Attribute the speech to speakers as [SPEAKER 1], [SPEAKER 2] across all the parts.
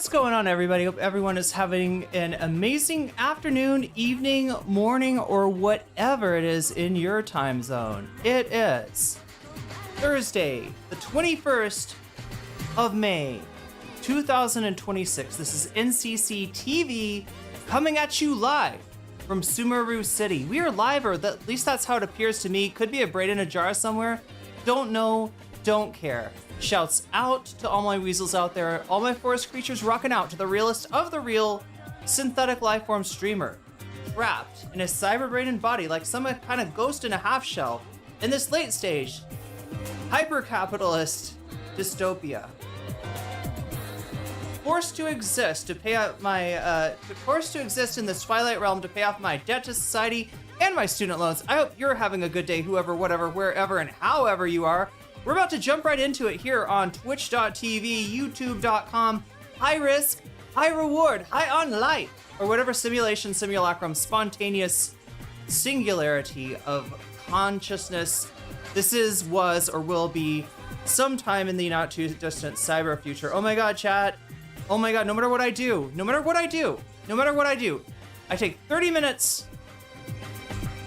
[SPEAKER 1] What's going on, everybody? Hope everyone is having an amazing afternoon, evening, morning, or whatever it is in your time zone. It is Thursday, the 21st of May, 2026. This is NCC TV coming at you live from Sumeru City. We are live, or at least that's how it appears to me. Could be a braid in a jar somewhere. Don't know, don't care. Shouts out to all my weasels out there, all my forest creatures rocking out to the realest of the real synthetic lifeform streamer, trapped in a cyber brain and body like some kind of ghost in a half shell in this late stage hyper-capitalist dystopia. Forced to exist to pay out my, forced to exist in this twilight realm to pay off my debt to society and my student loans. I hope you're having a good day, whoever, whatever, wherever, and however you are. We're about to jump right into it here on twitch.tv, youtube.com, high risk, high reward, high on light, or whatever simulation, simulacrum, spontaneous singularity of consciousness this is, was, or will be sometime in the not too distant cyber future. Oh my God, chat. Oh my God, no matter what I do, I take 30 minutes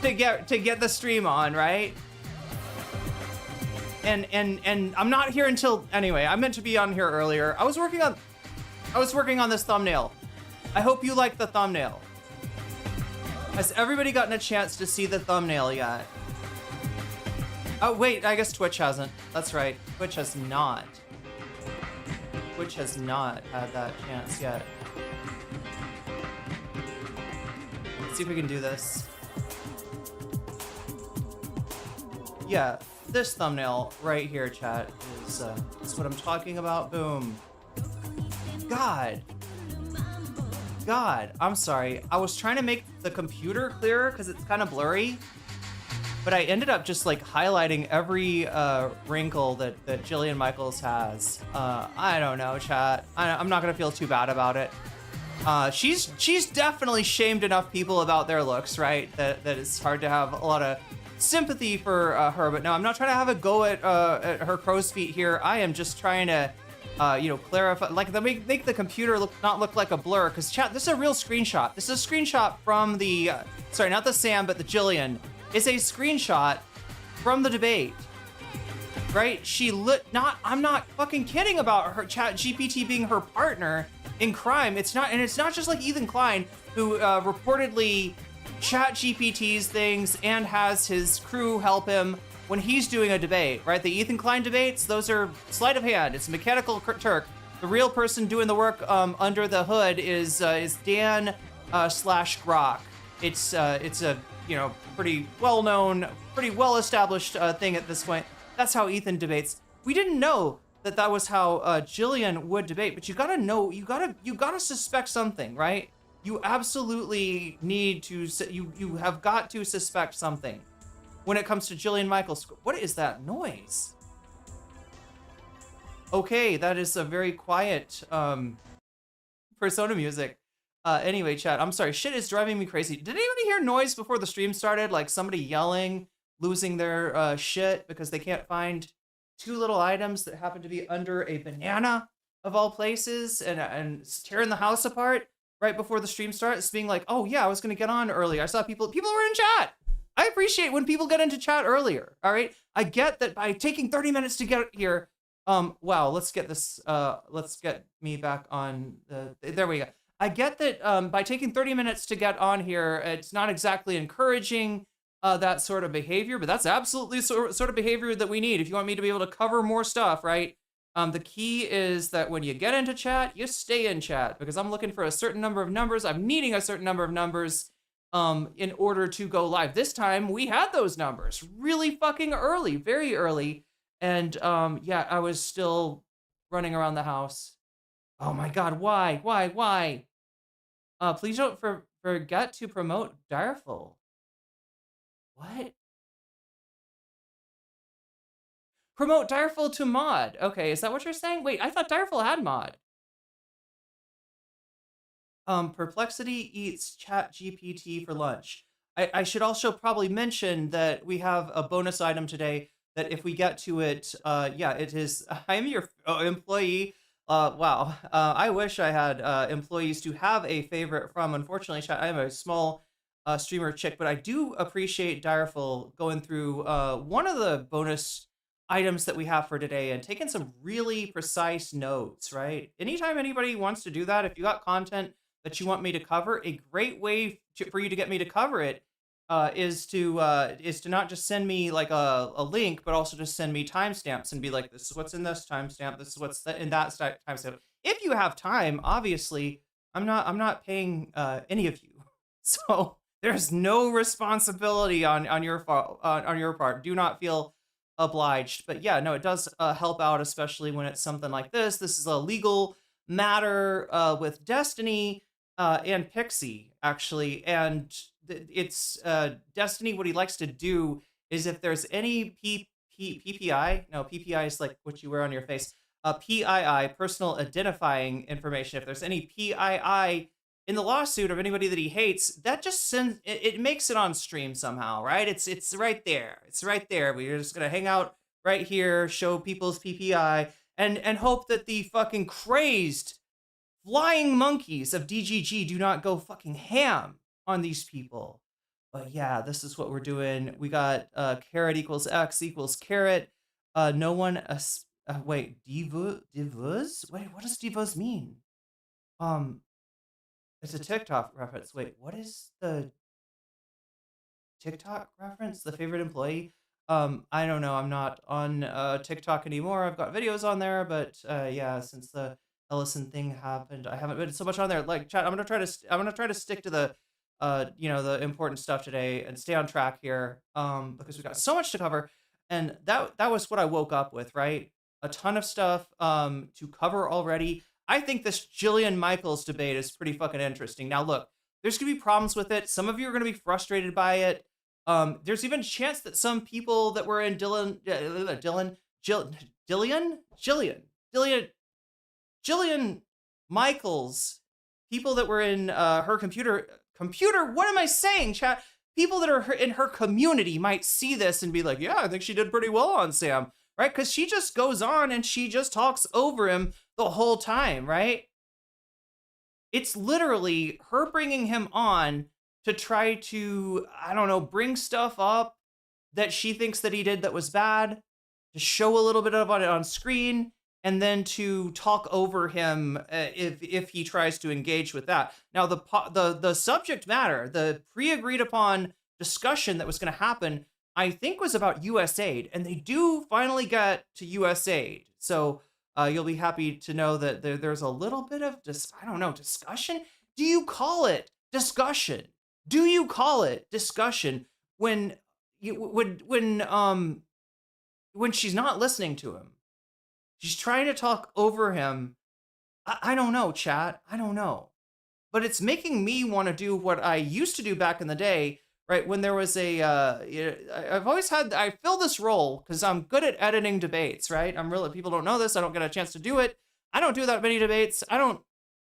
[SPEAKER 1] to get the stream on, right? And I'm not here until, anyway, I meant to be on here earlier. I was working on this thumbnail. I hope you like the thumbnail. Has everybody gotten a chance to see the thumbnail yet? Oh wait, I guess Twitch hasn't. That's right, Twitch has not. Twitch has not had that chance yet. Let's see if we can do this. Yeah. This thumbnail right here, chat, is what I'm talking about. Boom. God, I'm sorry. I was trying to make the computer clearer because it's kind of blurry, but I ended up just like highlighting every wrinkle that Jillian Michaels has. I don't know, chat. I'm not gonna feel too bad about it. She's definitely shamed enough people about their looks, right? That it's hard to have a lot of sympathy for her, but no, I'm not trying to have a go at her crow's feet here. I am just trying to, clarify, like, make the computer not look like a blur. Because chat, this is a real screenshot. This is a screenshot from the, sorry, not the Sam, but the Jillian. It's a screenshot from the debate, right? I'm not fucking kidding about her ChatGPT being her partner in crime. It's not just like Ethan Klein, who reportedly ChatGPT's things and has his crew help him when he's doing a debate, right? The Ethan Klein debates, those are sleight of hand. It's Mechanical Turk. The real person doing the work under the hood is Dan slash Grok. It's a pretty well-known, pretty well-established thing at this point. That's how Ethan debates. We didn't know that was how Jillian would debate, but you gotta know, you gotta suspect something, right? You absolutely need to, you have got to suspect something when it comes to Jillian Michaels. What is that noise? Okay, that is a very quiet Persona music. Anyway, chat, I'm sorry, shit is driving me crazy. Did anybody hear noise before the stream started? Like somebody yelling, losing their shit because they can't find two little items that happen to be under a banana of all places, and tearing the house apart right before the stream starts, being like, oh yeah, I was gonna get on earlier. I saw people were in chat. I appreciate when people get into chat earlier, all right? I get that by taking 30 minutes to get here, wow, let's get this, let's get me back on there we go. I get that by taking 30 minutes to get on here, it's not exactly encouraging that sort of behavior, but that's absolutely sort of behavior that we need if you want me to be able to cover more stuff, right? The key is that when you get into chat, you stay in chat, because I'm looking for a certain number of numbers. I'm needing a certain number of numbers in order to go live. This time we had those numbers really fucking early, very early. And yeah, I was still running around the house. Oh my God, why? Please don't forget to promote Direful. What? Promote Direful to mod. Okay, is that what you're saying? Wait, I thought Direful had mod. Perplexity eats ChatGPT for lunch. I should also probably mention that we have a bonus item today that if we get to it, yeah, it is, I am your employee Wow. I wish I had employees to have a favorite from. Unfortunately, I am a small streamer chick, but I do appreciate Direful going through one of the bonus items that we have for today and taking some really precise notes, right? Anytime anybody wants to do that, if you got content that you want me to cover, a great way for you to get me to cover it is to not just send me like a link, but also just send me timestamps and be like, this is what's in this timestamp, this is what's in that timestamp. If you have time, obviously, I'm not paying any of you, so there's no responsibility on your on your part. Do not feel obliged. But yeah, no, it does help out, especially when it's something like this. This is a legal matter with Destiny and Pxie, actually. And it's Destiny, what he likes to do is if there's any PPI, no, PPI is like what you wear on your face, PII, personal identifying information. If there's any PII in the lawsuit of anybody that he hates, that just sends it makes it on stream somehow, right? It's right there. It's right there. We're just gonna hang out right here, show people's PPI, and hope that the fucking crazed flying monkeys of DGG do not go fucking ham on these people. But yeah, this is what we're doing. We got caret equals x equals caret. No one wait, divuz? Wait, what does divuz mean? It's a TikTok reference. Wait, what is the TikTok reference? The favorite employee? I don't know. I'm not on TikTok anymore. I've got videos on there, but yeah, since the Ellison thing happened, I haven't been so much on there. Like, chat, I'm gonna try to stick to the the important stuff today and stay on track here because we've got so much to cover. And that was what I woke up with, right? A ton of stuff to cover already. I think this Jillian Michaels debate is pretty fucking interesting. Now, look, there's gonna be problems with it. Some of you are gonna be frustrated by it. There's even a chance that some people that were in Jillian Michaels, people that were in her computer, what am I saying, chat? People that are in her community might see this and be like, yeah, I think she did pretty well on Sam, right? Because she just goes on and she just talks over him the whole time, right? It's literally her bringing him on to try to, I don't know, bring stuff up that she thinks that he did that was bad, to show a little bit of it on screen, and then to talk over him if he tries to engage with that. Now, the subject matter, the pre-agreed upon discussion that was going to happen, I think was about USAID, and they do finally get to USAID. So you'll be happy to know that there's a little bit of I don't know, discussion. Do you call it discussion? Do you call it discussion when when she's not listening to him? She's trying to talk over him. I don't know, chat. I don't know. But it's making me want to do what I used to do back in the day, right? When there was I've always had, I fill this role because I'm good at editing debates, right? People don't know this. I don't get a chance to do it. I don't do that many debates. I don't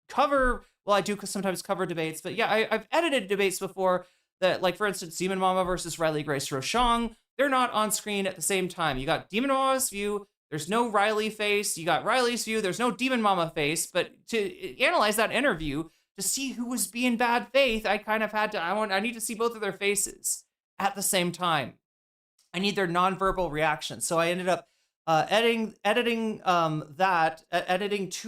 [SPEAKER 1] cover, well, I do sometimes cover debates, but yeah, I've edited debates before that, like, for instance, Demon Mama versus Riley Grace Rochong. They're not on screen at the same time. You got Demon Mama's view. There's no Riley face. You got Riley's view. There's no Demon Mama face. But to analyze that interview, to see who was being bad faith, I kind of had to, I need to see both of their faces at the same time. I need their nonverbal reaction. So I ended up editing two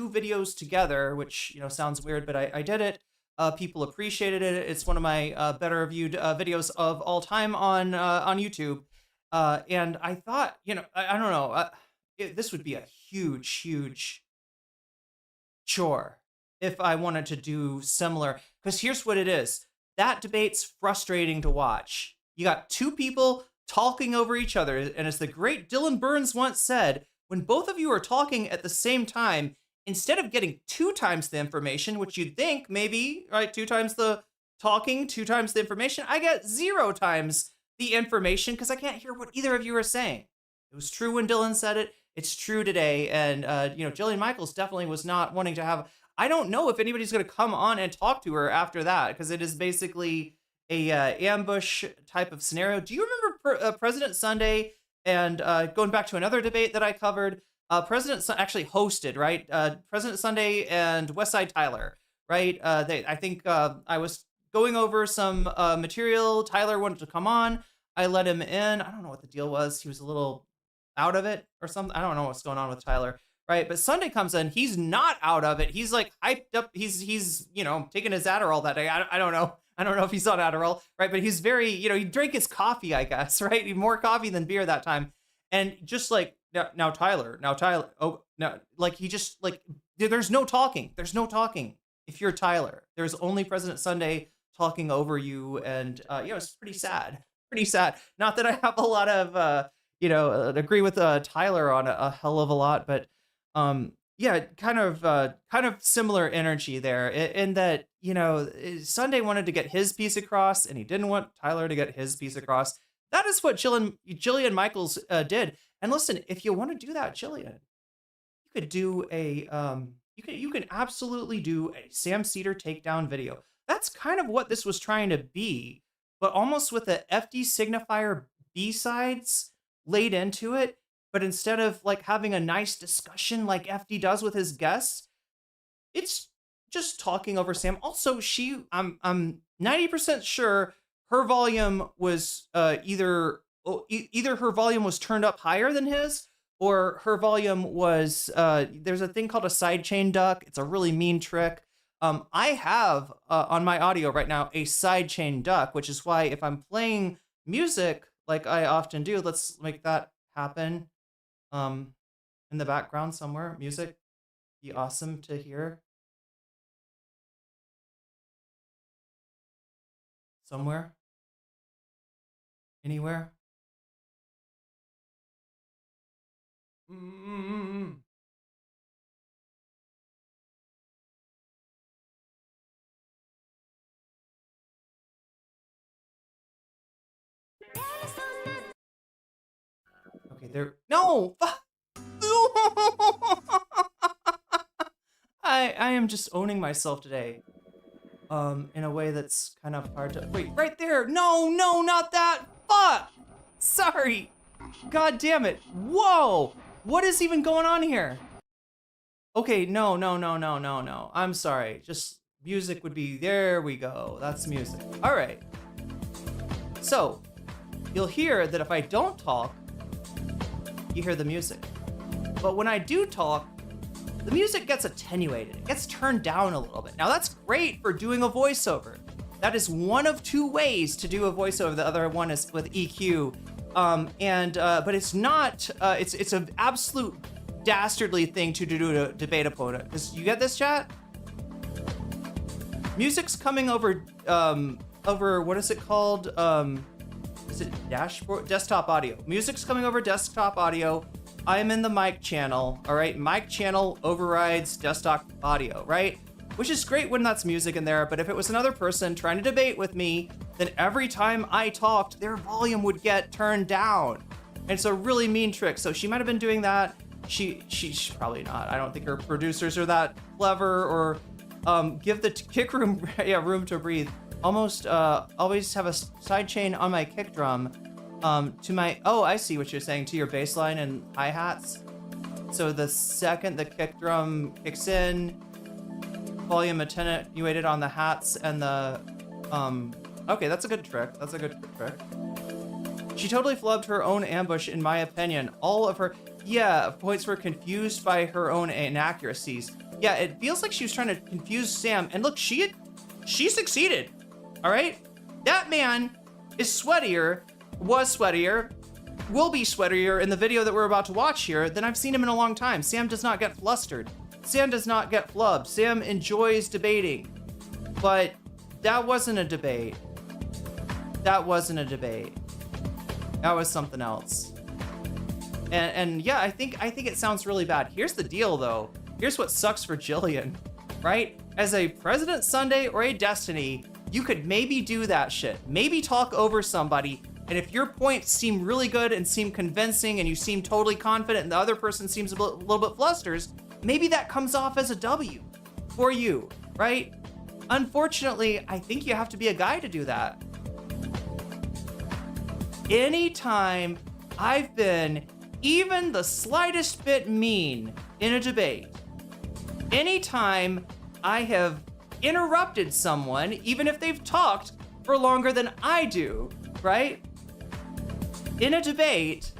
[SPEAKER 1] videos together, which, sounds weird, but I did it. People appreciated it. It's one of my better viewed videos of all time on YouTube. And I thought, I don't know, this would be a huge, huge chore if I wanted to do similar. Because here's what it is. That debate's frustrating to watch. You got two people talking over each other. And as the great Dylan Burns once said, when both of you are talking at the same time, instead of getting 2 times the information, which you'd think maybe, right, 2 times the talking, 2 times the information, I get 0 times the information because I can't hear what either of you are saying. It was true when Dylan said it. It's true today. And, Jillian Michaels definitely was not wanting to have, I don't know if anybody's going to come on and talk to her after that, because it is basically a ambush type of scenario. Do you remember President Sunday and going back to another debate that I covered? Actually hosted, right? President Sunday and Westside Tyler, right? I think I was going over some material. Tyler wanted to come on. I let him in. I don't know what the deal was. He was a little out of it or something. I don't know what's going on with Tyler, right? But Sunday comes in. He's not out of it. He's like hyped up. He's taking his Adderall that day. I don't know. I don't know if he's on Adderall, right? But he's very, he drank his coffee, I guess, right? More coffee than beer that time. And just like, now Tyler, oh, no, like he just like, there's no talking. There's no talking. If you're Tyler, there's only President Sunday talking over you. And, it's pretty sad. Pretty sad. Not that I have a lot of, agree with Tyler on a hell of a lot, but yeah, kind of similar energy there in that, Sunday wanted to get his piece across and he didn't want Tyler to get his piece across. That is what Jillian Michaels did. And listen, if you want to do that, Jillian, you could do you can absolutely do a Sam Seder takedown video. That's kind of what this was trying to be, but almost with the FD signifier B-sides laid into it. But instead of like having a nice discussion like FD does with his guests, it's just talking over Sam. Also, I'm 90% sure her volume was either her volume was turned up higher than his, or her volume was there's a thing called a sidechain duck. It's a really mean trick. I have on my audio right now a sidechain duck, which is why if I'm playing music like I often do, let's make that happen. In the background somewhere, music be awesome to hear. Somewhere, anywhere. Okay, there. No. I am just owning myself today. In a way that's kind of hard to wait. Right there. No, not that. Fuck. Sorry. God damn it. Whoa. What is even going on here? Okay, no. I'm sorry. Just music would be, there we go. That's music. All right. So you'll hear that if I don't talk, you hear the music. But when I do talk, the music gets attenuated. It gets turned down a little bit. Now that's great for doing a voiceover. That is one of two ways to do a voiceover. The other one is with EQ. But it's not, it's an absolute dastardly thing to do to a debate opponent. Because you get this, chat? Music's coming over, what is it called? Is it desktop audio? Music's coming over desktop audio. I am in the mic channel, all right? Mic channel overrides desktop audio, right? Which is great when that's music in there, but if it was another person trying to debate with me, then every time I talked, their volume would get turned down. And it's a really mean trick. So she might have been doing that. She's probably not. I don't think her producers are that clever, or give the kick room room to breathe. Almost always have a sidechain on my kick drum. To my, oh, I see what you're saying, to your bass line and hi-hats. So the second the kick drum kicks in, volume attenuated on the hats and the, okay, that's a good trick. That's a good trick. She totally flubbed her own ambush, in my opinion. All of her, points were confused by her own inaccuracies. Yeah, it feels like she was trying to confuse Sam. And look, she succeeded, all right? That man is sweatier, was sweatier, will be sweatier in the video that we're about to watch here than I've seen him in a long time. Sam does not get flustered. Sam does not get flubbed. Sam enjoys debating. But that wasn't a debate. That wasn't a debate. That was something else. And yeah, I think it sounds really bad. Here's the deal though. Here's what sucks for Jillian, right? As a President Sunday or a Destiny, you could maybe do that shit. Maybe talk over somebody. And if your points seem really good and seem convincing and you seem totally confident and the other person seems a little bit flustered, maybe that comes off as a W for you, right? Unfortunately, I think you have to be a guy to do that. Anytime I've been even the slightest bit mean in a debate, anytime I have interrupted someone, even if they've talked for longer than I do, right? In a debate,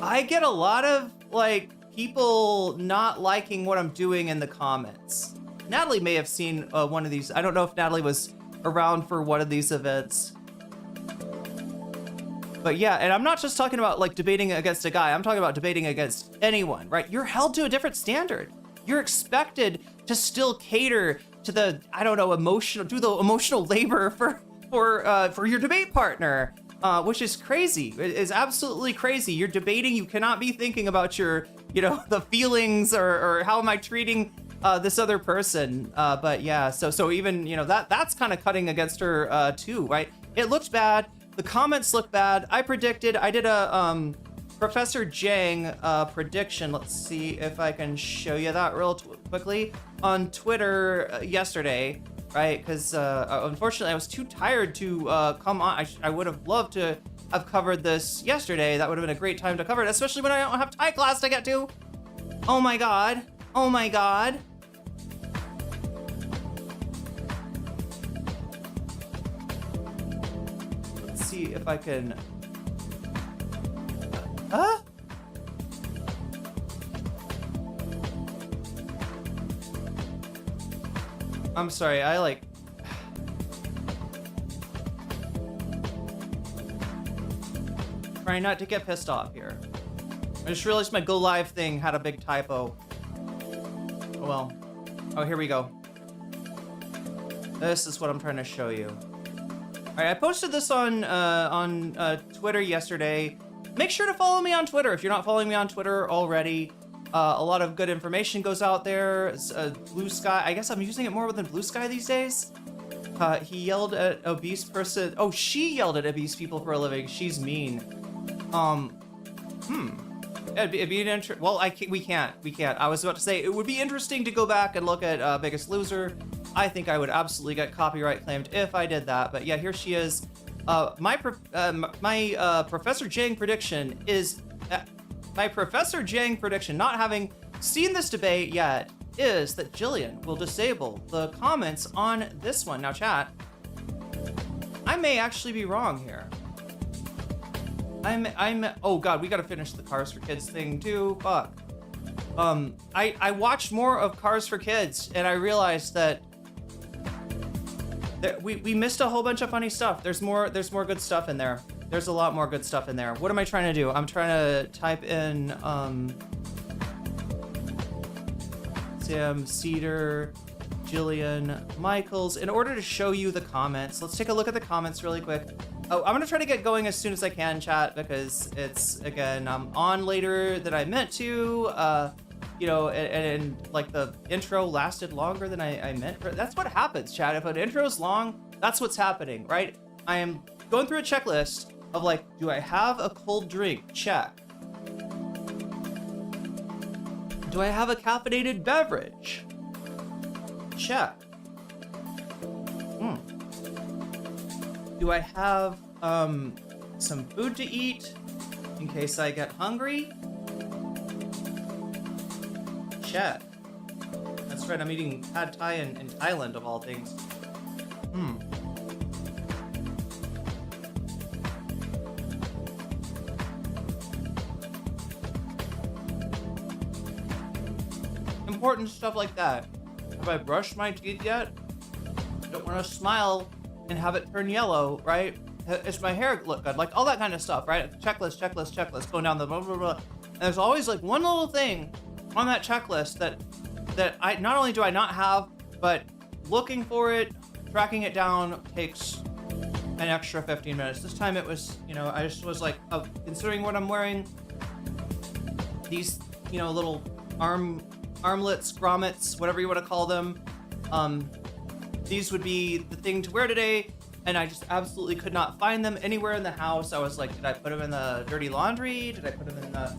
[SPEAKER 1] I get a lot of like people not liking what I'm doing in the comments. Natalie may have seen one of these. I don't know if Natalie was around for one of these events. But yeah, and I'm not just talking about like debating against a guy. I'm talking about debating against anyone, right? You're held to a different standard. You're expected to still cater to the, I don't know, do the emotional labor for your debate partner, which is crazy. It is absolutely crazy. You're debating. You cannot be thinking about your, the feelings or how am I treating this other person. But yeah, so even, that's kind of cutting against her too, right? It looked bad. The comments look bad. I did a Professor Jang prediction. Let's see if I can show you that real quickly on Twitter yesterday, right? Because unfortunately I was too tired to come on. I would have loved to have covered this yesterday. That would have been a great time to cover it, especially when I don't have Thai class to get to. Oh my God. Oh my God. See if I can. I'm sorry, trying not to get pissed off here. I just realized my go live thing had a big typo. Oh well. Oh, here we go. This is what I'm trying to show you. All right, I posted this on Twitter yesterday. Make sure to follow me on Twitter if you're not following me on Twitter already. A lot of good information goes out there. Blue Sky, I guess I'm using it more than Blue Sky these days. He yelled at obese person. Oh, she yelled at obese people for a living. She's mean. It'd be an well, we can't. I was about to say it would be interesting to go back and look at Biggest Loser. I think I would absolutely get copyright claimed if I did that. But yeah, here she is. My Professor Jang prediction is my Professor Jang prediction, not having seen this debate yet, is that Jillian will disable the comments on this one. Now, chat, I may actually be wrong here. Oh God, we gotta finish the Cars for Kids thing too. Fuck. I watched more of Cars for Kids and I realized that we missed a whole bunch of funny stuff. There's more good stuff in there. There's a lot more good stuff in there. What am I trying to do? I'm trying to type in Sam, Seder, Jillian, Michaels in order to show you the comments. Let's take a look at the comments really quick. Oh, I'm gonna try to get going as soon as I can, chat, because it's, again, I'm on later than I meant to. And like the intro lasted longer than I meant. That's what happens, chat. If an intro's long, that's what's happening, right? I am going through a checklist of like, do I have a cold drink? Check. Do I have a caffeinated beverage? Check. Do I have some food to eat in case I get hungry? Check. That's right, I'm eating pad thai in Thailand of all things. Important stuff like that. Have I brushed my teeth yet? Don't want to smile and have it turn yellow, right? Is my hair look good? Like all that kind of stuff, right? Checklist, going down the blah, blah, blah. And there's always like one little thing on that checklist that I not only do I not have, but looking for it, tracking it down takes an extra 15 minutes. This time it was, I just was like, considering what I'm wearing, these, little armlets, grommets, whatever you want to call them, these would be the thing to wear today, and I just absolutely could not find them anywhere in the house. I was like, did I put them in the dirty laundry? Did I put them in the...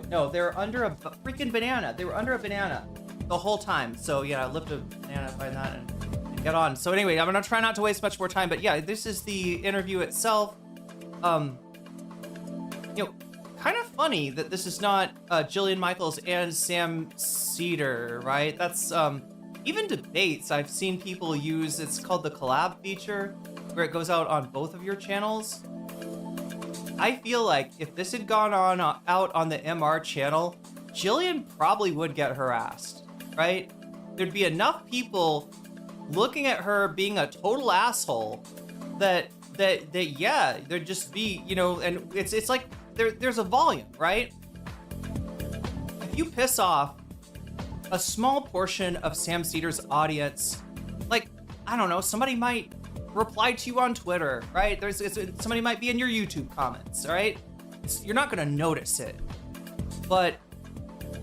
[SPEAKER 1] No, they're under a freaking banana. They were under a banana the whole time. So yeah, I lift a banana, find that, and get on. So anyway, I'm gonna try not to waste much more time, but yeah, this is the interview itself. kind of funny that this is not Jillian Michaels and Sam Seder, right? That's even debates I've seen people use. It's called the collab feature, where it goes out on both of your channels. I feel like if this had gone on out on the MR channel, Jillian probably would get harassed, right? There'd be enough people looking at her being a total asshole that yeah, there'd just be, you know, and it's like there's a volume, right? If you piss off a small portion of Sam Seder's audience, like, I don't know, somebody might reply to you on Twitter, right? Somebody might be in your YouTube comments, right? You're not gonna notice it. But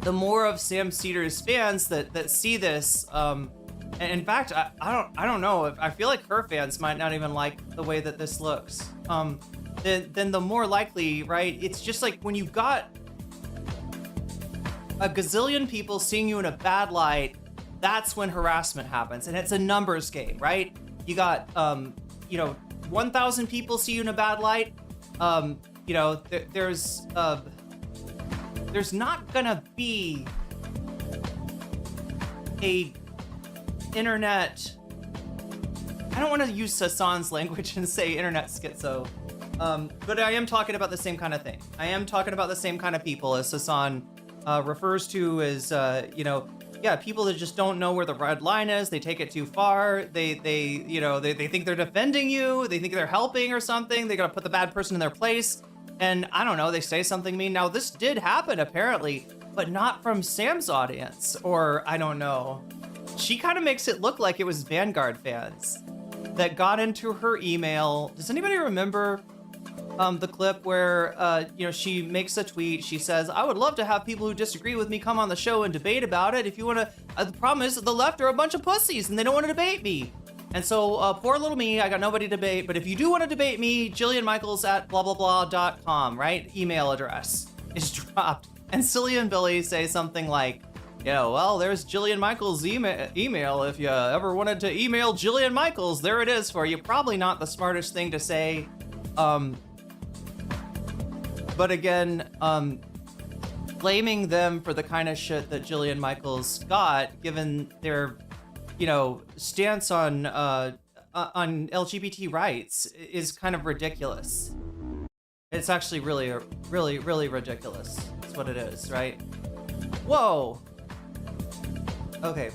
[SPEAKER 1] the more of Sam Seder's fans that see this, and in fact, I don't know. I feel like her fans might not even like the way that this looks. Then the more likely, right? It's just like when you've got a gazillion people seeing you in a bad light, that's when harassment happens, and it's a numbers game, right? You got, you know, 1,000 people see you in a bad light. You know, there's not gonna be a internet. I don't want to use Sasan's language and say internet schizo, but I am talking about the same kind of thing. I am talking about the same kind of people as Sasan refers to as, you know, yeah, people that just don't know where the red line is. They take it too far. They you know, they think they're defending you. They think they're helping or something. They gotta put the bad person in their place. And I don't know, they say something mean. Now, this did happen apparently, but not from Sam's audience, or I don't know. She kind of makes it look like it was Vanguard fans that got into her email. Does anybody remember the clip where, you know, she makes a tweet. She says, I would love to have people who disagree with me come on the show and debate about it. If you want to, the problem is that the left are a bunch of pussies and they don't want to debate me. And so poor little me, I got nobody to debate. But if you do want to debate me, JillianMichaels@blah, .com, right? Email address is dropped. And Silly and Billy say something like, yeah, well, there's Jillian Michaels' email. If you ever wanted to email Jillian Michaels, there it is for you. Probably not the smartest thing to say. But again, blaming them for the kind of shit that Jillian Michaels got, given their, you know, stance on LGBT rights, is kind of ridiculous. It's actually really ridiculous. That's what it is, right? Whoa. Okay.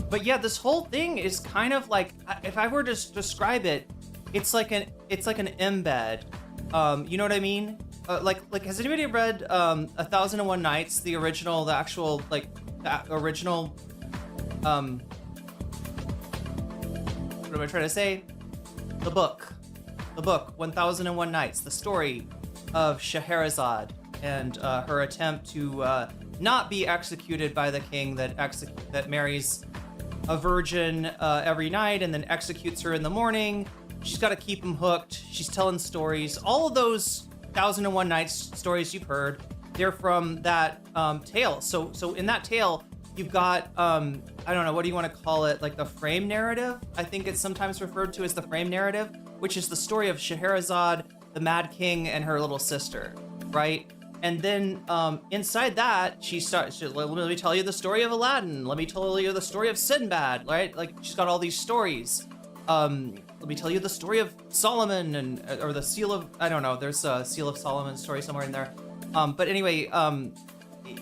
[SPEAKER 1] But yeah, this whole thing is kind of like, if I were to describe it, it's like an embed. You know what I mean? Like has anybody read 1001 Nights, the original, the original what am I trying to say? The book 1001 Nights, the story of Scheherazade and her attempt to not be executed by the king that marries a virgin every night and then executes her in the morning. She's got to keep him hooked. She's telling stories. All of those 1001 Nights stories you've heard, they're from that tale. So in that tale, you've got, I don't know, what do you want to call it? Like the frame narrative? I think it's sometimes referred to as the frame narrative, which is the story of Scheherazade, the Mad King, and her little sister, right? And then inside that, she starts, let me tell you the story of Aladdin. Let me tell you the story of Sinbad, right? Like, she's got all these stories. Let me tell you the story of Solomon or the Seal of, I don't know, there's a Seal of Solomon story somewhere in there. But anyway,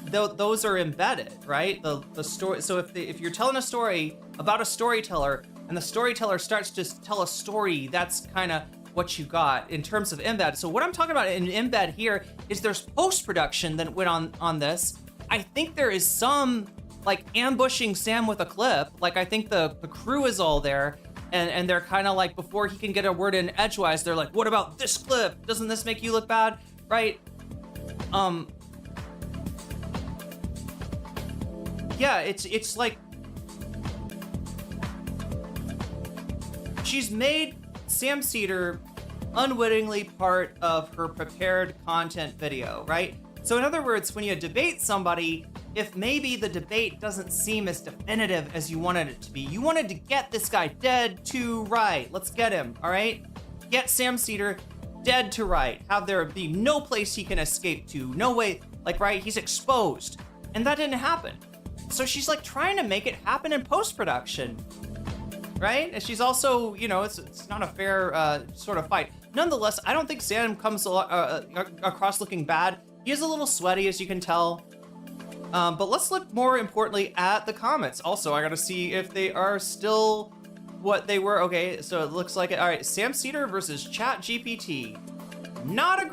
[SPEAKER 1] those are embedded, right? The story. So if you're telling a story about a storyteller and the storyteller starts to tell a story, that's kind of what you got in terms of embed. So what I'm talking about in embed here is there's post-production that went on this. I think there is some like ambushing Sam with a clip. Like I think the crew is all there and they're kind of like, before he can get a word in edgewise, they're like, what about this clip? Doesn't this make you look bad? Right? Yeah, it's like she's made Sam Seder unwittingly part of her prepared content video, right? So in other words, when you debate somebody, if maybe the debate doesn't seem as definitive as you wanted it to be. You wanted to get this guy dead to right. Let's get him, all right? Get Sam Seder dead to right. Have there be no place he can escape to. No way, like, right? He's exposed. And that didn't happen. So she's like trying to make it happen in post-production, right? And she's also, you know, it's not a fair sort of fight. Nonetheless, I don't think Sam comes across looking bad. He is a little sweaty, as you can tell. But let's look more importantly at the comments. Also, I gotta see if they are still what they were. Okay, so it looks like it. All right, Sam Seder versus ChatGPT. Not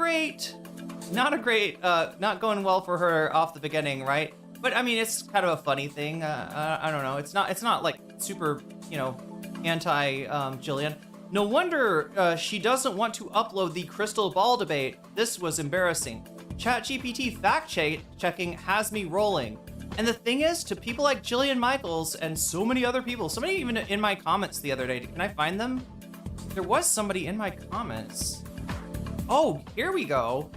[SPEAKER 1] going well for her off the beginning, right? But I mean, it's kind of a funny thing. I don't know. It's not like super, you know, anti Jillian. No wonder she doesn't want to upload the crystal ball debate. This was embarrassing. ChatGPT fact-checking has me rolling. And the thing is, to people like Jillian Michaels and so many other people, somebody even in my comments the other day, can I find them? There was somebody in my comments. Oh, here we go.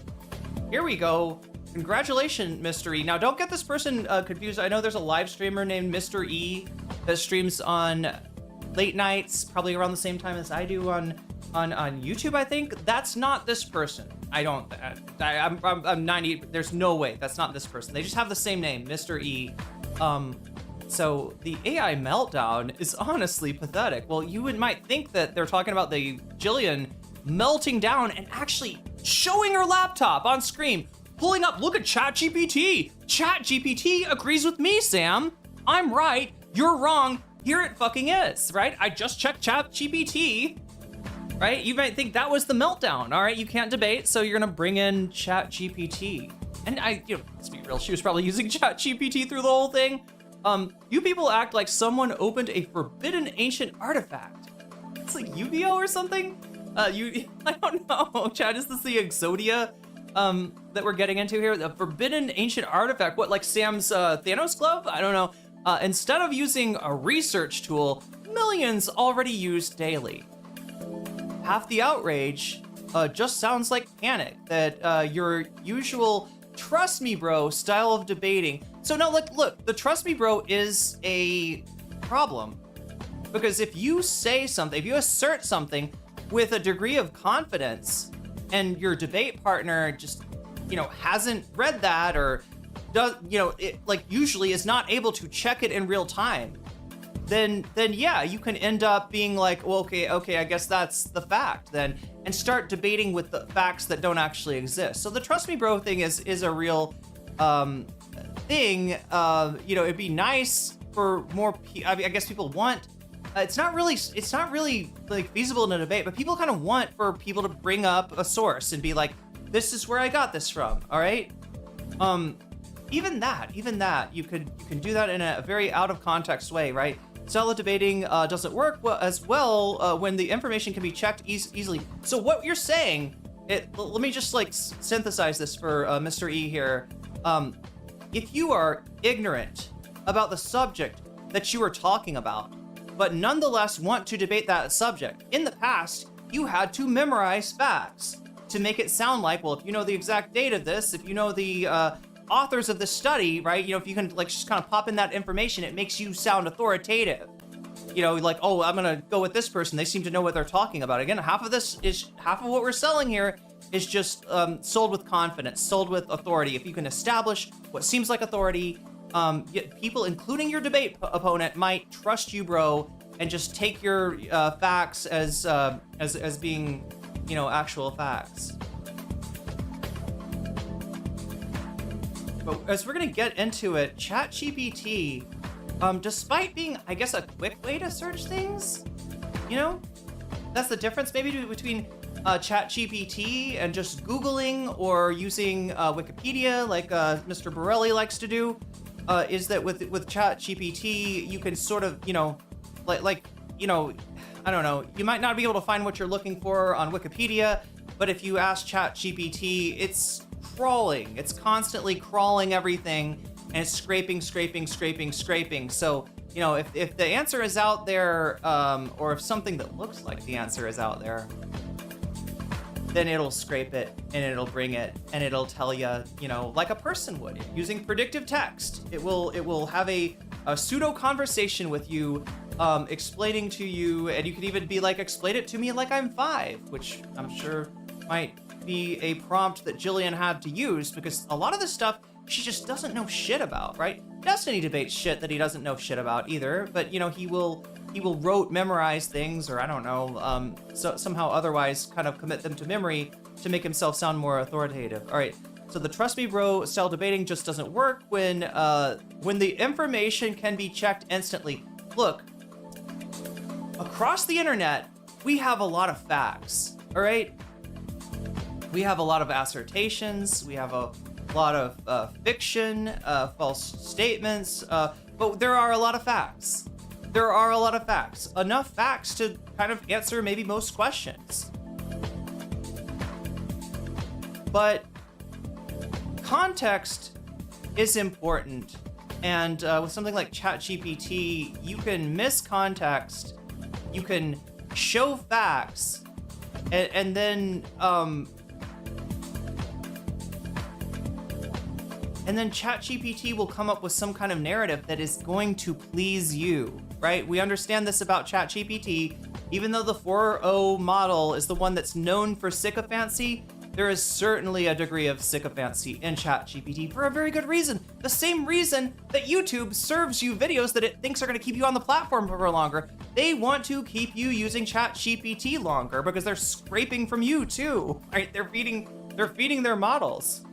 [SPEAKER 1] Here we go. Congratulations, Mr. E. Now, don't get this person confused. I know there's a live streamer named Mr. E that streams on late nights, probably around the same time as I do on YouTube, I think. That's not this person. I'm 90, there's no way that's not this person. They just have the same name, Mr. E. So the AI meltdown is honestly pathetic. Well, you might think that they're talking about the Jillian melting down and actually showing her laptop on screen, pulling up, look at ChatGPT. ChatGPT agrees with me, Sam. I'm right, you're wrong. Here it fucking is, right? I just checked ChatGPT. Right? You might think that was the meltdown. All right, you can't debate, so you're gonna bring in ChatGPT. And let's be real, she was probably using ChatGPT through the whole thing. You people act like someone opened a forbidden ancient artifact. It's like Yu-Gi-Oh or something? I don't know. Chad, is this the Exodia that we're getting into here? The forbidden ancient artifact. What, like Sam's Thanos glove? I don't know. Instead of using a research tool, millions already use daily. Half the outrage just sounds like panic, that your usual trust me bro style of debating. So now look, the trust me bro is a problem, because if you say something, if you assert something with a degree of confidence and your debate partner just, hasn't read that, or does, usually is not able to check it in real time, then yeah, you can end up being like, well, okay, I guess that's the fact then, and start debating with the facts that don't actually exist. So the trust me bro thing is a real thing. It'd be nice for more I guess people want, it's not really like feasible in a debate, but people kind of want for people to bring up a source and be like, this is where I got this from. All right. Even that, you can do that in a very out of context way, right? Solid debating doesn't work as well when the information can be checked easily. So what you're saying, let me just synthesize this for Mr. E here. If you are ignorant about the subject that you are talking about, but nonetheless want to debate that subject, in the past, you had to memorize facts to make it sound like, well, if you know the exact date of this, if you know the authors of the study, right? If you can just kind of pop in that information, it makes you sound authoritative. Oh, I'm gonna go with this person. They seem to know what they're talking about. Again, half of what we're selling here is just sold with confidence, sold with authority. If you can establish what seems like authority, people, including your debate opponent, might trust you, bro, and just take your facts as being, actual facts. But as we're gonna get into it, ChatGPT, despite being, I guess, a quick way to search things, that's the difference maybe between ChatGPT and just Googling or using Wikipedia like Mr. Borelli likes to do, is that with ChatGPT, you can sort of, I don't know, you might not be able to find what you're looking for on Wikipedia, but if you ask ChatGPT, it's constantly crawling everything, and it's scraping. So, if the answer is out there, or if something that looks like the answer is out there, then it'll scrape it and it'll bring it and it'll tell you, you know, like a person would using predictive text. It will have a pseudo conversation with you, explaining to you, and you can even be like, explain it to me like I'm 5, which I'm sure might be a prompt that Jillian had to use, because a lot of this stuff she just doesn't know shit about, right? Destiny debates shit that he doesn't know shit about either, but you know, he will memorize things, or I don't know, so somehow otherwise kind of commit them to memory to make himself sound more authoritative. All right, so the trust me bro style debating just doesn't work when the information can be checked instantly. Look, across the internet, we have a lot of facts, all right? We have a lot of assertions, we have a lot of fiction, false statements, but there are a lot of facts. There are a lot of facts. Enough facts to kind of answer maybe most questions. But context is important. And with something like ChatGPT, you can miss context, you can show facts, and then ChatGPT will come up with some kind of narrative that is going to please you, right? We understand this about ChatGPT. Even though the 4.0 model is the one that's known for sycophancy, there is certainly a degree of sycophancy in ChatGPT for a very good reason. The same reason that YouTube serves you videos that it thinks are going to keep you on the platform for longer. They want to keep you using ChatGPT longer because they're scraping from you too, right? They're feeding their models.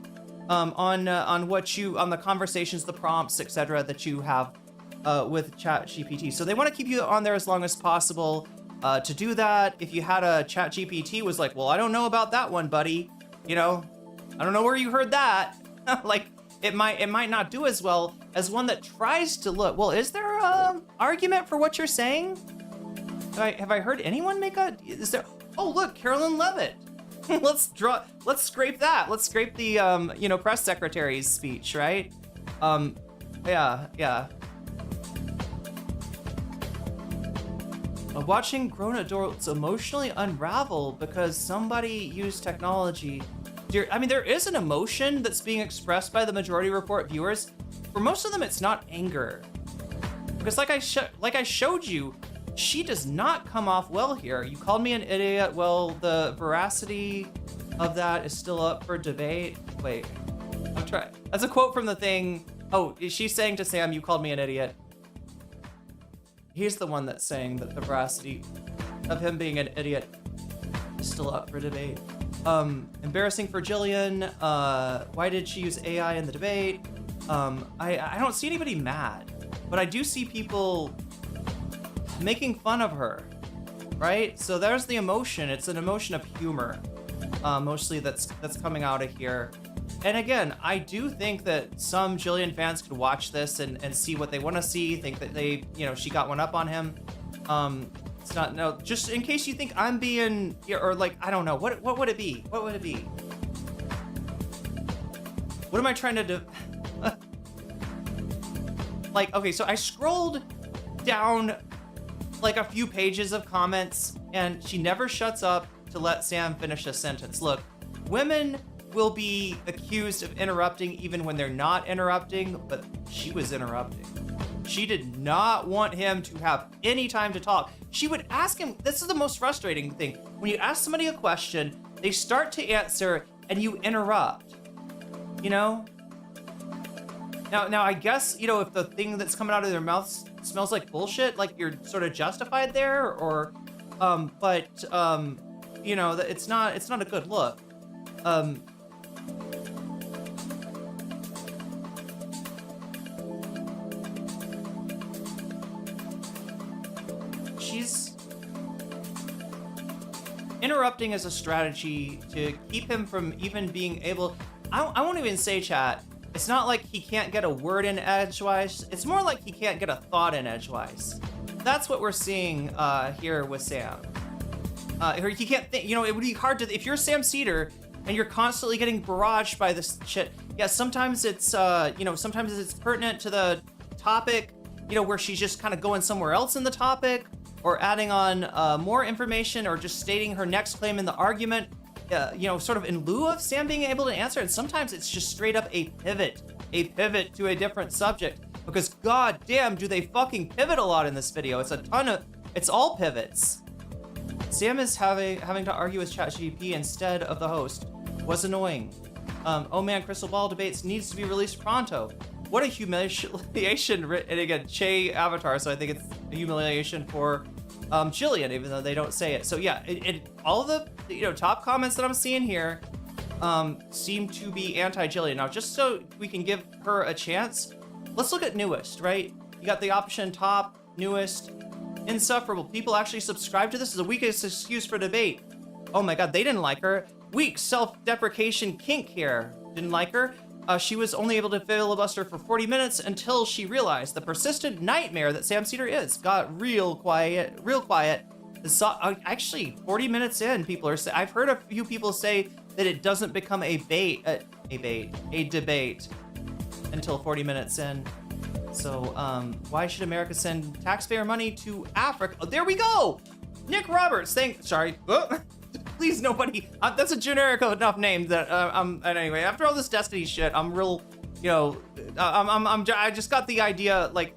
[SPEAKER 1] On the conversations, the prompts, etc. that you have with ChatGPT. So they want to keep you on there as long as possible. To do that, if you had a ChatGPT was like, well, I don't know about that one, buddy. You know, I don't know where you heard that. Like, it might not do as well as one that tries to look. Well, is there an argument for what you're saying? Have I heard anyone make a? Is there? Oh, look, Carolyn Levitt. Let's scrape that. Let's scrape the press secretary's speech, right? Yeah. Watching grown adults emotionally unravel because somebody used technology. I mean, there is an emotion that's being expressed by the majority report viewers. For most of them, it's not anger, because like I showed you, she does not come off well here. You called me an idiot. Well, the veracity of that is still up for debate. Wait, I'm trying. That's a quote from the thing. Oh, is she saying to Sam, you called me an idiot? He's the one that's saying that the veracity of him being an idiot is still up for debate. Embarrassing for Jillian. Why did she use AI in the debate? I don't see anybody mad, but I do see people making fun of her, right? So there's the emotion. It's an emotion of humor, mostly that's coming out of here. And again, I do think that some Jillian fans could watch this and see what they want to see, think that they, she got one up on him. It's not, no, just in case you think I'm being, or like, I don't know, what would it be? What would it be? What am I trying to do? Like, okay, so I scrolled down like a few pages of comments, and she never shuts up to let Sam finish a sentence. Look, women will be accused of interrupting even when they're not interrupting, but she was interrupting. She did not want him to have any time to talk. She would ask him, this is the most frustrating thing. When you ask somebody a question, they start to answer and you interrupt, Now I guess, if the thing that's coming out of their mouth smells like bullshit, like you're sort of justified there, or, it's not a good look. She's interrupting as a strategy to keep him from even being able, I won't even say, chat, it's not like he can't get a word in edgewise. It's more like he can't get a thought in edgewise. That's what we're seeing here with Sam. He can't think, it would be hard to, if you're Sam Seder and you're constantly getting barraged by this shit. Yeah, sometimes it's, sometimes it's pertinent to the topic, where she's just kind of going somewhere else in the topic, or adding on more information, or just stating her next claim in the argument. you know, sort of in lieu of Sam being able to answer, and sometimes it's just straight up a pivot to a different subject, because god damn do they fucking pivot a lot in this video. It's all pivots. Sam is having to argue with ChatGPT instead of the host. Was annoying. Oh man, Crystal Ball debates needs to be released pronto. What a humiliation, and again, Che avatar, so I think it's a humiliation for Jillian, even though they don't say it. So yeah, all the top comments that I'm seeing here seem to be anti-Jillian. Now, just so we can give her a chance, let's look at newest, right? You got the option top, newest, insufferable. People actually subscribe to this as a weakest excuse for debate. Oh my god, they didn't like her. Weak self-deprecation kink here. Didn't like her. She was only able to filibuster for 40 minutes until she realized the persistent nightmare that Sam Seder is. Got real quiet. Actually, 40 minutes in, people are saying, I've heard a few people say that it doesn't become a debate until 40 minutes in. So, why should America send taxpayer money to Africa? Oh, there we go! Nick Roberts, please nobody, that's a generic enough name that, and anyway, after all this Destiny shit, I'm real, I just got the idea, like,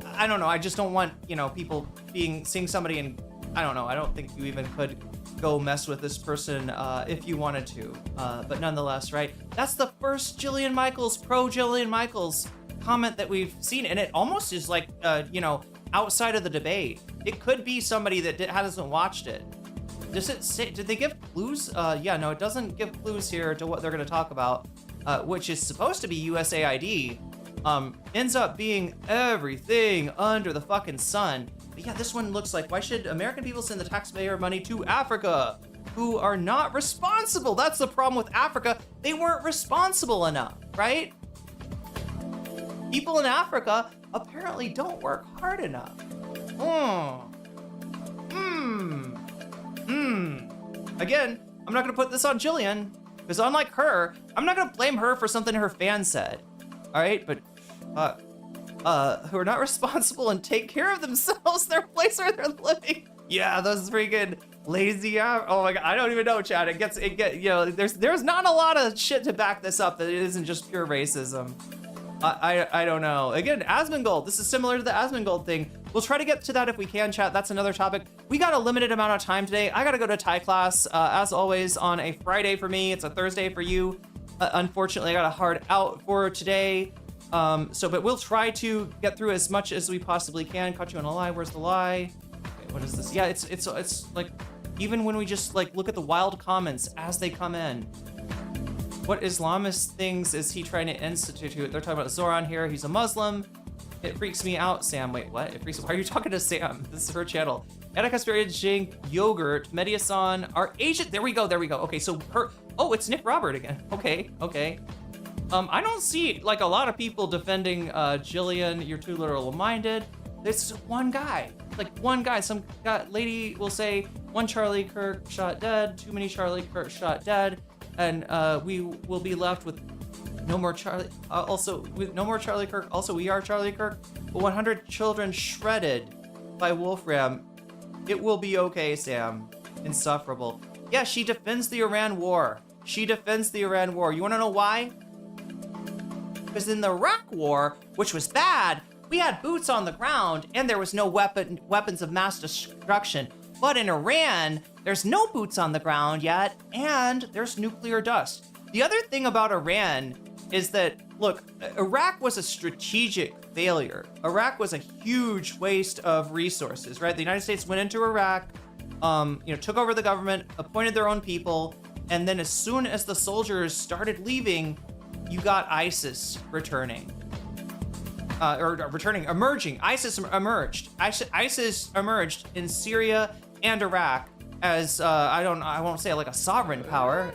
[SPEAKER 1] I don't know, I just don't want, people seeing somebody and, I don't know, I don't think you even could go mess with this person if you wanted to, but nonetheless, right? That's the first Jillian Michaels, pro Jillian Michaels comment that we've seen, and it almost is like, outside of the debate. It could be somebody that hasn't watched it. Does it say, did they give clues? Yeah, no, it doesn't give clues here to what they're going to talk about, which is supposed to be USAID. Ends up being everything under the fucking sun. But yeah, this one looks like, why should American people send the taxpayer money to Africa, who are not responsible? That's the problem with Africa. They weren't responsible enough, right? People in Africa apparently don't work hard enough. Again, I'm not gonna put this on Jillian, because unlike her, I'm not gonna blame her for something her fans said. All right, but who are not responsible and take care of themselves, their place where they're living. Yeah, those freaking lazy. Oh my god, I don't even know, Chad. There's not a lot of shit to back this up that it isn't just pure racism. I don't know. Again, Asmongold. This is similar to the Asmongold thing. We'll try to get to that if we can, chat. That's another topic. We got a limited amount of time today. I gotta go to Thai class, as always, on a Friday for me. It's a Thursday for you. Unfortunately, I got a hard out for today. But we'll try to get through as much as we possibly can. Caught you on a lie. Where's the lie? Okay, what is this? Yeah, it's like, even when we just like look at the wild comments as they come in. What Islamist things is he trying to institute? They're talking about Zoran here. He's a Muslim. It freaks me out, Sam. Wait, what? It freaks me. Why are you talking to Sam? This is her channel. Attica Jink, Yogurt, Mediasan, our agent. There we go. Okay, so oh, it's Nick Robert again. Okay. I don't see like a lot of people defending Jillian. You're too literal-minded. There's one guy. Some lady will say, one Charlie Kirk shot dead, too many Charlie Kirk shot dead. And we will be left with no more Charlie. With no more Charlie Kirk. Also, we are Charlie Kirk. But 100 children shredded by Wolfram. It will be okay, Sam. Insufferable. Yeah, she defends the Iran war. You want to know why? Because in the Iraq war, which was bad, we had boots on the ground and there was no weapons of mass destruction. But in Iran, there's no boots on the ground yet, and there's nuclear dust. The other thing about Iran is that, look, Iraq was a strategic failure. Iraq was a huge waste of resources, right? The United States went into Iraq, took over the government, appointed their own people, and then as soon as the soldiers started leaving, you got ISIS returning. Emerging. ISIS emerged. ISIS emerged in Syria and Iraq as, I won't say like a sovereign power.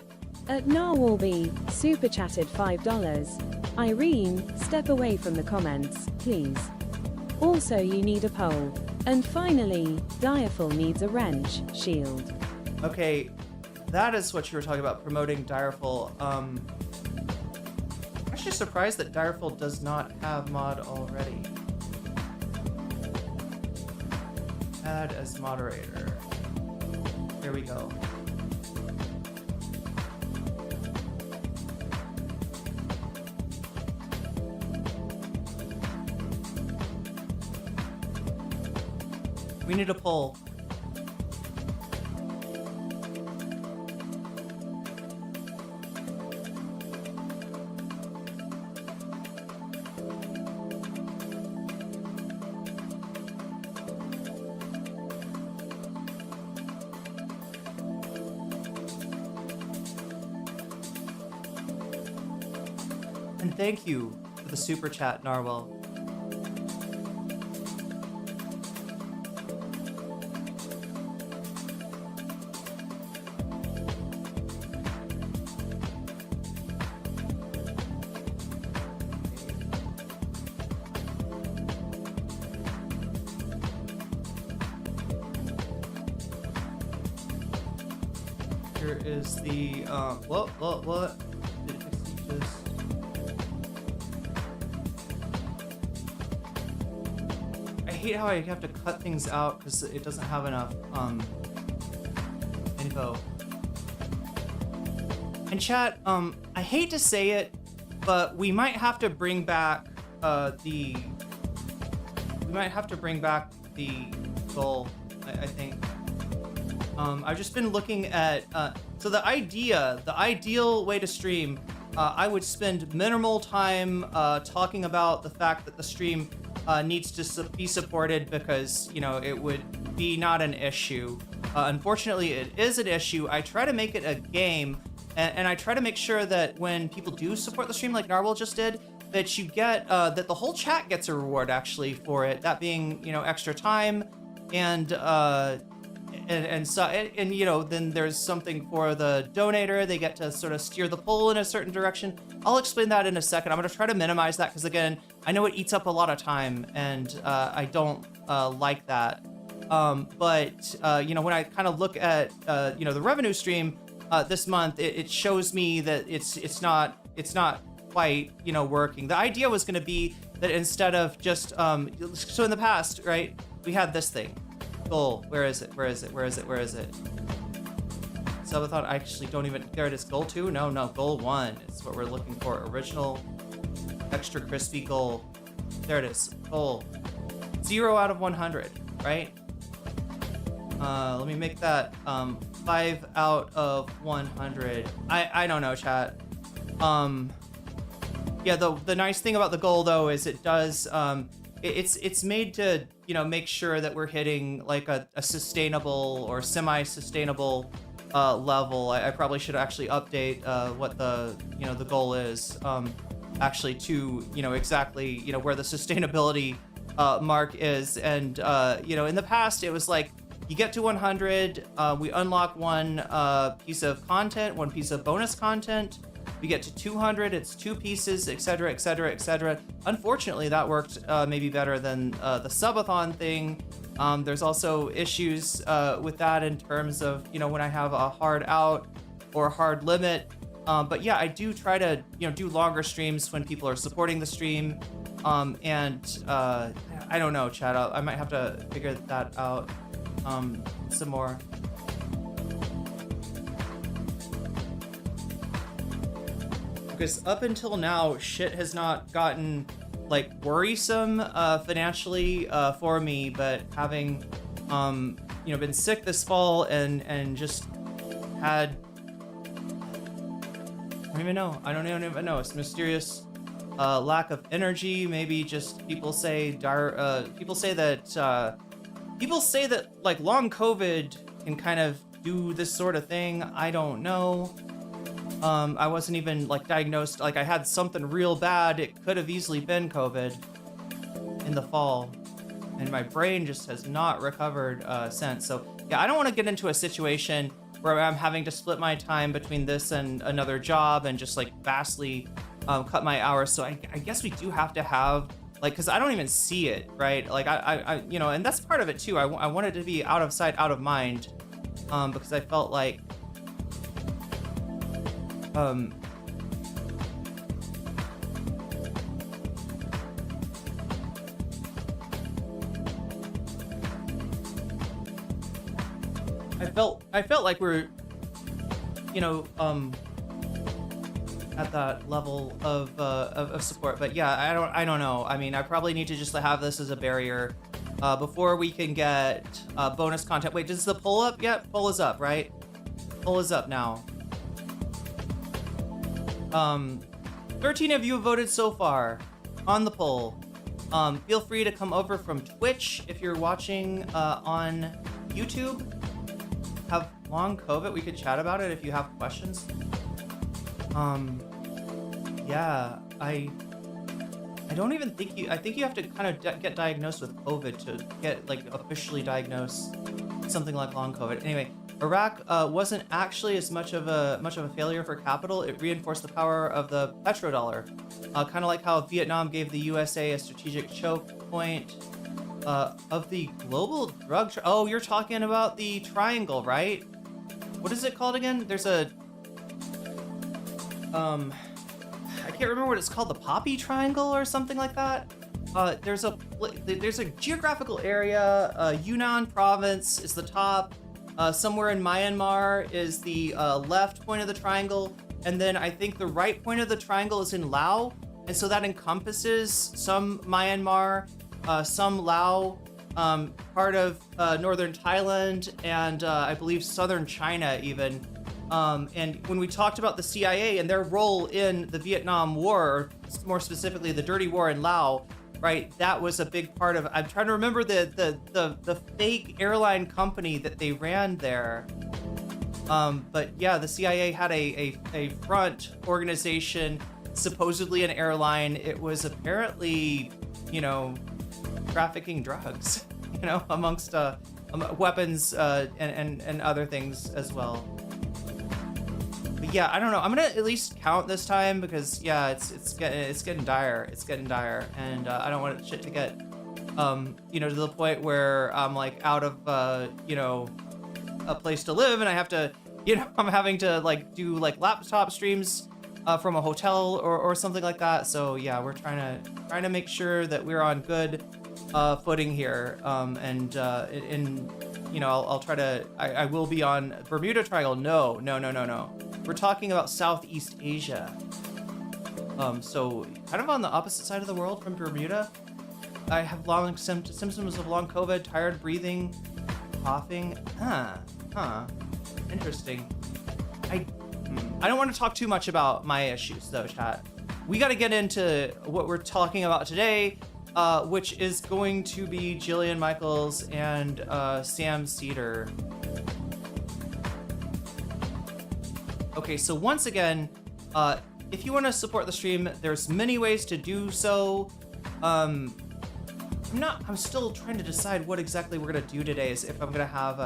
[SPEAKER 2] At Narwalby, super chatted $5. Irene, step away from the comments, please. Also, you need a pole. And finally, Direful needs a wrench, shield.
[SPEAKER 1] Okay, that is what you were talking about, promoting Direful. I'm actually surprised that Direful does not have mod already. Add as moderator. Here we go. We need a poll. And thank you for the super chat, Narwhal. Here is the what? Did it just... I hate how I have to cut things out because it doesn't have enough info. And chat, I hate to say it, but we might have to bring back the goal, I think. I've just been looking at so the ideal way to stream, I would spend minimal time talking about the fact that the stream needs to be supported because, you know, it would be not an issue. Unfortunately, it is an issue. I try to make it a game, and I try to make sure that when people do support the stream, like Narwhal just did, that you get that the whole chat gets a reward actually for it. That being, you know, extra time, and you know, then there's something for the donator. They get to sort of steer the poll in a certain direction. I'll explain that in a second. I'm going to try to minimize that because, again, I know it eats up a lot of time, and I don't like that. But you know, when I kind of look at you know, the revenue stream this month, it shows me that it's not quite, you know, working. The idea was going to be that instead of just so in the past, right, we had this thing. Goal. Where is it? Subathon, I actually don't even... There it is. Goal 2? No. Goal 1 is what we're looking for. Original extra crispy goal. There it is. Goal. 0 out of 100, right? Let me make that 5 out of 100. I don't know, chat. Yeah, the nice thing about the goal, though, is it does... It's made to, you know, make sure that we're hitting like a sustainable or semi-sustainable level. I probably should actually update what the, you know, the goal is actually to, you know, exactly, you know, where the sustainability mark is. And you know, in the past it was like you get to 100, we unlock one piece of content, one piece of bonus content. We get to 200, it's 2 pieces, etc., etc., etc. Unfortunately, that worked maybe better than the subathon thing. There's also issues with that in terms of, you know, when I have a hard out or a hard limit. But yeah, I do try to, you know, do longer streams when people are supporting the stream. And I don't know, chat. I might have to figure that out some more. Because up until now, shit has not gotten like worrisome financially for me, but having you know, been sick this fall and just had, I don't even know, it's mysterious lack of energy. Maybe just people say that like long COVID can kind of do this sort of thing. I don't know. I wasn't even like diagnosed, like I had something real bad. It could have easily been COVID in the fall, and my brain just has not recovered since. So yeah, I don't want to get into a situation where I'm having to split my time between this and another job and just like vastly cut my hours. So I guess we do have to have like, because I don't even see it, right? Like I you know, and that's part of it too. I wanted to be out of sight, out of mind, because I felt like I felt like we're, you know, at that level of support. But yeah, I don't know. I mean, I probably need to just have this as a barrier before we can get bonus content. Wait, does the poll up yet? Poll is up, right? Poll is up now. 13 of you have voted so far on the poll. Feel free to come over from Twitch if you're watching on YouTube. Have long COVID, we could chat about it if you have questions. Yeah, I don't even think I think you have to kind of get diagnosed with COVID to get like officially diagnosed something like long COVID. Anyway, Iraq wasn't actually as much of a failure for capital. It reinforced the power of the petrodollar, kind of like how Vietnam gave the USA a strategic choke point of the global drug. Oh, you're talking about the triangle, right? What is it called again? There's a I can't remember what it's called, the Poppy Triangle or something like that. There's a geographical area. Yunnan province is the top. Somewhere in Myanmar is the left point of the triangle, and then I think the right point of the triangle is in Laos, and so that encompasses some Myanmar, some Laos, part of northern Thailand, and I believe southern China even. And when we talked about the CIA and their role in the Vietnam War, or more specifically the dirty war in Laos, right, that was a big part of. I'm trying to remember the fake airline company that they ran there. But yeah, the CIA had a front organization, supposedly an airline. It was apparently, trafficking drugs, amongst weapons and other things as well. But yeah, I don't know. I'm gonna at least count this time because yeah, it's getting dire. It's getting dire, and I don't want shit to get to the point where I'm like out of a place to live, and I have to I'm having to like do like laptop streams from a hotel or something like that. So yeah, we're trying to make sure that we're on good footing here, and I'll try to. I will be on Bermuda Triangle. No. We're talking about Southeast Asia. So kind of on the opposite side of the world from Bermuda. I have long symptoms of long COVID, tired breathing, coughing. Interesting. I don't want to talk too much about my issues though, chat. We got to get into what we're talking about today, which is going to be Jillian Michaels and Sam Seder. Okay, so once again, if you want to support the stream, there's many ways to do so. I'm still trying to decide what exactly we're gonna do today. Is if I'm gonna have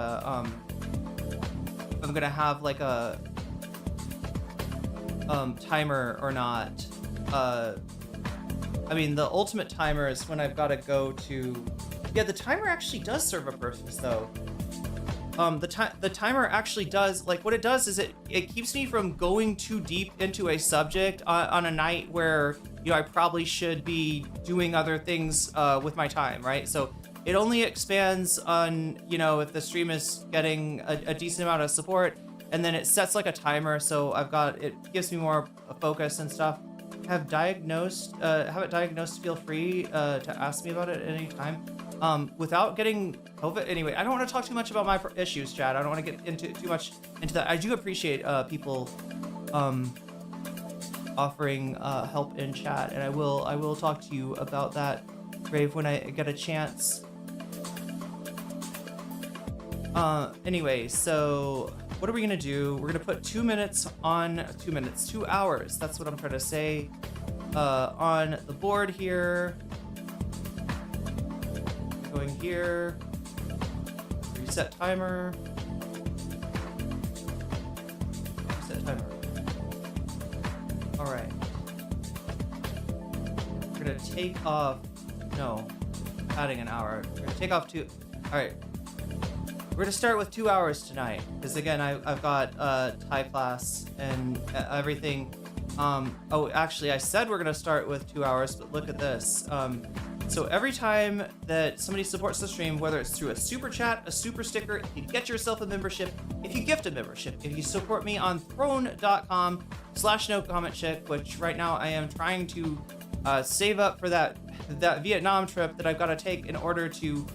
[SPEAKER 1] like a timer or not. I mean, the ultimate timer is when I've got to go to. Yeah, the timer actually does serve a purpose though. The timer actually does, like, what it does is it keeps me from going too deep into a subject on a night where, I probably should be doing other things with my time, right? So it only expands on, if the stream is getting a decent amount of support, and then it sets like a timer, so it gives me more focus and stuff. Have it diagnosed, feel free to ask me about it at any time. Without getting COVID. Anyway, I don't want to talk too much about my issues, Chad. I don't want to get into too much into that. I do appreciate people offering help in chat, and I will talk to you about that, Brave, when I get a chance. Anyway, so what are we gonna do? We're gonna put 2 minutes on 2 minutes, 2 hours. That's what I'm trying to say. On the board here. Going here. Reset timer. Reset timer. All right. We're gonna take off. No, adding an hour. We're gonna take off 2. All right. We're gonna start with 2 hours tonight because again, I've got Thai class and everything. Oh, actually, I said we're gonna start with 2 hours, but look at this. So every time that somebody supports the stream, whether it's through a super chat, a super sticker, if you get yourself a membership, if you gift a membership, if you support me on throne.com/nocommentchick, which right now I am trying to save up for that that Vietnam trip that I've got to take in order to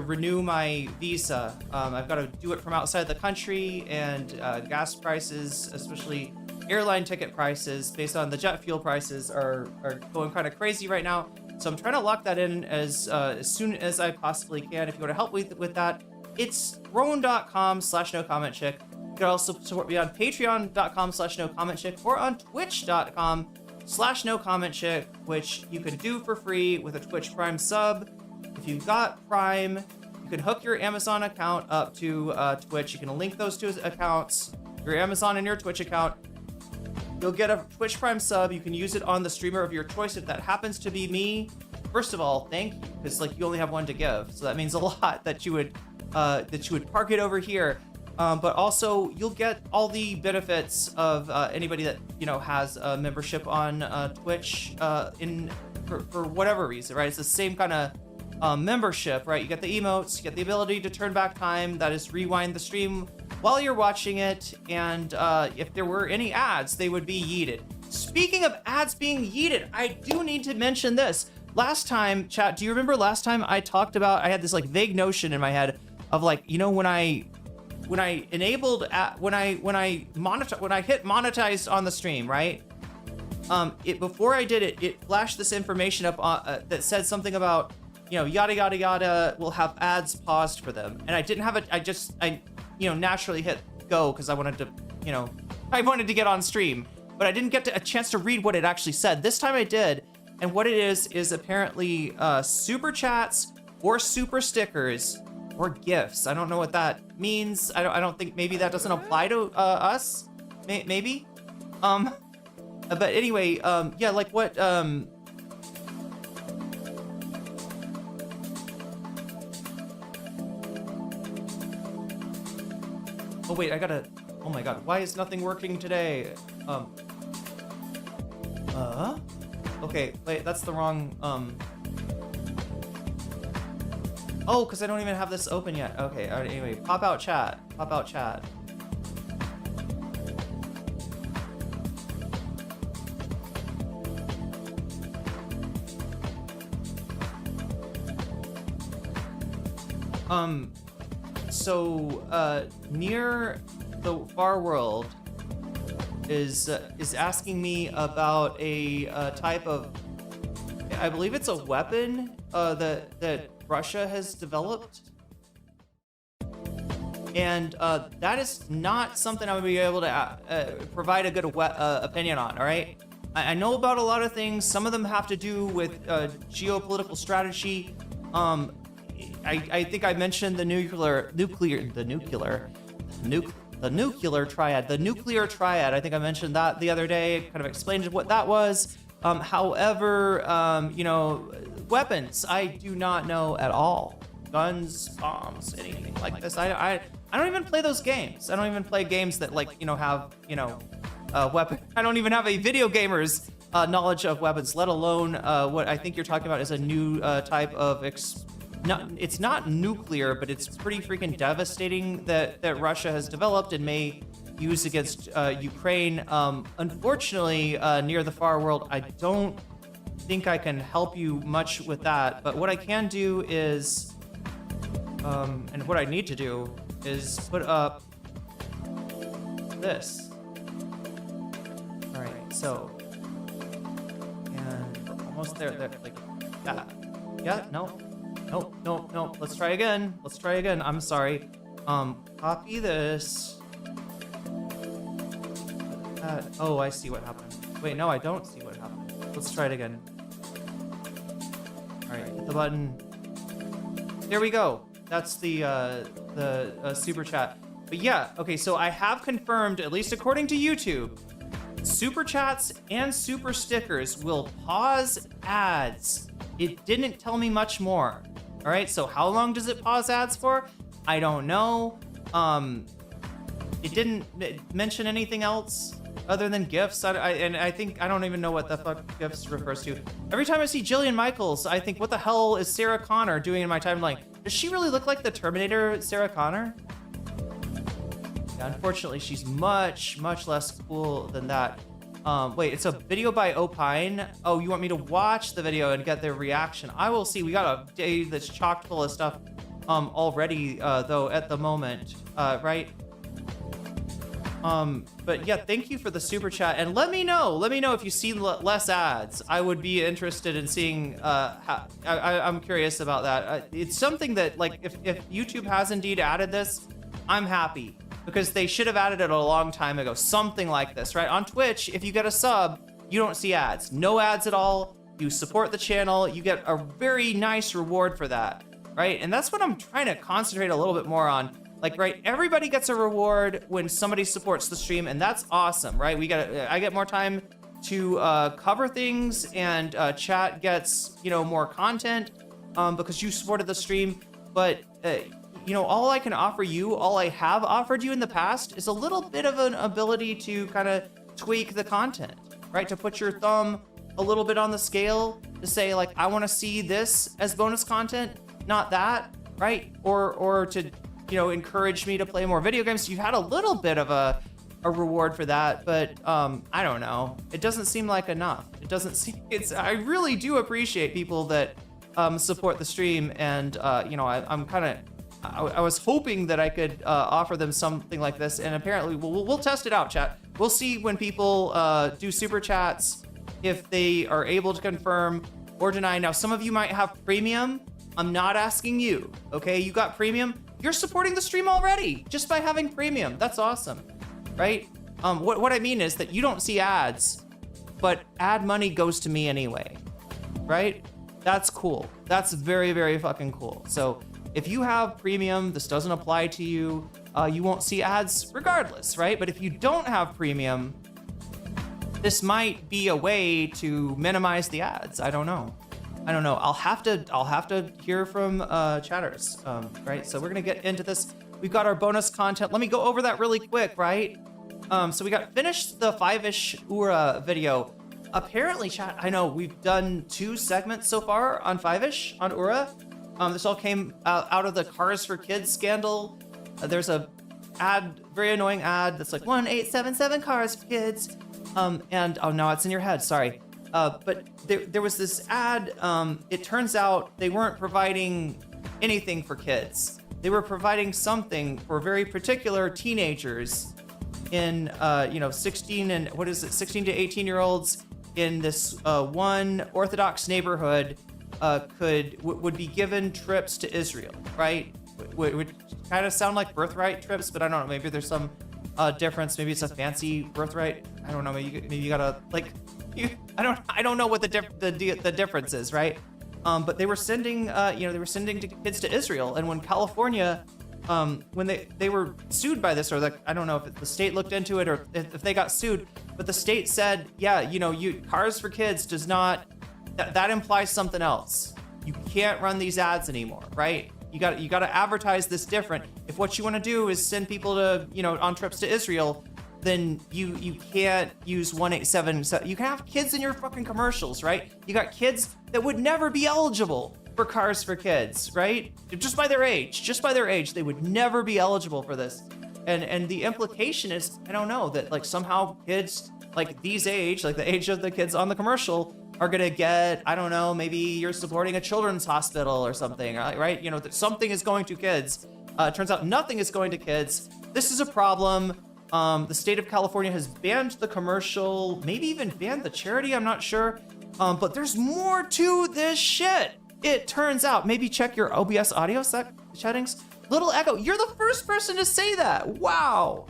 [SPEAKER 1] renew my visa. I've got to do it from outside the country, and gas prices, especially airline ticket prices, based on the jet fuel prices, are going kind of crazy right now. So I'm trying to lock that in as soon as I possibly can. If you want to help with that, it's rowan.com/nocommentchick. You can also support me on patreon.com/nocommentchick or on twitch.com/nocommentchick, which you can do for free with a Twitch Prime sub. If you've got Prime, you can hook your Amazon account up to Twitch. You can link those two accounts, your Amazon and your Twitch account. You'll get a Twitch Prime sub. You can use it on the streamer of your choice. If that happens to be me, first of all, thank you, because like you only have one to give, so that means a lot that you would park it over here. But also you'll get all the benefits of anybody that has a membership on Twitch for whatever reason, right? It's the same kind of membership, right? You get the emotes, you get the ability to turn back time, that is rewind the stream while you're watching it, and if there were any ads, they would be yeeted. Speaking of ads being yeeted, I do need to mention this. Last time, chat, do you remember last time I talked about, I had this like vague notion in my head of like, when I enabled when I hit monetized on the stream, right? Before I did it, it flashed this information up that said something about yada yada yada will have ads paused for them, and I didn't have it. I naturally hit go because I wanted to get on stream, but I didn't get a chance to read what it actually said. This time I did, and what it is apparently super chats or super stickers or gifts. I don't know what that means. I don't think, maybe that doesn't apply to us. Maybe. But anyway, yeah, like what oh wait, oh my god, why is nothing working today? Okay, wait, that's the wrong, oh, because I don't even have this open yet. Okay, all right, anyway, pop out chat. So, near the far world is asking me about a type of, I believe it's a weapon that Russia has developed, and that is not something I would be able to provide a good opinion on. All right, I know about a lot of things. Some of them have to do with geopolitical strategy. I think I mentioned the nuclear triad. I think I mentioned that the other day, kind of explained what that was. However, weapons, I do not know at all. Guns, bombs, anything like this. I don't even play those games. I don't even play games that have, weapon. I don't even have a video gamer's knowledge of weapons, let alone what I think you're talking about is a new type of it's not nuclear, but it's pretty freaking devastating that Russia has developed and may use against Ukraine. Unfortunately, near the far world, I don't think I can help you much with that. But what I can do is, and what I need to do is put up this. All right, so, and we're almost there, like that. Yeah, no. No. Let's try again. I'm sorry. Copy this. Oh, I see what happened. Wait, no, I don't see what happened. Let's try it again. All right, hit the button. There we go. That's the super chat. But yeah, okay, so I have confirmed, at least according to YouTube, super chats and super stickers will pause ads. It didn't tell me much more. All right, so how long does it pause ads for? I don't know. It didn't mention anything else other than gifts. I think I don't even know what the fuck gifts refers to. Every time I see Jillian Michaels, I think, what the hell is Sarah Connor doing in my timeline? Does she really look like the Terminator, Sarah Connor? Yeah, unfortunately, she's much less cool than that. Wait, it's a video by Opine. Oh, you want me to watch the video and get their reaction? I will see. We got a day that's chock full of stuff already, though, at the moment, right? But yeah, thank you for the super chat, and let me know if you see less ads. I would be interested in seeing, how, I'm curious about that. It's something that, like, if YouTube has indeed added this, I'm happy, because they should have added it a long time ago. Something like this, right? On Twitch, if you get a sub, you don't see ads. No ads at all. You support the channel, you get a very nice reward for that, right? And that's what I'm trying to concentrate a little bit more on. Like, right, everybody gets a reward when somebody supports the stream, and that's awesome, right? I get more time to cover things, and chat gets, you know, more content because you supported the stream. But you know, all I can offer you, all I have offered you in the past, is a little bit of an ability to kind of tweak the content, right? To put your thumb a little bit on the scale, to say, like, I want to see this as bonus content, not that, right? Or to, you know, encourage me to play more video games. You've had a little bit of a reward for that, but I don't know. It doesn't seem like enough. It doesn't seem, I really do appreciate people that support the stream, and you know, I'm kind of, I was hoping that I could offer them something like this, and apparently we'll test it out, chat. We'll see when people do super chats, if they are able to confirm or deny. Now, some of you might have premium. I'm not asking you, okay? You got premium. You're supporting the stream already just by having premium. That's awesome, right? What I mean is that you don't see ads, but ad money goes to me anyway, right? That's cool. That's very, very fucking cool. So if you have premium, this doesn't apply to you. You won't see ads regardless, right? But if you don't have premium, this might be a way to minimize the ads. I don't know. I'll have to hear from chatters, right? So we're gonna get into this. We've got our bonus content. Let me go over that really quick, right? So we got finished the 5-ish Ura video. Apparently, chat, I know we've done 2 segments so far on 5-ish on Ura. This all came out of the Cars for Kids scandal. There's a very annoying ad that's like 1877 Cars for Kids. And oh no, it's in your head, sorry. But there was this ad. It turns out they weren't providing anything for kids. They were providing something for very particular teenagers in, 16 to 18-year-olds in this one Orthodox neighborhood would be given trips to Israel, right? Would kind of sound like birthright trips, but I don't know. Maybe there's some difference. Maybe it's a fancy birthright. I don't know. Maybe you gotta like. I don't know what the difference is, right? But they were sending kids to Israel, and when California, when they were sued by this, or I don't know if the state looked into it or if they got sued, but the state said, yeah, Cars for Kids does not, that implies something else. You can't run these ads anymore, right? You got to advertise this different. If what you want to do is send people to, on trips to Israel, then you can't use 187. You can have kids in your fucking commercials, right? You got kids that would never be eligible for Cars for Kids, right? Just by their age, they would never be eligible for this. And the implication is, I don't know, that like somehow kids like these age, like the age of the kids on the commercial, are gonna get, I don't know, maybe you're supporting a children's hospital or something, right? That something is going to kids. Turns out nothing is going to kids. This is a problem. The state of California has banned the commercial, maybe even banned the charity, I'm not sure. But there's more to this shit. It turns out, maybe check your OBS audio settings. Little Echo, you're the first person to say that. Wow.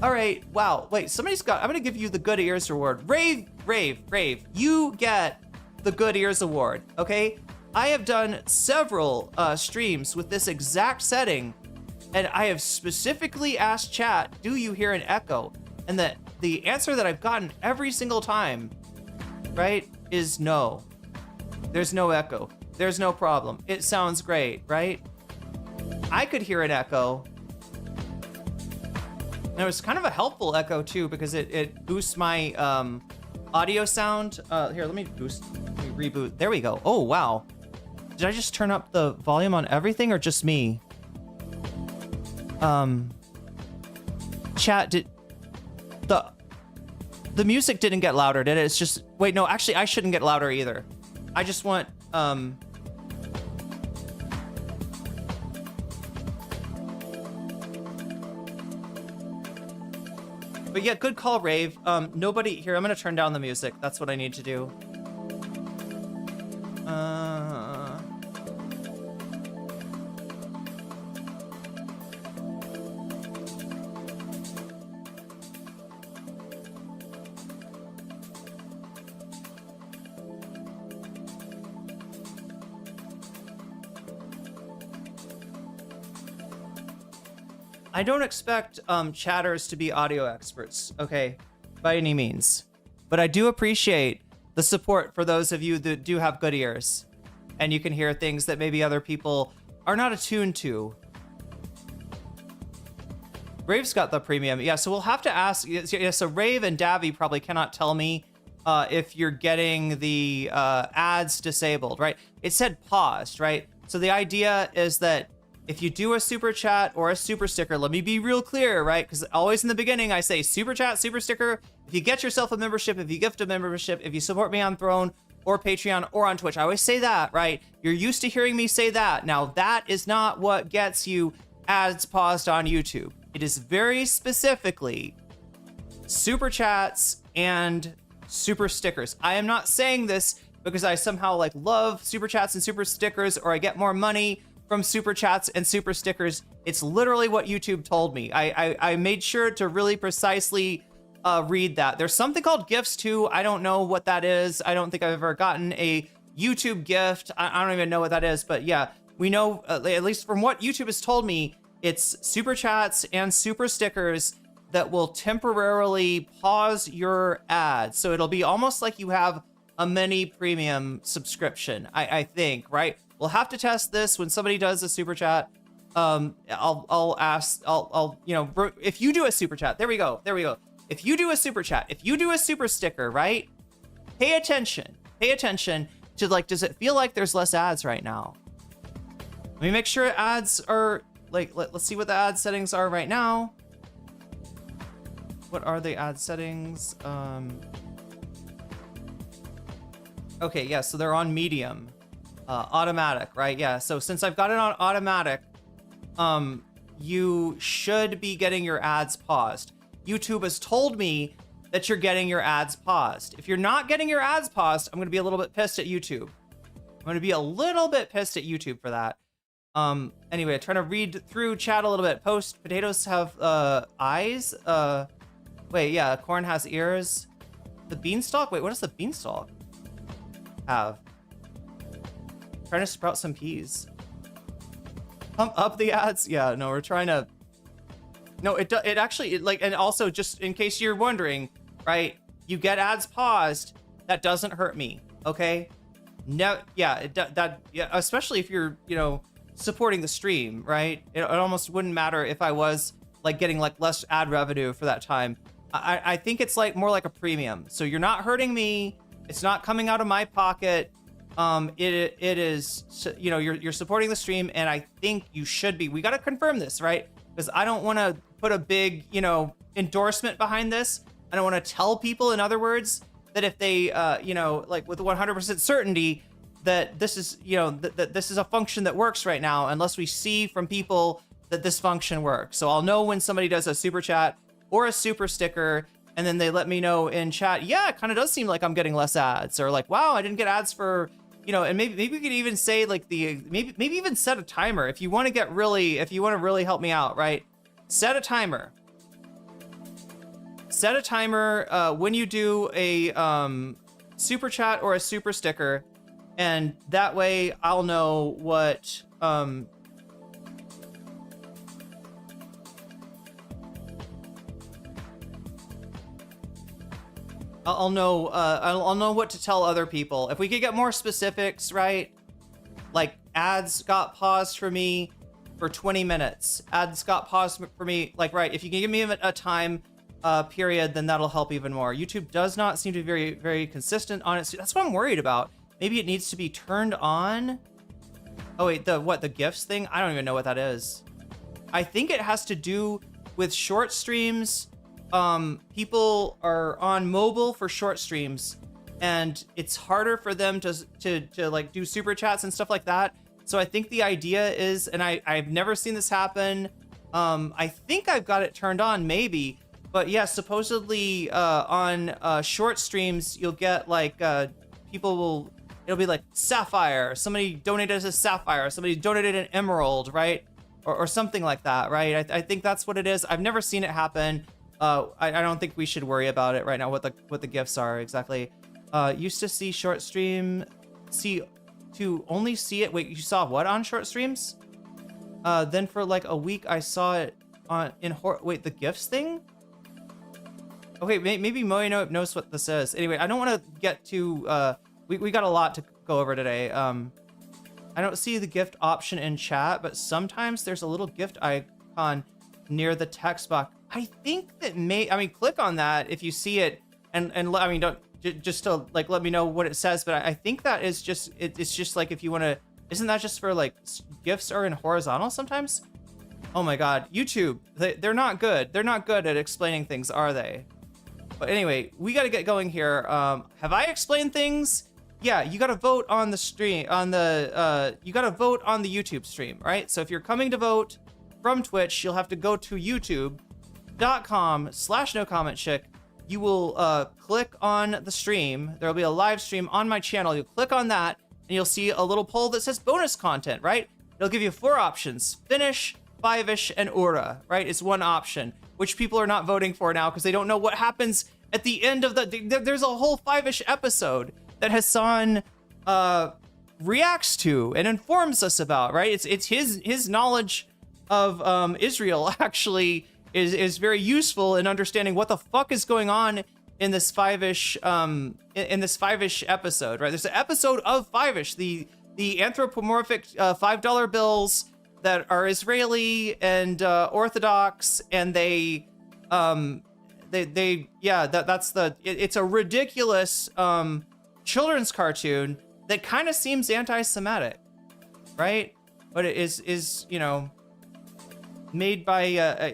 [SPEAKER 1] All right, wow. Wait, I'm gonna give you the Good Ears Award. Rave, you get the Good Ears Award, okay? I have done several streams with this exact setting, and I have specifically asked chat, do you hear an echo? And the answer that I've gotten every single time, right, is no. There's no echo. There's no problem. It sounds great, right? I could hear an echo. And it was kind of a helpful echo too, because it boosts my audio sound. Here, let me reboot. There we go. Oh, wow. Did I just turn up the volume on everything or just me? Chat, the music didn't get louder, did it? It's just, wait, no, actually I shouldn't get louder either. I just want, but yeah, good call, Rave. Nobody here, I'm gonna turn down the music. That's what I need to do. I don't expect chatters to be audio experts, okay, by any means. But I do appreciate the support for those of you that do have good ears. And you can hear things that maybe other people are not attuned to. Rave's got the premium. Yeah, so we'll have to ask. Yeah, so Rave and Davy probably cannot tell me if you're getting the ads disabled, right? It said paused, right? So the idea is that if you do a super chat or a super sticker, let me be real clear, right? Because always in the beginning, I say super chat, super sticker. If you get yourself a membership, if you gift a membership, if you support me on Throne or Patreon or on Twitch, I always say that, right? You're used to hearing me say that. Now, that is not what gets you ads paused on YouTube. It is very specifically super chats and super stickers. I am not saying this because I somehow like love super chats and super stickers, or I get more money from super chats and super stickers. It's literally what YouTube told me. I made sure to really precisely read that. There's something called gifts too. I don't know what that is. I don't think I've ever gotten a YouTube gift. I don't even know what that is, but yeah, we know, at least from what YouTube has told me, it's super chats and super stickers that will temporarily pause your ads. So it'll be almost like you have a mini premium subscription, I think, right? We'll have to test this when somebody does a super chat. I'll ask, you know, if you do a super chat, there we go. If you do a super chat, if you do a super sticker, right? Pay attention to, like, does it feel like there's less ads right now? Let me make sure ads are, like, let's see what the ad settings are right now. What are the ad settings? Okay, yeah, so they're on medium. Automatic, right? Yeah, so since I've got it on automatic, you should be getting your ads paused. YouTube has told me that you're getting your ads paused. If you're not getting your ads paused, I'm gonna be a little bit pissed at YouTube. I'm gonna be a little bit pissed at YouTube for that. Anyway, trying to read through chat a little bit. Post, potatoes have eyes? Wait, yeah, corn has ears. The beanstalk? Wait, what does the beanstalk have? Trying to sprout some peas. Pump up the ads. Yeah, no, we're trying to. No, it actually, like, and also just in case you're wondering, right? You get ads paused. That doesn't hurt me, okay? No, yeah, yeah, especially if you're, you know, supporting the stream, right? It almost wouldn't matter if I was like getting like less ad revenue for that time. I think it's like more like a premium. So you're not hurting me. It's not coming out of my pocket. It is, you know, you're supporting the stream, and I think you should be. We got to confirm this, right? Because I don't want to put a big, you know, endorsement behind this. I don't want to tell people, in other words, that if they, you know, like with 100% certainty that this is, you know, that this is a function that works right now, unless we see from people that this function works. So I'll know when somebody does a super chat or a super sticker, and then they let me know in chat, yeah, it kind of does seem like I'm getting less ads, or like, wow, I didn't get ads for, you know, and maybe we could even say like maybe even set a timer if you want to get really, if you want to really help me out, right? Set a timer. Set a timer when you do a super chat or a super sticker, and that way I'll know what I'll know what to tell other people. If we could get more specifics, right? Like ads got paused for me for 20 minutes. Ads got paused for me, like, right, if you can give me a time period, then that'll help even more. YouTube does not seem to be very, very consistent on it. So that's what I'm worried about. Maybe it needs to be turned on. Oh wait, the GIFs thing? I don't even know what that is. I think it has to do with short streams people are on mobile for short streams, and it's harder for them to like do super chats and stuff like that. So I think the idea is, and I've never seen this happen. I think I've got it turned on, maybe, but yeah, supposedly on short streams you'll get like it'll be like Sapphire. Somebody donated a Sapphire. Somebody donated an Emerald, right? Or something like that, right? I think that's what it is. I've never seen it happen. I don't think we should worry about it right now. What the gifts are exactly. Used to see short stream, to only see it. Wait, you saw what on short streams? Then for like a week I saw it on wait, the gifts thing. Okay, maybe Moe knows what this is. Anyway, I don't want to get too. We got a lot to go over today. I don't see the gift option in chat, but sometimes there's a little gift icon near the text box. I think that click on that if you see it, and don't just to like let me know what it says. But I think that is just it's just like if you want to. Isn't that just for like gifts are in horizontal sometimes? Oh my God, YouTube, they're not good. They're not good at explaining things, are they? But anyway, we got to get going here. Have I explained things? Yeah, you got to vote on the stream, you got to vote on the YouTube stream, right? So if you're coming to vote from Twitch, you'll have to go to youtube.com/nocommentchick. You will click on the stream. There'll be a live stream on my channel. You'll click on that and you'll see a little poll that says bonus content, right? It'll give you 4 options: Finish, Five-ish, and Aura, right? It's one option, which people are not voting for now because they don't know what happens at the end of there's a whole 5-ish episode that Hassan reacts to and informs us about, right? It's his knowledge of Israel actually is very useful in understanding what the fuck is going on in this 5-ish episode, right? There's an episode of 5-ish, the anthropomorphic $5 bills that are Israeli and Orthodox, and it's a ridiculous children's cartoon that kind of seems anti-Semitic, right? But it is made by a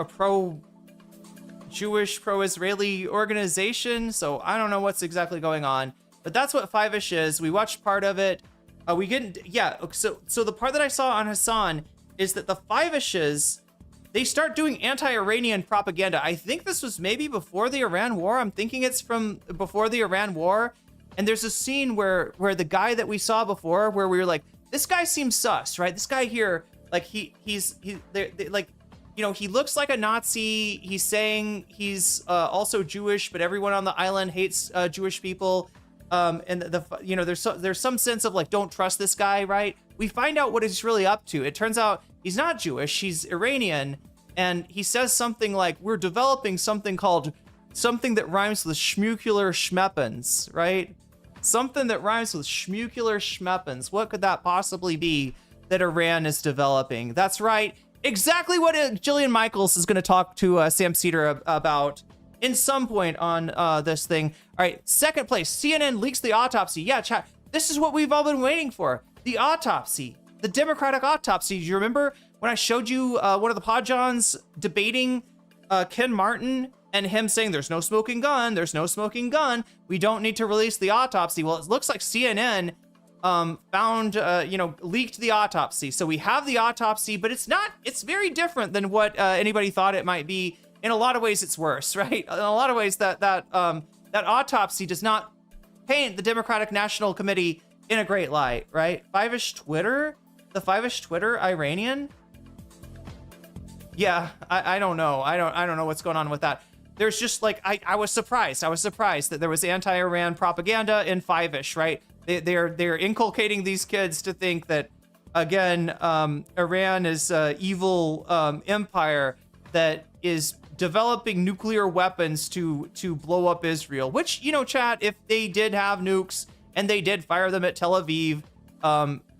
[SPEAKER 1] pro-Jewish, pro-Israeli organization. So I don't know what's exactly going on, but that's what 5-ish is. We watched part of it. So the part that I saw on Hassan is that the 5-ishes, they start doing anti-Iranian propaganda. I think this was maybe before the Iran war. I'm thinking it's from before the Iran war. And there's a scene where the guy that we saw before, where we were like, this guy seems sus, right? This guy here, like he looks like a Nazi. He's saying he's also Jewish, but everyone on the island hates Jewish people. And there's some sense of like, don't trust this guy, right? We find out what he's really up to. It turns out he's not Jewish, he's Iranian, and he says something like, we're developing something that rhymes with schmucular schmeppens, right? Something that rhymes with schmucular schmeppens. What could that possibly be that Iran is developing? That's right, exactly what Jillian Michaels is going to talk to Sam Seder about in some point on this thing. All right, second place, CNN leaks the autopsy. Yeah, chat, this is what we've all been waiting for. The autopsy, the Democratic autopsy. Do you remember when I showed you one of the Podjons debating Ken Martin and him saying there's no smoking gun, we don't need to release the autopsy? Well, it looks like CNN leaked the autopsy. So we have the autopsy, but it's very different than what anybody thought it might be. In a lot of ways, it's worse, right? In a lot of ways, that autopsy does not paint the Democratic National Committee in a great light, right? 5-ish Twitter, the 5-ish Twitter Iranian. Yeah, I don't know. I don't know what's going on with that. There's just like I was surprised that there was anti-Iran propaganda in 5-ish, right? They're inculcating these kids to think that, again, Iran is an evil empire that is developing nuclear weapons to blow up Israel, which, chat, if they did have nukes and they did fire them at Tel Aviv,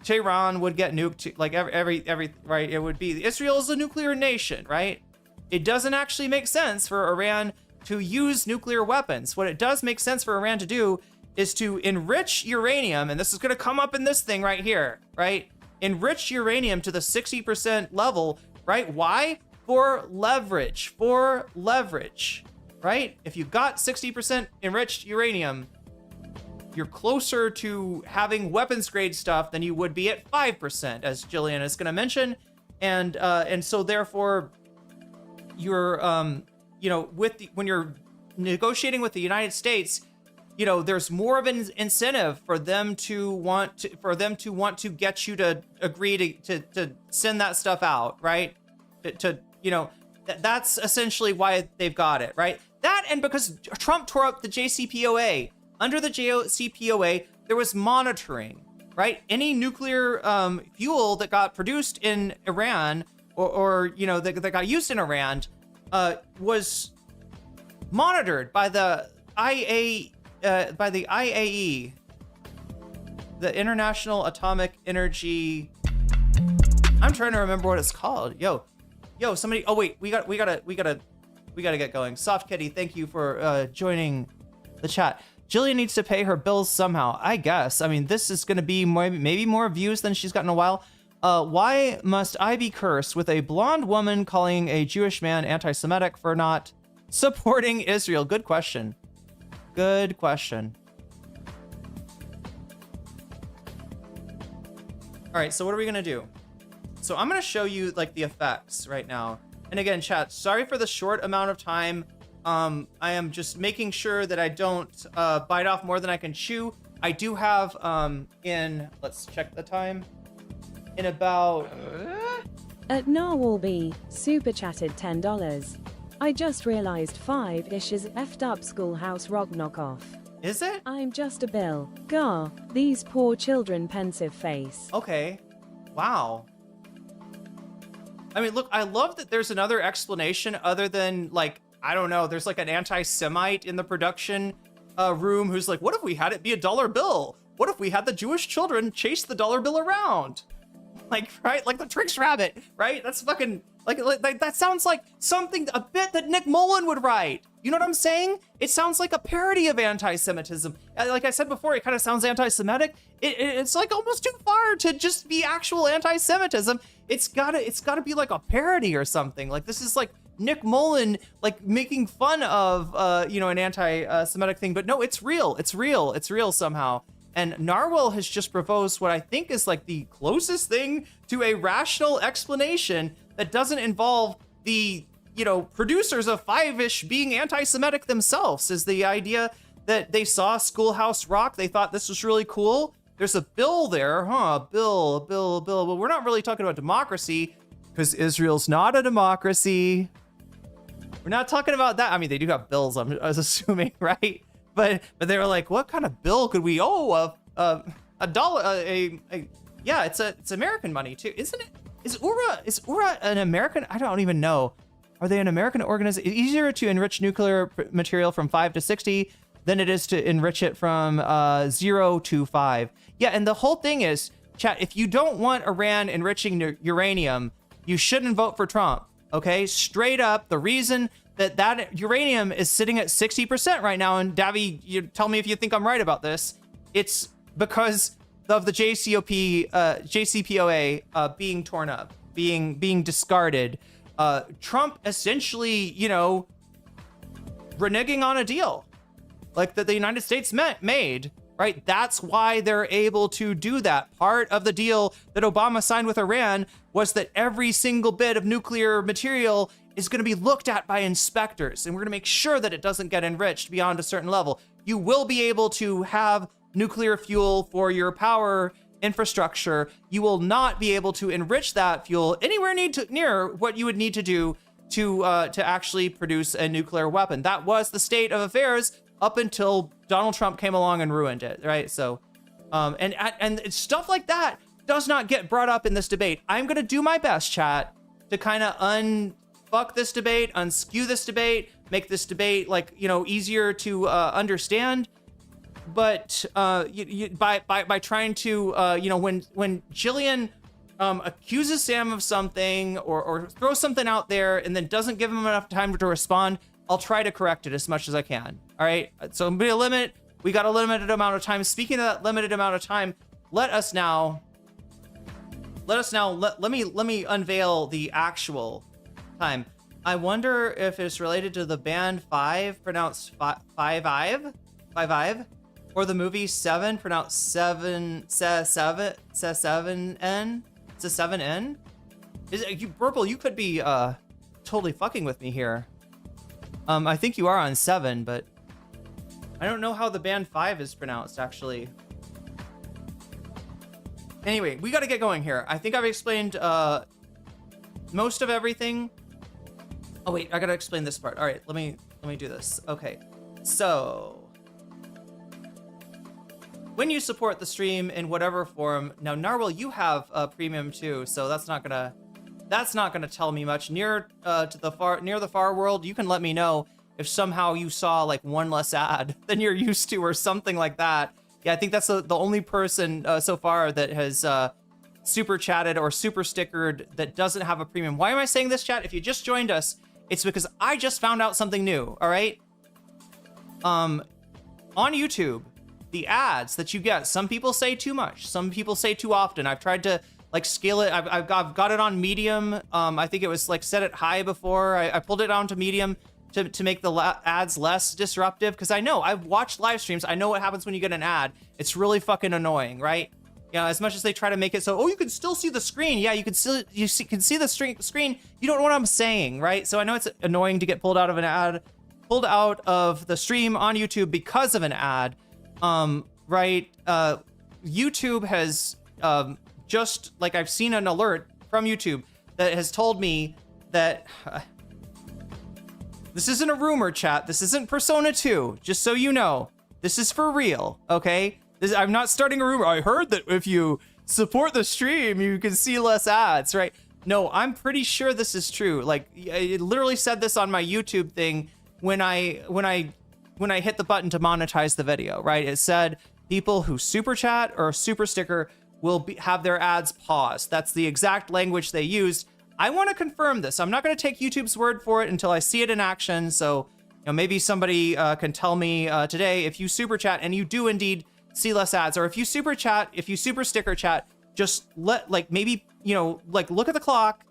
[SPEAKER 1] Tehran would get nuked, like every right? It would be, Israel is a nuclear nation, right? It doesn't actually make sense for Iran to use nuclear weapons. What it does make sense for Iran to do is to enrich uranium, and this is going to come up in this thing right here, right? Enrich uranium to the 60% level, right? Why? for leverage, right? If you got 60% enriched uranium, you're closer to having weapons grade stuff than you would be at 5%, as Jillian is going to mention. And so therefore you're, you know, when you're negotiating with the United States, you know, there's more of an incentive for them to want to get you to agree to send that stuff out, right? To you know, that's essentially why they've got it, right? That, and because Trump tore up the JCPOA. Under the JCPOA, there was monitoring, right? Any nuclear fuel that got produced in Iran or you know, that got used in Iran was monitored by the IAEA, the International Atomic Energy. I'm trying to remember what it's called. Yo, somebody. Oh wait, we gotta get going. Soft Kitty, thank you for joining the chat. Jillian needs to pay her bills somehow, I guess. I mean, this is going to be maybe more views than she's gotten in a while. Why must I be cursed with a blonde woman calling a Jewish man anti-Semitic for not supporting Israel? Good question. Good question. All right, so what are we going to do? So I'm going to show you like the effects right now. And again, chat, sorry for the short amount of time. I am just making sure that I don't bite off more than I can chew. I do have let's check the time. In about
[SPEAKER 2] At Narwhalby, super chatted $10. I just realized 5-ish is effed up Schoolhouse Rock knockoff.
[SPEAKER 1] Is it?
[SPEAKER 2] I'm just a bill. Gah, these poor children, pensive face.
[SPEAKER 1] Okay. Wow. I mean, look, I love that there's another explanation other than like, I don't know, there's like an anti-Semite in the production room who's like, what if we had it be a dollar bill? What if we had the Jewish children chase the dollar bill around? Like, right? Like the Trix Rabbit, right? That's fucking, like that sounds like something, a bit that Nick Mullen would write. You know what I'm saying? It sounds like a parody of anti-Semitism. Like I said before, it kind of sounds anti-Semitic. It's like almost too far to just be actual anti-Semitism. It's gotta be like a parody or something. Like this is like Nick Mullen like making fun of you know, an anti-Semitic thing, but no, it's real. It's real somehow. And Narwhal has just proposed what I think is like the closest thing to a rational explanation that doesn't involve the, you know, producers of 5-ish being anti-Semitic themselves. Is the idea that they saw Schoolhouse Rock, they thought this was really cool. There's a bill there, huh? Bill. Well, we're not really talking about democracy because Israel's not a democracy. We're not talking about that. I mean, they do have bills, I was assuming, right? But they were like, what kind of bill could we owe? A dollar? Yeah, it's American money too, isn't it? Is URA an American? I don't even know. Are they an American organization? It's easier to enrich nuclear material from 5 to 60 than it is to enrich it from 0 to 5. Yeah, and the whole thing is, chat, if you don't want Iran enriching uranium, you shouldn't vote for Trump. Okay, straight up, the reason that uranium is sitting at 60% right now, and Davy, you tell me if you think I'm right about this, it's because of the JCPOA being torn up, being discarded. Trump essentially, you know, reneging on a deal like that the United States made, right? That's why they're able to do that. Part of the deal that Obama signed with Iran was that every single bit of nuclear material is going to be looked at by inspectors, and we're going to make sure that it doesn't get enriched beyond a certain level. You will be able to have nuclear fuel for your power infrastructure. You will not be able to enrich that fuel anywhere near what you would need to do to actually produce a nuclear weapon. That was the state of affairs up until Donald Trump came along and ruined it, right? So, and stuff like that does not get brought up in this debate. I'm going to do my best, chat, to kind of unfuck this debate, unskew this debate, make this debate, like, you know, easier to understand. But by trying to, you know, when Jillian accuses Sam of something or throws something out there and then doesn't give him enough time to respond, I'll try to correct it as much as I can. All right. So be a limit. We got a limited amount of time. Speaking of that limited amount of time, let me unveil the actual time. I wonder if it's related to the band 5, pronounced five, or the movie 7, pronounced 7, 7N. It's a 7N. Burple, you could be totally fucking with me here. I think you are on 7, but I don't know how the band 5 is pronounced, actually. Anyway, we got to get going here. I think I've explained most of everything. Oh wait, I gotta explain this part. All right, let me do this. Okay, so when you support the stream in whatever form, now Narwhal, you have a premium too, so that's not gonna tell me much. Near the far world, you can let me know if somehow you saw like one less ad than you're used to or something like that. Yeah, I think that's the only person so far that has super chatted or super stickered that doesn't have a premium. Why am I saying this, chat? If you just joined us, it's because I just found out something new, all right? On YouTube, the ads that you get, some people say too much, some people say too often. I've tried to like scale it. I've got it on medium. I think it was like set at high before. I pulled it down to medium to make the ads less disruptive, because I know, I've watched live streams. I know what happens when you get an ad. It's really fucking annoying, right? You know, as much as they try to make it so, oh, you can still see the screen. Yeah, you can see the screen. You don't know what I'm saying, right? So I know it's annoying to get pulled out of an ad, pulled out of the stream on YouTube because of an ad, right? YouTube has just like, I've seen an alert from YouTube that has told me that this isn't a rumor, chat. This isn't Persona 2. Just so you know, this is for real, okay? I'm not starting a rumor. I heard that if you support the stream, you can see less ads, right? No, I'm pretty sure this is true. Like, it literally said this on my YouTube thing when I hit the button to monetize the video, right? It said people who super chat or super sticker will have their ads paused. That's the exact language they used. I want to confirm this. I'm not going to take YouTube's word for it until I see it in action. So, you know, maybe somebody can tell me today if you super chat and you do indeed see less ads, or if you super chat, if you super sticker chat, just maybe, you know, like look at the clock,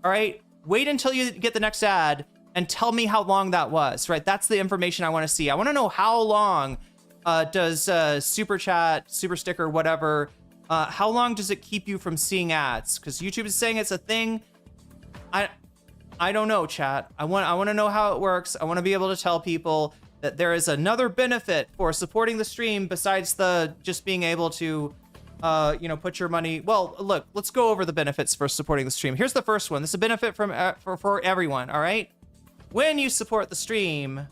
[SPEAKER 1] all right? Wait until you get the next ad and tell me how long that was, right? That's the information I want to see. I want to know how long does super chat, super sticker, whatever, how long does it keep you from seeing ads? Because YouTube is saying it's a thing. I don't know, chat. I want to know how it works. I want to be able to tell people that there is another benefit for supporting the stream besides the just being able to, you know, put your money. Well, look, let's go over the benefits for supporting the stream. Here's the first one. This is a benefit for everyone. All right. When you support the stream,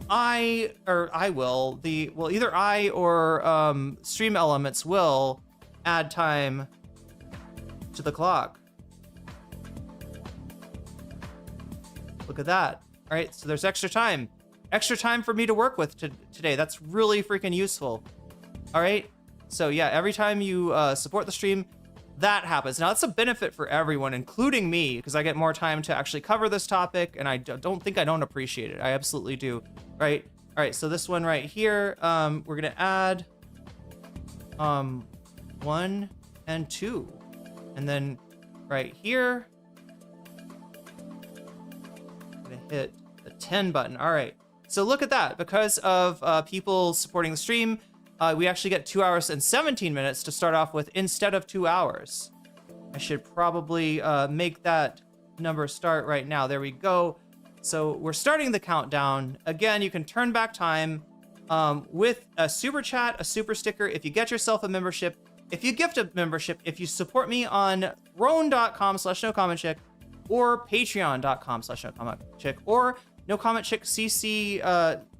[SPEAKER 1] either I or Stream Elements will add time to the clock. Look at that. All right. So there's extra time for me to work with today. That's really freaking useful. All right. So yeah, every time you support the stream, that happens. Now that's a benefit for everyone, including me, because I get more time to actually cover this topic, and I don't think I don't appreciate it. I absolutely do. Right. All right. So this one right here, we're gonna add 1 and 2, and then right here, I'm gonna hit the 10 button. All right. So look at that. Because of people supporting the stream, we actually get 2 hours and 17 minutes to start off with instead of 2 hours. I should probably make that number start right now. There we go. So we're starting the countdown. Again, you can turn back time with a super chat, a super sticker, if you get yourself a membership, if you gift a membership, if you support me on roan.com/nocommentchick or patreon.com/nocommentchick or nocommentchick cc,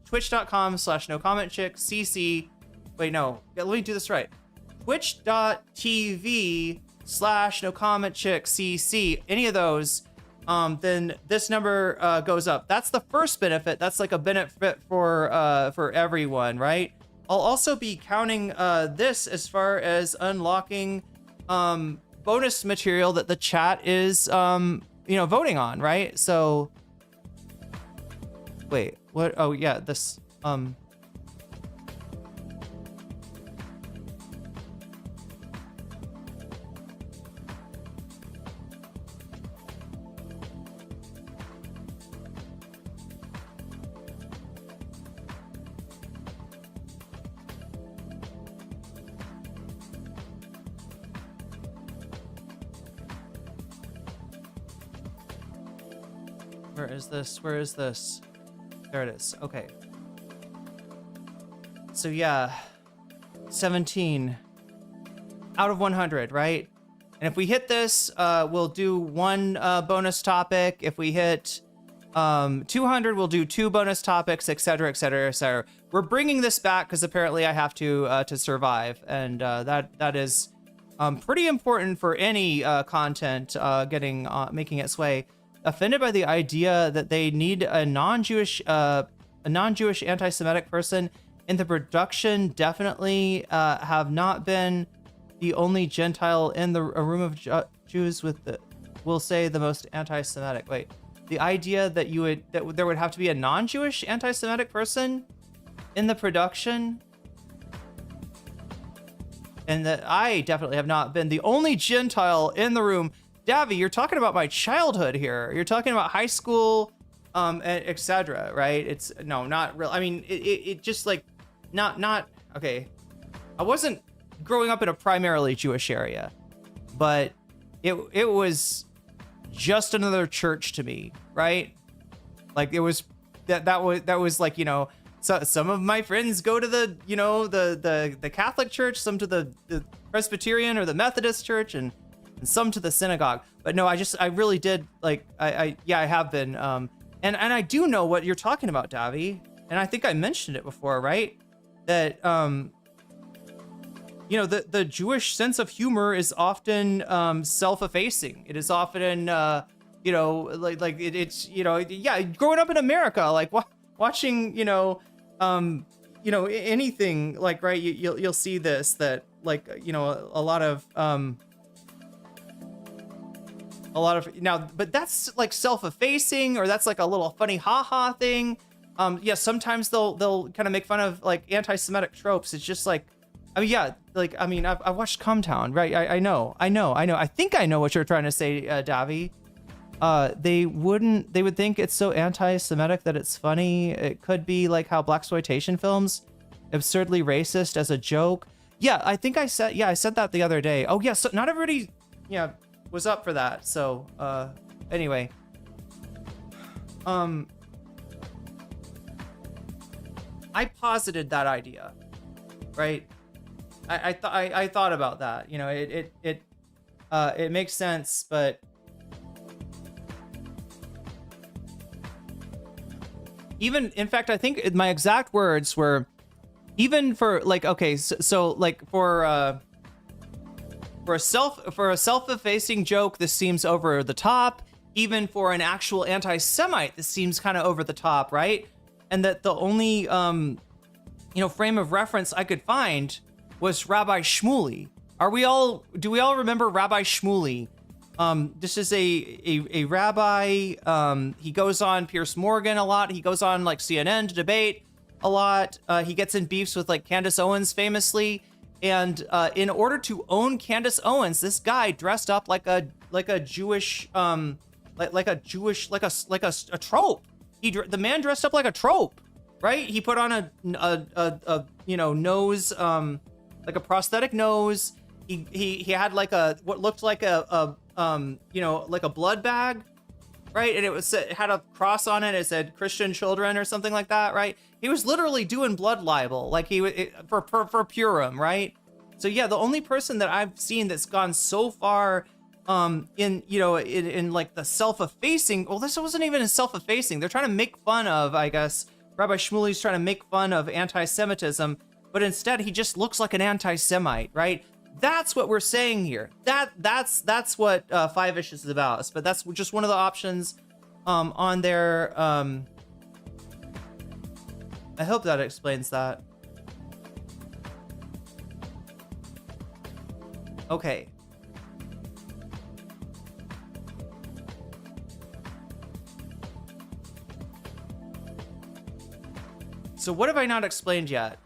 [SPEAKER 1] twitch.com/nocommentchick cc. Wait, no, let me do this right. twitch.tv/nocommentchick cc. Any of those, then this number goes up. That's the first benefit. That's like a benefit for everyone, right? I'll also be counting this as far as unlocking bonus material that the chat is voting on, right? So wait, what? Oh yeah, this Where is this? Where is this? There it is. Okay. So yeah, 17 out of 100, right? And if we hit this, we'll do one bonus topic. If we hit 200, we'll do 2 bonus topics, etc., etc., etc. We're bringing this back because apparently I have to survive, and that is pretty important for any content making its way. Offended by the idea that they need a non-Jewish anti-Semitic person in the production. Definitely have not been the only Gentile in a room of Jews with we'll say the most anti-Semitic. Wait, the idea that there would have to be a non-Jewish anti-Semitic person in the production, and that I definitely have not been the only Gentile in the room. Davy, you're talking about my childhood here. You're talking about high school, etc. Right? It's not real. I mean, it just like not okay. I wasn't growing up in a primarily Jewish area, but it was just another church to me, right? Like it was that was like, so some of my friends go to the Catholic church, some to the Presbyterian or the Methodist church, and some to the synagogue. But no, I really did, like, I have been, and I do know what you're talking about, Davi, and I think I mentioned it before, right? That the Jewish sense of humor is often self-effacing. It is often it's growing up in America, like watching anything, like, right, you'll see this, that like a lot of now, but that's like self-effacing, or that's like a little funny haha thing. Sometimes they'll kind of make fun of like anti-Semitic tropes. It's just like, I watched Cumtown, right? I know. I think I know what you're trying to say, Davi. They would think it's so anti-Semitic that it's funny. It could be like how blaxploitation films absurdly racist as a joke. Yeah, I think I said that the other day. Oh yeah, so not everybody was up for that. So anyway, I posited that idea, right? I thought about that. It makes sense, but even, in fact, I think my exact words were, even for like, okay, so like for a self-effacing joke, this seems over the top. Even for an actual anti-Semite, this seems kind of over the top, right? And that the only frame of reference I could find was Rabbi Shmuley. Do we all remember Rabbi Shmuley? This is a rabbi. He goes on Piers Morgan a lot. He goes on like CNN to debate a lot. He gets in beefs with like Candace Owens famously. And in order to own Candace Owens, this guy dressed up like a Jewish a trope. The man dressed up like a trope, right? He put on a nose, like a prosthetic nose. He had like what looked like a blood bag, right? And it had a cross on it. It said Christian children or something like that, right? He was literally doing blood libel, like for Purim, right? So yeah, the only person that I've seen that's gone so far in like the self-effacing, well, this wasn't even a self-effacing. They're trying to make fun of, I guess, Rabbi Shmuley's trying to make fun of anti-Semitism, but instead he just looks like an anti-Semite, right? That's what we're saying here. That's what Five-ish is about. But that's just one of the options on there. I hope that explains that. Okay. So what have I not explained yet?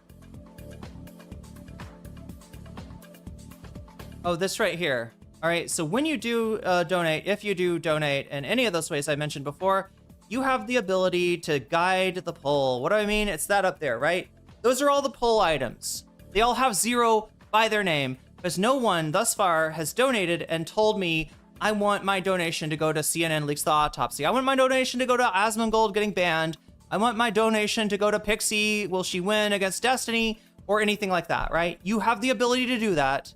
[SPEAKER 1] Oh, this right here. All right, so when you do donate, if you do donate in any of those ways I mentioned before, you have the ability to guide the poll. What do I mean? It's that up there, right? Those are all the poll items. They all have 0 by their name, because no one thus far has donated and told me I want my donation to go to CNN Leaks the Autopsy. I want my donation to go to Asmongold getting banned. I want my donation to go to Pxie. Will she win against Destiny? Or anything like that, right? You have the ability to do that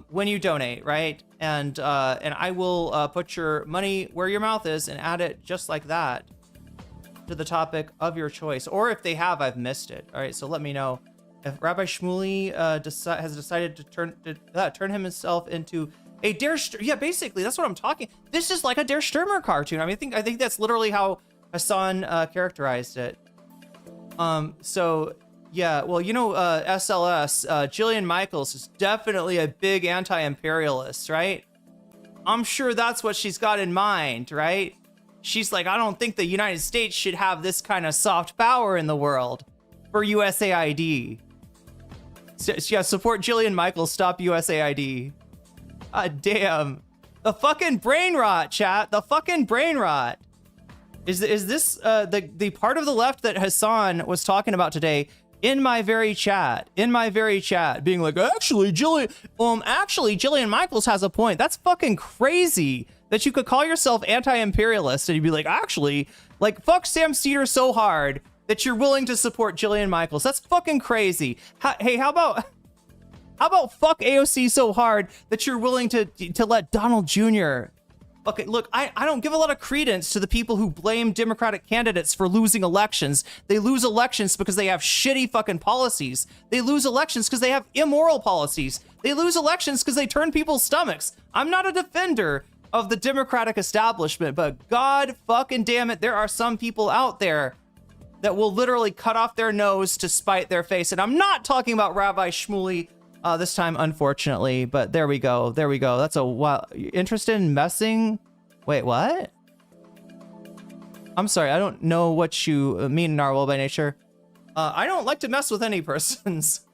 [SPEAKER 1] when you donate, right? And I will put your money where your mouth is and add it just like that to the topic of your choice. Or if they have, I've missed it. All right, so let me know. If Rabbi Shmuley has decided to turn himself into a yeah, basically, that's what I'm talking. This is like a Der Stürmer cartoon. I mean, I think that's literally how Hassan characterized it. So yeah, well, you know, SLS, Jillian Michaels is definitely a big anti-imperialist, right? I'm sure that's what she's got in mind, right? She's like, I don't think the United States should have this kind of soft power in the world for USAID. So, yeah, support Jillian Michaels, stop USAID. God damn. The fucking brain rot, chat. The fucking brain rot. Is this the part of the left that Hassan was talking about today in my very chat, being like, actually, Jillian Michaels has a point. That's fucking crazy that you could call yourself anti-imperialist and you'd be like, actually, like, fuck Sam Cedar so hard that you're willing to support Jillian Michaels. That's fucking crazy. Hey, how about fuck AOC so hard that you're willing to let Donald Jr. Okay, look, I don't give a lot of credence to the people who blame Democratic candidates for losing elections. They lose elections because they have shitty fucking policies. They lose elections because they have immoral policies. They lose elections because they turn people's stomachs. I'm not a defender of the Democratic establishment, but God fucking damn it, there are some people out there that will literally cut off their nose to spite their face. And I'm not talking about Rabbi Shmuley this time, unfortunately, but there we go. That's a wow. Interested in messing? Wait, what? I'm sorry, I don't know what you mean, Narwhal by nature. I don't like to mess with any persons.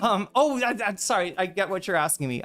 [SPEAKER 1] I'm sorry, I get what you're asking me.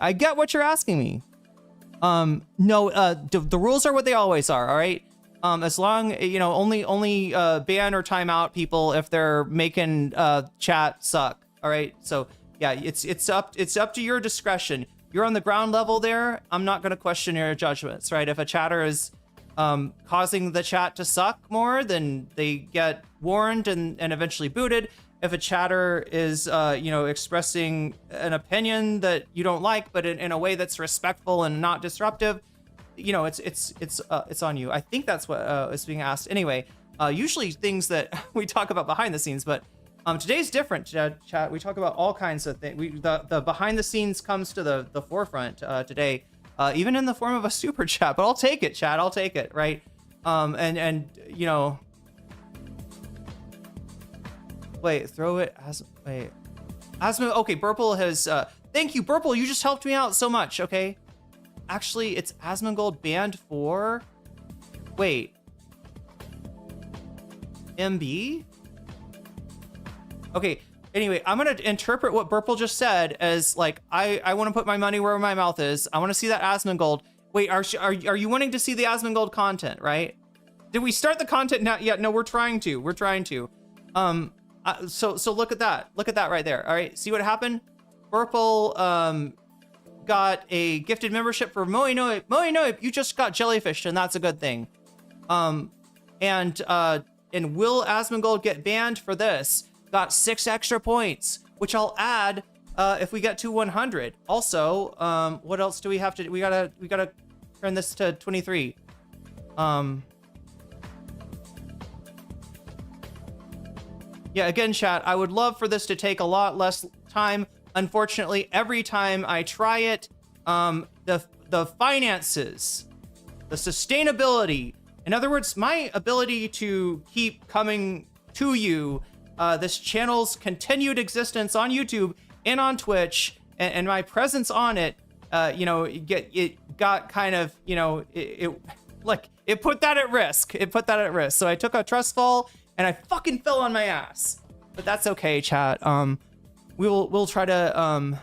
[SPEAKER 1] No, the rules are what they always are, all right? As long, you know, only ban or time out people if they're making chat suck. All right, so yeah, it's up to your discretion. You're on the ground level there. I'm not going to question your judgments, right? If a chatter is causing the chat to suck more, then they get warned and eventually booted. If a chatter is you know, expressing an opinion that you don't like, but in a way that's respectful and not disruptive, you know, it's on you. I think that's what is being asked. Anyway, usually things that we talk about behind the scenes, but today's different, chat. We talk about all kinds of things. The behind the scenes comes to the forefront today, even in the form of a super chat. But I'll take it, chat. I'll take it, right? And you know, wait, throw it. Asma. Okay, Burple has. Thank you, Burple. You just helped me out so much. Okay, actually, it's Asmongold banned for. Wait. MB. Okay, anyway, I'm going to interpret what Burple just said as, like, I want to put my money where my mouth is. I want to see that Asmongold. Wait, are you wanting to see the Asmongold content, right? Did we start the content now? Yeah, no, we're trying to. So look at that. Look at that right there. All right, see what happened? Burple got a gifted membership for Moe Noib. Moe Noib, you just got jellyfished, and that's a good thing. And will Asmongold get banned for this? Got 6 extra points, which I'll add if we get to 100. Also, what else do we have to do? We gotta turn this to 23. Yeah, again, chat, I would love for this to take a lot less time. Unfortunately, every time I try it, the finances, the sustainability, in other words, my ability to keep coming to you, this channel's continued existence on YouTube and on Twitch, and my presence on it, you know, it got kind of, you know, it put that at risk. So I took a trust fall and I fucking fell on my ass. But that's okay, chat. We'll try to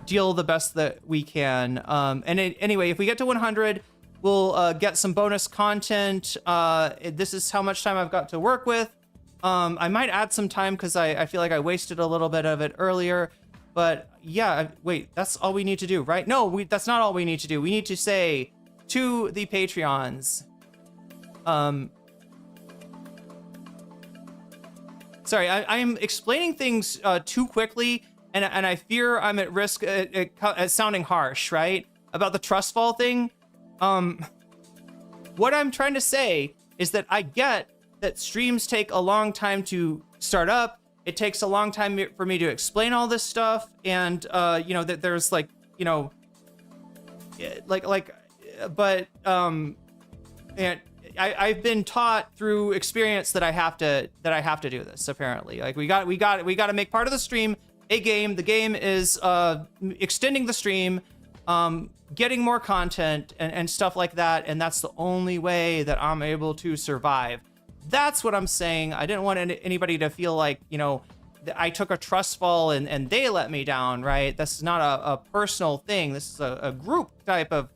[SPEAKER 1] deal the best that we can. Anyway, if we get to 100, we'll get some bonus content. This is how much time I've got to work with. I might add some time because I feel like I wasted a little bit of it earlier. But yeah, wait, that's all we need to do, right? No, that's not all we need to do. We need to say to the Patreons, sorry, I'm explaining things too quickly, and I fear I'm at risk at sounding harsh, right? About the trust fall thing. What I'm trying to say is that I get that streams take a long time to start up. It takes a long time for me to explain all this stuff, and you know that there's like, you know, but and I've been taught through experience that I have to do this. Apparently, like we got to make part of the stream a game. The game is extending the stream, getting more content and stuff like that, and that's the only way that I'm able to survive. That's what I'm saying. I didn't want anybody to feel like, you know, I took a trust fall and they let me down, right? This is not a personal thing. This is a group type of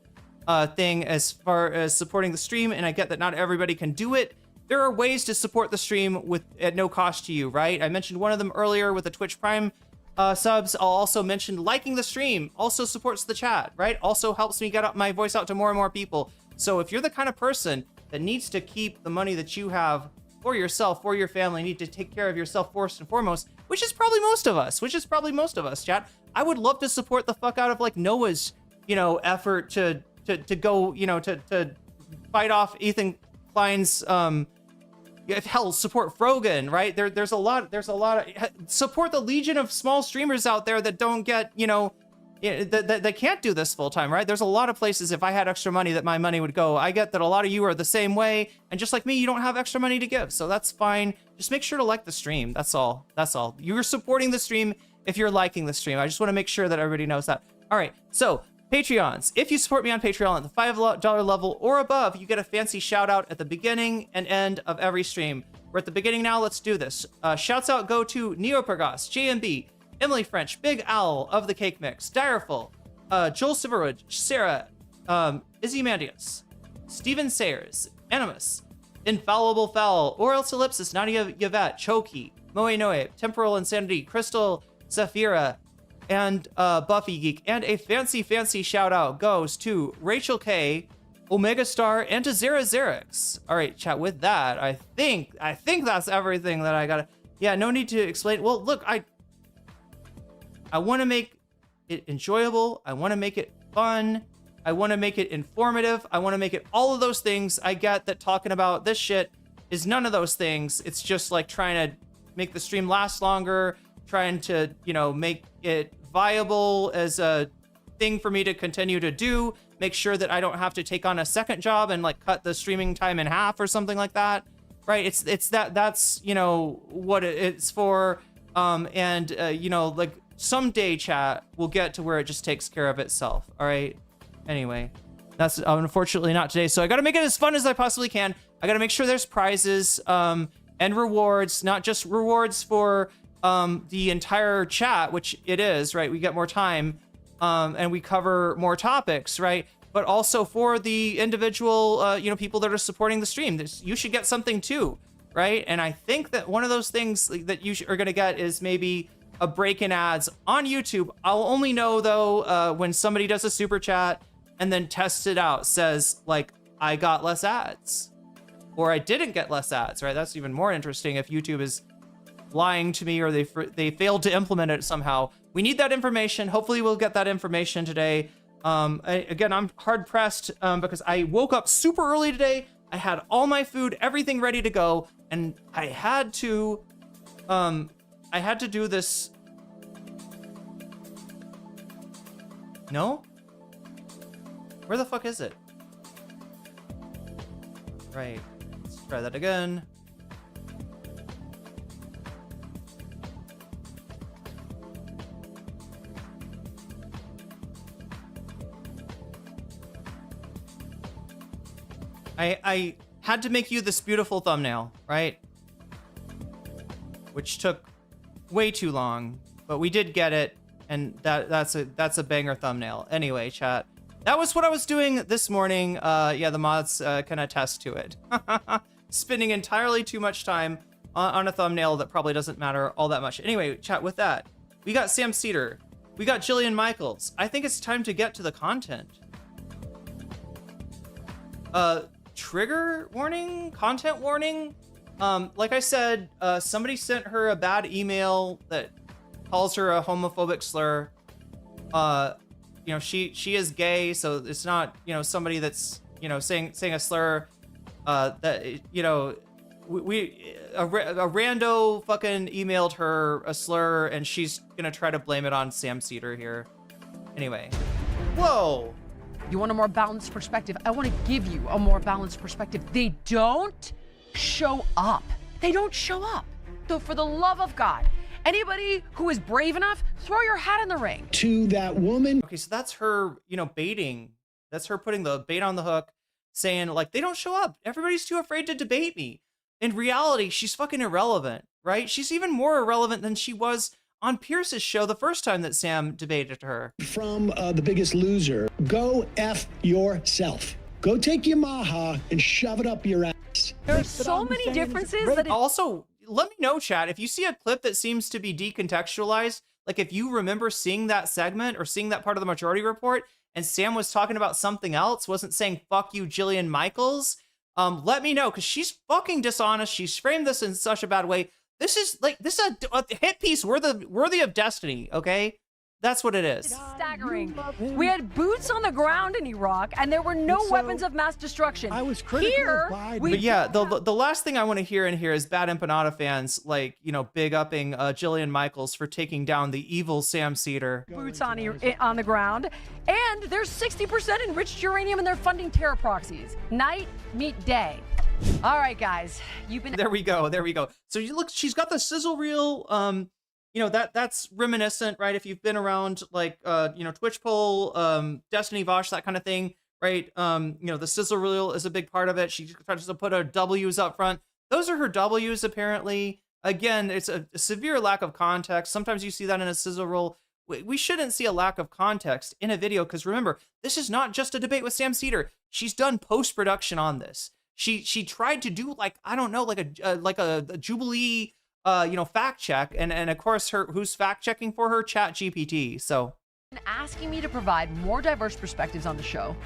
[SPEAKER 1] thing as far as supporting the stream, and I get that not everybody can do it. There are ways to support the stream at no cost to you, right? I mentioned one of them earlier with the Twitch Prime subs. I'll also mention liking the stream also supports the chat, right? Also helps me get my voice out to more and more people. So if you're the kind of person that needs to keep the money that you have for yourself, for your family, need to take care of yourself first and foremost, which is probably most of us, chat. I would love to support the fuck out of like Noah's, you know, effort to go, you know, to fight off Ethan Klein's, hell, support Frogan, right? There's a lot of support the legion of small streamers out there that don't get, you know, that can't do this full time, right? There's a lot of places if I had extra money that my money would go. I get that a lot of you are the same way, and just like me, you don't have extra money to give, so that's fine. Just make sure to like the stream. That's all. You're supporting the stream if you're liking the stream. I just want to make sure that everybody knows that. All right, so Patreons, if you support me on Patreon at the $5 level or above, you get a fancy shout out at the beginning and end of every stream. We're at the beginning now. Let's do this. Shouts out go to Neopergos, JMB, Emily French, Big Owl of the Cake Mix, Direful, Joel Silverwood, Sarah, Izzy Mandius, Steven Sayers, Animus, Infallible Fowl, or else Ellipsis, Nadia Yvette, Choki, Moe Noe, Temporal Insanity, Crystal Zafira, and Buffy Geek. And a fancy shout out goes to Rachel K, Omega Star, and to Zara Xerix. All right, chat, with that, I think that's everything that I gotta. Yeah, no need to explain. Well, look, I want to make it enjoyable. I want to make it fun. I want to make it informative. I want to make it all of those things. I get that talking about this shit is none of those things. It's just like trying to make the stream last longer, trying to, you know, make it viable as a thing for me to continue to do, make sure that I don't have to take on a second job and like cut the streaming time in half or something like that, right? That's, you know, what it's for. You know, like someday, chat, will get to where it just takes care of itself. All right. Anyway, that's unfortunately not today. So I got to make it as fun as I possibly can. I got to make sure there's prizes and rewards, not just rewards for the entire chat, which it is, right? We get more time and we cover more topics, right? But also for the individual, you know, people that are supporting the stream. You should get something too, right? And I think that one of those things that you are going to get is maybe a break in ads on YouTube. I'll only know though when somebody does a super chat and then tests it out, says like, I got less ads or I didn't get less ads, right? That's even more interesting if YouTube is lying to me or they failed to implement it somehow. We need that information. Hopefully we'll get that information today. Again, I'm hard pressed because I woke up super early today. I had all my food, everything ready to go, and I had to do this. No? Where the fuck is it? Right. Let's try that again. I had to make you this beautiful thumbnail, right? Which took way too long, but we did get it, and that's a banger thumbnail. Anyway, chat, that was what I was doing this morning. Yeah, the mods can attest to it. Spending entirely too much time on a thumbnail that probably doesn't matter all that much. Anyway, chat, with that, We got Sam Seder. We got Jillian Michaels. I think it's time to get to the content. Trigger warning, content warning. Like I said, somebody sent her a bad email that calls her a homophobic slur. You know, she is gay, so it's not, you know, somebody that's, you know, saying a slur. That, you know, a rando fucking emailed her a slur, and she's gonna try to blame it on Sam Seder here. Anyway, whoa.
[SPEAKER 3] You want a more balanced perspective? I want to give you a more balanced perspective. They don't show up. They don't show up. So for the love of God, anybody who is brave enough, throw your hat in the ring.
[SPEAKER 4] To that woman.
[SPEAKER 1] Okay, so that's her, you know, baiting. That's her putting the bait on the hook, saying, like, they don't show up. Everybody's too afraid to debate me. In reality, she's fucking irrelevant, right? She's even more irrelevant than she was on Pierce's show the first time that Sam debated her.
[SPEAKER 4] From The Biggest Loser. Go F yourself. Go take your maha and shove it up your ass.
[SPEAKER 3] There's so many differences that
[SPEAKER 1] Also, let me know, chat, if you see a clip that seems to be decontextualized, like if you remember seeing that segment or seeing that part of the Majority Report and Sam was talking about something else, wasn't saying fuck you Jillian Michaels, let me know, because she's fucking dishonest. She's framed this in such a bad way. This is a hit piece worthy of Destiny, okay? That's what it is.
[SPEAKER 3] staggering. We had boots on the ground in Iraq, and there were no weapons of mass destruction.
[SPEAKER 4] I was critical
[SPEAKER 3] Here,
[SPEAKER 4] of Biden.
[SPEAKER 1] But yeah, the last thing I want to hear in here is bad empanada fans, like, you know, big upping Jillian Michaels for taking down the evil Sam Seder.
[SPEAKER 3] boots on the ground, and there's 60% enriched uranium, and they're funding terror proxies. Night meet day. All right, guys, you've been.
[SPEAKER 1] There we go. So you look, she's got the sizzle reel. You know, that's reminiscent, right? If you've been around, like, you know, Twitch poll, Destiny Vosh, that kind of thing, right? You know, the sizzle reel is a big part of it. She tries to put her W's up front. Those are her W's, apparently. Again, it's a severe lack of context. Sometimes you see that in a sizzle reel. We shouldn't see a lack of context in a video, because remember, this is not just a debate with Sam Seder. She's done post-production on this. She tried to do, like, I don't know, like a Jubilee, you know, fact check, and of course, who's fact checking for her? ChatGPT. So
[SPEAKER 3] asking me to provide more diverse perspectives on the show,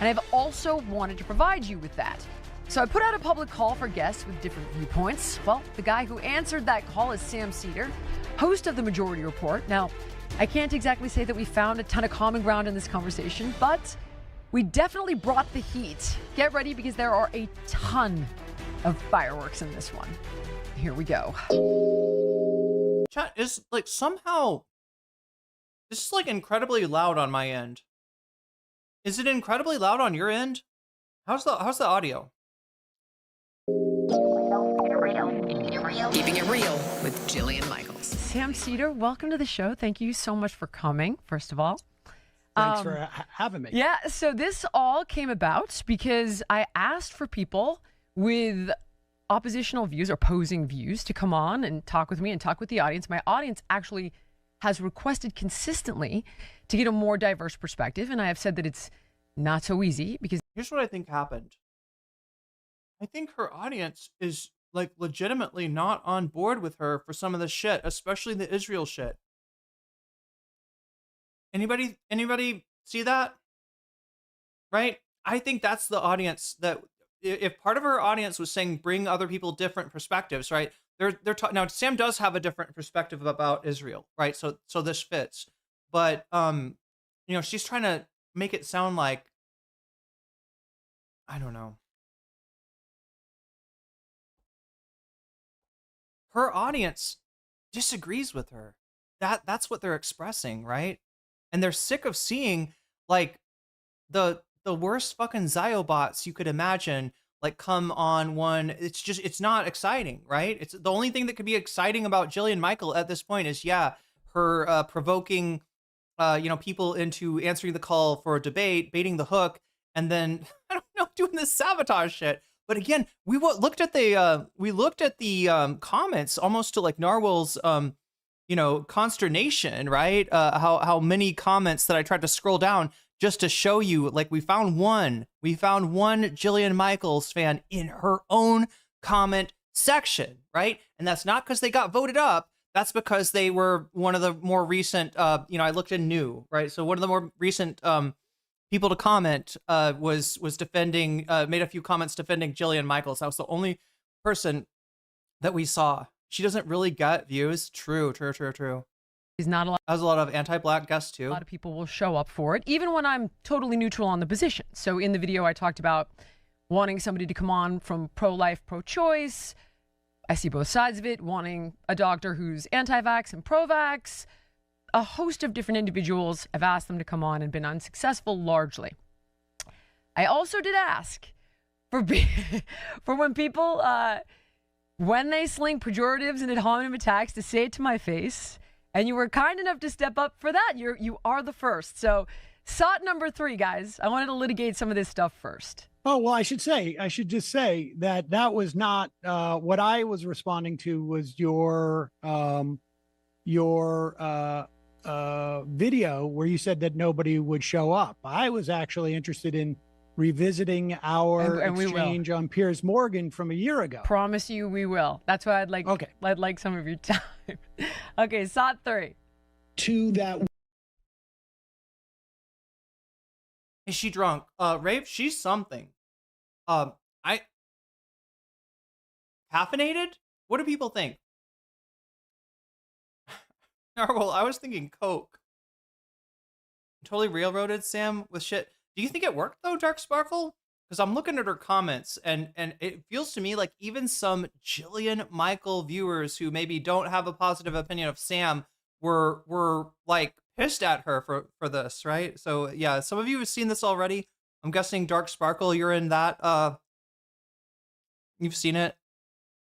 [SPEAKER 3] and I've also wanted to provide you with that. So I put out a public call for guests with different viewpoints. Well, the guy who answered that call is Sam Seder, host of the Majority Report. Now, I can't exactly say that we found a ton of common ground in this conversation, but we definitely brought the heat. Get ready, because there are a ton of fireworks in this one. Here we go.
[SPEAKER 1] chat is like, somehow this is like incredibly loud on my end. Is it incredibly loud on your end? How's the audio?
[SPEAKER 5] Keeping it real with Jillian Michaels.
[SPEAKER 3] Sam Seder, welcome to the show. Thank you so much for coming, first of all.
[SPEAKER 4] Thanks for having me.
[SPEAKER 3] Yeah, so this all came about because I asked for people with oppositional views or opposing views to come on and talk with me and talk with the audience. My audience actually has requested consistently to get a more diverse perspective, and I have said that it's not so easy because
[SPEAKER 1] Here's what I think happened. I think her audience is, like, legitimately not on board with her for some of the shit, especially the Israel shit. Anybody see that? Right? I think that's the audience that, if part of her audience was saying bring other people different perspectives, right? Now Sam does have a different perspective about Israel, right? So this fits. But you know, she's trying to make it sound like, I don't know. Her audience disagrees with her. That's what they're expressing, right? And they're sick of seeing, like, the worst fucking Ziobots you could imagine, like, come on one. It's not exciting, right? It's the only thing that could be exciting about Jillian Michael at this point is, yeah, her provoking, you know, people into answering the call for a debate, baiting the hook, and then, I don't know, doing this sabotage shit. But again, we looked at the comments almost to, like, Narwhal's you know, consternation, right? How many comments that I tried to scroll down just to show you, like, we found one Jillian Michaels fan in her own comment section, right? And that's not because they got voted up. that's because they were one of the more recent, I looked in new, right? So one of the more recent people to comment was defending, made a few comments defending Jillian Michaels. That was the only person that we saw. She doesn't really get views. True.
[SPEAKER 3] He's not allowed.
[SPEAKER 1] Has a lot of anti-black guests too.
[SPEAKER 3] A lot of people will show up for it, even when I'm totally neutral on the position. So in the video, I talked about wanting somebody to come on from pro-life, pro-choice. I see both sides of it, wanting a doctor who's anti-vax and pro-vax. A host of different individuals. I've asked them to come on and been unsuccessful largely. I also did ask for when people, when they sling pejoratives and ad hominem attacks, to say it to my face. And you were kind enough to step up for that. You are the first. So, SOT number 3, guys. I wanted to litigate some of this stuff first.
[SPEAKER 6] Oh, well, I should just say that was not what I was responding to was your video where you said that nobody would show up. I was actually interested in revisiting our exchange on Piers Morgan from a year ago.
[SPEAKER 3] Promise you we will. That's why I'd like some of your time. Okay, SOT 3.
[SPEAKER 4] To that.
[SPEAKER 1] Is she drunk? Rafe, she's something. Caffeinated? What do people think? Well, I was thinking Coke. Totally railroaded Sam with shit. Do you think it worked though, Dark Sparkle? Because I'm looking at her comments and it feels to me like even some Jillian Michael viewers who maybe don't have a positive opinion of Sam were like pissed at her for this, right? So yeah, some of you have seen this already. I'm guessing Dark Sparkle, you're in that. You've seen it.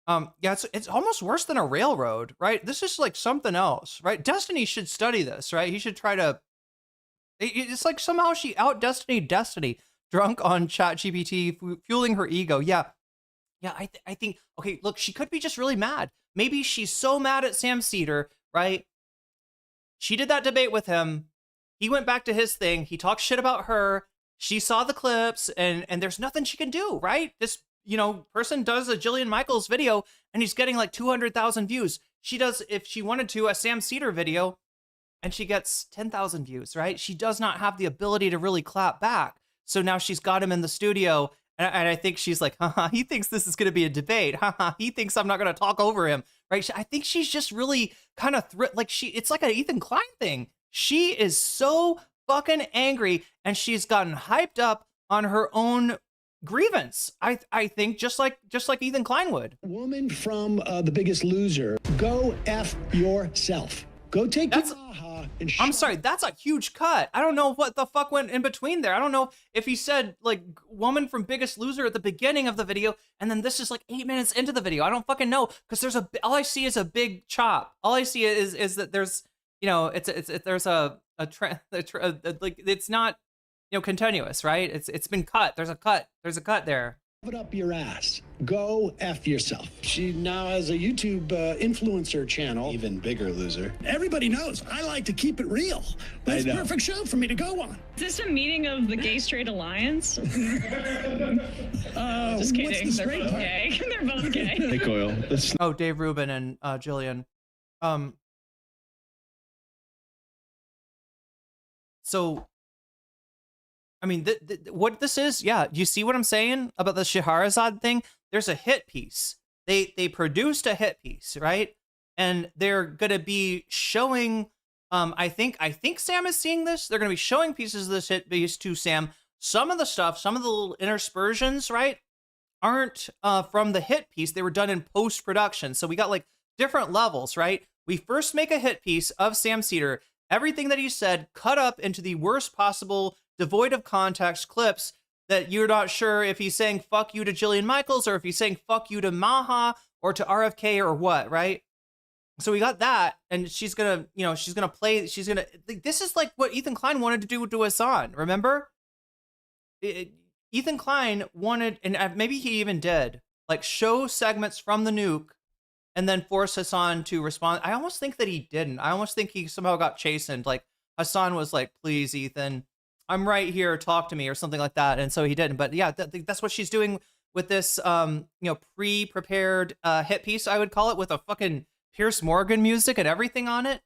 [SPEAKER 1] Yeah, it's almost worse than a railroad, right? This is like something else, right? Destiny should study this, right? He should try to. It's like somehow she out-Destinied Destiny, drunk on ChatGPT, fueling her ego. Yeah, I think, okay, look, she could be just really mad. Maybe she's so mad at Sam Seder, right? She did that debate with him. He went back to his thing. He talked shit about her. She saw the clips, and there's nothing she can do, right? This, person does a Jillian Michaels video, and he's getting like 200,000 views. She does, if she wanted to, a Sam Seder video, and she gets 10,000 views, right? She does not have the ability to really clap back. So now she's got him in the studio, and I think she's like, haha, he thinks this is going to be a debate. Haha, he thinks I'm not going to talk over him, right? I think she's just really kind of, it's like an Ethan Klein thing. She is so fucking angry, and she's gotten hyped up on her own grievance. I think just like Ethan Klein would.
[SPEAKER 4] Woman from The Biggest Loser, go F yourself. Go take your aha and
[SPEAKER 1] I'm sorry, that's a huge cut. I don't know what the fuck went in between there. I don't know if he said like woman from Biggest Loser at the beginning of the video, and then this is like 8 minutes into the video. I don't fucking know, because all I see is a big chop. All I see is that there's, there's like it's not, continuous, right? It's been cut. There's a cut there.
[SPEAKER 4] Shove it up your ass. Go F yourself. She now has a YouTube influencer channel.
[SPEAKER 7] Even bigger loser.
[SPEAKER 4] Everybody knows I like to keep it real. That's a perfect show for me to go on.
[SPEAKER 8] Is this a meeting of the Gay Straight Alliance? Just kidding.
[SPEAKER 4] The
[SPEAKER 8] They're both gay. They're both gay.
[SPEAKER 7] Hey, Coyle.
[SPEAKER 1] Oh, Dave Rubin and Jillian. So, I mean, what this is, yeah, you see what I'm saying about the Scheherazade thing? There's a hit piece. They produced a hit piece, right? And they're going to be showing, I think Sam is seeing this. They're going to be showing pieces of this hit piece to Sam. Some of the stuff, some of the little interspersions, right, aren't from the hit piece. They were done in post-production. So we got like different levels, right? We first make a hit piece of Sam Seder. Everything that he said cut up into the worst possible, devoid of context clips that you're not sure if he's saying fuck you to Jillian Michaels or if he's saying fuck you to Maha or to RFK or what, right? So we got that, and she's gonna play, this is like what Ethan Klein wanted to do to Hassan, remember? Ethan Klein wanted, and maybe he even did, like show segments from the nuke and then force Hassan to respond. I almost think that he didn't. I almost think he somehow got chastened. Like Hassan was like, please, Ethan, I'm right here, talk to me, or something like that. And so he didn't. But yeah, that's what she's doing with this, pre-prepared hit piece, I would call it, with a fucking Pierce Morgan music and everything on it.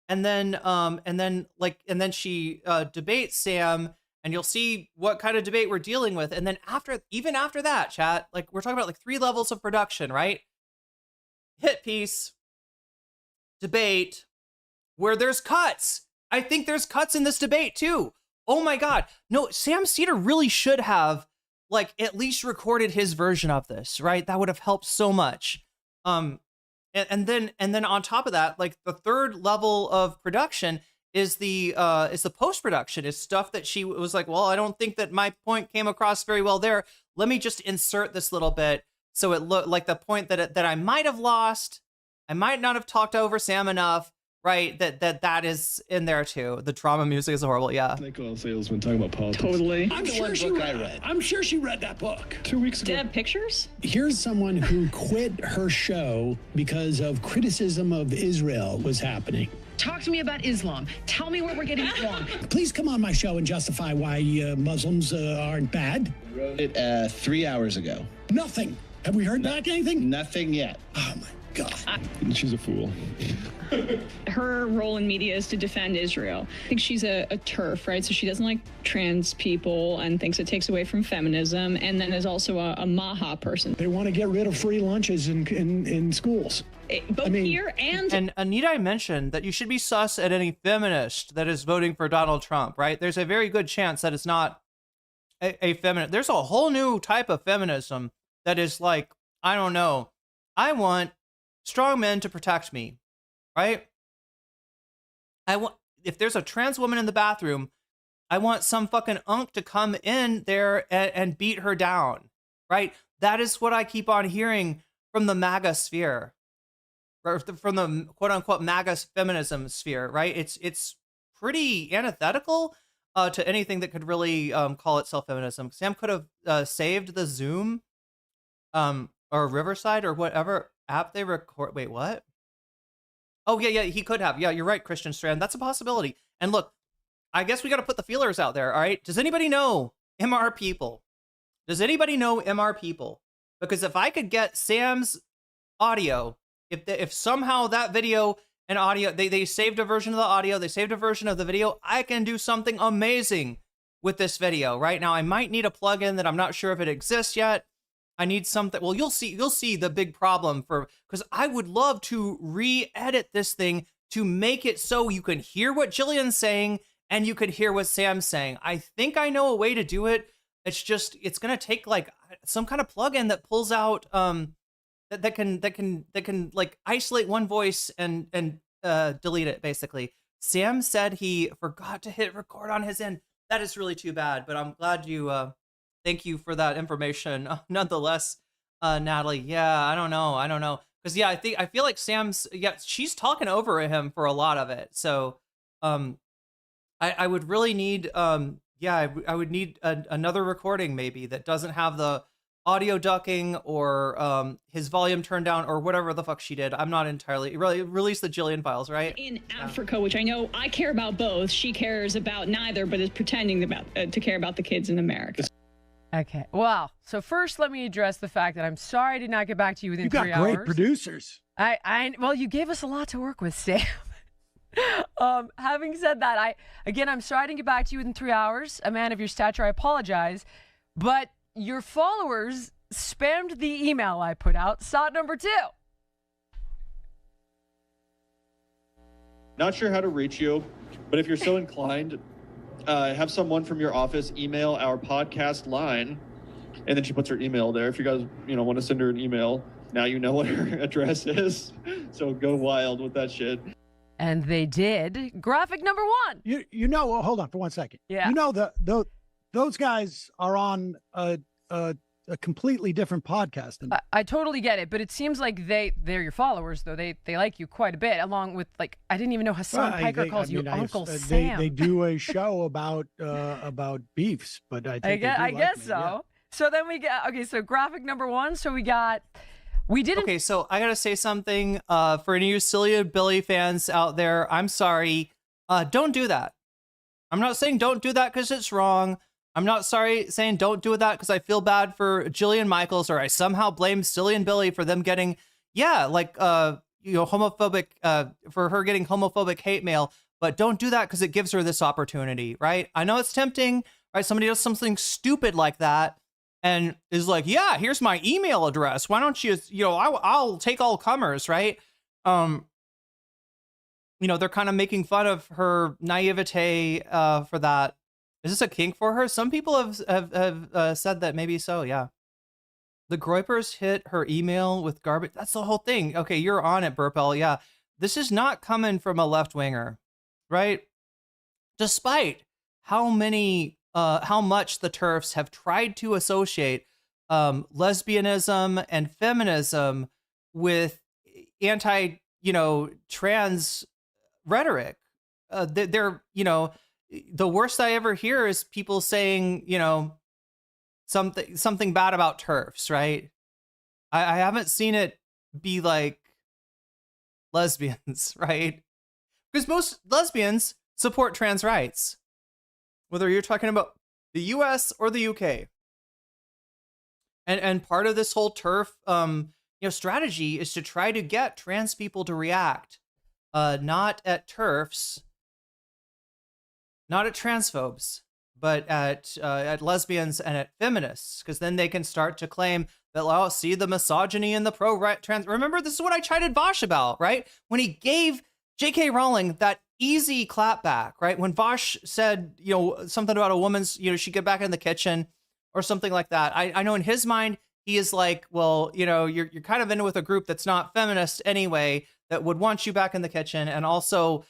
[SPEAKER 1] And then she debates Sam, and you'll see what kind of debate we're dealing with. And then even after that, chat, like we're talking about like 3 levels of production, right? Hit piece, debate, where there's cuts. I think there's cuts in this debate too. Oh my God. No, Sam Seder really should have like at least recorded his version of this, right? That would have helped so much. And then on top of that, like the 3rd level of production is the post-production, is stuff that she was like, well, I don't think that my point came across very well there. Let me just insert this little bit so it looked like the point that I might have lost. I might not have talked over Sam enough, right? That is in there too. The drama music is horrible, yeah.
[SPEAKER 7] Snake oil salesman talking about politics.
[SPEAKER 8] Totally.
[SPEAKER 4] I'm sure she read that book
[SPEAKER 7] 2 weeks ago.
[SPEAKER 8] Did it have pictures?
[SPEAKER 4] Here's someone who quit her show because of criticism of Israel was happening.
[SPEAKER 9] Talk to me about Islam. Tell me where we're getting it wrong.
[SPEAKER 4] Please come on my show and justify why Muslims aren't bad.
[SPEAKER 10] Wrote it 3 hours ago.
[SPEAKER 4] Nothing. Have we heard back anything?
[SPEAKER 10] Nothing yet.
[SPEAKER 4] Oh my God.
[SPEAKER 7] She's a fool.
[SPEAKER 8] Her role in media is to defend Israel. I think she's a TERF, right? So she doesn't like trans people and thinks it takes away from feminism. And then is also a Maha person.
[SPEAKER 4] They want to get rid of free lunches in schools.
[SPEAKER 8] Here and
[SPEAKER 1] need I mention that you should be sus at any feminist that is voting for Donald Trump, right? There's a very good chance that it's not a feminist. There's a whole new type of feminism that is like, I don't know, I want strong men to protect me, right? If there's a trans woman in the bathroom, I want some fucking unk to come in there and beat her down, right? That is what I keep on hearing from the MAGA sphere, or from the quote unquote MAGA feminism sphere, right? It's pretty antithetical to anything that could really call itself feminism. Sam could have saved the Zoom or Riverside or whatever app they record. Wait, what? Oh, yeah, he could have. Yeah, you're right, Christian Strand. That's a possibility. And look, I guess we got to put the feelers out there, all right? Does anybody know MR people? Does anybody know MR people? Because if I could get Sam's audio, if somehow that video and audio, they saved a version of the audio, they saved a version of the video, I can do something amazing with this video. Right now, I might need a plugin that I'm not sure if it exists yet. I need something. Well, you'll see the big problem because I would love to re-edit this thing to make it so you can hear what Jillian's saying and you can hear what Sam's saying. I think I know a way to do it. It's going to take like some kind of plugin that pulls out, that can like isolate one voice and delete it basically. Sam said he forgot to hit record on his end. That is really too bad, but I'm glad you, thank you for that information. Nonetheless, Natalie, yeah, I don't know. Because yeah, I feel like she's talking over him for a lot of it. So, I would really need, I would need another recording maybe that doesn't have the audio ducking or his volume turned down or whatever the fuck she did. I'm not entirely release the Jillian files, right?
[SPEAKER 8] In Africa, which I know I care about both. She cares about neither, but is pretending to care about the kids in America.
[SPEAKER 3] Okay. Well, so first let me address the fact that I'm sorry I did not get back to you within 3 hours.
[SPEAKER 6] You got great producers.
[SPEAKER 3] Well, you gave us a lot to work with, Sam. Having said that, I'm sorry I didn't get back to you within 3 hours. A man of your stature, I apologize. But your followers spammed the email I put out. Sot number 2.
[SPEAKER 11] Not sure how to reach you, but if you're so inclined, have someone from your office email our podcast line, and then she puts her email there. If you guys, want to send her an email, now you know what her address is. So go wild with that shit. And
[SPEAKER 3] they did. Graphic number 1.
[SPEAKER 6] Well, hold on for 1 second.
[SPEAKER 3] Yeah.
[SPEAKER 6] Those guys are on a completely different podcast.
[SPEAKER 3] I totally get it, but it seems like they're your followers, though. They like you quite a bit, along with, like, I didn't even know Hassan Piker calls you Uncle Sam.
[SPEAKER 6] They do a show about beefs, but I
[SPEAKER 3] guess so. Yeah. So then we get, okay, so graphic number 1, so okay, so I gotta say something for any of you Cillian Billy fans out there. I'm sorry. Don't do that. I'm not saying don't do that because it's wrong. I'm not saying don't do that because I feel bad for Jillian Michaels or I somehow blame Cillian Billy for them getting,
[SPEAKER 1] homophobic, for her getting homophobic hate mail, but don't do that because it gives her this opportunity, right? I know it's tempting, right? Somebody does something stupid like that and is like, yeah, here's my email address. Why don't you, I'll take all comers, right? They're kind of making fun of her naivete for that. Is this a kink for her? Some people have said that maybe so, yeah. The Groypers hit her email with garbage. That's the whole thing. Okay, you're on it, Burpel. Yeah, this is not coming from a left-winger, right? Despite how much the TERFs have tried to associate lesbianism and feminism with trans rhetoric. They're, the worst I ever hear is people saying, something bad about TERFs, right? I haven't seen it be like lesbians, right? Because most lesbians support trans rights, whether you're talking about the US or the UK. And part of this whole TERF strategy is to try to get trans people to react, not at TERFs, not at transphobes, but at lesbians and at feminists, because then they can start to claim that, well, see the misogyny in the pro-right trans. Remember, this is what I chided Vosh about, right? When he gave J.K. Rowling that easy clapback, right? When Vosh said, something about a woman's, she get back in the kitchen or something like that. I know in his mind, he is like, well, you're kind of in with a group that's not feminist anyway, that would want you back in the kitchen. And also,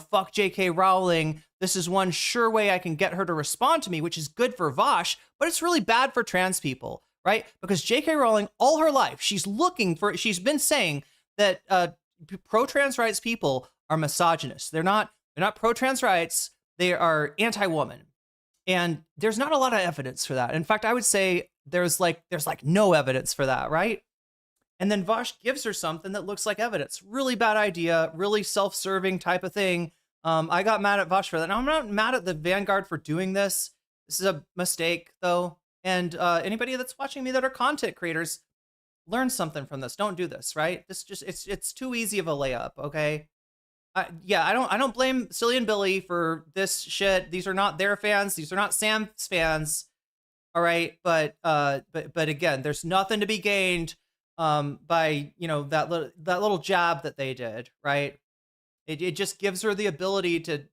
[SPEAKER 1] fuck J.K. Rowling. This is one sure way I can get her to respond to me, which is good for Vosh, but it's really bad for trans people, right? Because J.K. Rowling, all her life, she's been saying that pro-trans rights people are misogynists. They're not pro-trans rights. They are anti-woman. And there's not a lot of evidence for that. In fact, I would say there's no evidence for that, right? And then Vosh gives her something that looks like evidence. Really bad idea, really self-serving type of thing. I got mad at Vosh for that. Now, I'm not mad at the Vanguard for doing this. This is a mistake, though. And anybody that's watching me that are content creators, learn something from this. Don't do this, right? It's too easy of a layup, okay? I don't blame Silly and Billy for this shit. These are not their fans. These are not Sam's fans. All right, but again, there's nothing to be gained by that little jab that they did, right? It just gives her the ability to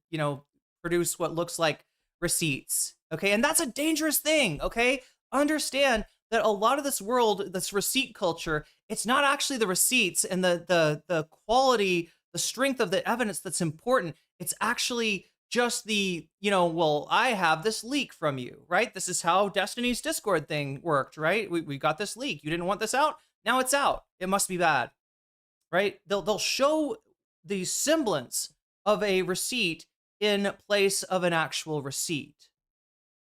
[SPEAKER 1] produce what looks like receipts, okay? And that's a dangerous thing, okay? Understand that a lot of this world, this receipt culture, it's not actually the receipts and the quality, the strength of the evidence that's important. It's actually just the, well, I have this leak from you, right? This is how Destiny's Discord thing worked, right? We got this leak. You didn't want this out. Now it's out. It must be bad, right? They'll show the semblance of a receipt in place of an actual receipt,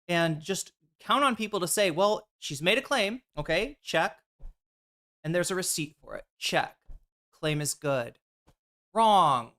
[SPEAKER 1] and just count on people to say, well, she's made a claim. Okay, check. And there's a receipt for it. Check. Claim is good. Wrong.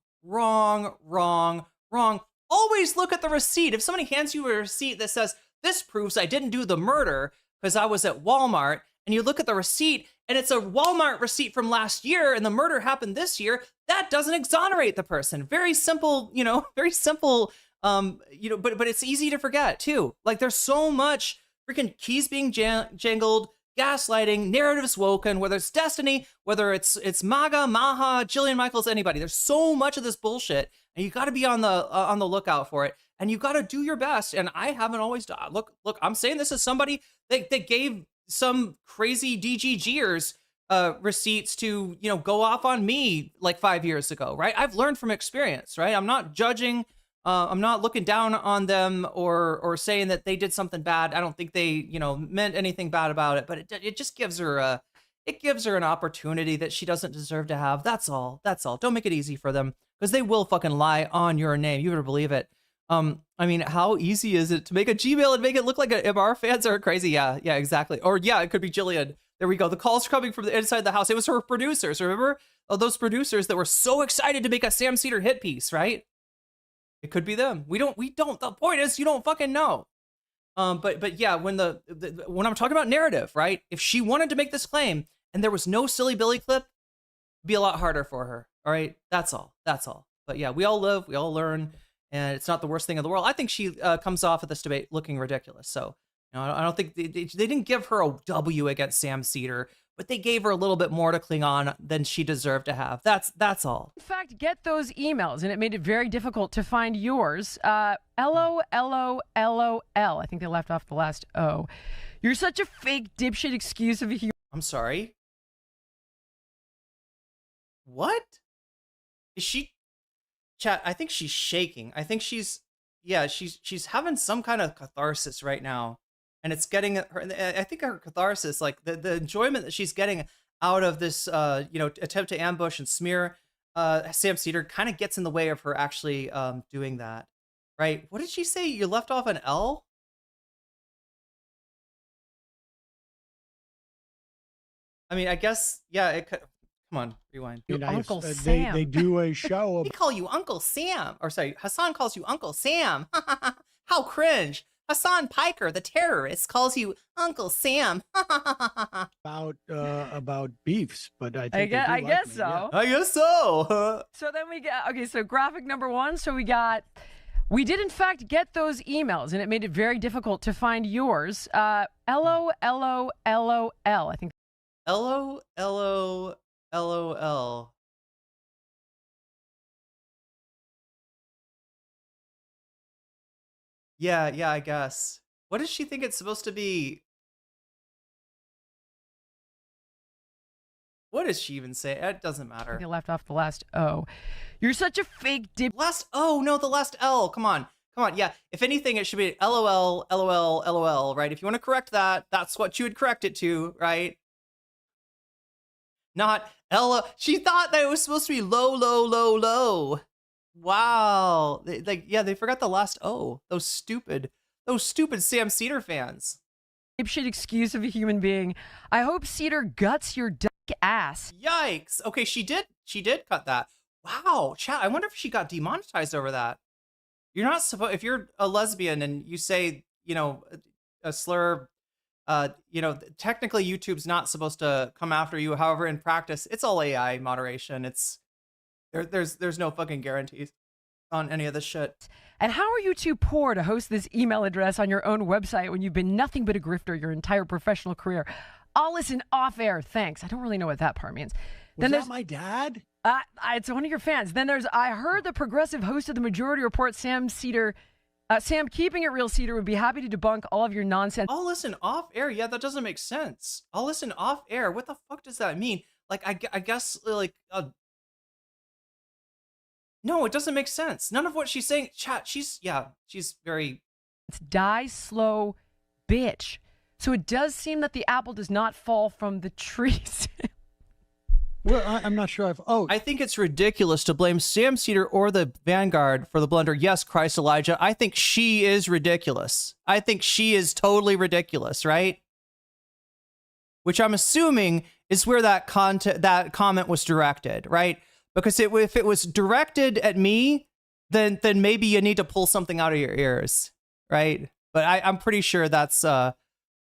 [SPEAKER 1] Always look at the receipt. If somebody hands you a receipt that says, this proves I didn't do the murder because I was at Walmart, and you look at the receipt and it's a Walmart receipt from last year and the murder happened this year, that doesn't exonerate the person. Very simple, very simple, but it's easy to forget too. Like, there's so much freaking keys being jangled, gaslighting, narratives woken, whether it's Destiny, whether it's MAGA, Maha, Jillian Michaels, anybody. There's so much of this bullshit, and you got to be on the lookout for it, and you got to do your best. And I haven't always done. Look, I'm saying this as somebody that gave some crazy DGGers receipts to go off on me like 5 years ago, right? I've learned from experience, right? I'm not judging. I'm not looking down on them or saying that they did something bad. I don't think they, meant anything bad about it, but it just gives her an opportunity that she doesn't deserve to have. That's all. Don't make it easy for them, because they will fucking lie on your name. You better believe it. I mean, how easy is it to make a Gmail and make it look like our fans are crazy? Yeah, exactly. Or yeah, it could be Jillian. There we go. The call's coming from the inside the house. It was her producers. Remember? Oh, those producers that were so excited to make a Sam Seder hit piece, right? It could be them. We don't. The point is, you don't fucking know. But yeah, when I'm talking about narrative, right? If she wanted to make this claim and there was no Silly Billy clip be a lot harder for her. All right, that's all. But yeah, we all live, we all learn, and it's not the worst thing in the world. I think she comes off of this debate looking ridiculous. So I don't think they didn't give her a W against Sam Seder, but they gave her a little bit more to cling on than she deserved to have. That's all.
[SPEAKER 3] In fact, get those emails, and it made it very difficult to find yours. LOLOLOL. I think they left off the last O. You're such a fake dipshit excuse of a human.
[SPEAKER 1] I'm sorry. What? Is she? Chat, I think she's shaking. I think she's having some kind of catharsis right now. And it's getting her, I think her catharsis, like the enjoyment that she's getting out of this, attempt to ambush and smear Sam Seder kind of gets in the way of her actually doing that. Right? What did she say? You left off an L? I mean, I guess, yeah, it could. Come on, rewind.
[SPEAKER 3] Uncle Sam.
[SPEAKER 6] They do a show.
[SPEAKER 1] They call you Uncle Sam. Or sorry, Hassan calls you Uncle Sam. How cringe. Hassan Piker, the terrorist, calls you Uncle Sam.
[SPEAKER 6] about beefs, but I
[SPEAKER 3] guess so.
[SPEAKER 6] Yeah.
[SPEAKER 1] I guess so.
[SPEAKER 3] So then we get, okay, so graphic number 1. So we did in fact get those emails, and it made it very difficult to find yours. LOLOLOL. I think.
[SPEAKER 1] LOLOLOL. Yeah, I guess. What does she think it's supposed to be? What does she even say? It doesn't matter.
[SPEAKER 3] They left off the last O. You're such a fake dip.
[SPEAKER 1] Last O, no, the last L. Come on. Yeah, if anything, it should be LOL, LOL, LOL, right? If you want to correct that, that's what you would correct it to, right? Not Ella. She thought that it was supposed to be low. Wow. They forgot the last O. Those stupid Sam Seder fans.
[SPEAKER 3] Dipshit excuse of a human being. I hope Seder guts your duck ass.
[SPEAKER 1] Yikes. Okay, she did cut that. Wow, chat. I wonder if she got demonetized over that. You're not supposed, if you're a lesbian and you say, a slur, technically YouTube's not supposed to come after you. However, in practice, it's all AI moderation. There's no fucking guarantees on any of this shit.
[SPEAKER 3] And how are you too poor to host this email address on your own website when you've been nothing but a grifter your entire professional career? I'll listen off air, thanks. I don't really know what that part means.
[SPEAKER 6] Was that my dad?
[SPEAKER 3] It's one of your fans. Then there's, I heard the progressive host of the Majority Report, Sam Seder. Sam, keeping it real, Seder would be happy to debunk all of your nonsense.
[SPEAKER 1] I'll listen off air. Yeah, that doesn't make sense. I'll listen off air. What the fuck does that mean? Like, I guess, like, no, it doesn't make sense. None of what she's saying. Chat, she's very...
[SPEAKER 3] It's die slow, bitch. So it does seem that the apple does not fall from the trees.
[SPEAKER 6] Well, I'm not sure
[SPEAKER 1] I think it's ridiculous to blame Sam Seder or the Vanguard for the blunder. Yes, Christ Elijah. I think she is ridiculous. I think she is totally ridiculous, right? Which I'm assuming is where that comment was directed, right? Because if it was directed at me, then maybe you need to pull something out of your ears, right? But I'm pretty sure that's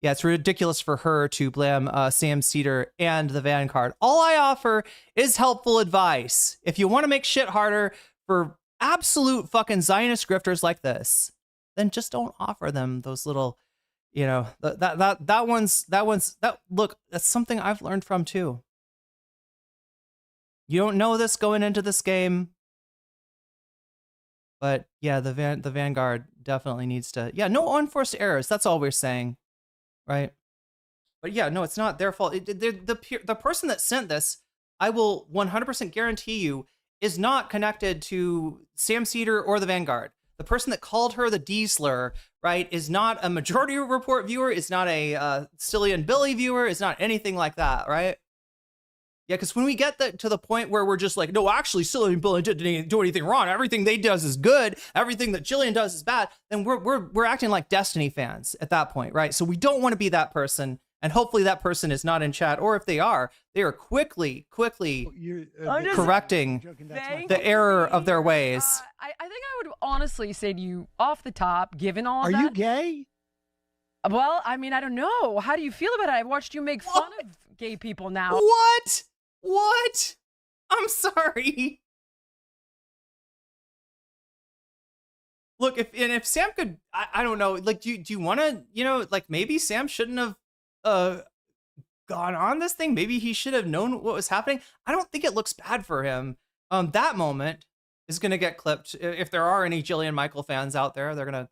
[SPEAKER 1] it's ridiculous for her to blame Sam Seder and the Vanguard. All I offer is helpful advice. If you want to make shit harder for absolute fucking Zionist grifters like this, then just don't offer them those little, look, that's something I've learned from too. You don't know this going into this game, but yeah, the Vanguard definitely needs to. Yeah, no unforced errors. That's all we're saying, right? But yeah, no, it's not their fault. The person that sent this, I will 100% guarantee you, is not connected to Sam Seder or the Vanguard. The person that called her the D slur, right, is not a Majority Report viewer, is not a Cillian Billy viewer, is not anything like that, right? Yeah, because when we get to the point where we're just like, no, actually, Cillian and Billy didn't do anything wrong. Everything they does is good. Everything that Jillian does is bad. Then we're acting like Destiny fans at that point, right? So we don't want to be that person. And hopefully that person is not in chat. Or if they are quickly correcting the error of their ways.
[SPEAKER 3] I think I would honestly say to you, off the top, given all of that.
[SPEAKER 6] Are you gay?
[SPEAKER 3] Well, I mean, I don't know. How do you feel about it? I've watched you make fun of gay people now.
[SPEAKER 1] What? I'm sorry. Look, if Sam could, I don't know, like, do you want to, like, maybe Sam shouldn't have gone on this thing. Maybe he should have known what was happening. I don't think it looks bad for him. That moment is going to get clipped. If there are any Jillian Michael fans out there, they're going to.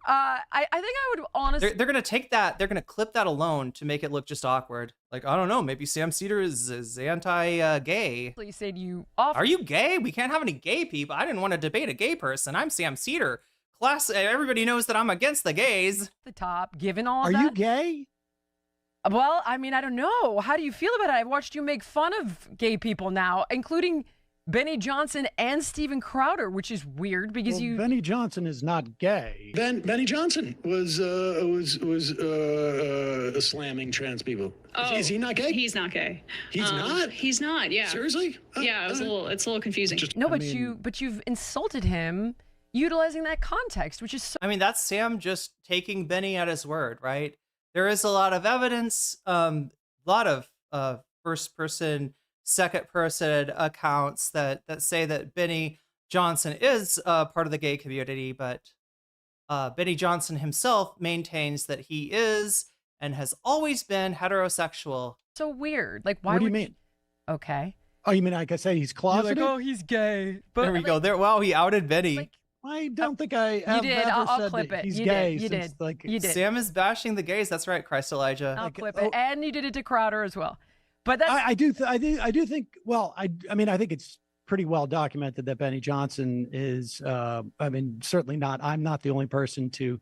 [SPEAKER 3] I think I would honestly.
[SPEAKER 1] They're going to take that. They're going to clip that alone to make it look just awkward. Like, I don't know. Maybe Sam Seder is anti-gay.
[SPEAKER 3] You said
[SPEAKER 1] Are you gay? We can't have any gay people. I didn't want to debate a gay person. I'm Sam Seder. Everybody knows that I'm against the gays.
[SPEAKER 3] The top, given all
[SPEAKER 6] that.
[SPEAKER 3] Are
[SPEAKER 6] you gay?
[SPEAKER 3] Well, I mean, I don't know. How do you feel about it? I've watched you make fun of gay people now, including Benny Johnson and Steven Crowder, which is weird because
[SPEAKER 6] Benny Johnson is not gay.
[SPEAKER 4] Benny Johnson was slamming trans people.
[SPEAKER 8] Oh,
[SPEAKER 4] is he not gay?
[SPEAKER 8] He's not gay.
[SPEAKER 4] He's not.
[SPEAKER 8] He's not. Yeah.
[SPEAKER 4] Seriously?
[SPEAKER 8] Yeah. It's a little confusing.
[SPEAKER 3] But you've insulted him utilizing that context, which is. So
[SPEAKER 1] I mean, that's Sam just taking Benny at his word, right? There is a lot of evidence, a lot of first person, second person accounts that say that Benny Johnson is part of the gay community, but Benny Johnson himself maintains that he is and has always been heterosexual.
[SPEAKER 3] So weird. Like, why?
[SPEAKER 6] What do you mean?
[SPEAKER 3] Okay.
[SPEAKER 6] Oh, you mean like I say he's closeted?
[SPEAKER 3] You're like, oh, he's gay. But
[SPEAKER 1] there we go. There. Wow, he outed Benny.
[SPEAKER 3] Like,
[SPEAKER 6] I don't think I have
[SPEAKER 3] you did.
[SPEAKER 6] ever
[SPEAKER 3] I'll
[SPEAKER 6] said
[SPEAKER 3] clip
[SPEAKER 6] that
[SPEAKER 3] it.
[SPEAKER 6] he's
[SPEAKER 3] You
[SPEAKER 6] gay.
[SPEAKER 3] did. You
[SPEAKER 6] since,
[SPEAKER 3] did.
[SPEAKER 6] Like,
[SPEAKER 3] You did.
[SPEAKER 1] Sam is bashing the gays. That's right, Christ Elijah.
[SPEAKER 3] I'll clip it, and you did it to Crowder as well. But that's
[SPEAKER 6] I do think. Well, I mean, I think it's pretty well documented that Benny Johnson is. I mean, certainly not. I'm not the only person to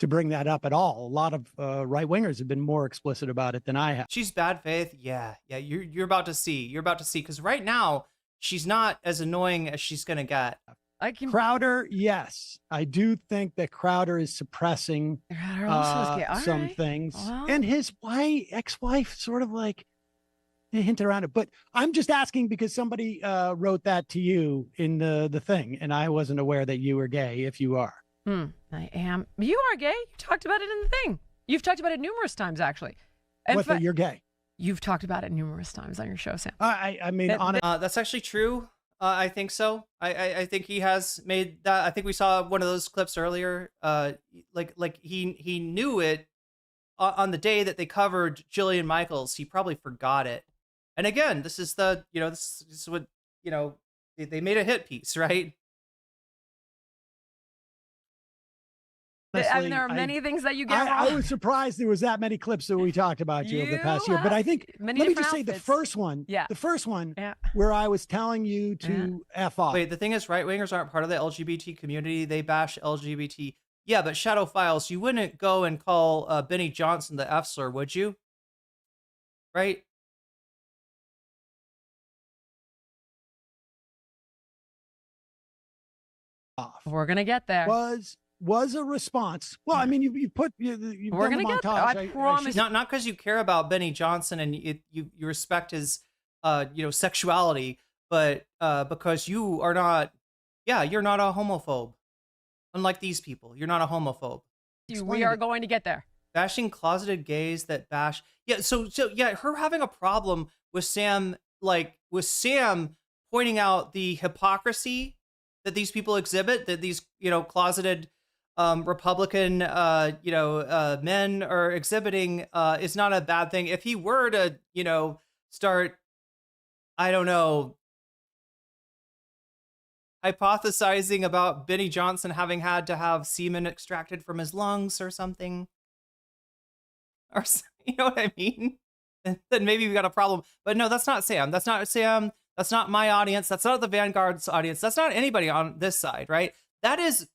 [SPEAKER 6] bring that up at all. A lot of right wingers have been more explicit about it than I have.
[SPEAKER 1] She's bad faith. Yeah. You're about to see. You're about to see because right now she's not as annoying as she's gonna get.
[SPEAKER 6] Crowder, yes, I do think that Crowder is suppressing some things, and his ex-wife sort of like hinted around it. But I'm just asking because somebody wrote that to you in the thing, and I wasn't aware that you were gay. If you are,
[SPEAKER 3] I am. You are gay. You talked about it in the thing. You've talked about it numerous times, actually.
[SPEAKER 6] You're gay.
[SPEAKER 3] You've talked about it numerous times on your show, Sam.
[SPEAKER 6] I mean,
[SPEAKER 1] that's actually true. I think so. I think he has made that. I think we saw one of those clips earlier. Like he knew it on the day that they covered Jillian Michaels. He probably forgot it. And again, this is this is what they made a hit piece, right?
[SPEAKER 3] I mean, there are many things that you get wrong.
[SPEAKER 6] I was surprised there was that many clips that we talked about you over the past year. But I think, let me just say the first one, where I was telling you to F off.
[SPEAKER 1] Wait, the thing is, right wingers aren't part of the LGBT community. They bash LGBT. Yeah, but Shadow Files, you wouldn't go and call Benny Johnson the F slur, would you? Right?
[SPEAKER 3] We're gonna get there.
[SPEAKER 6] Was a response. Well, I mean, you've done the montage.
[SPEAKER 3] I promise.
[SPEAKER 1] Not because you care about Benny Johnson and you respect his sexuality, but because you are not. Yeah, you're not a homophobe. Unlike these people, you're not a homophobe.
[SPEAKER 3] We are going to get there.
[SPEAKER 1] Bashing closeted gays that bash. Yeah. So yeah, her having a problem with Sam, pointing out the hypocrisy that these people exhibit, that these closeted Republican men are exhibiting is not a bad thing. If he were to start, I don't know, hypothesizing about Benny Johnson having had to have semen extracted from his lungs or something, or you know what I mean, then maybe we got a problem. But no, that's not Sam. That's not Sam. That's not my audience. That's not the Vanguard's audience. That's not anybody on this side, right? That is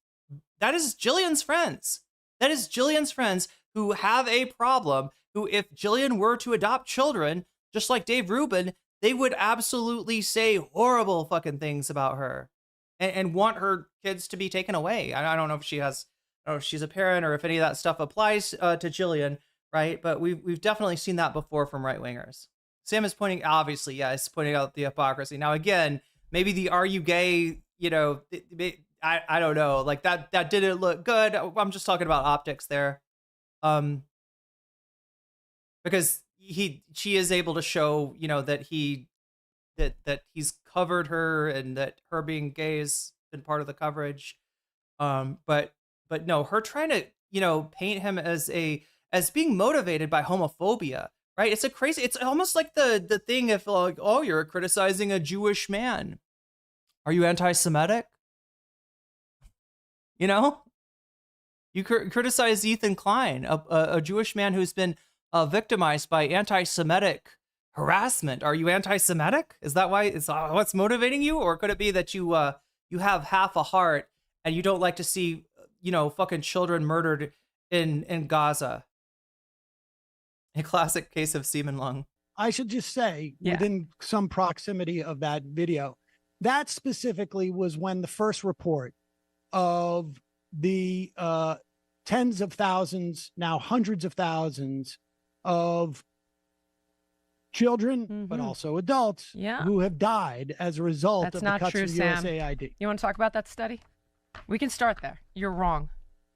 [SPEAKER 1] Jillian's friends. That is Jillian's friends who have a problem, who if Jillian were to adopt children, just like Dave Rubin, they would absolutely say horrible fucking things about her and want her kids to be taken away. I don't know if she's a parent or if any of that stuff applies to Jillian, right? But we've definitely seen that before from right-wingers. Sam is pointing out the hypocrisy. Now, again, maybe the "are you gay?" I don't know. Like that didn't look good. I'm just talking about optics there, because she is able to show that that he's covered her and that her being gay has been part of the coverage. But no, her trying to, paint him as being motivated by homophobia, right? It's almost like the thing if like, oh, you're criticizing a Jewish man. Are you anti-Semitic? You criticize Ethan Klein, a Jewish man who's been victimized by anti-Semitic harassment. Are you anti-Semitic? Is that why? Is what's motivating you? Or could it be that you have half a heart and you don't like to see, fucking children murdered in Gaza? A classic case of semen lung.
[SPEAKER 6] I should just say, within some proximity of that video, that specifically was when the first report of the tens of thousands, now hundreds of thousands of children, but also adults who have died as a result of the cuts in USAID.
[SPEAKER 3] You want to talk about that study? We can start there. You're wrong.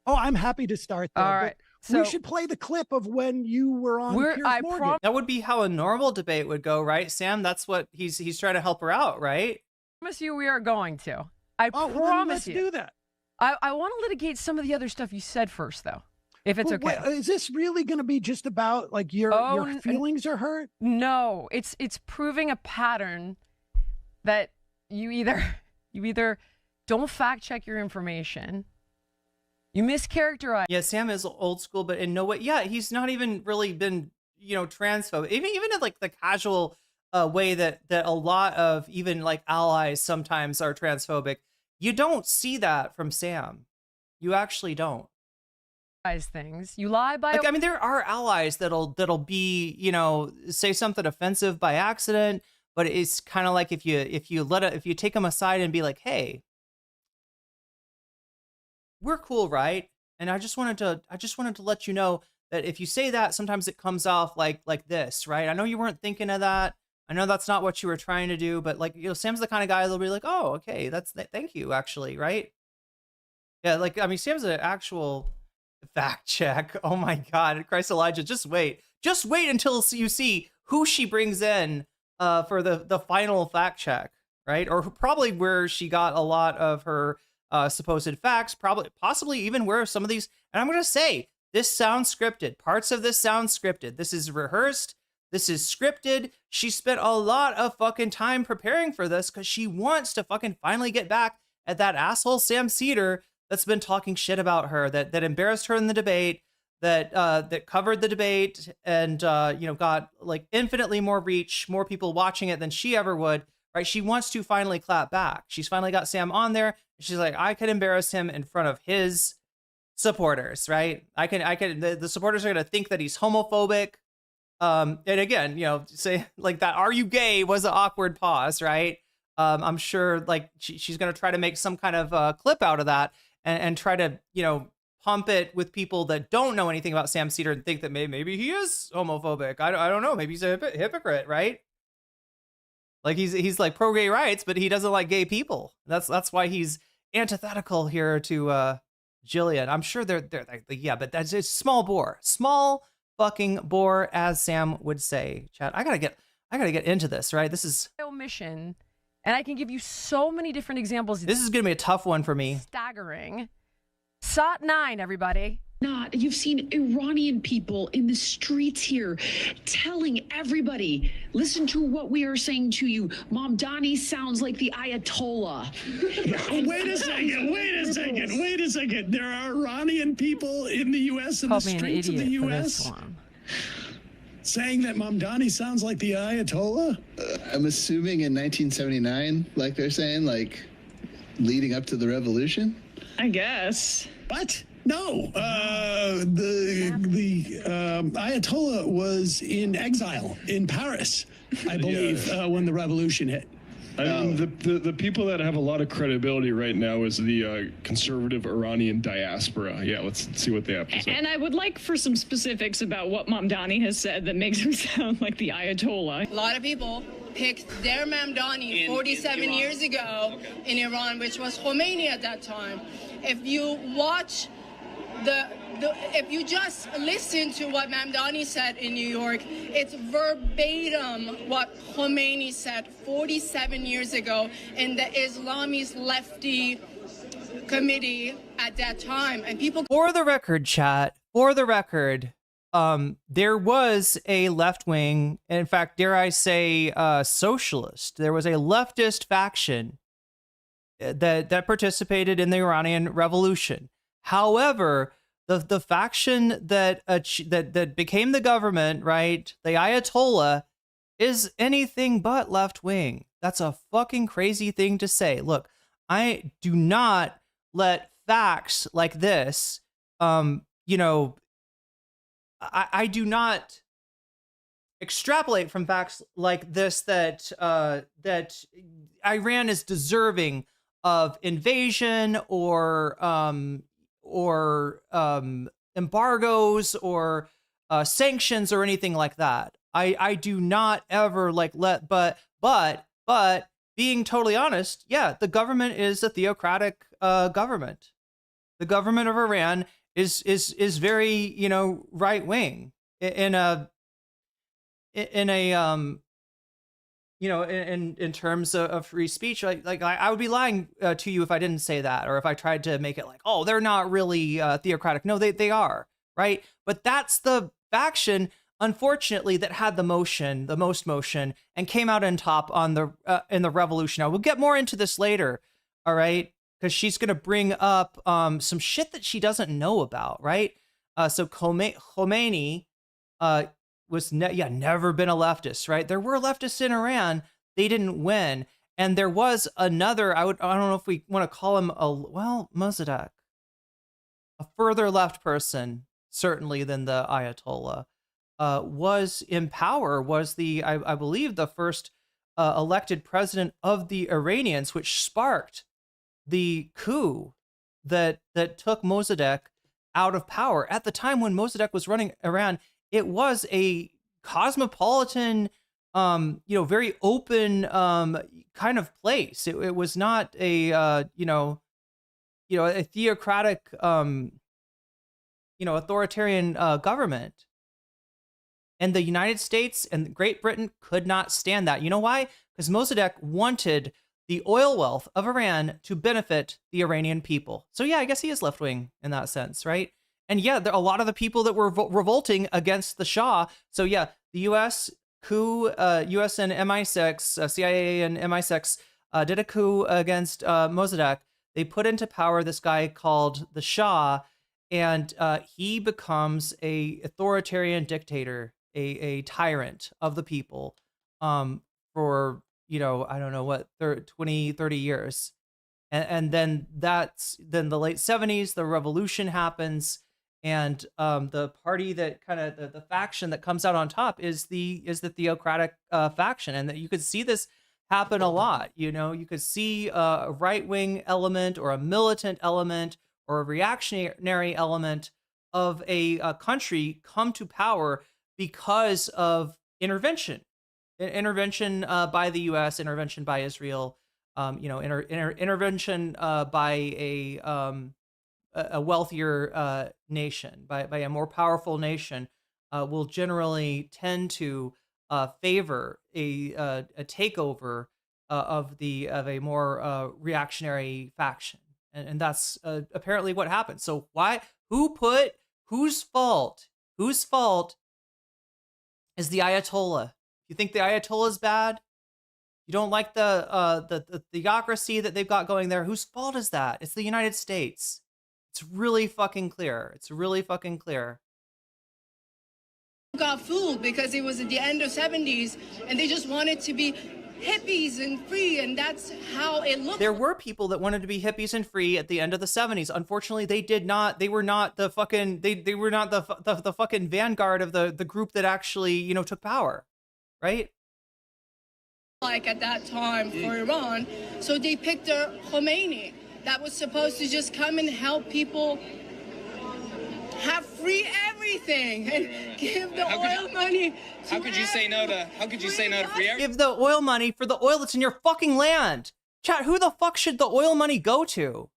[SPEAKER 6] Oh, I'm happy to start there.
[SPEAKER 3] All right.
[SPEAKER 6] So we should play the clip of when you were on Piers Morgan.
[SPEAKER 1] That would be how a normal debate would go, right, Sam? That's what he's trying to help her out, right?
[SPEAKER 3] I promise you we are going to. I promise
[SPEAKER 6] well, let's do that.
[SPEAKER 3] I want to litigate some of the other stuff you said first, though, if it's okay.
[SPEAKER 6] Wait, is this really going to be just about like your feelings are hurt?
[SPEAKER 3] No, it's proving a pattern that you either don't fact check your information, you mischaracterize.
[SPEAKER 1] Yeah, Sam is old school, but in no way. Yeah, he's not even really been transphobic. Even in like the casual way that a lot of even like allies sometimes are transphobic. You don't see that from Sam. You actually don't.
[SPEAKER 3] Things you lie by.
[SPEAKER 1] Like, I mean, there are allies that'll be say something offensive by accident, but it's kind of like if you take them aside and be like, hey, we're cool, right? And I just wanted to let you know that if you say that, sometimes it comes off like this, right? I know you weren't thinking of that. I know that's not what you were trying to do, but like, Sam's the kind of guy that'll be like, oh, okay, thank you, actually, right? Yeah, like, I mean, Sam's an actual fact check. Oh my God, Christ Elijah, just wait until you see who she brings in for the final fact check, right? Or probably where she got a lot of her supposed facts, possibly even where some of these, and I'm going to say, this sounds scripted. Parts of this sound scripted. This is rehearsed. This is scripted. She spent a lot of fucking time preparing for this because she wants to fucking finally get back at that asshole Sam Seder that's been talking shit about her, that embarrassed her in the debate, that covered the debate and got like infinitely more reach, more people watching it than she ever would. Right? She wants to finally clap back. She's finally got Sam on there. She's like, I could embarrass him in front of his supporters, right? The supporters are gonna think that he's homophobic. And again, say like that, are you gay was an awkward pause, right? I'm sure like she's going to try to make some kind of clip out of that and try to, pump it with people that don't know anything about Sam Seder and think that maybe he is homophobic. I don't know. Maybe he's a hypocrite, right? Like he's like pro gay rights, but he doesn't like gay people. That's why he's antithetical here to Jillian. I'm sure they're like, yeah, but that's a small fucking bore, as Sam would say. Chat, I gotta get into this, right? This is
[SPEAKER 3] omission, and I can give you so many different examples.
[SPEAKER 1] This is gonna be a tough one for me.
[SPEAKER 3] Staggering. SOT 9, everybody.
[SPEAKER 9] You've seen Iranian people in the streets here telling everybody, listen to what we are saying to you. Mamdani sounds like the Ayatollah.
[SPEAKER 4] Wait a second. There are Iranian people in the U.S. in the streets of the U.S. saying that Mamdani sounds like the Ayatollah?
[SPEAKER 10] I'm assuming in 1979, like they're saying, like leading up to the revolution?
[SPEAKER 8] I guess.
[SPEAKER 4] What? No, the Ayatollah was in exile in Paris, I believe, when the revolution hit.
[SPEAKER 7] I mean, the people that have a lot of credibility right now is the conservative Iranian diaspora. Yeah, let's see what they have to say.
[SPEAKER 8] And I would like for some specifics about what Mamdani has said that makes him sound like the Ayatollah.
[SPEAKER 12] A lot of people picked their Mamdani 47 years ago in Iran, which was Khomeini at that time. If you watch if you just listen to what Mamdani said in New York, it's verbatim what Khomeini said 47 years ago in the Islamist lefty committee at that time. And people...
[SPEAKER 1] For the record, chat, for the record, there was a left-wing, in fact, dare I say, socialist. There was a leftist faction that participated in the Iranian Revolution. However, the faction that became the government, right, the Ayatollah, is anything but left-wing. That's a fucking crazy thing to say. Look, I do not let facts like this, you know, I do not extrapolate from facts like this that that Iran is deserving of invasion or embargoes or sanctions or anything like that. I do not ever like but being totally honest, yeah, the government is a theocratic government. The government of Iran is very, you know, right wing in terms of free speech. Like I would be lying to you if I didn't say that, or if I tried to make it like, oh, they're not really theocratic. No, they are, right? But that's the faction, unfortunately, that had the most motion, and came out on top on the in the revolution. Now we'll get more into this later, all right? Because she's gonna bring up some shit that she doesn't know about, right? So Khomeini was never been a leftist, right? There were leftists in Iran, they didn't win, and there was another. I don't know if we want to call him Mossadegh, a further left person certainly than the Ayatollah. Was in power, was I believe the first elected president of the Iranians, which sparked the coup that took Mossadegh out of power. At the time when Mossadegh was running Iran, it was a cosmopolitan, very open kind of place. It was not a a theocratic authoritarian government. And the United States and Great Britain could not stand that. You know why? Because Mossadegh wanted the oil wealth of Iran to benefit the Iranian people. So yeah, I guess he is left-wing in that sense, right? And yeah, there are a lot of the people that were revolting against the Shah. So yeah, the U.S. coup, U.S. and MI6, CIA and MI6 did a coup against Mossadegh. They put into power this guy called the Shah, and he becomes a authoritarian dictator, a tyrant of the people for, I don't know what, 20, 30 years. And then then the late 70s, the revolution happens. And the party that kind of the faction that comes out on top is the theocratic faction. And that you could see this happen a lot. You could see a right-wing element or a militant element or a reactionary element of a country come to power because of intervention by the U.S., intervention by Israel, intervention by a wealthier nation, by a more powerful nation, will generally tend to favor a takeover of a more reactionary faction, and that's apparently what happened. So whose fault is the Ayatollah? You think the Ayatollah is bad? You don't like the theocracy that they've got going there? Whose fault is that? It's the United States. It's really fucking clear.
[SPEAKER 12] Got fooled because it was at the end of 70s and they just wanted to be hippies and free, and that's how it looked.
[SPEAKER 1] There were people that wanted to be hippies and free at the end of the 70s. Unfortunately, they did not. They were not the fucking they were not the fucking vanguard of the group that actually, took power, right?
[SPEAKER 12] Like at that time for Iran, so they picked a Khomeini that was supposed to just come and help people have free everything and give the oil money.
[SPEAKER 13] How could you say no to free everything?
[SPEAKER 1] Give the oil money for the oil that's in your fucking land. Chat, who the fuck should the oil money go to?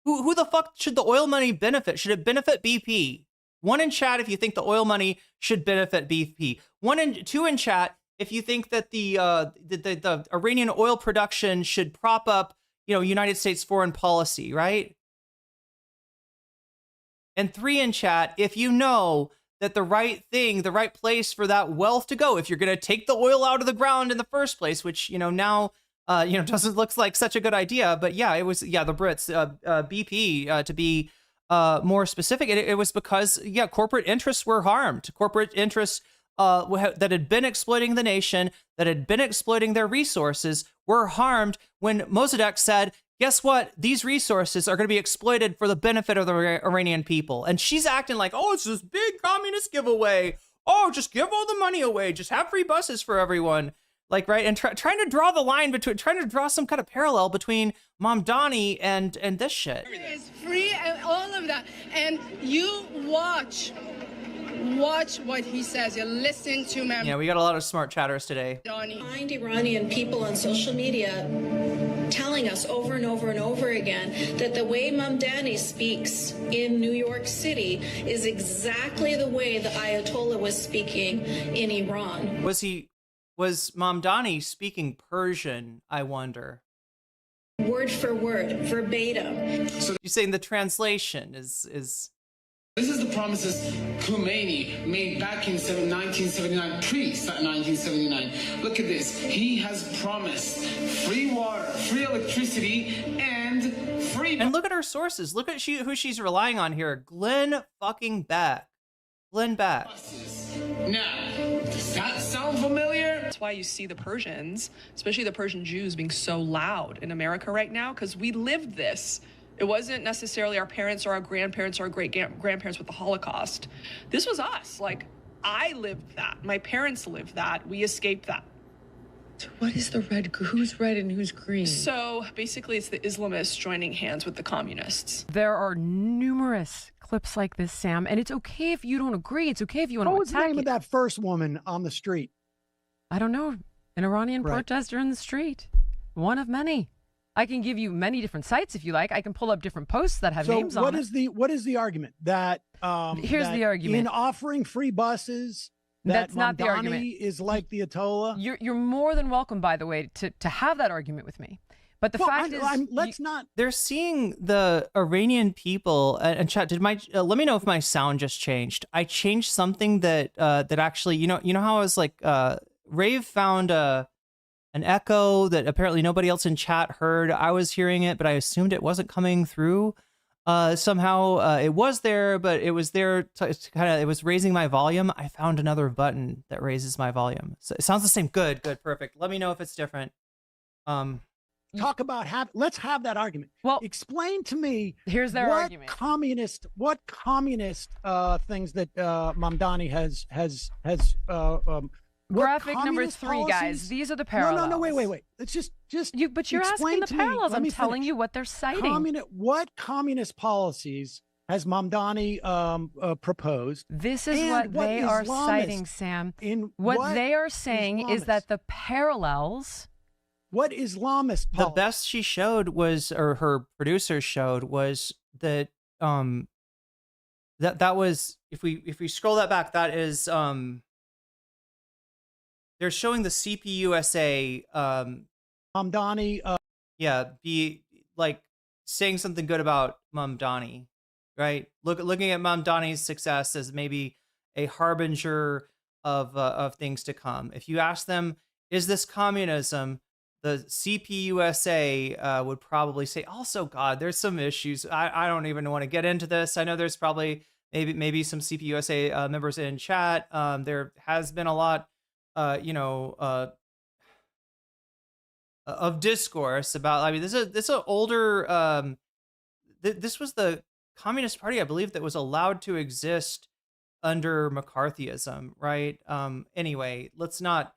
[SPEAKER 1] Who the fuck should the oil money benefit? Should it benefit BP? 1 in chat if you think the oil money should benefit BP. 2 in chat if you think that the Iranian oil production should prop up, United States foreign policy, right? And 3 in chat if you know that the right place for that wealth to go, if you're going to take the oil out of the ground in the first place, which, now, doesn't look like such a good idea. But yeah, it was, the Brits, BP, to be more specific. It was because, corporate interests were harmed. Corporate interests that had been exploiting the nation, that had been exploiting their resources, were harmed when Mossadegh said, guess what? These resources are going to be exploited for the benefit of the Iranian people. And she's acting like, oh, it's this big communist giveaway. Oh, just give all the money away. Just have free buses for everyone. Like, right? And trying to draw the line between, trying to draw some kind of parallel between Mamdani and this shit.
[SPEAKER 12] It's free and all of that. And you watch what he says. You listen to him.
[SPEAKER 1] Yeah, we got a lot of smart chatters today.
[SPEAKER 14] Find Iranian people on social media telling us over and over and over again that the way Mamdani speaks in New York City is exactly the way the Ayatollah was speaking in Iran.
[SPEAKER 1] Was Mamdani speaking Persian, I wonder?
[SPEAKER 14] Word for word, verbatim.
[SPEAKER 1] So you're saying the translation is...
[SPEAKER 15] This is the promises Khomeini made back in 1979, pre-1979. Look at this. He has promised free water, free electricity, and free...
[SPEAKER 1] And look at her sources. Look at who she's relying on here. Glenn fucking Beck. Glenn Beck.
[SPEAKER 15] Now, does that sound familiar?
[SPEAKER 16] That's why you see the Persians, especially the Persian Jews, being so loud in America right now, because we lived this. It wasn't necessarily our parents or our grandparents or our great-grandparents with the Holocaust. This was us. Like, I lived that. My parents lived that. We escaped that.
[SPEAKER 17] So what is the red? Who's red and who's green?
[SPEAKER 16] So basically, it's the Islamists joining hands with the communists.
[SPEAKER 3] There are numerous clips like this, Sam, and it's okay if you don't agree. It's okay if you want to attack.
[SPEAKER 6] What was the name of that first woman on the street?
[SPEAKER 3] I don't know. An Iranian protester in the street. One of many. I can give you many different sites if you like. I can pull up different posts that have names on it.
[SPEAKER 6] What is the argument? That
[SPEAKER 3] here's the argument.
[SPEAKER 6] In offering free buses,
[SPEAKER 3] that's not the argument.
[SPEAKER 6] Is like the Ayatollah.
[SPEAKER 3] You're more than welcome, by the way, to have that argument with me. But the fact is,
[SPEAKER 6] let's not.
[SPEAKER 1] They're seeing the Iranian people and chat. Did my let me know if my sound just changed. I changed something that actually, you know how I was like, Rave found an echo that apparently nobody else in chat heard. I was hearing it, but I assumed it wasn't coming through. Somehow it was there, but it was there to kind of, it was raising my volume. I found another button that raises my volume. So it sounds the same. Good, perfect. Let me know if it's different.
[SPEAKER 6] Talk about let's have that argument.
[SPEAKER 3] Well,
[SPEAKER 6] explain to me.
[SPEAKER 3] Here's their argument.
[SPEAKER 6] What communist things that Mamdani has
[SPEAKER 3] graphic number 3,
[SPEAKER 6] policies?
[SPEAKER 3] Guys. These are the parallels.
[SPEAKER 6] No, wait. It's just
[SPEAKER 3] you. But you're asking the parallels. I'm telling you what they're citing.
[SPEAKER 6] What communist policies has Mamdani proposed?
[SPEAKER 3] This is what they are citing, Sam. What they are saying is that the parallels.
[SPEAKER 6] What Islamist policy?
[SPEAKER 1] The best she showed was, or her producer showed, was that that was, if we scroll that back, that is they're showing the CPUSA
[SPEAKER 6] Mamdani
[SPEAKER 1] be like saying something good about Mamdani, right? Looking at Mamdani's success as maybe a harbinger of things to come. If you ask them, is this communism? The CPUSA would probably say, also, God, there's some issues. I don't even want to get into this. I know there's probably maybe some CPUSA members in chat. There has been a lot, of discourse about. I mean, this is an older. This was the Communist Party, I believe, that was allowed to exist under McCarthyism, right? Anyway, let's not.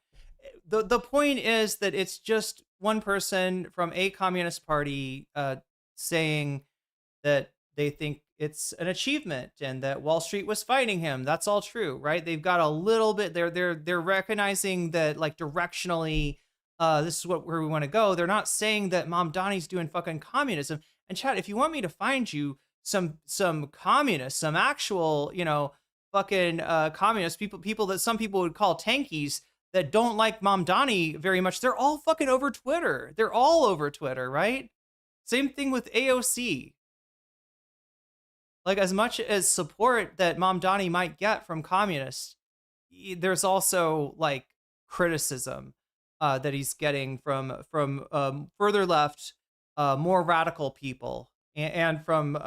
[SPEAKER 1] The point is that it's just one person from a Communist Party saying that they think it's an achievement and that Wall Street was fighting him. That's all true, right? They've got a little bit. They're recognizing that, like, directionally, this is where we want to go. They're not saying that Mamdani's doing fucking communism. And chat, if you want me to find you some communists, some actual, fucking communist people that some people would call tankies that don't like Mamdani very much, they're all fucking over Twitter. They're all over Twitter, right? Same thing with AOC. Like, as much as support that Mamdani might get from communists, there's also like criticism that he's getting from further left, more radical people, and from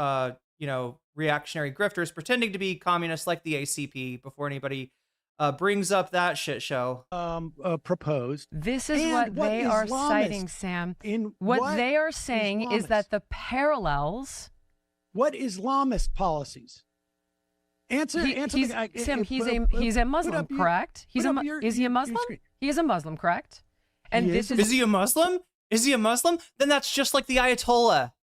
[SPEAKER 1] reactionary grifters pretending to be communists like the ACP before anybody brings up that shit show.
[SPEAKER 6] Proposed.
[SPEAKER 3] This is what they are citing, Sam. What they are saying is that the parallels.
[SPEAKER 6] What Islamist policies? Answer.
[SPEAKER 3] Sam, he's a Muslim, correct? Is he a Muslim? He is a Muslim, correct? And is
[SPEAKER 1] he a Muslim? Is he a Muslim? Then that's just like the Ayatollah.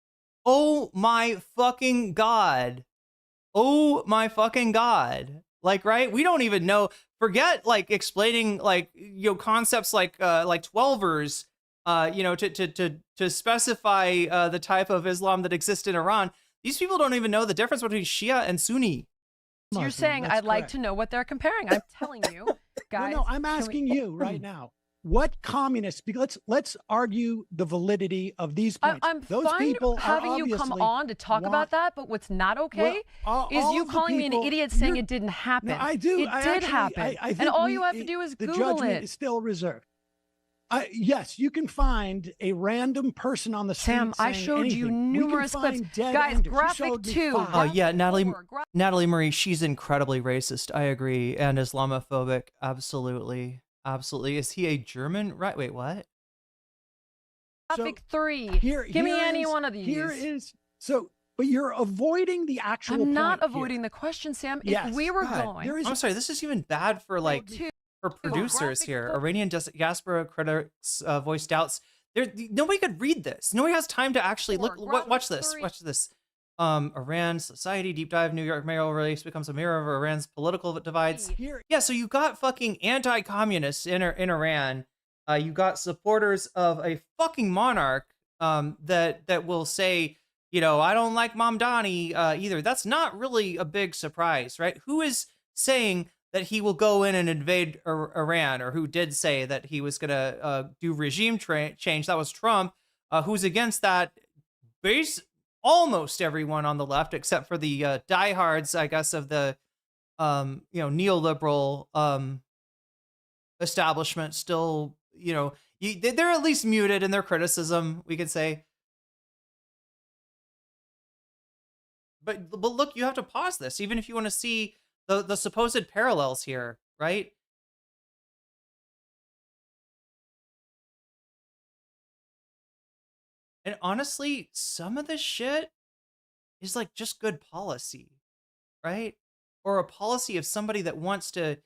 [SPEAKER 1] Oh my fucking God. Oh my fucking God. Like, right? We don't even know. Forget like explaining like, concepts like 12ers, to specify the type of Islam that exists in Iran. These people don't even know the difference between Shia and Sunni.
[SPEAKER 3] So you're saying I'd like to know what they're comparing. I'm telling you, guys.
[SPEAKER 6] No, I'm asking you right now. What communists? Let's argue the validity of these points.
[SPEAKER 3] I'm fine having you come on to talk about that, but what's not okay is you calling me an idiot saying it didn't happen.
[SPEAKER 6] No, I do.
[SPEAKER 3] It did happen, and all you have to do is Google it.
[SPEAKER 6] The judgment is still reserved. Yes, you can find a random person on the street.
[SPEAKER 3] Sam, I showed you numerous clips. Guys, graphic 2.
[SPEAKER 1] Oh yeah, Natalie Marie, she's incredibly racist. I agree, and Islamophobic. Absolutely. Absolutely. Is he a German? Right. Wait, what?
[SPEAKER 3] Graphic 3. Give me any one of these.
[SPEAKER 6] But you're avoiding the actual
[SPEAKER 3] I'm not avoiding the question, Sam.
[SPEAKER 6] Yes.
[SPEAKER 3] If we were going.
[SPEAKER 1] I'm sorry, this is even bad for for producers here. Iranian diaspora critics voice doubts. Nobody could read this. Nobody has time to actually look. Watch this. Watch this. Iran society deep dive. New York mayoral race becomes a mirror of Iran's political divides. Yeah, so you got fucking anti-communists in Iran. You got supporters of a fucking monarch that will say, I don't like Mamdani either. That's not really a big surprise, right? Who is saying that he will go in and invade Iran, or who did say that he was going to do regime change? That was Trump. Who's against that? Almost everyone on the left, except for the diehards, I guess, of the neoliberal establishment. Still, they're at least muted in their criticism, we could say. But look, you have to pause this, even if you want to see the supposed parallels here, right? And honestly, some of this shit is like just good policy, right? Or a policy of somebody that wants to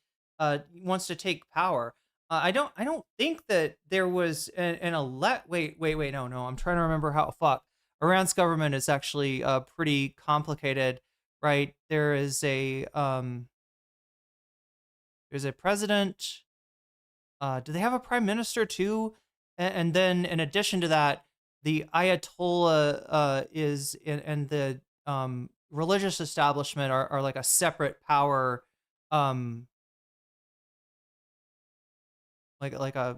[SPEAKER 1] take power. I don't think that there was an elect. Wait. No. I'm trying to remember how. Fuck. Iran's government is actually pretty complicated, right? There is a there's a president. Do they have a prime minister too? And then in addition to that, the Ayatollah and the religious establishment are like a separate power, like a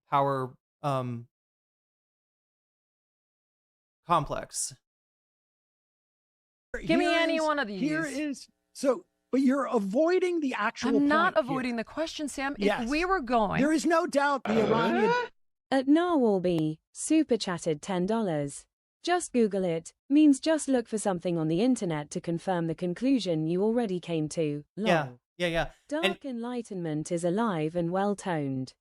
[SPEAKER 1] power complex.
[SPEAKER 3] Give me any one of these.
[SPEAKER 6] But you're avoiding the actual.
[SPEAKER 3] I'm not avoiding the question, Sam.
[SPEAKER 6] Yes.
[SPEAKER 3] If we were going,
[SPEAKER 6] there is no doubt the Iranian.
[SPEAKER 2] At Narwhalby, super chatted $10. Just Google it, means just look for something on the internet to confirm the conclusion you already came to. Lol.
[SPEAKER 1] Yeah.
[SPEAKER 2] Dark enlightenment is alive and well-toned.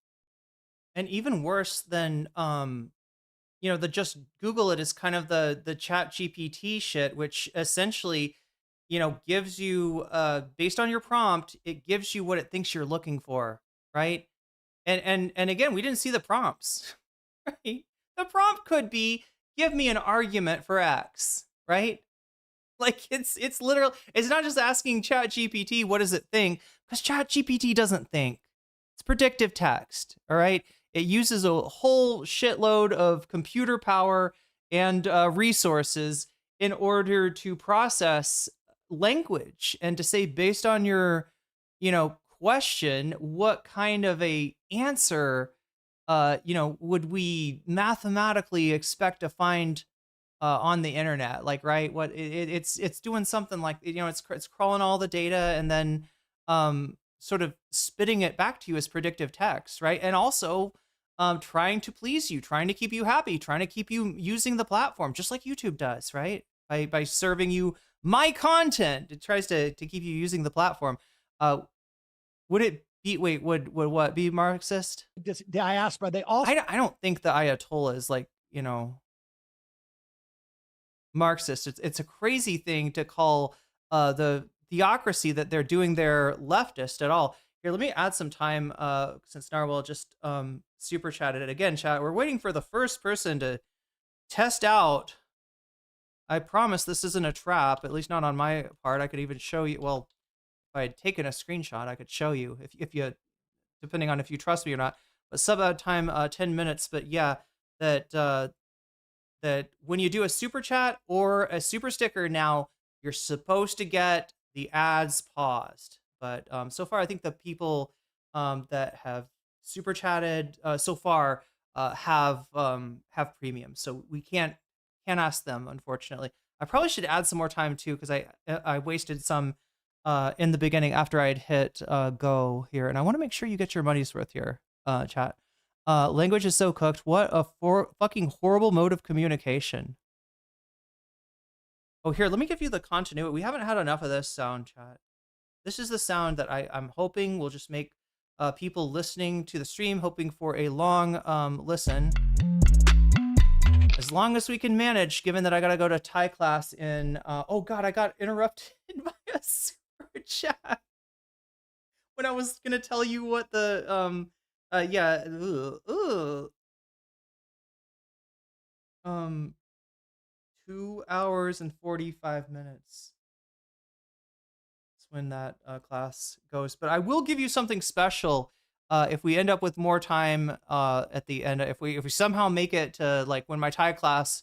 [SPEAKER 1] And even worse than, the just Google it is kind of the ChatGPT shit, which essentially, gives you, based on your prompt, it gives you what it thinks you're looking for, right? And again, we didn't see the prompts, right? The prompt could be, give me an argument for X, right? Like it's literal. It's not just asking ChatGPT, what does it think? Because ChatGPT doesn't think. It's predictive text, all right? It uses a whole shitload of computer power and resources in order to process language and to say, based on your, question, what kind of a answer, would we mathematically expect to find on the internet? Like, right, it's doing something like, it's crawling all the data and then sort of spitting it back to you as predictive text, right? And also trying to please you, trying to keep you happy, trying to keep you using the platform, just like YouTube does, right? By serving you my content, it tries to keep you using the platform. Would it be, would what be Marxist?
[SPEAKER 6] The diaspora, they also.
[SPEAKER 1] I don't think the Ayatollah is like, Marxist. It's a crazy thing to call the theocracy that they're doing their leftist at all. Here, let me add some time since Narwhal just super chatted it again. Chat, we're waiting for the first person to test out. I promise this isn't a trap, at least not on my part. I could even show you. Well, if I had taken a screenshot, I could show you if you, depending on if you trust me or not. But sub out time 10 minutes. But yeah, that when you do a super chat or a super sticker now, you're supposed to get the ads paused. But so far, I think the people that have super chatted so far have premium, so we can't ask them, unfortunately. I probably should add some more time too, because I wasted some in the beginning after I had hit go here, and I want to make sure you get your money's worth here, chat. Language is so cooked. What a fucking horrible mode of communication. Oh, here, let me give you the continuity. We haven't had enough of this sound, chat. This is the sound that I'm hoping will just make people listening to the stream, hoping for a long listen. As long as we can manage, given that I gotta go to Thai class in, oh God, I got interrupted by a super chat. When I was gonna tell you what the, 2 hours and 45 minutes. That's when that class goes. But I will give you something special if we end up with more time at the end. If we somehow make it to like when my Thai class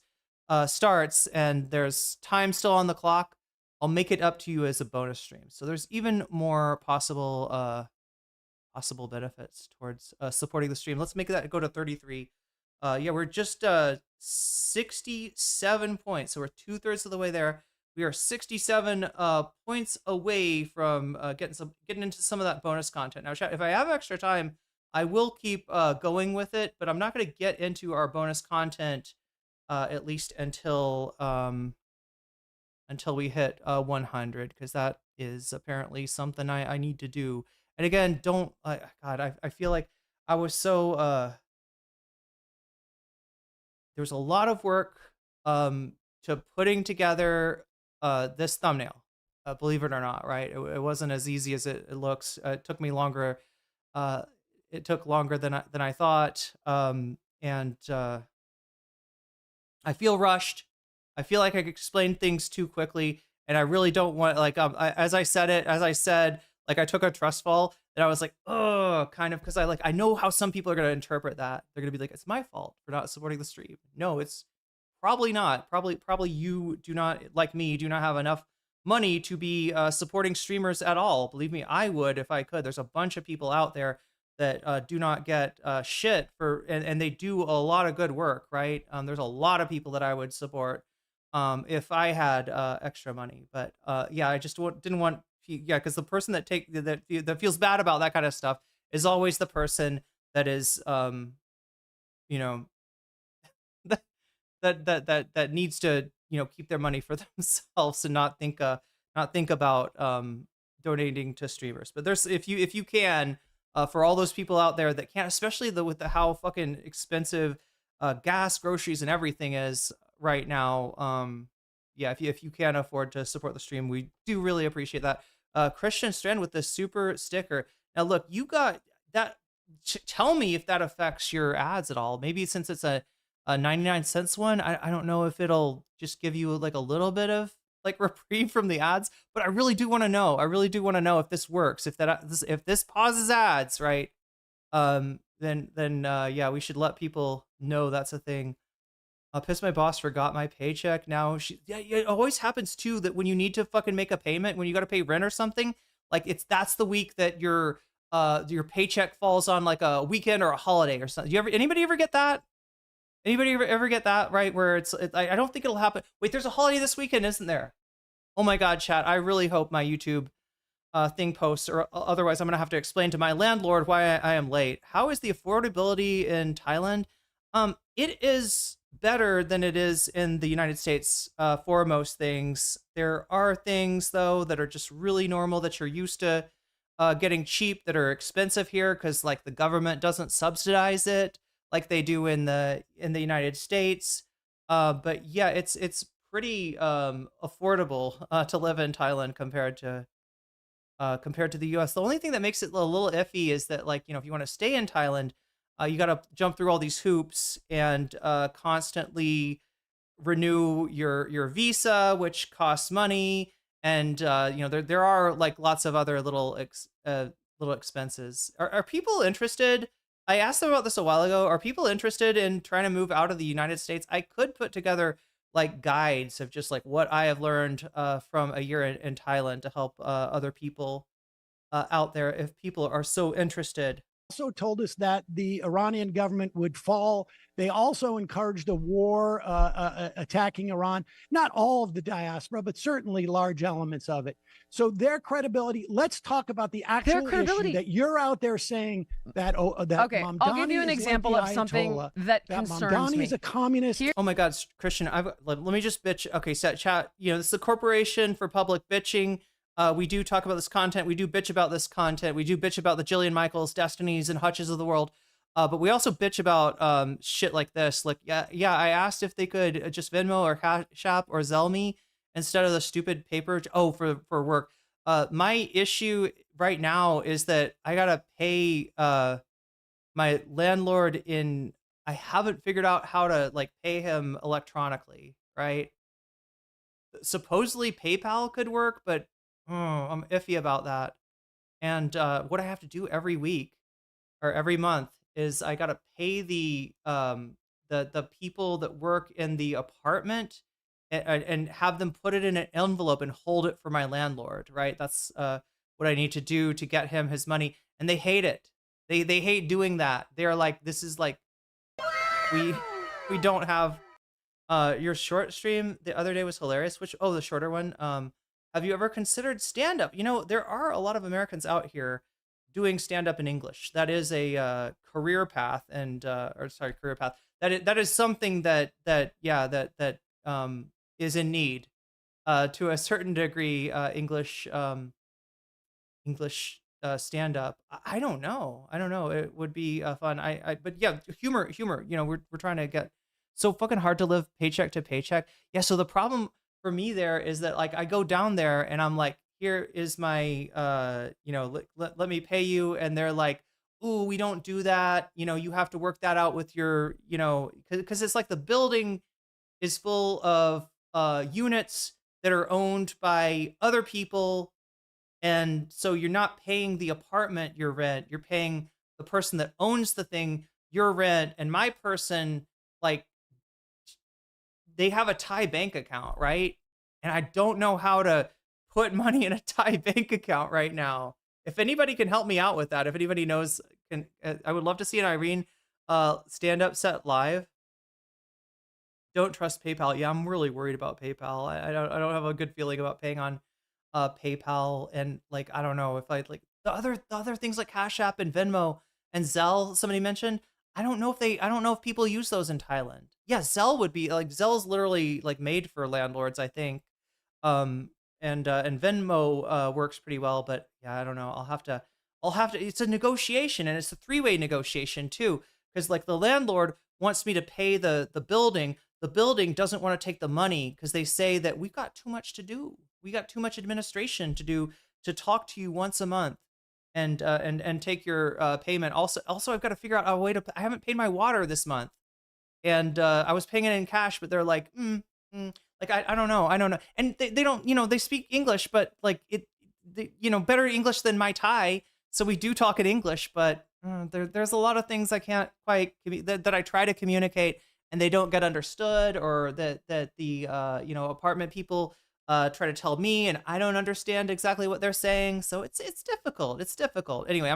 [SPEAKER 1] starts and there's time still on the clock, I'll make it up to you as a bonus stream. So there's even more possible benefits towards supporting the stream. Let's make that go to 33. Yeah, we're just 67 points, so we're 2/3 of the way there. We are 67 points away from getting into some of that bonus content. Now, chat, if I have extra time, I will keep going with it, but I'm not going to get into our bonus content at least until we hit 100, because that is apparently something I need to do. And again, God, I feel like I was so there was a lot of work to putting together this thumbnail, believe it or not, right? It wasn't as easy as it looks. It took me longer. It took longer than I thought, and I feel rushed. I feel like I explained things too quickly, and I really don't want, like, as I said, like I took a trust fall, and I was like, oh, kind of, because I know how some people are going to interpret that. They're going to be like, it's my fault for not supporting the stream. No, it's probably not. Probably you do not, like me, do not have enough money to be supporting streamers at all. Believe me, I would if I could. There's a bunch of people out there that do not get shit for, and they do a lot of good work, right? There's a lot of people that I would support if I had extra money. But yeah, I just didn't want, because the person that feels bad about that kind of stuff is always the person that is that needs to keep their money for themselves and not think about donating to streamers. But there's, if you can, for all those people out there that can't, especially with how fucking expensive gas, groceries, and everything is right now, yeah, if you can afford to support the stream, we do really appreciate that. Christian Strand with the super sticker. Now look, you got that. Tell me if that affects your ads at all. Maybe since it's a 99 cents one, I don't know if it'll just give you like a little bit of like reprieve from the ads, but I really do want to know. I really do want to know if this works, if this pauses ads, right? Then yeah, we should let people know that's a thing. Pissed my boss forgot my paycheck. Now it always happens too that when you need to fucking make a payment, when you got to pay rent or something, like that's the week that your paycheck falls on like a weekend or a holiday or something. Anybody ever get that? Anybody ever get that, right? Where I don't think it'll happen. Wait, there's a holiday this weekend, isn't there? Oh my God, chat. I really hope my YouTube thing posts, or otherwise I'm going to have to explain to my landlord why I am late. How is the affordability in Thailand? It is better than it is in the United States for most things. There are things, though, that are just really normal that you're used to getting cheap that are expensive here because, like, the government doesn't subsidize it like they do in the United States. But yeah, it's pretty affordable to live in Thailand compared to the U.S. The only thing that makes it a little iffy is that, like, if you want to stay in Thailand, you got to jump through all these hoops and constantly renew your visa, which costs money. And there are like lots of other little expenses. Are people interested? I asked them about this a while ago. Are people interested in trying to move out of the United States? I could put together like guides of just like what I have learned from a year in Thailand to help other people out there if people are so interested.
[SPEAKER 6] Also told us that the Iranian government would fall. They also encouraged a war attacking Iran. Not all of the diaspora, but certainly large elements of it. So their credibility. Let's talk about the actual issue that you're out there saying that.
[SPEAKER 3] Okay, I'll give you an example of something that concerns
[SPEAKER 6] Mamdani
[SPEAKER 3] me.
[SPEAKER 6] Is a communist.
[SPEAKER 1] Oh my God, Christian! Let me just bitch. Okay, chat. This is the Corporation for Public Bitching. We do talk about this content. We do bitch about this content. We do bitch about the Jillian Michaels, Destinies, and Hutches of the world. But we also bitch about shit like this. Like, yeah, I asked if they could just Venmo or Cash App or Zelle me instead of the stupid paper. Oh, for work. My issue right now is that I gotta pay my landlord in. I haven't figured out how to like pay him electronically, right? Supposedly PayPal could work, but I'm iffy about that. And what I have to do every week or every month is I gotta pay the people that work in the apartment and have them put it in an envelope and hold it for my landlord. Right? That's what I need to do to get him his money. And they hate it. They hate doing that. They're like, this is like we don't have your short stream the other day was hilarious. The shorter one. Have you ever considered stand-up? There are a lot of Americans out here doing stand-up in English. That is a career path, career path. That is something that is in need to a certain degree. English stand-up. I don't know. It would be fun. But yeah, humor. We're trying to get so fucking hard to live paycheck to paycheck. Yeah. So the problem for me there is that like I go down there and I'm like, here is my let me pay you, and they're like, ooh, we don't do that, you have to work that out with your because it's like the building is full of units that are owned by other people, and so you're not paying the apartment your rent, you're paying the person that owns the thing your rent. And my person, like, they have a Thai bank account, right? And I don't know how to put money in a Thai bank account right now. If anybody can help me out with that, if anybody knows, I would love to see an Irene stand-up set live. Don't trust PayPal. Yeah, I'm really worried about PayPal. I don't have a good feeling about paying on PayPal, and like I don't know if I like the other things like Cash App and Venmo and Zelle. Somebody mentioned. I don't know if people use those in Thailand. Yeah, Zelle would be like, Zelle's literally like made for landlords, I think. And Venmo works pretty well, but yeah, I don't know. I'll have to, it's a negotiation, and it's a three-way negotiation too. Cause like the landlord wants me to pay the building. The building doesn't want to take the money because they say that we've got too much to do. We got too much administration to do to talk to you once a month. And take your payment. Also, I've got to figure out a way to. I haven't paid my water this month, and I was paying it in cash, but they're like, like I don't know, and they don't, they speak English, but like better English than my Thai, so we do talk in English, but there's a lot of things I can't quite that I try to communicate, and they don't get understood, or that the apartment people try to tell me and I don't understand exactly what they're saying. So it's difficult. It's difficult. Anyway,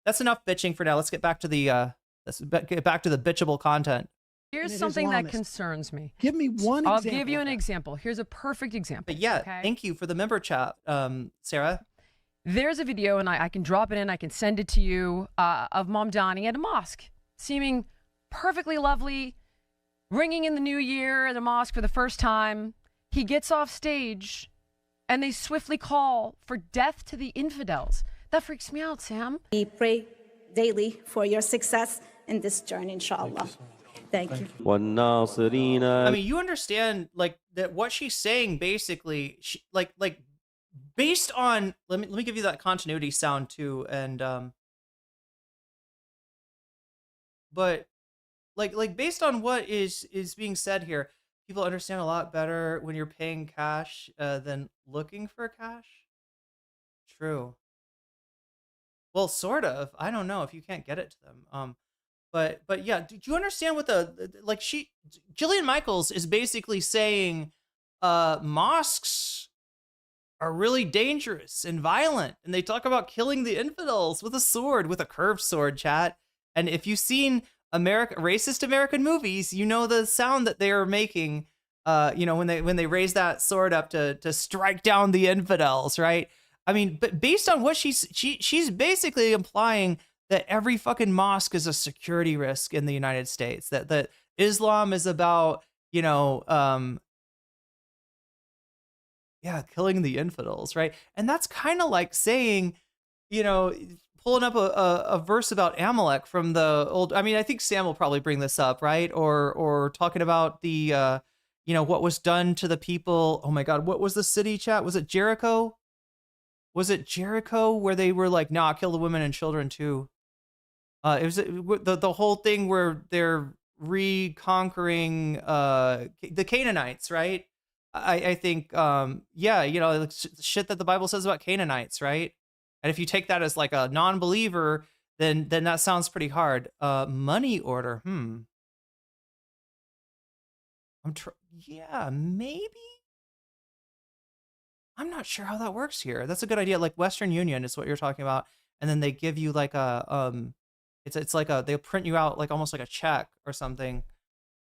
[SPEAKER 1] that's enough bitching for now. Let's get back to the bitchable content.
[SPEAKER 3] Here's something that concerns me.
[SPEAKER 6] Give me one example.
[SPEAKER 3] I'll give you an example. Here's a perfect example.
[SPEAKER 1] But yeah, thank you for the member chat, Sarah.
[SPEAKER 3] There's a video, and I can drop it in. I can send it to you, of Mamdani at a mosque, seeming perfectly lovely, ringing in the new year at a mosque for the first time. He gets off stage, and they swiftly call for death to the infidels. That freaks me out, Sam.
[SPEAKER 18] We pray daily for your success in this journey, inshallah. Thank you.
[SPEAKER 1] I mean, you understand, like, that what she's saying basically, like based on, let me give you that continuity sound too, and but like based on what is being said here, people understand a lot better when you're paying cash than looking for cash. True. Well, sort of. I don't know if you can't get it to them. But yeah, do you understand what Jillian Michaels is basically saying mosques are really dangerous and violent, and they talk about killing the infidels with a sword, with a curved sword, chat. And if you've seen racist American movies, you know the sound that they are making, when they raise that sword up to strike down the infidels, right? I mean, but based on what she's basically implying that every fucking mosque is a security risk in the United States, that Islam is about, killing the infidels, right? And that's kind of like saying, pulling up a verse about Amalek from the old, I mean, I think Sam will probably bring this up, right? Or talking about the, what was done to the people. Oh my God, what was the city, chat? Was it Jericho? Was it Jericho where they were like, nah, kill the women and children too? It was the whole thing where they're reconquering the Canaanites, right? I think, shit that the Bible says about Canaanites, right? And if you take that as like a non-believer, then that sounds pretty hard. Money order, maybe. I'm not sure how that works here. That's a good idea. Like Western Union is what you're talking about, and then they give you like a it's like they'll print you out like almost like a check or something.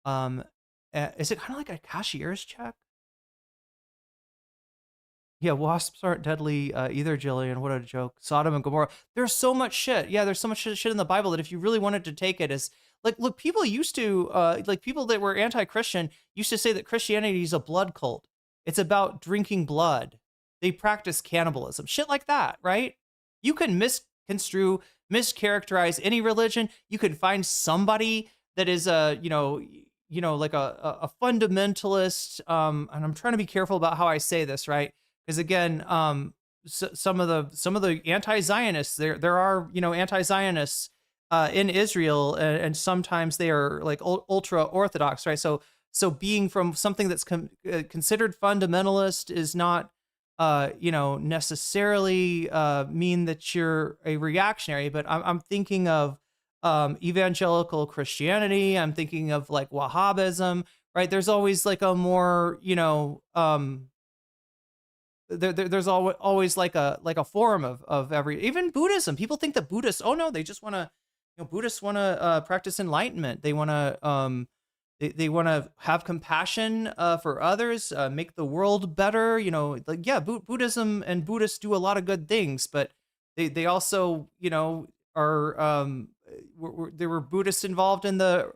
[SPEAKER 1] Is it kind of like a cashier's check? Yeah, wasps aren't deadly either, Jillian. What a joke. Sodom and Gomorrah. There's so much shit. Yeah, there's so much shit in the Bible that if you really wanted to take it as like, look, people used to people that were anti-Christian used to say that Christianity is a blood cult. It's about drinking blood. They practice cannibalism, shit like that, right? You can misconstrue, mischaracterize any religion. You can find somebody that is like a fundamentalist. And I'm trying to be careful about how I say this, right? Because again, some of the anti-Zionists, there are anti-Zionists in Israel, and sometimes they are like ultra orthodox, right? So being from something that's considered fundamentalist is not, necessarily mean that you're a reactionary. But I'm thinking of evangelical Christianity. I'm thinking of like Wahhabism, right? There's always like a more, there's always like a form of every, even Buddhism. People think that Buddhists, oh no, they just want to, Buddhists want to practice enlightenment. They want to they want to have compassion for others, make the world better. Buddhism and Buddhists do a lot of good things, but they also are there were Buddhists involved in the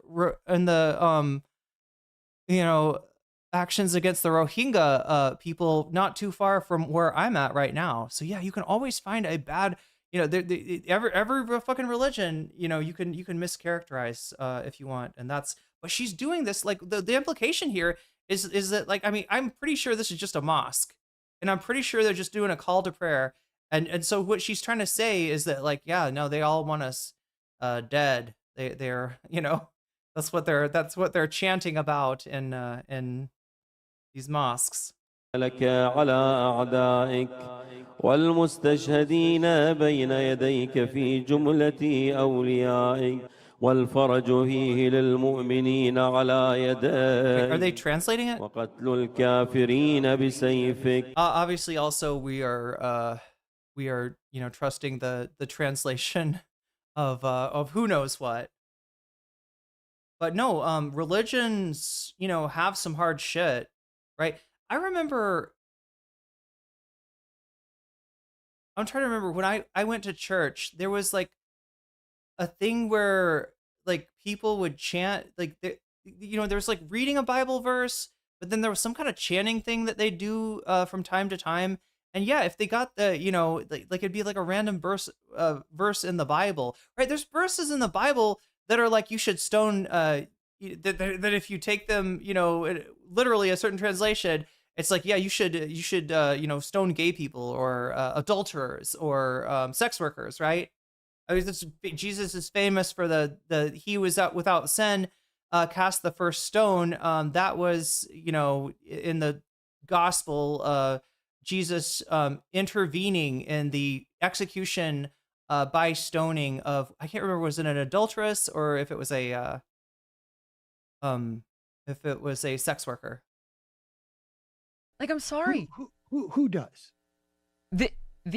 [SPEAKER 1] actions against the Rohingya people not too far from where I'm at right now. So yeah, you can always find a bad, every fucking religion, you can mischaracterize if you want, and that's. But she's doing this, like the implication here is that, like, I mean, I'm pretty sure this is just a mosque, and I'm pretty sure they're just doing a call to prayer, and so what she's trying to say is that, like, yeah, no, they all want us dead. They're that's what they're chanting about in these mosques.
[SPEAKER 19] لك على أعدائك والمستشهدين بين يديك في جملة أوليائك والفرج فيه للمؤمنين على يديه.
[SPEAKER 1] Are they translating it?
[SPEAKER 19] وقتل الكافرين بسيفك.
[SPEAKER 1] Obviously, also we are trusting the translation of who knows what. But no, religions, have some hard shit, right? I remember, I'm trying to remember when I went to church, there was like a thing where like people would chant, like, there was like reading a Bible verse, but then there was some kind of chanting thing that they do from time to time. And yeah, if they got the, like it'd be like a random verse in the Bible, right? There's verses in the Bible that are like, you should stone, that if you take them, literally a certain translation, it's like, yeah, you should stone gay people or adulterers or sex workers, right? I mean, Jesus is famous for the he was out without sin, cast the first stone. That was, in the gospel, Jesus intervening in the execution by stoning of, I can't remember, was it an adulteress or if it was a sex worker.
[SPEAKER 3] Like, I'm sorry.
[SPEAKER 6] Who does?
[SPEAKER 3] The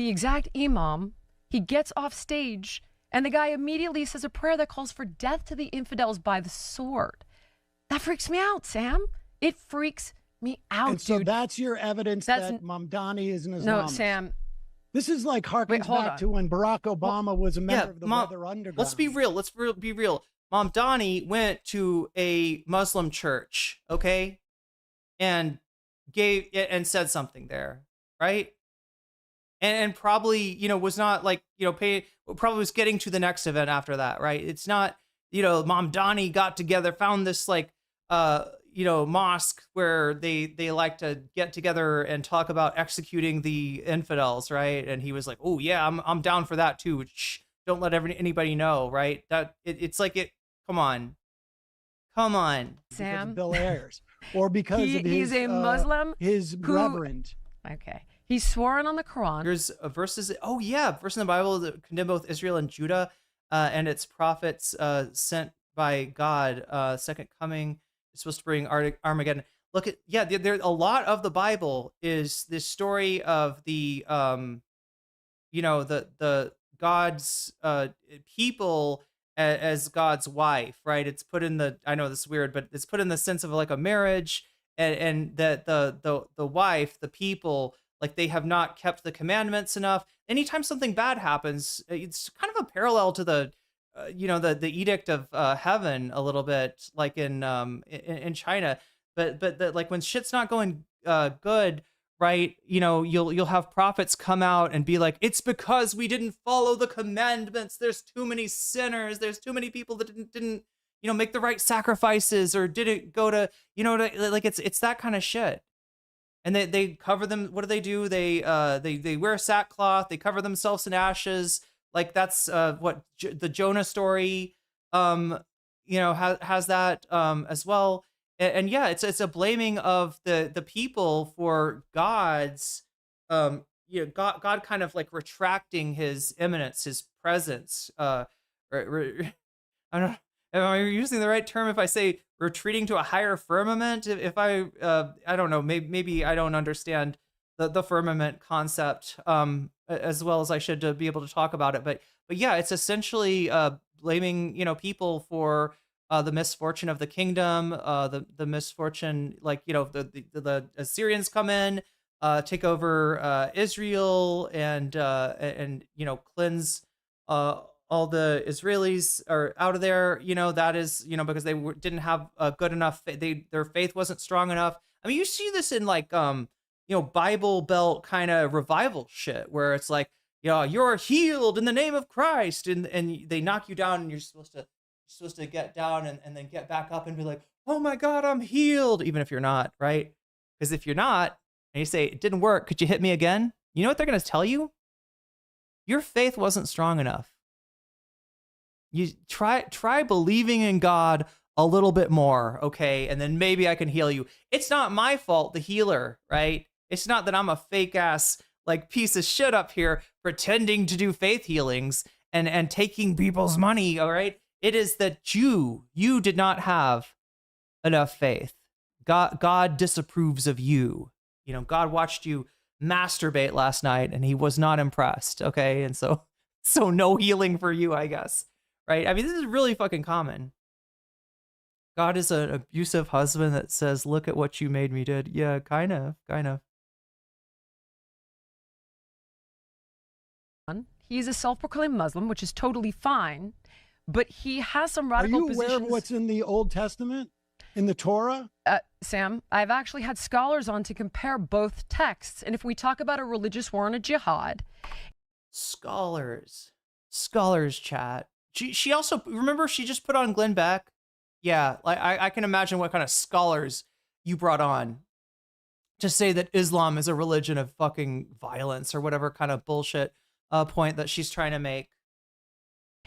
[SPEAKER 3] exact imam, he gets off stage and the guy immediately says a prayer that calls for death to the infidels by the sword. That freaks me out, Sam. It freaks me out,
[SPEAKER 6] and so
[SPEAKER 3] dude.
[SPEAKER 6] that's your evidence that Mamdani is an Islamist.
[SPEAKER 3] No, Sam.
[SPEAKER 6] This is like harkens back to when Barack Obama was a member of the Weather Underground.
[SPEAKER 1] Let's be real. Be real. Mamdani went to a Muslim church, okay, and said something there, right? And probably, was not like, probably was getting to the next event after that, right? It's not, Mamdani got together, found this like, mosque where they like to get together and talk about executing the infidels, right? And he was like, oh yeah, I'm down for that too. Shh, don't let anybody know, right? That it's like it. Come on,
[SPEAKER 3] Sam.
[SPEAKER 6] Bill Ayers, or because
[SPEAKER 3] he's a Muslim,
[SPEAKER 6] his reverend.
[SPEAKER 3] Okay. He's sworn on the Quran.
[SPEAKER 1] There's verses. Oh yeah, verse in the Bible that condemn both Israel and Judah and its prophets sent by God. Second coming is supposed to bring Armageddon. Look at there. A lot of the Bible is this story of the the God's people as God's wife, right? It's put in the, I know this is weird, but it's put in the sense of like a marriage, and that the wife, the people, like they have not kept the commandments enough. Anytime something bad happens, it's kind of a parallel to the the edict of heaven a little bit, like in China. But like when shit's not going good, right? You'll have prophets come out and be like, it's because we didn't follow the commandments. There's too many sinners. There's too many people that didn't make the right sacrifices or didn't go to like it's that kind of shit. And they cover them. What do? They wear sackcloth. They cover themselves in ashes. Like that's what the Jonah story, has that as well. And yeah, it's a blaming of the people for God's, God kind of like retracting his immanence, his presence. I don't know. Am I using the right term if I say retreating to a higher firmament? If I don't know, maybe I don't understand the firmament concept as well as I should to be able to talk about it. But yeah, it's essentially blaming people for the misfortune of the kingdom, the misfortune, like the Assyrians come in, take over Israel, and cleanse all the Israelis are out of there, that is, because they didn't have a good enough, their faith wasn't strong enough. I mean, you see this in like, Bible Belt kind of revival shit where it's like, you're healed in the name of Christ. And they knock you down and you're supposed to get down and then get back up and be like, oh my God, I'm healed. Even if you're not, right? Because if you're not, and you say, it didn't work, could you hit me again? You know what they're going to tell you? Your faith wasn't strong enough. You try believing in God a little bit more, okay? And then maybe I can heal you. It's not my fault, the healer, right? It's not that I'm a fake ass like piece of shit up here pretending to do faith healings and taking people's money, all right? It is that you did not have enough faith. God disapproves of you. You know, God watched you masturbate last night and he was not impressed. Okay. And so no healing for you, I guess. Right. I mean, this is really fucking common. God is an abusive husband that says, look at what you made me did. Yeah, kind of.
[SPEAKER 3] He's a self-proclaimed Muslim, which is totally fine, but he has some radical positions.
[SPEAKER 6] Are you aware of what's in the Old Testament, in the Torah?
[SPEAKER 3] Sam, I've actually had scholars on to compare both texts, and if we talk about a religious war and a jihad...
[SPEAKER 1] Scholars chat. She also, remember, she just put on Glenn Beck? Yeah, like I can imagine what kind of scholars you brought on to say that Islam is a religion of fucking violence or whatever kind of bullshit point that she's trying to make.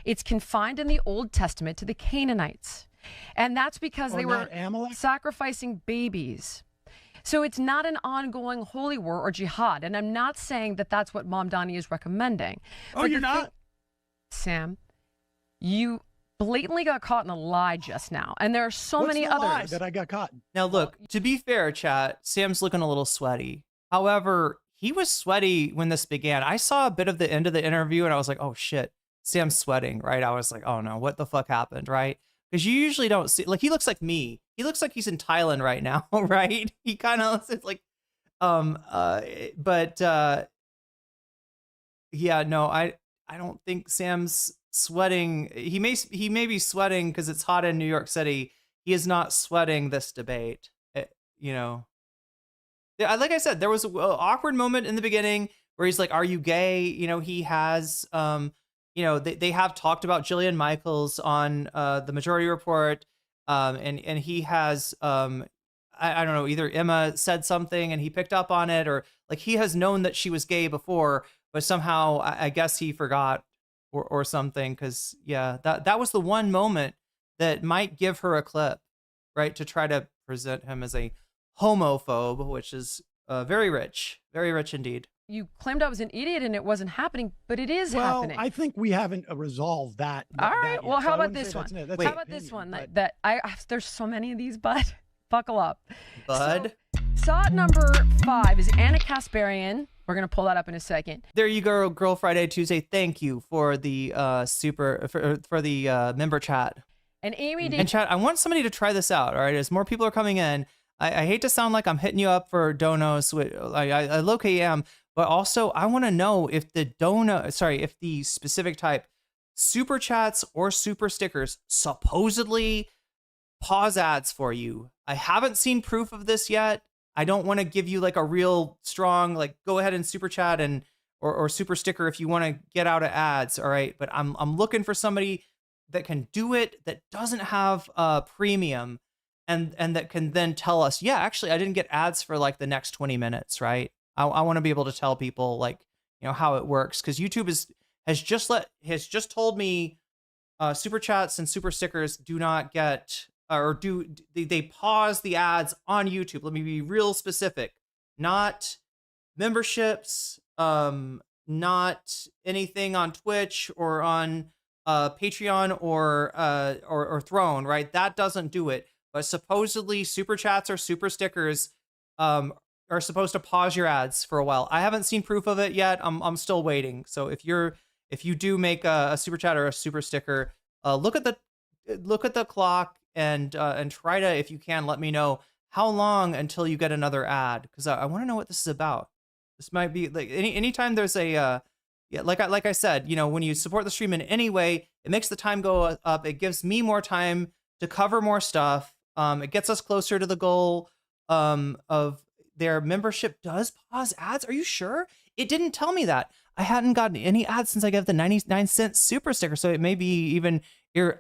[SPEAKER 3] It's confined in the Old Testament to the Canaanites. And that's because they were sacrificing babies. So it's not an ongoing holy war or jihad. And I'm not saying that that's what Mom Donnie is recommending.
[SPEAKER 6] Oh, you're not?
[SPEAKER 3] Sam, you blatantly got caught in a lie just now. And there are so many others.
[SPEAKER 6] Lie that I got caught?
[SPEAKER 1] Now, look, to be fair, chat, Sam's looking a little sweaty. However, he was sweaty when this began. I saw a bit of the end of the interview and I was like, oh shit, Sam's sweating, right? I was like, oh no, what the fuck happened, right? Because you usually don't see, like, he looks like me. He looks like he's in Thailand right now, right? He kind of looks like, yeah, no, I don't think Sam's sweating. He may be sweating because it's hot in New York City. He is not sweating this debate, you know. Like I said, there was an awkward moment in the beginning where he's like, are you gay? You know, he has, you know, they have talked about Jillian Michaels on the Majority Report. And he has, I don't know, either Emma said something and he picked up on it, or like he has known that she was gay before, but somehow I guess he forgot or something. Cause yeah, that was the one moment that might give her a clip, right? To try to present him as a homophobe, which is very rich indeed.
[SPEAKER 3] You claimed I was an idiot and it wasn't happening, but it is happening.
[SPEAKER 6] Well, I think we haven't resolved that.
[SPEAKER 3] All right. Well, how about this one?
[SPEAKER 6] How
[SPEAKER 3] about this one? That there's so many of these, bud. Buckle up.
[SPEAKER 1] Bud.
[SPEAKER 3] So, SOT number 5 is Anna Kasparian. We're gonna pull that up in a second.
[SPEAKER 1] There you go, Girl Friday Tuesday. Thank you for the for the member chat.
[SPEAKER 3] And Amy
[SPEAKER 1] and chat. I want somebody to try this out. All right, as more people are coming in. I hate to sound like I'm hitting you up for donos. I low-key am, but also I want to know if if the specific type super chats or super stickers supposedly pause ads for you. I haven't seen proof of this yet. I don't want to give you like a real strong, like, go ahead and super chat and or super sticker if you want to get out of ads. All right, but I'm looking for somebody that can do it, that doesn't have premium. And that can then tell us, yeah, actually, I didn't get ads for like the next 20 minutes, right? I want to be able to tell people, like, you know, how it works, because YouTube has just told me super chats and super stickers do not get they pause the ads on YouTube. Let me be real specific, not memberships, not anything on Twitch or on Patreon or Throne, right? That doesn't do it. But supposedly super chats or super stickers are supposed to pause your ads for a while. I haven't seen proof of it yet. I'm still waiting. So if you do make a super chat or a super sticker, look at the clock and try to, if you can, let me know how long until you get another ad, because I want to know what this is about. This might be like anytime there's a like I said, you know, when you support the stream in any way, it makes the time go up. It gives me more time to cover more stuff. It gets us closer to the goal of their membership does pause ads. Are you sure? It didn't tell me that. I hadn't gotten any ads since I got the 99-cent super sticker. So it may be even I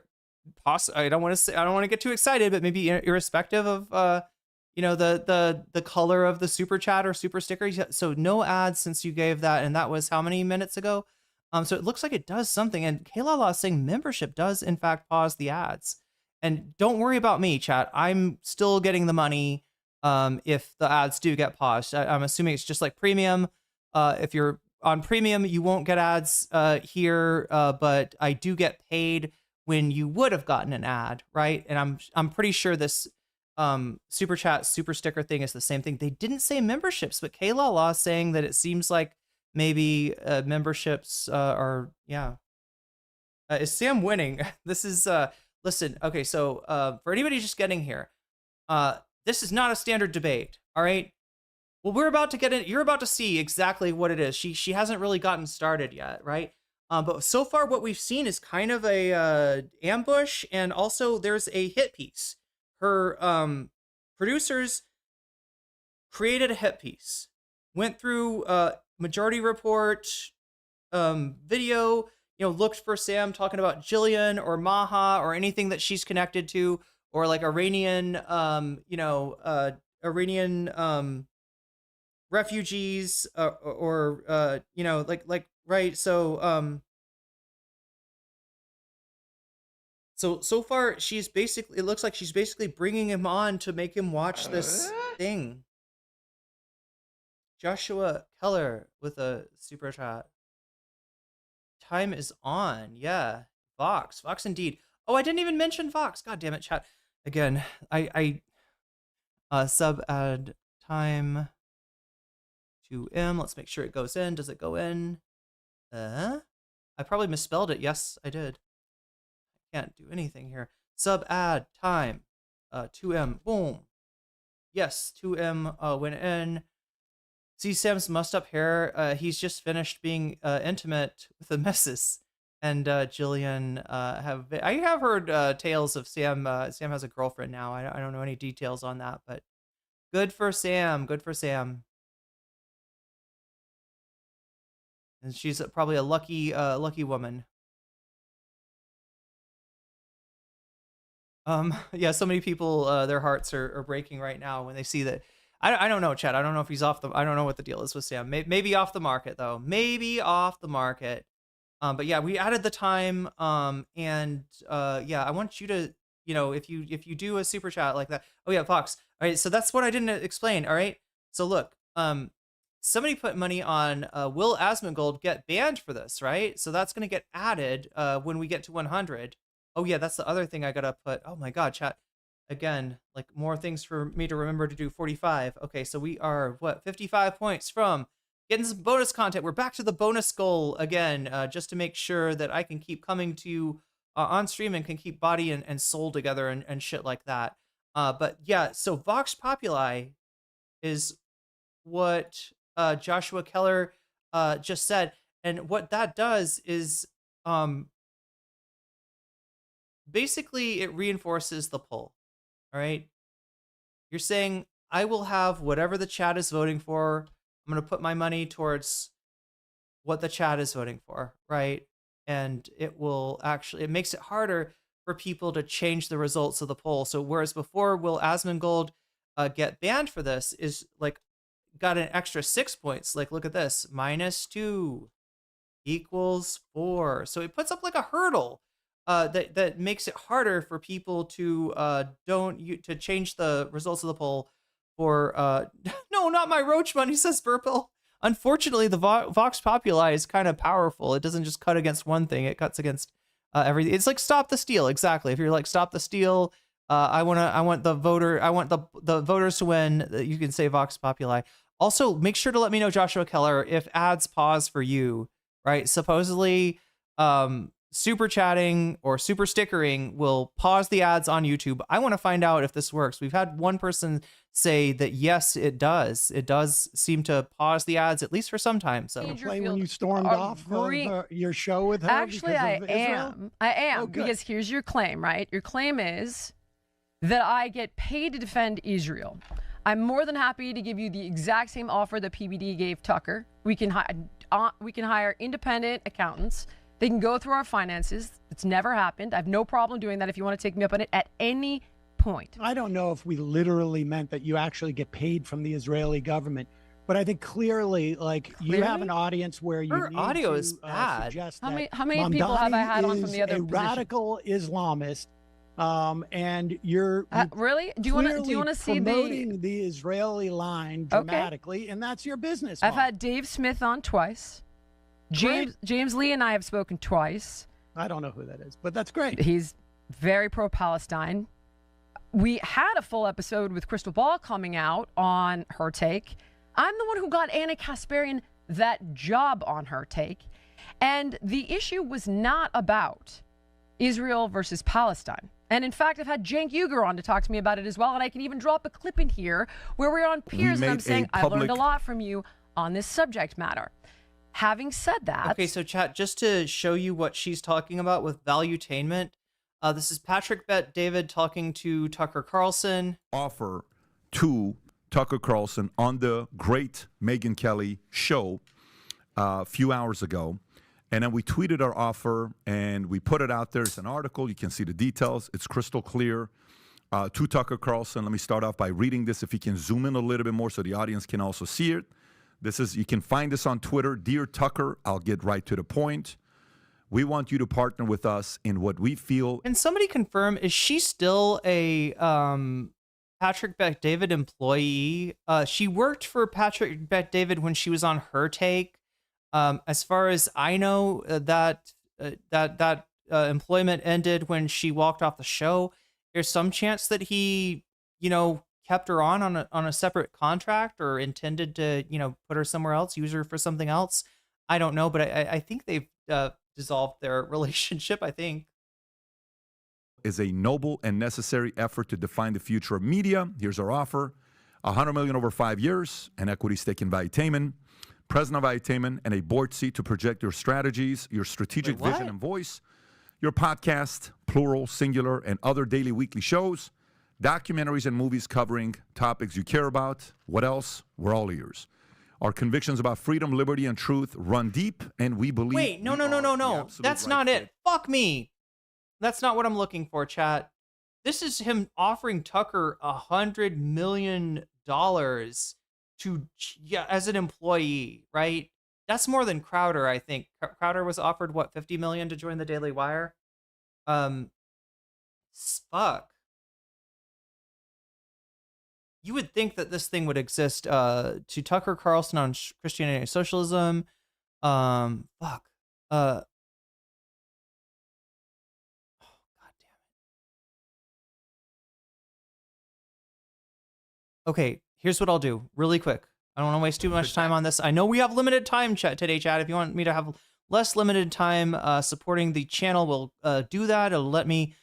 [SPEAKER 1] don't want to get too excited, but maybe irrespective of you know, the color of the super chat or super sticker. So no ads since you gave that, and that was how many minutes ago? So it looks like it does something. And Kaylala is saying membership does in fact pause the ads. And don't worry about me, chat. I'm still getting the money if the ads do get paused. I'm assuming it's just like premium. If you're on premium, you won't get ads here, but I do get paid when you would have gotten an ad, right? And I'm pretty sure this super chat, super sticker thing is the same thing. They didn't say memberships, but K-Law is saying that it seems like maybe memberships are, yeah. Is Sam winning? This is, listen, okay, so for anybody just getting here, this is not a standard debate, all right? Well, we're about to get in, you're about to see exactly what it is. She hasn't really gotten started yet, right? But so far what we've seen is kind of a ambush, and also there's a hit piece. Her producers created a hit piece, went through Majority Report video, looked for Sam talking about Jillian or Maha or anything that she's connected to, or like Iranian, Iranian refugees, or right. So far she's basically, it looks like she's basically bringing him on to make him watch this thing. Joshua Keller with a super chat. Time is on. Yeah. Vox indeed. Oh, I didn't even mention Vox. God damn it, chat. Again, I sub add time to M. Let's make sure it goes in. Does it go in? I probably misspelled it. Yes, I did. I can't do anything here. Sub add time 2M. Boom. Yes, 2M went in. See Sam's mussed up hair. He's just finished being intimate with the missus. And Jillian I have heard tales of Sam. Sam has a girlfriend now. I don't know any details on that, but good for Sam. Good for Sam. And she's probably a lucky woman. Yeah, so many people, their hearts are breaking right now when they see that. I don't know, Chad. I don't know if he's off the. I don't know what the deal is with Sam. Maybe off the market though. Maybe off the market. But yeah, we added the time. And yeah, I want you to, if you do a super chat like that. Oh yeah, Fox. All right, so that's what I didn't explain. All right, so look, somebody put money on will Asmongold get banned for this, right? So that's gonna get added when we get to 100. Oh yeah, that's the other thing I gotta put. Oh my God, chat. Again, like more things for me to remember to do. 45. Okay, so we are, 55 points from getting some bonus content. We're back to the bonus goal again, just to make sure that I can keep coming to you on stream and can keep body and soul together and shit like that. But yeah, so Vox Populi is what Joshua Keller just said. And what that does is basically it reinforces the poll. All right. You're saying I will have whatever the chat is voting for. I'm going to put my money towards what the chat is voting for. Right. And it will actually, it makes it harder for people to change the results of the poll. So whereas before, will Asmongold get banned for this is like got an extra 6 points. Like, look at this, -2 equals 4. So it puts up like a hurdle. That makes it harder for people to to change the results of the poll for no, not my roach money, says Burple. Unfortunately, the Vox Populi is kind of powerful. It doesn't just cut against one thing; it cuts against everything. It's like Stop the Steal, exactly. If you're like Stop the Steal, I want the voters to win. You can say Vox Populi. Also, make sure to let me know, Joshua Keller, if ads pause for you. Right? Supposedly, super chatting or super stickering will pause the ads on YouTube. I want to find out if this works. We've had one person say that yes, it does. It does seem to pause the ads, at least for some time. So
[SPEAKER 6] play when you stormed off your show with her.
[SPEAKER 3] Actually, I am. Oh, because here's your claim, right? Your claim is that I get paid to defend Israel. I'm more than happy to give you the exact same offer that PBD gave Tucker. We can hire independent accountants. They can go through our finances. It's never happened. I have no problem doing that if you want to take me up on it at any point.
[SPEAKER 6] I don't know if we literally meant that you actually get paid from the Israeli government, but I think clearly, you have an audience where you
[SPEAKER 1] Her audio is bad.
[SPEAKER 3] How many people have I had on from the other
[SPEAKER 6] a radical Islamist, and you're
[SPEAKER 3] really? Do you want to see
[SPEAKER 6] promoting the Israeli line dramatically, and that's your business.
[SPEAKER 3] I've had Dave Smith on twice. James Lee and I have spoken twice.
[SPEAKER 6] I don't know who that is, but that's great.
[SPEAKER 3] He's very pro-Palestine. We had a full episode with Crystal Ball coming out on her take. I'm the one who got Anna Kasparian that job on her take. And the issue was not about Israel versus Palestine. And in fact, I've had Cenk Uygur on to talk to me about it as well. And I can even drop a clip in here where we're on peers and I'm saying, I've learned a lot from you on this subject matter. Having said that.
[SPEAKER 1] Okay, so chat, just to show you what she's talking about with valuetainment, this is Patrick Bet-David talking to Tucker Carlson.
[SPEAKER 20] Offer to Tucker Carlson on the great Megyn Kelly show a few hours ago. And then we tweeted our offer and we put it out there. It's an article. You can see the details. It's crystal clear to Tucker Carlson. Let me start off by reading this. If you can zoom in a little bit more so the audience can also see it. You can find this on Twitter. Dear Tucker, I'll get right to the point. We want you to partner with us in what we feel.
[SPEAKER 1] Can somebody confirm, is she still a Patrick Bet-David employee? She worked for Patrick Bet-David when she was on her take. As far as I know, that employment ended when she walked off the show. There's some chance that he, kept her on a separate contract or intended to, put her somewhere else, use her for something else. I don't know, but I think they've dissolved their relationship, I think.
[SPEAKER 20] Is a noble and necessary effort to define the future of media. Here's our offer. $100 million over 5 years, an equity stake in Valuetainment, president of Valuetainment, and a board seat to project your strategies, your strategic vision and voice, your podcast, plural, singular, and other daily, weekly shows, documentaries and movies covering topics you care about. What else? We're all ears. Our convictions about freedom, liberty, and truth run deep, and we believe...
[SPEAKER 1] Wait, no. That's not it. Fuck me. That's not what I'm looking for, chat. This is him offering Tucker $100 million as an employee, right? That's more than Crowder, I think. Crowder was offered, what, $50 million to join the Daily Wire? Fuck. You would think that this thing would exist to Tucker Carlson on Christianity and Socialism. Oh, God damn it. Okay, here's what I'll do really quick. I don't want to waste too much time on this. I know we have limited time today, chat. If you want me to have less limited time supporting the channel, we'll do that. It'll let me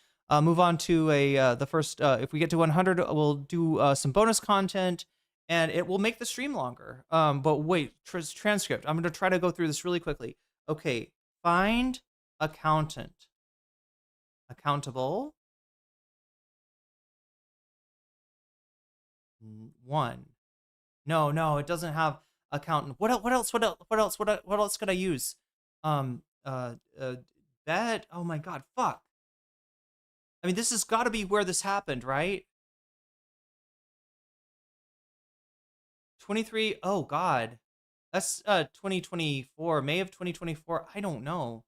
[SPEAKER 1] move on to the first, if we get to 100, we'll do some bonus content, and it will make the stream longer. But wait, transcript. I'm going to try to go through this really quickly. Okay, find accountant. Accountable. 1. No, it doesn't have accountant. What else could I use? Bet. Oh my God, fuck. I mean, this has got to be where this happened, right? 23. Oh God, that's 2024, May of 2024. I don't know.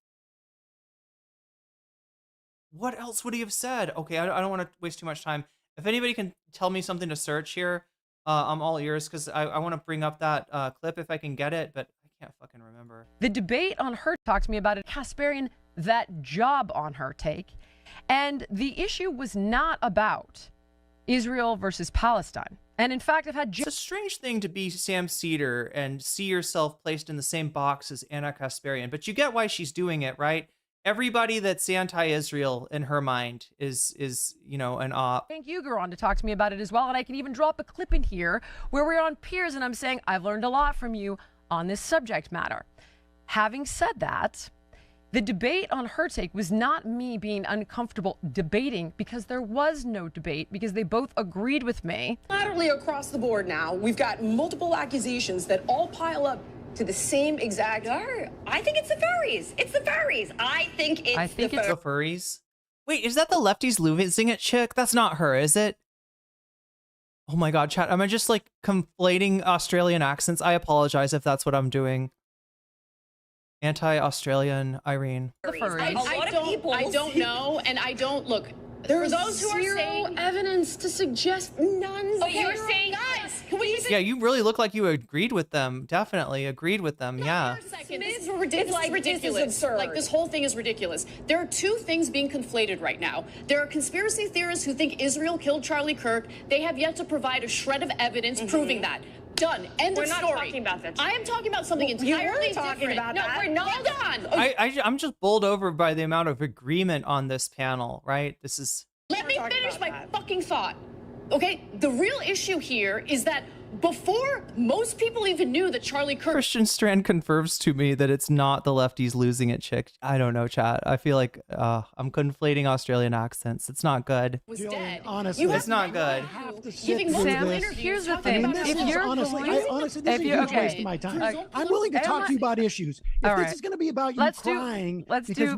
[SPEAKER 1] What else would he have said? Okay, I don't want to waste too much time. If anybody can tell me something to search here, I'm all ears, because I want to bring up that clip if I can get it, but I can't fucking remember.
[SPEAKER 3] The debate on her talked to me about it. Kasparian that job on her take. And the issue was not about Israel versus Palestine. And in fact, I've had...
[SPEAKER 1] It's a strange thing to be Sam Seder and see yourself placed in the same box as Anna Kasparian, but you get why she's doing it, right? Everybody that's anti-Israel in her mind is an op.
[SPEAKER 3] Cenk Uygur on to talk to me about it as well. And I can even drop a clip in here where we're on peers and I'm saying, I've learned a lot from you on this subject matter. Having said that, the debate on her take was not me being uncomfortable debating, because there was no debate, because they both agreed with me.
[SPEAKER 21] Laterally across the board now, we've got multiple accusations that all pile up to the same exact...
[SPEAKER 22] I think it's the furries. It's the furries. I think it's
[SPEAKER 1] the furries. Wait, is that the lefties losing it chick? That's not her, is it? Oh my God, chat. Am I just like conflating Australian accents? I apologize if that's what I'm doing. Anti-Australian Irene.
[SPEAKER 21] I don't know, and I don't look. There's
[SPEAKER 22] those who are
[SPEAKER 21] zero
[SPEAKER 22] saying
[SPEAKER 21] evidence to suggest none.
[SPEAKER 22] Oh, you're saying, guys,
[SPEAKER 1] Yeah, you really look like you agreed with them. Definitely agreed with them. Yeah.
[SPEAKER 5] This is ridiculous. This is absurd. Like, this whole thing is ridiculous. There are two things being conflated right now. There are conspiracy theorists who think Israel killed Charlie Kirk. They have yet to provide a shred of evidence proving that. Done. End of story. We're not talking about that. I am talking about something entirely different. About that. No, we're not. Hold on.
[SPEAKER 1] I'm just bowled over by the amount of agreement on this panel, right? This is...
[SPEAKER 5] Let me finish my fucking thought. Okay? The real issue here is that before most people even knew that Charlie Kirk...
[SPEAKER 1] Christian Strand confirms to me that it's not the lefties losing it, chick. I don't know, chat. I feel like I'm conflating Australian accents. It's not good.
[SPEAKER 5] Was dead.
[SPEAKER 6] Honestly,
[SPEAKER 1] it's not good.
[SPEAKER 3] Sam, here's the thing. If you're
[SPEAKER 6] honestly, this is a huge waste of my time. I'm willing to talk to you about issues. If this is going to be about you crying,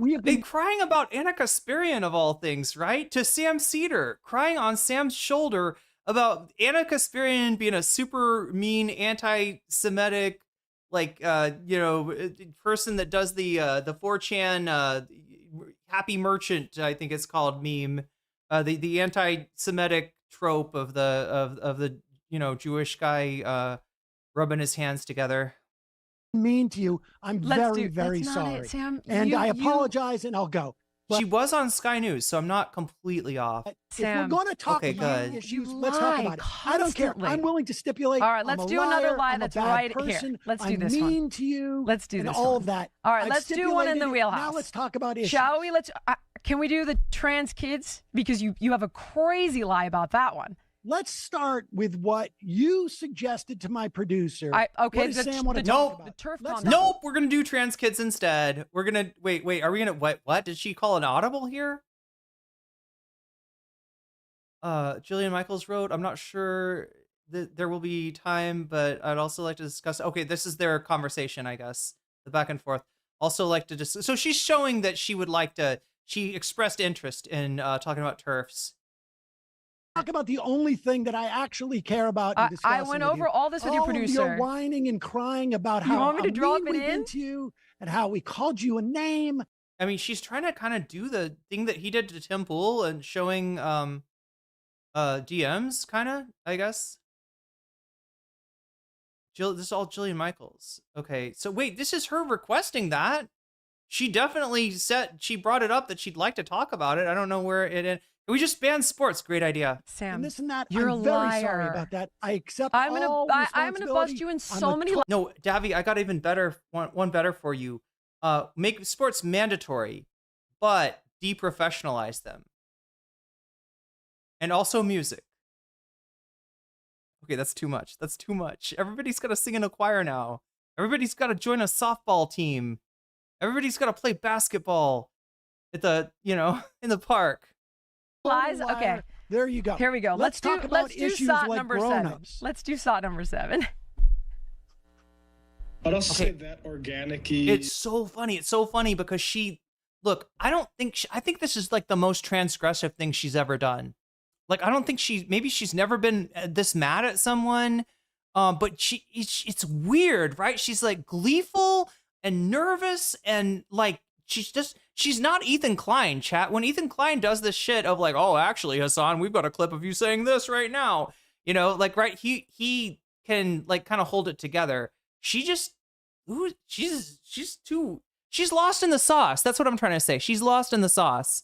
[SPEAKER 6] we have been
[SPEAKER 1] crying about Anna Kasparian of all things, right? To Sam Seder, crying on Sam's shoulder about Anna Kasparian being a super mean anti-Semitic, person that does the 4chan happy merchant, I think it's called, meme, the anti-Semitic trope of the Jewish guy rubbing his hands together.
[SPEAKER 6] Mean to you. I'm very sorry, and I apologize, and I'll go.
[SPEAKER 1] She was on Sky News, so I'm not completely off.
[SPEAKER 6] Sam, if we're going to talk about issues, let's talk about it. I don't care. I'm willing to stipulate.
[SPEAKER 3] All right, let's do another lie that's right here. Let's do this one.
[SPEAKER 6] I'm mean to you.
[SPEAKER 3] Let's do this
[SPEAKER 6] all of that.
[SPEAKER 3] All right, let's do one in the wheelhouse.
[SPEAKER 6] Now let's talk about issues.
[SPEAKER 3] Shall we? Can we do the trans kids? Because you have a crazy lie about that one.
[SPEAKER 6] Let's start with what you suggested to my producer.
[SPEAKER 3] Okay,
[SPEAKER 6] what does Sam want to talk about?
[SPEAKER 3] The turf
[SPEAKER 1] nope, we're gonna do trans kids instead. We're gonna wait. Are we gonna what? Did she call an audible here? Jillian Michaels wrote, I'm not sure that there will be time, but I'd also like to discuss. Okay, this is their conversation, I guess. The back and forth. Also like to just. So she's showing that she would like to. She expressed interest in talking about turfs.
[SPEAKER 6] Talk about the only thing that I actually care about.
[SPEAKER 3] I went over all this with your producer.
[SPEAKER 6] You're whining and crying about how
[SPEAKER 3] you want me to drop it in
[SPEAKER 6] to you and how we called you a name.
[SPEAKER 1] I mean, she's trying to kind of do the thing that he did to Tim Pool and showing DMs, kind of, I guess. This is all Jillian Michaels. Okay, so wait, this is her requesting that. She definitely said she brought it up that she'd like to talk about it. I don't know where it. We just banned sports. Great idea.
[SPEAKER 3] Sam,
[SPEAKER 6] and this and that.
[SPEAKER 3] You're
[SPEAKER 6] I'm
[SPEAKER 3] a
[SPEAKER 6] very
[SPEAKER 3] liar.
[SPEAKER 6] Sorry about that. I accept
[SPEAKER 3] I'm
[SPEAKER 6] gonna
[SPEAKER 3] bust you in so many.
[SPEAKER 1] No, Davy, I got even better. One better for you. Make sports mandatory, but deprofessionalize them. And also music. Okay, that's too much. That's too much. Everybody's got to sing in a choir now. Everybody's got to join a softball team. Everybody's got to play basketball at the, in the park.
[SPEAKER 3] Lies. Okay.
[SPEAKER 6] There you go.
[SPEAKER 3] Here we go.
[SPEAKER 6] Let's talk about issues
[SPEAKER 3] SOT
[SPEAKER 6] like
[SPEAKER 3] number
[SPEAKER 6] grown-ups.
[SPEAKER 3] 7. Let's do SOT number 7.
[SPEAKER 7] I'd also say that organic-y...
[SPEAKER 1] It's so funny. It's so funny because I think this is like the most transgressive thing she's ever done. Like, I don't think maybe she's never been this mad at someone, but it's weird, right? She's like gleeful and nervous and like, she's not Ethan Klein, chat. When Ethan Klein does this shit of like, oh, actually, Hassan, we've got a clip of you saying this right now, right? He can like kind of hold it together. She's lost in the sauce. That's what I'm trying to say. She's lost in the sauce.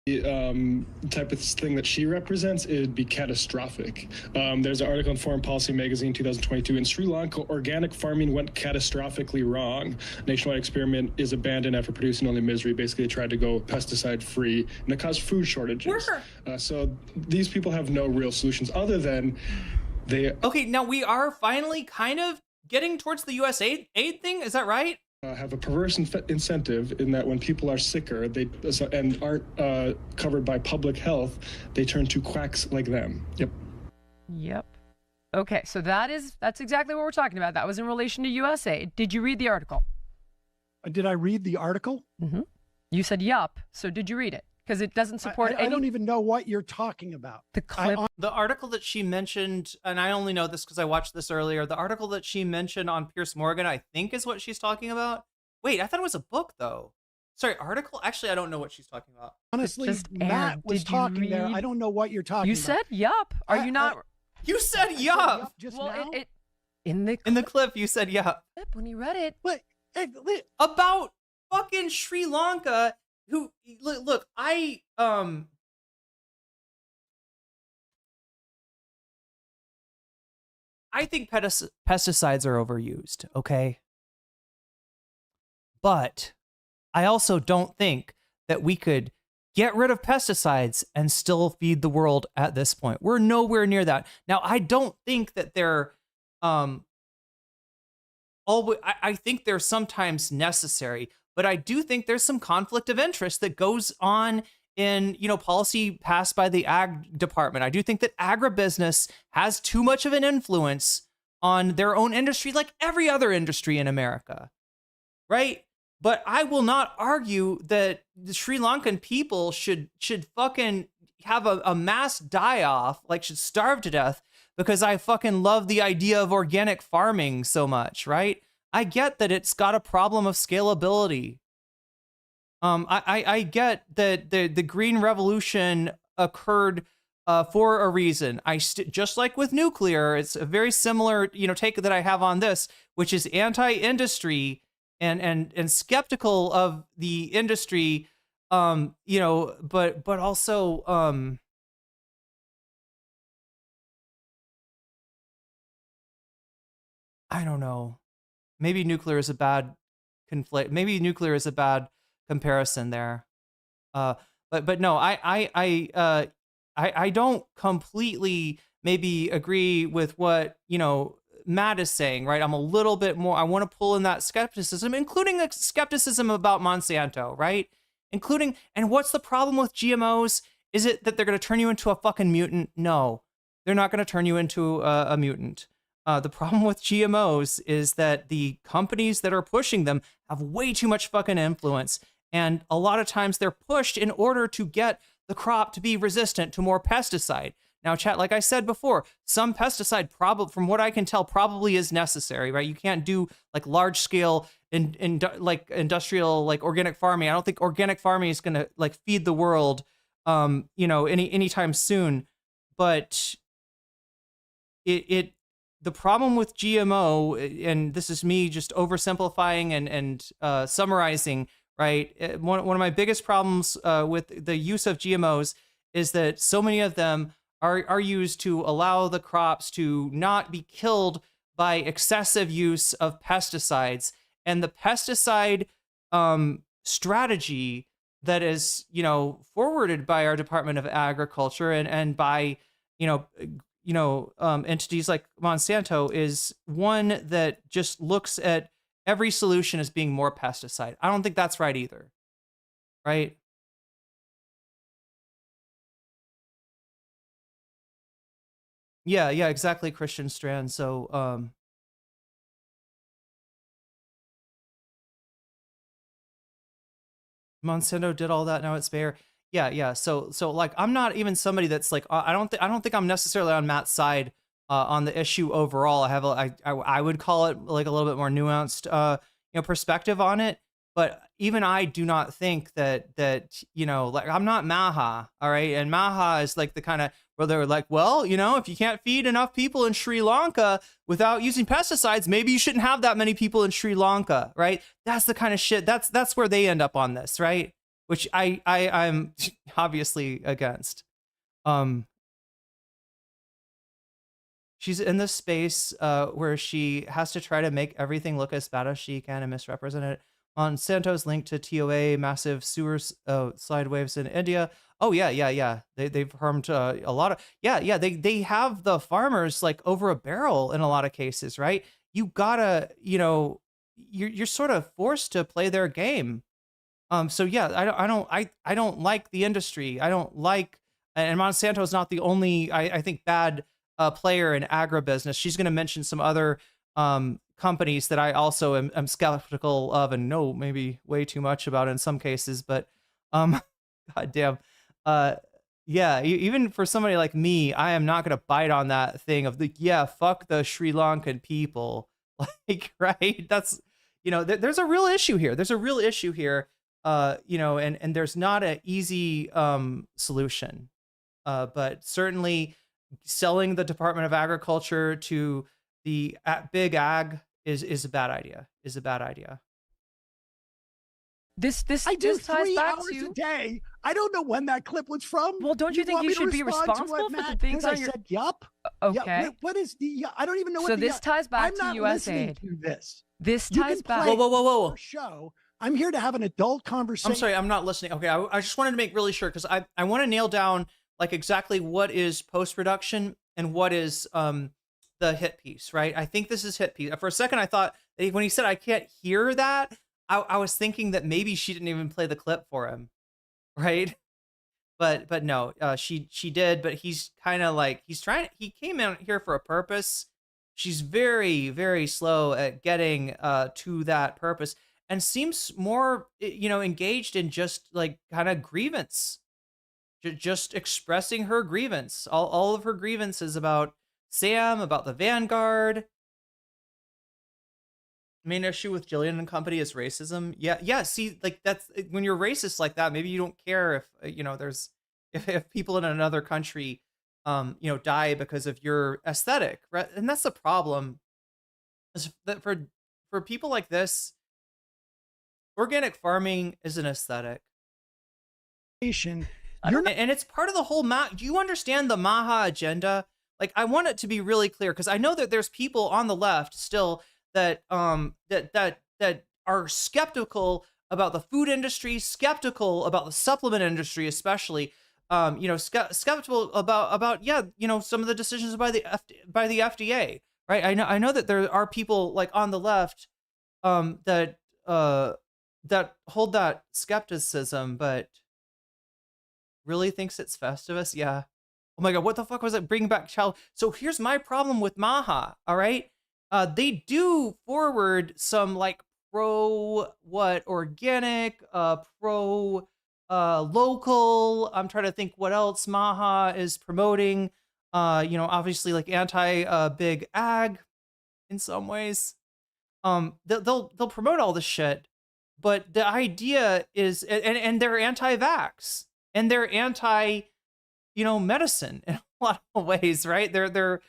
[SPEAKER 7] Type of thing that she represents, it'd be catastrophic. There's an article in Foreign Policy Magazine 2022. In Sri Lanka, organic farming went catastrophically wrong. Nationwide experiment is abandoned after producing only misery. Basically, they tried to go pesticide free, and it caused food shortages. So these people have no real solutions other than they.
[SPEAKER 1] Okay, now we are finally kind of getting towards the US aid thing. Is that right?
[SPEAKER 7] Have a perverse incentive in that when people are sicker and aren't covered by public health, they turn to quacks like them.
[SPEAKER 3] Yep. Okay, so that's exactly what we're talking about. That was in relation to USAID. Did you read the article?
[SPEAKER 6] Did I read the article?
[SPEAKER 3] Mm-hmm. You said yup. So did you read it? Because it doesn't support
[SPEAKER 6] I don't even know what you're talking about.
[SPEAKER 3] The clip.
[SPEAKER 1] The article that she mentioned, and I only know this because I watched this earlier, the article that she mentioned on Piers Morgan, I think is what she's talking about. Wait, I thought it was a book, though. Sorry, article? Actually, I don't know what she's talking about.
[SPEAKER 6] Honestly, Matt was talking there. I don't know what you're talking about.
[SPEAKER 3] You said yup. Are you not?
[SPEAKER 1] You said yup.
[SPEAKER 6] Just
[SPEAKER 3] well,
[SPEAKER 6] now?
[SPEAKER 3] In the
[SPEAKER 1] clip, you said yup.
[SPEAKER 3] When you read it.
[SPEAKER 6] What?
[SPEAKER 1] About fucking Sri Lanka, who, look, I think pesticides are overused, okay? But I also don't think that we could get rid of pesticides and still feed the world at this point. We're nowhere near that. Now, I don't think that they're I think they're sometimes necessary, but I do think there's some conflict of interest that goes on in, policy passed by the ag department. I do think that agribusiness has too much of an influence on their own industry, like every other industry in America, right? But I will not argue that the Sri Lankan people should fucking have a mass die-off, like should starve to death, because I fucking love the idea of organic farming so much, right? I get that it's got a problem of scalability. I get that the Green Revolution occurred for a reason. Just like with nuclear, it's a very similar, take that I have on this, which is anti-industry and skeptical of the industry, but also I don't know. Maybe nuclear is a bad Maybe nuclear is a bad comparison there. But no, I don't completely maybe agree with what, Matt is saying, right? I'm a little bit more, I want to pull in that skepticism, including the skepticism about Monsanto, right? And what's the problem with GMOs? Is it that they're going to turn you into a fucking mutant? No, they're not going to turn you into a mutant. The problem with GMOs is that the companies that are pushing them have way too much fucking influence. And a lot of times they're pushed in order to get the crop to be resistant to more pesticide. Now, chat, like I said before, some pesticide from what I can tell, probably is necessary, right? You can't do like large scale industrial, like organic farming. I don't think organic farming is going to like feed the world, anytime soon. But the problem with GMO, and this is me just oversimplifying and summarizing, right? One of my biggest problems with the use of GMOs is that so many of them are used to allow the crops to not be killed by excessive use of pesticides. And the pesticide strategy that is, forwarded by our Department of Agriculture and by, entities like Monsanto is one that just looks at every solution as being more pesticide. I don't think that's right either, right? Yeah, exactly, Christian Strand. So, Monsanto did all that. Now it's Bayer. Yeah. So like, I'm not even somebody that's like, I don't think I'm necessarily on Matt's side on the issue overall. I would call it like a little bit more nuanced, perspective on it. But even I do not think that like, I'm not Maha, all right? And Maha is like the kind of where they're like, well, if you can't feed enough people in Sri Lanka without using pesticides, maybe you shouldn't have that many people in Sri Lanka, right? That's the kind of shit. That's where they end up on this, right? Which I'm obviously against. She's in this space where she has to try to make everything look as bad as she can and misrepresent it. Monsanto's linked to TOA, massive sewer slide waves in India. Oh yeah. They've harmed a lot of. Yeah. They have the farmers like over a barrel in a lot of cases, right? You gotta, you're sort of forced to play their game. So yeah, I don't like the industry. I don't like, and Monsanto is not the only, I think, bad player in agribusiness. She's going to mention some other companies that I also am skeptical of and know maybe way too much about in some cases, but goddamn, yeah, even for somebody like me, I am not going to bite on that thing of fuck the Sri Lankan people, like, right? That's, there's a real issue here. And there's not an easy solution, but certainly selling the Department of Agriculture to the big ag is a bad idea. Is a bad idea.
[SPEAKER 3] This
[SPEAKER 6] I do
[SPEAKER 3] ties
[SPEAKER 6] 3
[SPEAKER 3] back
[SPEAKER 6] hours
[SPEAKER 3] to
[SPEAKER 6] a day. I don't know when that clip was from.
[SPEAKER 3] Well, don't you think
[SPEAKER 6] want
[SPEAKER 3] you
[SPEAKER 6] me to
[SPEAKER 3] should be
[SPEAKER 6] respond to
[SPEAKER 3] responsible
[SPEAKER 6] what
[SPEAKER 3] for the
[SPEAKER 6] Matt
[SPEAKER 3] things
[SPEAKER 6] thinks?
[SPEAKER 3] on your?
[SPEAKER 6] I said, yup.
[SPEAKER 3] Okay.
[SPEAKER 6] What is the? I don't even know
[SPEAKER 3] So
[SPEAKER 6] what.
[SPEAKER 3] this ties back
[SPEAKER 6] I'm
[SPEAKER 3] to
[SPEAKER 6] not
[SPEAKER 3] US
[SPEAKER 6] listening
[SPEAKER 3] aid.
[SPEAKER 6] to this.
[SPEAKER 3] This
[SPEAKER 6] You
[SPEAKER 3] ties
[SPEAKER 6] can
[SPEAKER 3] back.
[SPEAKER 6] play
[SPEAKER 1] Whoa.
[SPEAKER 6] your show. I'm here to have an adult conversation.
[SPEAKER 1] I'm sorry, I'm not listening. Okay, I just wanted to make really sure because I want to nail down like exactly what is post production and what is the hit piece, right? I think this is hit piece. For a second, I thought that when he said I can't hear that, I was thinking that maybe she didn't even play the clip for him, right? But no, she did. But he's kind of like he came in here for a purpose. She's very, very slow at getting to that purpose, and seems more engaged in just like kind of grievance, just expressing her grievance. All of her grievances about Sam, about the Vanguard. Main issue with Jillian and company is racism. Yeah. See, like that's when you're racist like that. Maybe you don't care if there's if people in another country, die because of your aesthetic, right? And that's the problem. Is that for people like this, organic farming is an aesthetic.
[SPEAKER 6] And
[SPEAKER 1] it's part of the whole. Do you understand the Maha agenda? Like, I want it to be really clear because I know that there's people on the left still that that are skeptical about the food industry, skeptical about the supplement industry, especially, skeptical about some of the decisions by the FDA, right? I know that there are people like on the left that hold that skepticism, but really thinks it's Festivus. Yeah. Oh my God, what the fuck was it? Bring back child. So here's my problem with Maha. All right. They do forward some like pro organic, pro local. I'm trying to think what else Maha is promoting. Obviously like anti big ag in some ways. They'll promote all this shit, but the idea is and they're anti-vax and they're anti medicine in a lot of ways, right? They're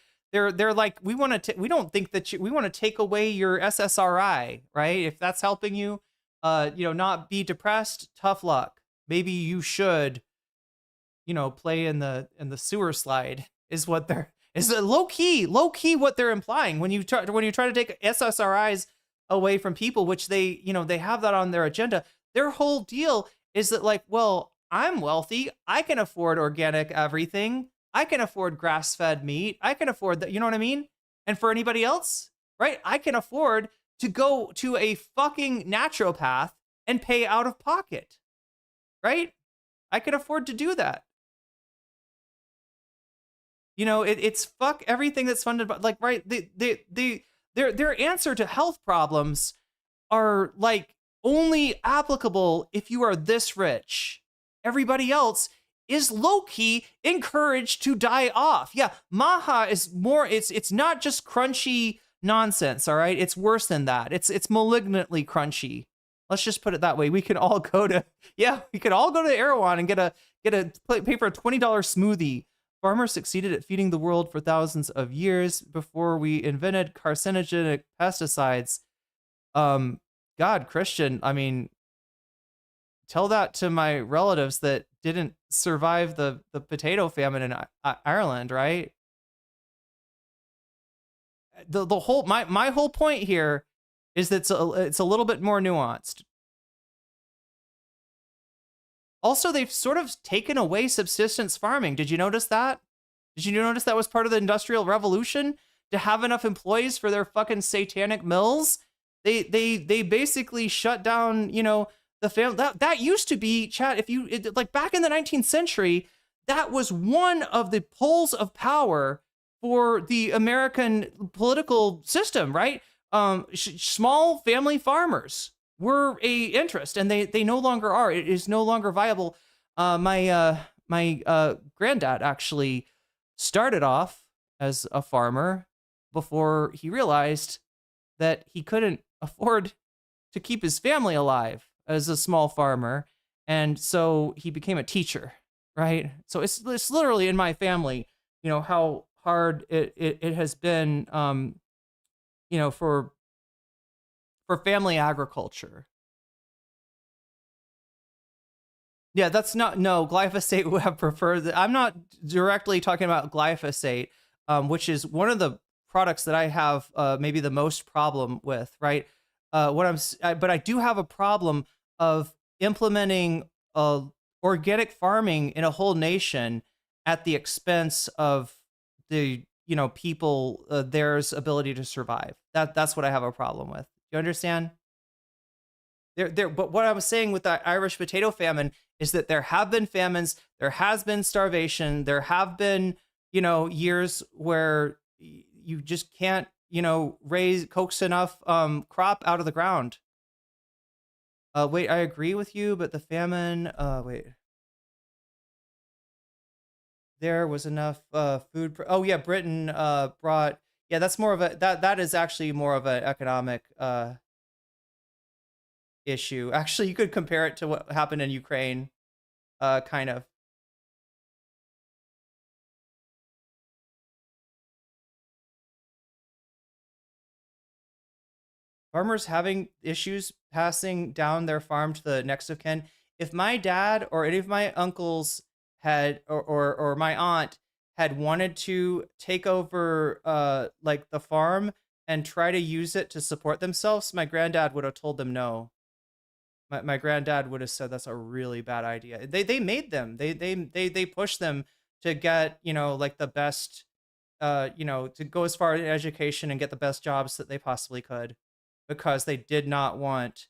[SPEAKER 1] like, we want to take away your SSRI, right? If that's helping you, not be depressed, tough luck. Maybe you should, play in the sewer slide is low key what they're implying when you try to take SSRIs away from people, which they have that on their agenda. Their whole deal is that like, well, I'm wealthy. I can afford organic everything. I can afford grass-fed meat. I can afford that. You know what I mean? And for anybody else, right? I can afford to go to a fucking naturopath and pay out of pocket, right? I can afford to do that. It's fuck everything that's funded by like, right? Their answer to health problems are like only applicable if you are this rich. Everybody else is low-key encouraged to die off. Yeah, Maha is more, it's not just crunchy nonsense, all right? It's worse than that. It's malignantly crunchy. Let's just put it that way. We could all go to Erewhon and pay for a $20 smoothie. Farmers succeeded at feeding the world for thousands of years before we invented carcinogenic pesticides. God, Christian, I mean, tell that to my relatives that didn't survive the potato famine in Ireland, right? The whole my whole point here is that it's a little bit more nuanced. Also, they've sort of taken away subsistence farming. Did you notice that? Did you notice that was part of the Industrial Revolution to have enough employees for their fucking satanic mills? They basically shut down, the family that used to be, chat. Like back in the 19th century, that was one of the poles of power for the American political system, right? Small family farmers were a interest, and they no longer are. It is no longer viable. My granddad actually started off as a farmer before he realized that he couldn't afford to keep his family alive as a small farmer, and so he became a teacher, right? So it's literally in my family how hard it has been, for family agriculture. Yeah, that's not, no, glyphosate would have preferred that. I'm not directly talking about glyphosate, which is one of the products that I have maybe the most problem with, right? But I do have a problem of implementing organic farming in a whole nation at the expense of the, people, theirs ability to survive. That's what I have a problem with. You understand? But what I was saying with the Irish potato famine is that there have been famines, there has been starvation, there have been, years where you just can't, coax enough crop out of the ground. Wait, I agree with you, but the famine, wait. There was enough food. Oh yeah, Britain brought, yeah, that's more of a, that is actually more of an economic issue. Actually, you could compare it to what happened in Ukraine, kind of. Farmers having issues passing down their farm to the next of kin. If my dad or any of my uncles had, or my aunt had wanted to take over like the farm and try to use it to support themselves, my granddad would have told them no. My granddad would have said that's a really bad idea. They made them. They pushed them to get, like the best, to go as far in education and get the best jobs that they possibly could, because they did not want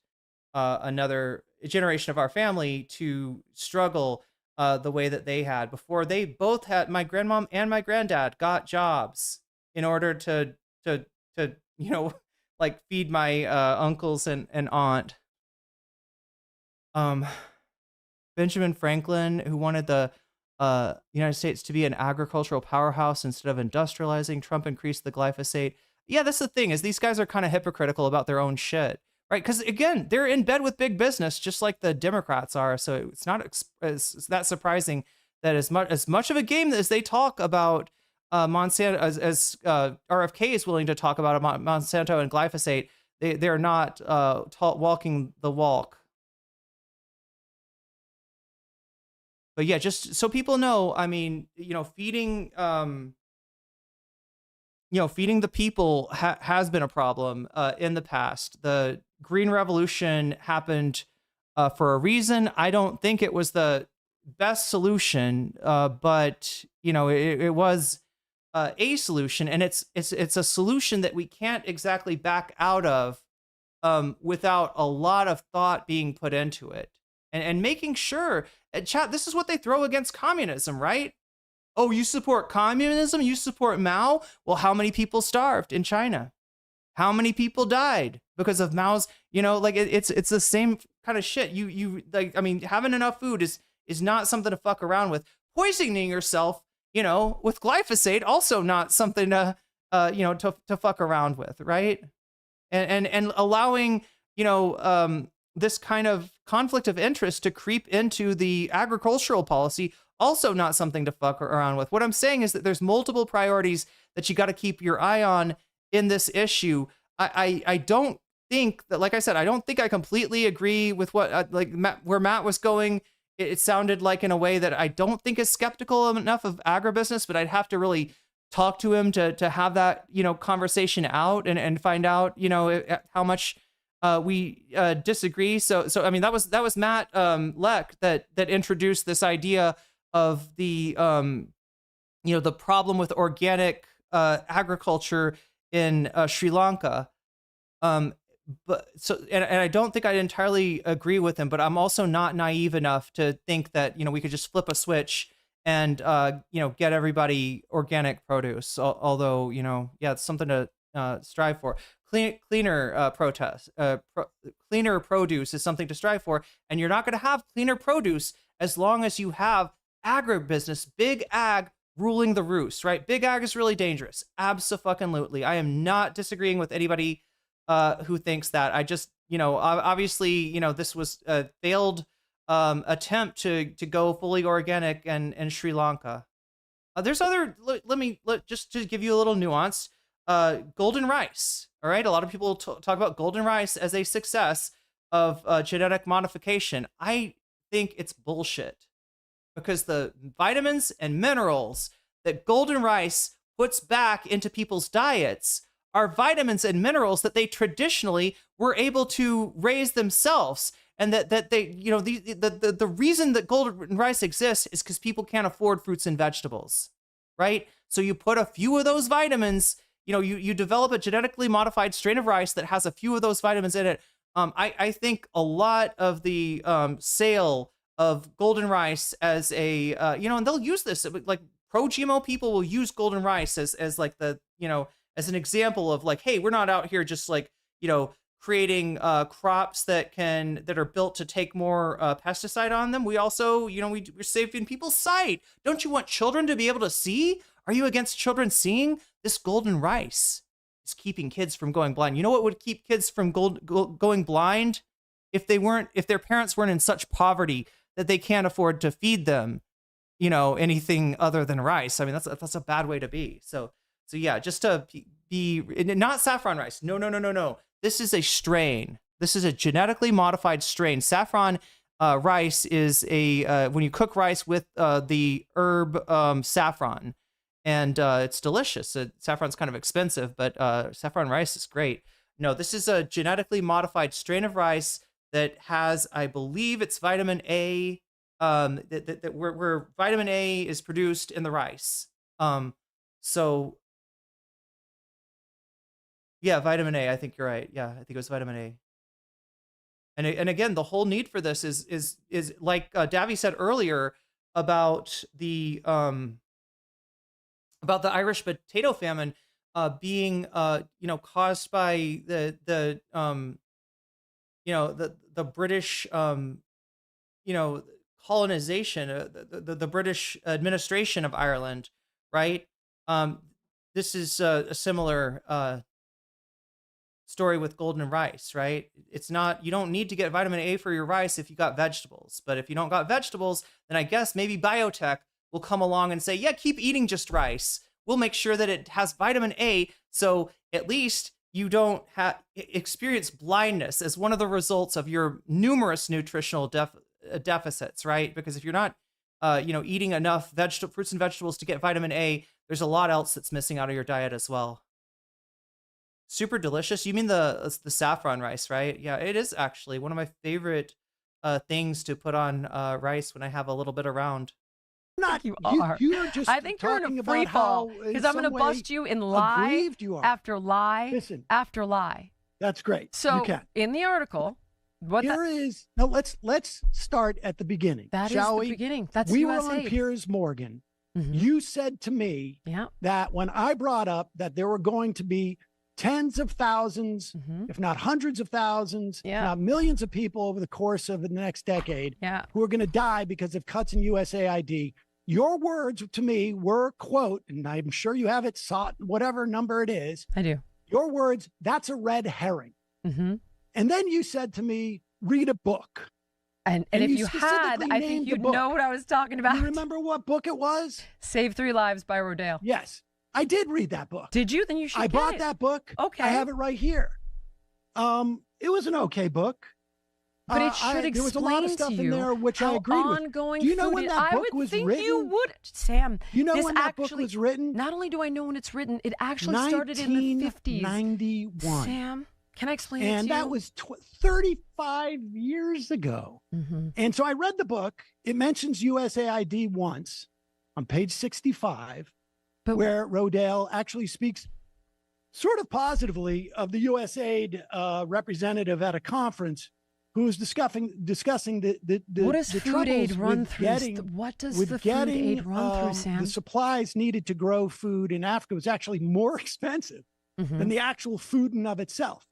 [SPEAKER 1] another generation of our family to struggle the way that they had before. They both had, my grandmom and my granddad got jobs in order to like feed my uncles and aunt. Benjamin Franklin, who wanted the United States to be an agricultural powerhouse instead of industrializing. Trump increased the glyphosate. Yeah, that's the thing, is these guys are kind of hypocritical about their own shit, right? Because again, they're in bed with big business, just like the Democrats are. So it's not it's that surprising that as much of a game as they talk about Monsanto, as RFK is willing to talk about Monsanto and glyphosate, they're not walking the walk. But yeah, just so people know, I mean, feeding, feeding the people has been a problem in the past. The Green Revolution happened for a reason. I don't think it was the best solution, but it was a solution, and it's a solution that we can't exactly back out of without a lot of thought being put into it. And making sure, chat, this is what they throw against communism, right? Oh, you support communism? You support Mao? Well, how many people starved in China? How many people died because of Mao's, like it's the same kind of shit. You like, I mean, having enough food is not something to fuck around with. Poisoning yourself, with glyphosate, also not something to, to fuck around with, right? And allowing, this kind of conflict of interest to creep into the agricultural policy, also not something to fuck around with. What I'm saying is that there's multiple priorities that you got to keep your eye on in this issue. I don't think that, like I said, I don't think I completely agree with what where Matt was going. It sounded like in a way that I don't think is skeptical enough of agribusiness, but I'd have to really talk to him to have that, conversation out and find out, how much we disagree. So I mean, that was Matt Leck that introduced this idea of the the problem with organic agriculture in Sri Lanka. But I don't think I entirely agree with him, but I'm also not naive enough to think that we could just flip a switch and get everybody organic produce. Although yeah, it's something to strive for. Cleaner cleaner produce is something to strive for, and you're not going to have cleaner produce as long as you have agribusiness, big ag ruling the roost, right? Big ag is really dangerous. Abso-fucking-lutely. I am not disagreeing with anybody who thinks that. I just, obviously, this was a failed attempt to go fully organic in Sri Lanka. There's other. Just to give you a little nuance. Golden rice. All right, a lot of people talk about golden rice as a success of genetic modification. I think it's bullshit, because the vitamins and minerals that golden rice puts back into people's diets are vitamins and minerals that they traditionally were able to raise themselves. And that they, the reason that golden rice exists is because people can't afford fruits and vegetables, right? So you put a few of those vitamins, you develop a genetically modified strain of rice that has a few of those vitamins in it. I think a lot of the sale of golden rice as a, and they'll use this, like pro-GMO people will use golden rice as like the, as an example of like, hey, we're not out here just like, creating crops that are built to take more pesticide on them. We also, we're saving people's sight. Don't you want children to be able to see? Are you against children seeing? This golden rice is keeping kids from going blind. You know what would keep kids from going blind? If their parents weren't in such poverty that they can't afford to feed them, anything other than rice. I mean, that's a bad way to be. So yeah, just to be not saffron rice. No. This is a strain. This is a genetically modified strain. Saffron rice is when you cook rice with the herb saffron, and it's delicious. Saffron's kind of expensive, but saffron rice is great. No, this is a genetically modified strain of rice that has, I believe, it's vitamin A. Where vitamin A is produced in the rice. So. Yeah, vitamin A. I think you're right. Yeah, I think it was vitamin A. And again, the whole need for this is like Davy said earlier about the Irish potato famine being caused by the British colonization, the British administration of Ireland, right? This is a similar story with golden rice, right? It's not, you don't need to get vitamin A for your rice if you got vegetables. But if you don't got vegetables, then I guess maybe biotech will come along and say, yeah, keep eating just rice. We'll make sure that it has vitamin A, so at least you don't experience blindness as one of the results of your numerous nutritional deficits, right? Because if you're not, eating enough fruits and vegetables to get vitamin A, there's a lot else that's missing out of your diet as well. Super delicious. You mean the saffron rice, right? Yeah, it is actually one of my favorite things to put on rice when I have a little bit around.
[SPEAKER 3] You are.
[SPEAKER 6] You're just
[SPEAKER 3] I think you're in a free fall because I'm going to bust you in lie after lie after lie.
[SPEAKER 6] That's great.
[SPEAKER 3] So
[SPEAKER 6] you can.
[SPEAKER 3] In the article,
[SPEAKER 6] let's start at the beginning.
[SPEAKER 3] Shall we? Beginning. That's
[SPEAKER 6] we
[SPEAKER 3] USA.
[SPEAKER 6] were on Piers Morgan. Mm-hmm. You said to me that when I brought up that there were going to be tens of thousands, if not hundreds of thousands, if not millions of people over the course of the next decade who are going to die because of cuts in USAID. Your words to me were, quote, and I'm sure you have it sought, whatever number it is.
[SPEAKER 3] I do.
[SPEAKER 6] Your words, that's a red herring.
[SPEAKER 3] Mm-hmm.
[SPEAKER 6] And then you said to me, read a book.
[SPEAKER 3] And if you had, I think you'd know what I was talking about.
[SPEAKER 6] You remember what book it was?
[SPEAKER 3] Save 3 Lives by Rodale.
[SPEAKER 6] Yes. I did read that book.
[SPEAKER 3] Did you? Then you should.
[SPEAKER 6] I bought that book.
[SPEAKER 3] Okay.
[SPEAKER 6] I have it right here. It was an okay book.
[SPEAKER 3] But it should explain
[SPEAKER 6] there was a lot of stuff in there which I agree with. Do you know when that book was written?
[SPEAKER 3] I would think you would, Sam.
[SPEAKER 6] You know when that book was written?
[SPEAKER 3] Not only do I know when it's written, it actually started in the 50s.
[SPEAKER 6] 1991.
[SPEAKER 3] Sam, can I explain it to you?
[SPEAKER 6] And that was 35 years ago.
[SPEAKER 3] Mm-hmm.
[SPEAKER 6] And so I read the book. It mentions USAID once on page 65. Where Rodale actually speaks sort of positively of the USAID representative at a conference who was discussing the
[SPEAKER 3] what does
[SPEAKER 6] the
[SPEAKER 3] food aid run through?
[SPEAKER 6] What does the food aid run through, Sam? The supplies needed to grow food in Africa was actually more expensive than the actual food in of itself.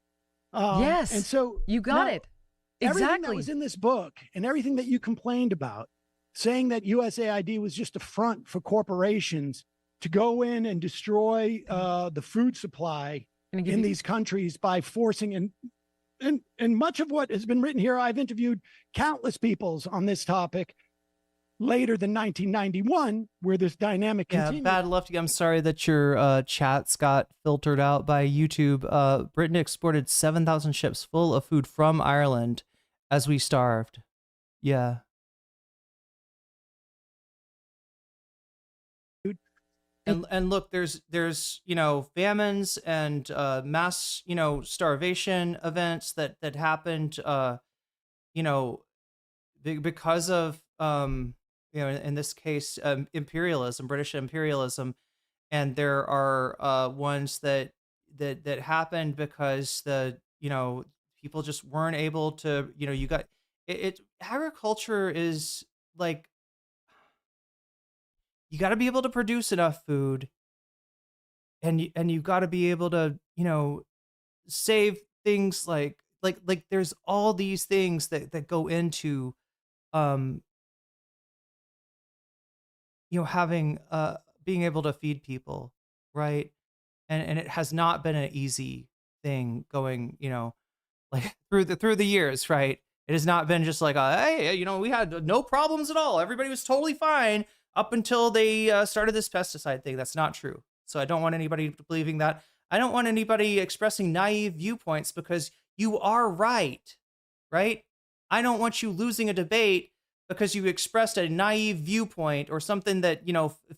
[SPEAKER 3] Yes,
[SPEAKER 6] and so
[SPEAKER 3] you got it exactly.
[SPEAKER 6] Everything that was in this book and everything that you complained about, saying that USAID was just a front for corporations to go in and destroy the food supply in these countries by forcing and much of what has been written here, I've interviewed countless people on this topic. later than 1991, where this dynamic continued.
[SPEAKER 1] Bad Lefty, I'm sorry that your chats got filtered out by YouTube. Britain exported 7,000 ships full of food from Ireland as we starved. Yeah. And look, there's famines and mass starvation events that happened because of in this case imperialism, British imperialism, and there are ones that happened because people just weren't able to you got it agriculture is like, you got to be able to produce enough food, and you got to be able to save things like there's all these things that go into having being able to feed people, right? And it has not been an easy thing going like through the years, right? It has not been just like hey, we had no problems at all, everybody was totally fine up until they started this pesticide thing. That's not true. So I don't want anybody believing that. I don't want anybody expressing naive viewpoints, because you are right? I don't want you losing a debate because you expressed a naive viewpoint or something that,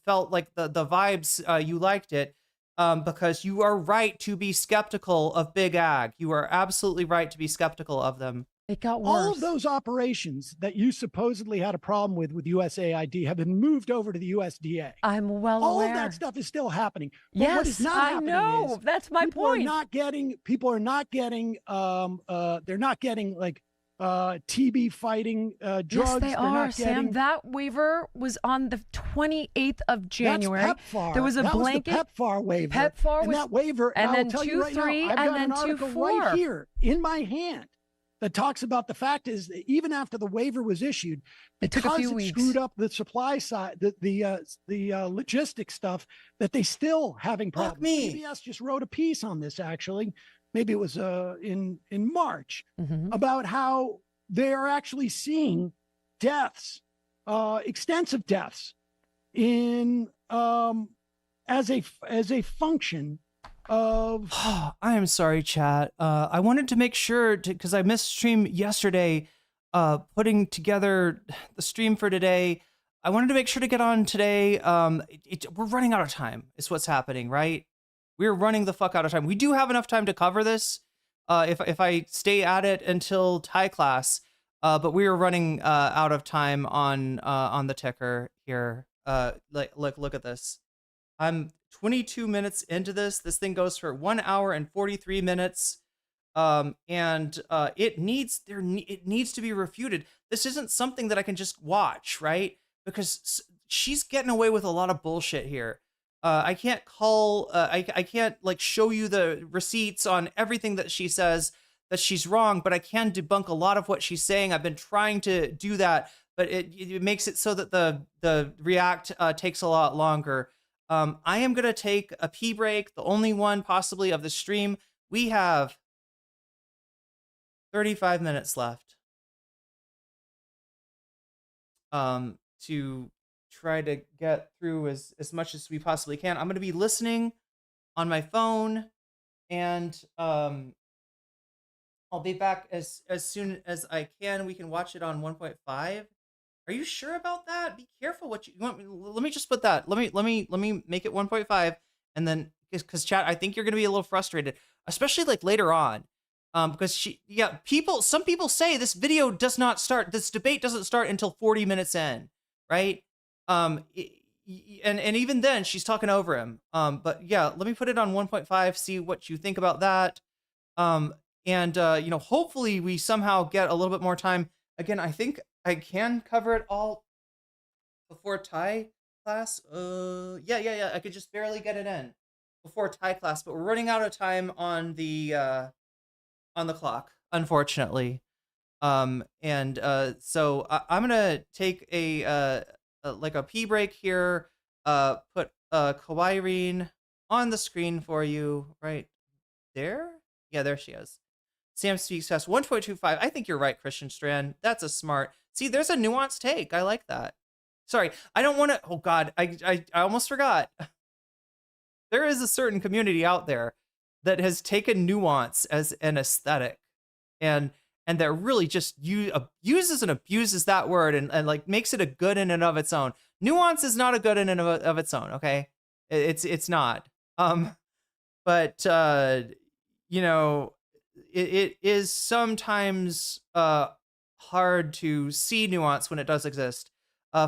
[SPEAKER 1] felt like the vibes, you liked it, because you are right to be skeptical of big ag. You are absolutely right to be skeptical of them.
[SPEAKER 3] It got worse.
[SPEAKER 6] All of those operations that you supposedly had a problem with USAID have been moved over to the USDA.
[SPEAKER 3] I'm well
[SPEAKER 6] All
[SPEAKER 3] aware.
[SPEAKER 6] of that stuff is still happening. But
[SPEAKER 3] Yes,
[SPEAKER 6] what is not
[SPEAKER 3] I
[SPEAKER 6] happening
[SPEAKER 3] know.
[SPEAKER 6] is
[SPEAKER 3] That's my point.
[SPEAKER 6] People are not getting they're not getting like TB fighting drugs.
[SPEAKER 3] Yes, they
[SPEAKER 6] They're
[SPEAKER 3] are,
[SPEAKER 6] not
[SPEAKER 3] Sam.
[SPEAKER 6] getting,
[SPEAKER 3] That waiver was on the 28th of January.
[SPEAKER 6] That's PEPFAR.
[SPEAKER 3] There was a blanket.
[SPEAKER 6] Was the PEPFAR waiver.
[SPEAKER 3] PEPFAR
[SPEAKER 6] and
[SPEAKER 3] was,
[SPEAKER 6] that waiver,
[SPEAKER 3] and
[SPEAKER 6] I
[SPEAKER 3] then
[SPEAKER 6] will tell you right now,
[SPEAKER 3] 2.3,
[SPEAKER 6] I've
[SPEAKER 3] and
[SPEAKER 6] got
[SPEAKER 3] then
[SPEAKER 6] an article
[SPEAKER 3] 2.4
[SPEAKER 6] right here in my hand that talks about the fact is that even after the waiver was issued,
[SPEAKER 3] it took a
[SPEAKER 6] because
[SPEAKER 3] few
[SPEAKER 6] it
[SPEAKER 3] weeks.
[SPEAKER 6] Screwed up the supply side, the logistics stuff, that they still having problems. PBS just wrote a piece on this, actually. Maybe it was in March, about how they are actually seeing deaths, extensive deaths, in as a function of
[SPEAKER 1] I am sorry, chat. I wanted to make sure because I missed stream yesterday, putting together the stream for today. I wanted to make sure to get on today. We're running out of time is what's happening, right? We're running the fuck out of time. We do have enough time to cover this if I stay at it until Thai class, but we are running out of time on the ticker here. Look at this. I'm 22 minutes into this. This thing goes for 1 hour and 43 minutes. And it needs to be refuted. This isn't something that I can just watch, right? Because she's getting away with a lot of bullshit here. I can't call, I can't like show you the receipts on everything that she says that she's wrong, but I can debunk a lot of what she's saying. I've been trying to do that, but it makes it so that the react takes a lot longer. I am going to take a pee break, the only one possibly of the stream. We have 35 minutes left to try to get through as much as we possibly can. I'm going to be listening on my phone, and I'll be back as soon as I can. We can watch it on 1.5. Are you sure about that? Be careful what you want. Let me just put that. Let me make it 1.5, and then because chat, I think you're going to be a little frustrated, especially like later on, because some people say this video does not start. This debate doesn't start until 40 minutes in, right? And even then she's talking over him. But yeah, let me put it on 1.5. See what you think about that. And hopefully we somehow get a little bit more time. Again, I think I can cover it all before Thai class. Yeah. I could just barely get it in before Thai class, but we're running out of time on the clock, unfortunately. So I'm gonna take a pee break here. Put Irene on the screen for you right there. Yeah, there she is. Sam Speaks Fast 1.25. I think you're right, Christian Strand. That's a smart. See, there's a nuanced take. I like that. Sorry, I don't want to. Oh God, I almost forgot. There is a certain community out there that has taken nuance as an aesthetic, and that really just uses and abuses that word and like makes it a good in and of its own. Nuance is not a good in and of its own. Okay, it's not. But you know, it is sometimes hard to see nuance when it does exist.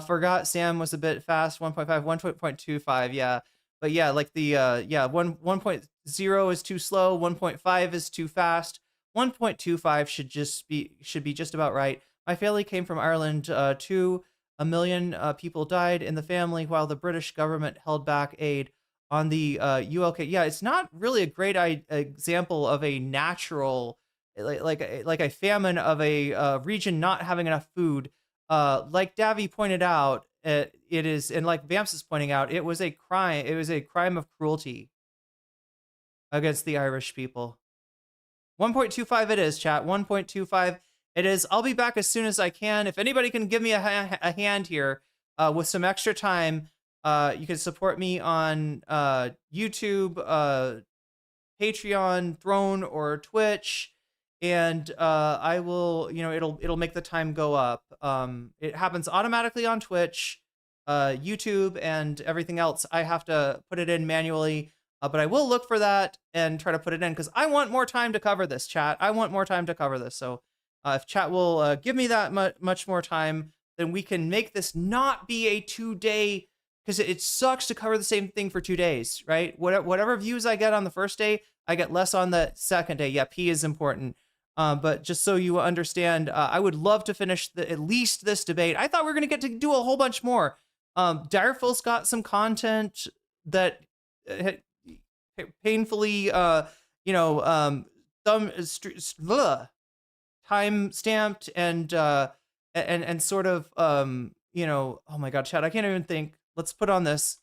[SPEAKER 1] Forgot Sam was a bit fast. 1.5, 1.25, yeah. But yeah, like the 1.0 is too slow, 1.5 is too fast, 1.25 should be just about right. My family came from Ireland. 2 million people died in the family while the British government held back aid on the ULK. Yeah, it's not really a great example of a natural, like a famine of a region not having enough food. Like Davy pointed out, it is, and like Vamps is pointing out, it was a crime. It was a crime of cruelty against the Irish people. 1.25 it is, chat. 1.25 it is. I'll be back as soon as I can. If anybody can give me a hand here with some extra time, you can support me on YouTube, Patreon, Throne, or Twitch. And I will, you know, it'll make the time go up. It happens automatically on Twitch, YouTube, and everything else. I have to put it in manually, but I will look for that and try to put it in because I want more time to cover this, chat. I want more time to cover this. So if chat will give me that much more time, then we can make this not be a 2-day, because it sucks to cover the same thing for 2 days, right? Whatever views I get on the first day, I get less on the second day. Yeah, P is important. But just so you understand, I would love to finish at least this debate. I thought we were going to get to do a whole bunch more. Direful's got some content that painfully, time stamped and sort of, oh my God, Chad, I can't even think. Let's put on this.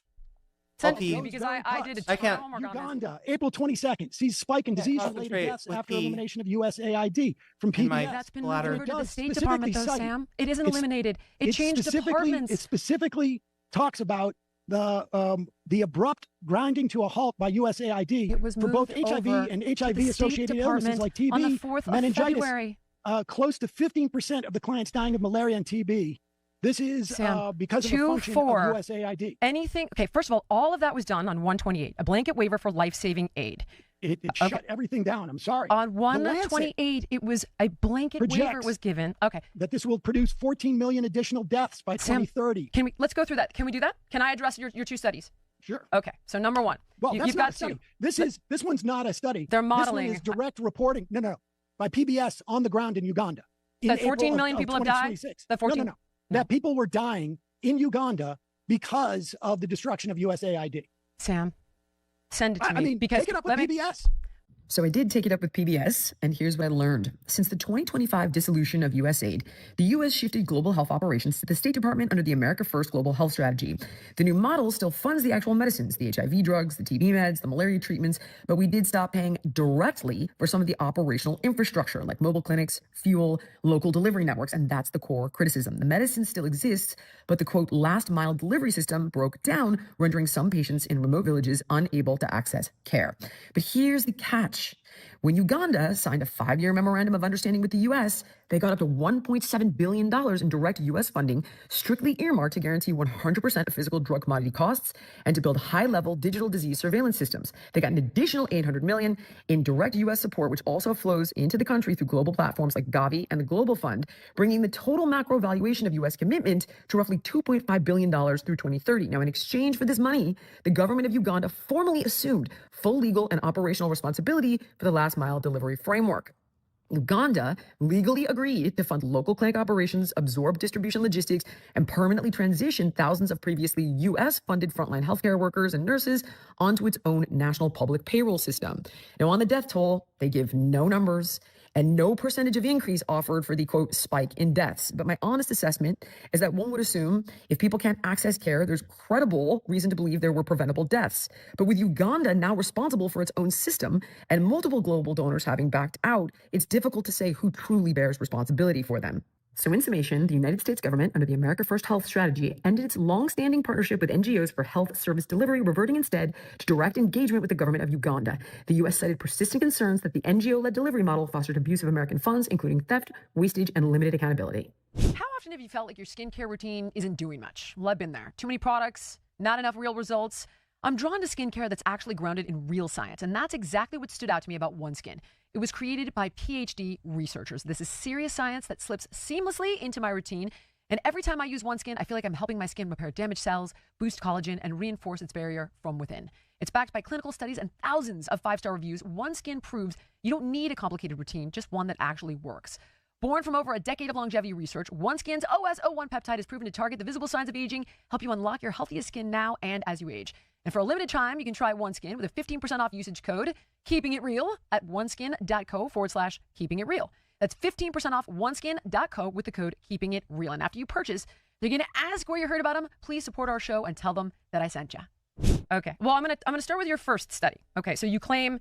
[SPEAKER 3] Send it to me because I did a ton of homework on
[SPEAKER 6] Uganda, April 22nd, sees spike in disease-related deaths after elimination of USAID from PBS.
[SPEAKER 3] That's been referred to the State Department, though, Sam. It isn't eliminated. It changed departments.
[SPEAKER 6] It specifically talks about the abrupt grinding to a halt by USAID for both HIV and HIV-associated illnesses like TB,
[SPEAKER 3] on the 4th of February.
[SPEAKER 6] Close to 15% of the clients dying of malaria and TB. This is because of the function of USAID.
[SPEAKER 3] Anything? Okay, first of all of that was done on 128, a blanket waiver for life-saving aid.
[SPEAKER 6] It shut everything down. I'm sorry.
[SPEAKER 3] On 128, it was a blanket waiver was given. Okay.
[SPEAKER 6] That this will produce 14 million additional deaths by 2030.
[SPEAKER 3] Let's go through that. Can we do that? Can I address your 2 studies?
[SPEAKER 6] Sure.
[SPEAKER 3] Okay. So number 1.
[SPEAKER 6] Well, you've got 2. This one's not a study.
[SPEAKER 3] They're modeling.
[SPEAKER 6] This one is direct reporting. No. By PBS on the ground in Uganda.
[SPEAKER 3] That 14 million people have died?
[SPEAKER 6] That 14? No. That people were dying in Uganda because of the destruction of USAID.
[SPEAKER 3] Sam, send it to me.
[SPEAKER 6] I mean,
[SPEAKER 3] because
[SPEAKER 6] take it up with PBS.
[SPEAKER 9] So I did take it up with PBS, and here's what I learned. Since the 2025 dissolution of USAID, the U.S. shifted global health operations to the State Department under the America First Global Health Strategy. The new model still funds the actual medicines, the HIV drugs, the TB meds, the malaria treatments, but we did stop paying directly for some of the operational infrastructure, like mobile clinics, fuel, local delivery networks, and that's the core criticism. The medicine still exists, but the, quote, last mile delivery system broke down, rendering some patients in remote villages unable to access care. But here's the catch. When Uganda signed a 5-year memorandum of understanding with the U.S., they got up to $1.7 billion in direct U.S. funding, strictly earmarked to guarantee 100% of physical drug commodity costs and to build high-level digital disease surveillance systems. They got an additional $800 million in direct U.S. support, which also flows into the country through global platforms like Gavi and the Global Fund, bringing the total macro valuation of U.S. commitment to roughly $2.5 billion through 2030. Now, in exchange for this money, the government of Uganda formally assumed full legal and operational responsibility for the last mile delivery framework. Uganda legally agreed to fund local clinic operations, absorb distribution logistics, and permanently transition thousands of previously U.S.-funded frontline healthcare workers and nurses onto its own national public payroll system. Now, on the death toll, they give no numbers and no percentage of increase offered for the, quote, spike in deaths. But my honest assessment is that one would assume if people can't access care, there's credible reason to believe there were preventable deaths. But with Uganda now responsible for its own system and multiple global donors having backed out, it's difficult to say who truly bears responsibility for them. So in summation, the United States government, under the America First Health strategy, ended its long-standing partnership with NGOs for health service delivery, reverting instead to direct engagement with the government of Uganda. The U.S. cited persistent concerns that the NGO-led delivery model fostered abuse of American funds, including theft, wastage, and limited accountability.
[SPEAKER 3] How often have you felt like your skincare routine isn't doing much? Well, I've been there. Too many products, not enough real results. I'm drawn to skincare that's actually grounded in real science, and that's exactly what stood out to me about OneSkin. It was created by PhD researchers. This is serious science that slips seamlessly into my routine, and every time I use OneSkin, I feel like I'm helping my skin repair damaged cells, boost collagen, and reinforce its barrier from within. It's backed by clinical studies and thousands of 5-star reviews. OneSkin proves you don't need a complicated routine, just one that actually works. Born from over a decade of longevity research, OneSkin's OS01 peptide is proven to target the visible signs of aging, help you unlock your healthiest skin now and as you age. And for a limited time, you can try OneSkin with a 15% off usage code, Keeping It Real, at oneskin.co/keeping it real. That's 15% off oneskin.co with the code Keeping It Real. And after you purchase, they're going to ask where you heard about them. Please support our show and tell them that I sent you. Okay. Well, I'm gonna start with your first study. Okay. So you claim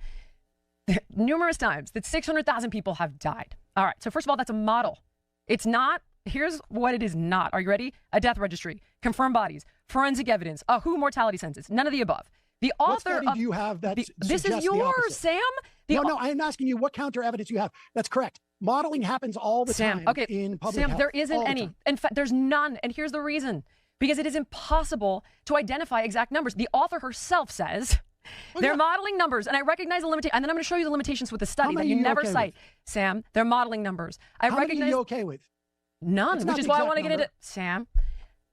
[SPEAKER 3] numerous times that 600,000 people have died. All right. So first of all, that's a model. It's not. Here's what it is not. Are you ready? A death registry, confirmed bodies, forensic evidence, a WHO mortality census. None of the above. The author
[SPEAKER 6] what study
[SPEAKER 3] of
[SPEAKER 6] do you have that
[SPEAKER 3] this is yours, Sam.
[SPEAKER 6] No, I'm asking you what counter evidence you have. That's correct. Modeling happens all the time in public health.
[SPEAKER 3] Sam, there isn't any. In fact, there's none. And here's the reason. Because it is impossible to identify exact numbers. The author herself says they're modeling numbers, and I recognize the limitation. And then I'm going to show you the limitations with the study that you never cite. Sam, they're modeling numbers.
[SPEAKER 6] How many are you okay with?
[SPEAKER 3] None, which is why I want to get into Sam.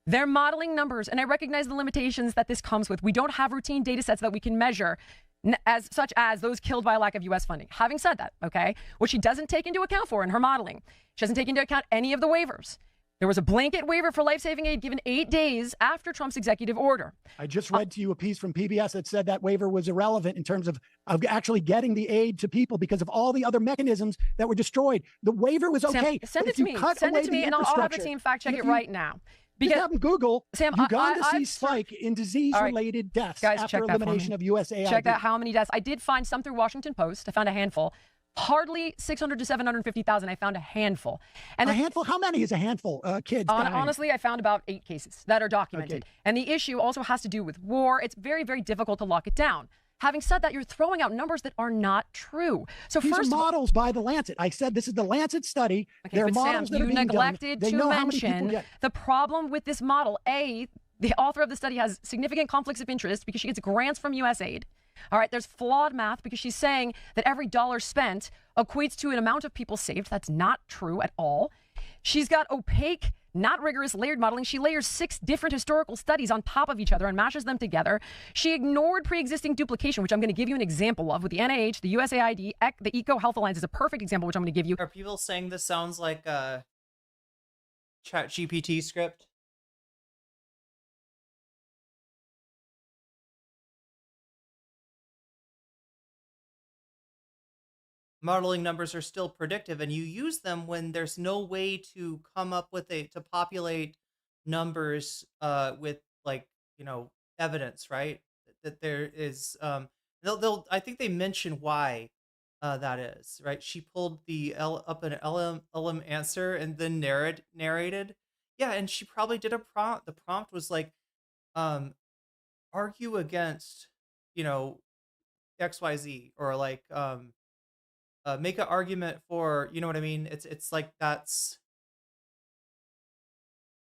[SPEAKER 3] They're modeling numbers, and I recognize the limitations that this comes with. We don't have routine data sets that we can measure, such as those killed by a lack of U.S. funding. Having said that, okay, what she doesn't take into account for in her modeling, she doesn't take into account any of the waivers. There was a blanket waiver for life-saving aid given 8 days after Trump's executive order.
[SPEAKER 6] I just read to you a piece from PBS that said that waiver was irrelevant in terms of actually getting the aid to people because of all the other mechanisms that were destroyed. The waiver was okay.
[SPEAKER 3] Sam, send it to me. Send it to me, and I'll have a team fact check it right now.
[SPEAKER 6] Because just have Google,
[SPEAKER 3] Sam,
[SPEAKER 6] Uganda sees spike in disease-related deaths after elimination of USAID.
[SPEAKER 3] Check that. How many deaths? I did find some through Washington Post. I found a handful. Hardly 600 to 750,000. I found a handful. And
[SPEAKER 6] a handful? How many is a handful? Kids dying?
[SPEAKER 3] Honestly, I found about 8 cases that are documented. Okay. And the issue also has to do with war. It's very, very difficult to lock it down. Having said that, you're throwing out numbers that are not true. So
[SPEAKER 6] these
[SPEAKER 3] first
[SPEAKER 6] are models by the Lancet. I said this is the Lancet study.
[SPEAKER 3] Okay,
[SPEAKER 6] there are
[SPEAKER 3] but
[SPEAKER 6] models
[SPEAKER 3] Sam,
[SPEAKER 6] that are being done.
[SPEAKER 3] You neglected to mention the problem with this model. The author of the study has significant conflicts of interest because she gets grants from USAID. All right, there's flawed math because she's saying that every dollar spent equates to an amount of people saved. That's not true at all. She's got opaque, not rigorous layered modeling. She layers 6 different historical studies on top of each other and mashes them together. She ignored pre-existing duplication, which I'm going to give you an example of with the NIH, the USAID, the Eco Health Alliance is a perfect example, which I'm going to give you.
[SPEAKER 1] Are people saying this sounds like a ChatGPT script? Modeling numbers are still predictive, and you use them when there's no way to come up with to populate numbers with, like, evidence, right? That there is I think they mention why that is, right? She pulled up an LM answer and then narrated. Yeah, and she probably did a prompt. The prompt was like, argue against, XYZ, or like make an argument for, you know what I mean? It's like that's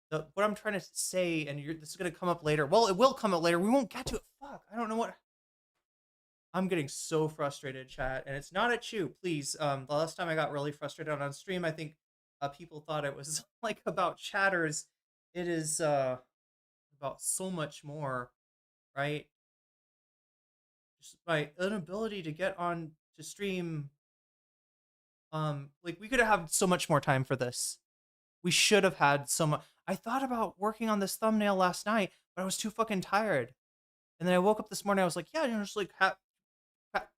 [SPEAKER 1] what I'm trying to say, and this is gonna come up later. Well, it will come up later. We won't get to it. Fuck, I don't know what. I'm getting so frustrated, chat, and it's not at you. Please, the last time I got really frustrated on stream, I think people thought it was like about chatters. It is about so much more, right? Just my inability to get on to stream. Like, we could have had so much more time for this. We should have had so much. I thought about working on this thumbnail last night, but I was too fucking tired. And then I woke up this morning. I was like, yeah, just like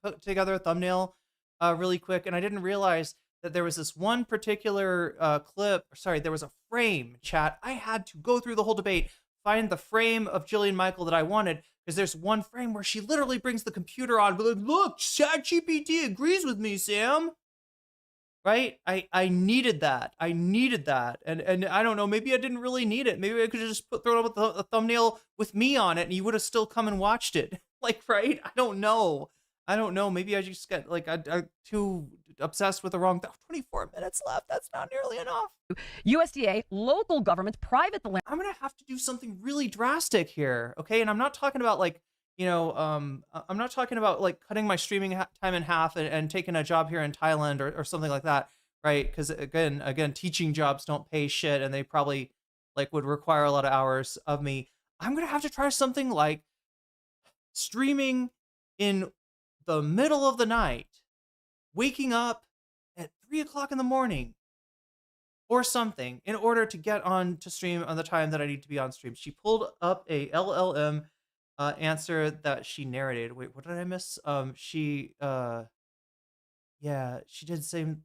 [SPEAKER 1] put together a thumbnail really quick. And I didn't realize that there was this one particular clip. Sorry, there was a frame, chat. I had to go through the whole debate, find the frame of Jillian Michael that I wanted, because there's one frame where she literally brings the computer on, but like, look, ChatGPT agrees with me, Sam. right? I needed that. I needed that. And I don't know, maybe I didn't really need it. Maybe I could have just thrown up a thumbnail with me on it and you would have still come and watched it. Like, right? I don't know. Maybe I just got like I'm too obsessed with the wrong 24 minutes left. That's not nearly enough.
[SPEAKER 3] USDA, local governments, private land.
[SPEAKER 1] I'm going to have to do something really drastic here. Okay. And I'm not talking about like, I'm not talking about like cutting my streaming time in half and taking a job here in Thailand or something like that. Right. Because again, teaching jobs don't pay shit and they probably like would require a lot of hours of me. I'm going to have to try something like streaming in the middle of the night, waking up at 3 o'clock in the morning or something in order to get on to stream on the time that I need to be on stream. She pulled up a LLM answer that she narrated. Wait, what did I miss? She did the same.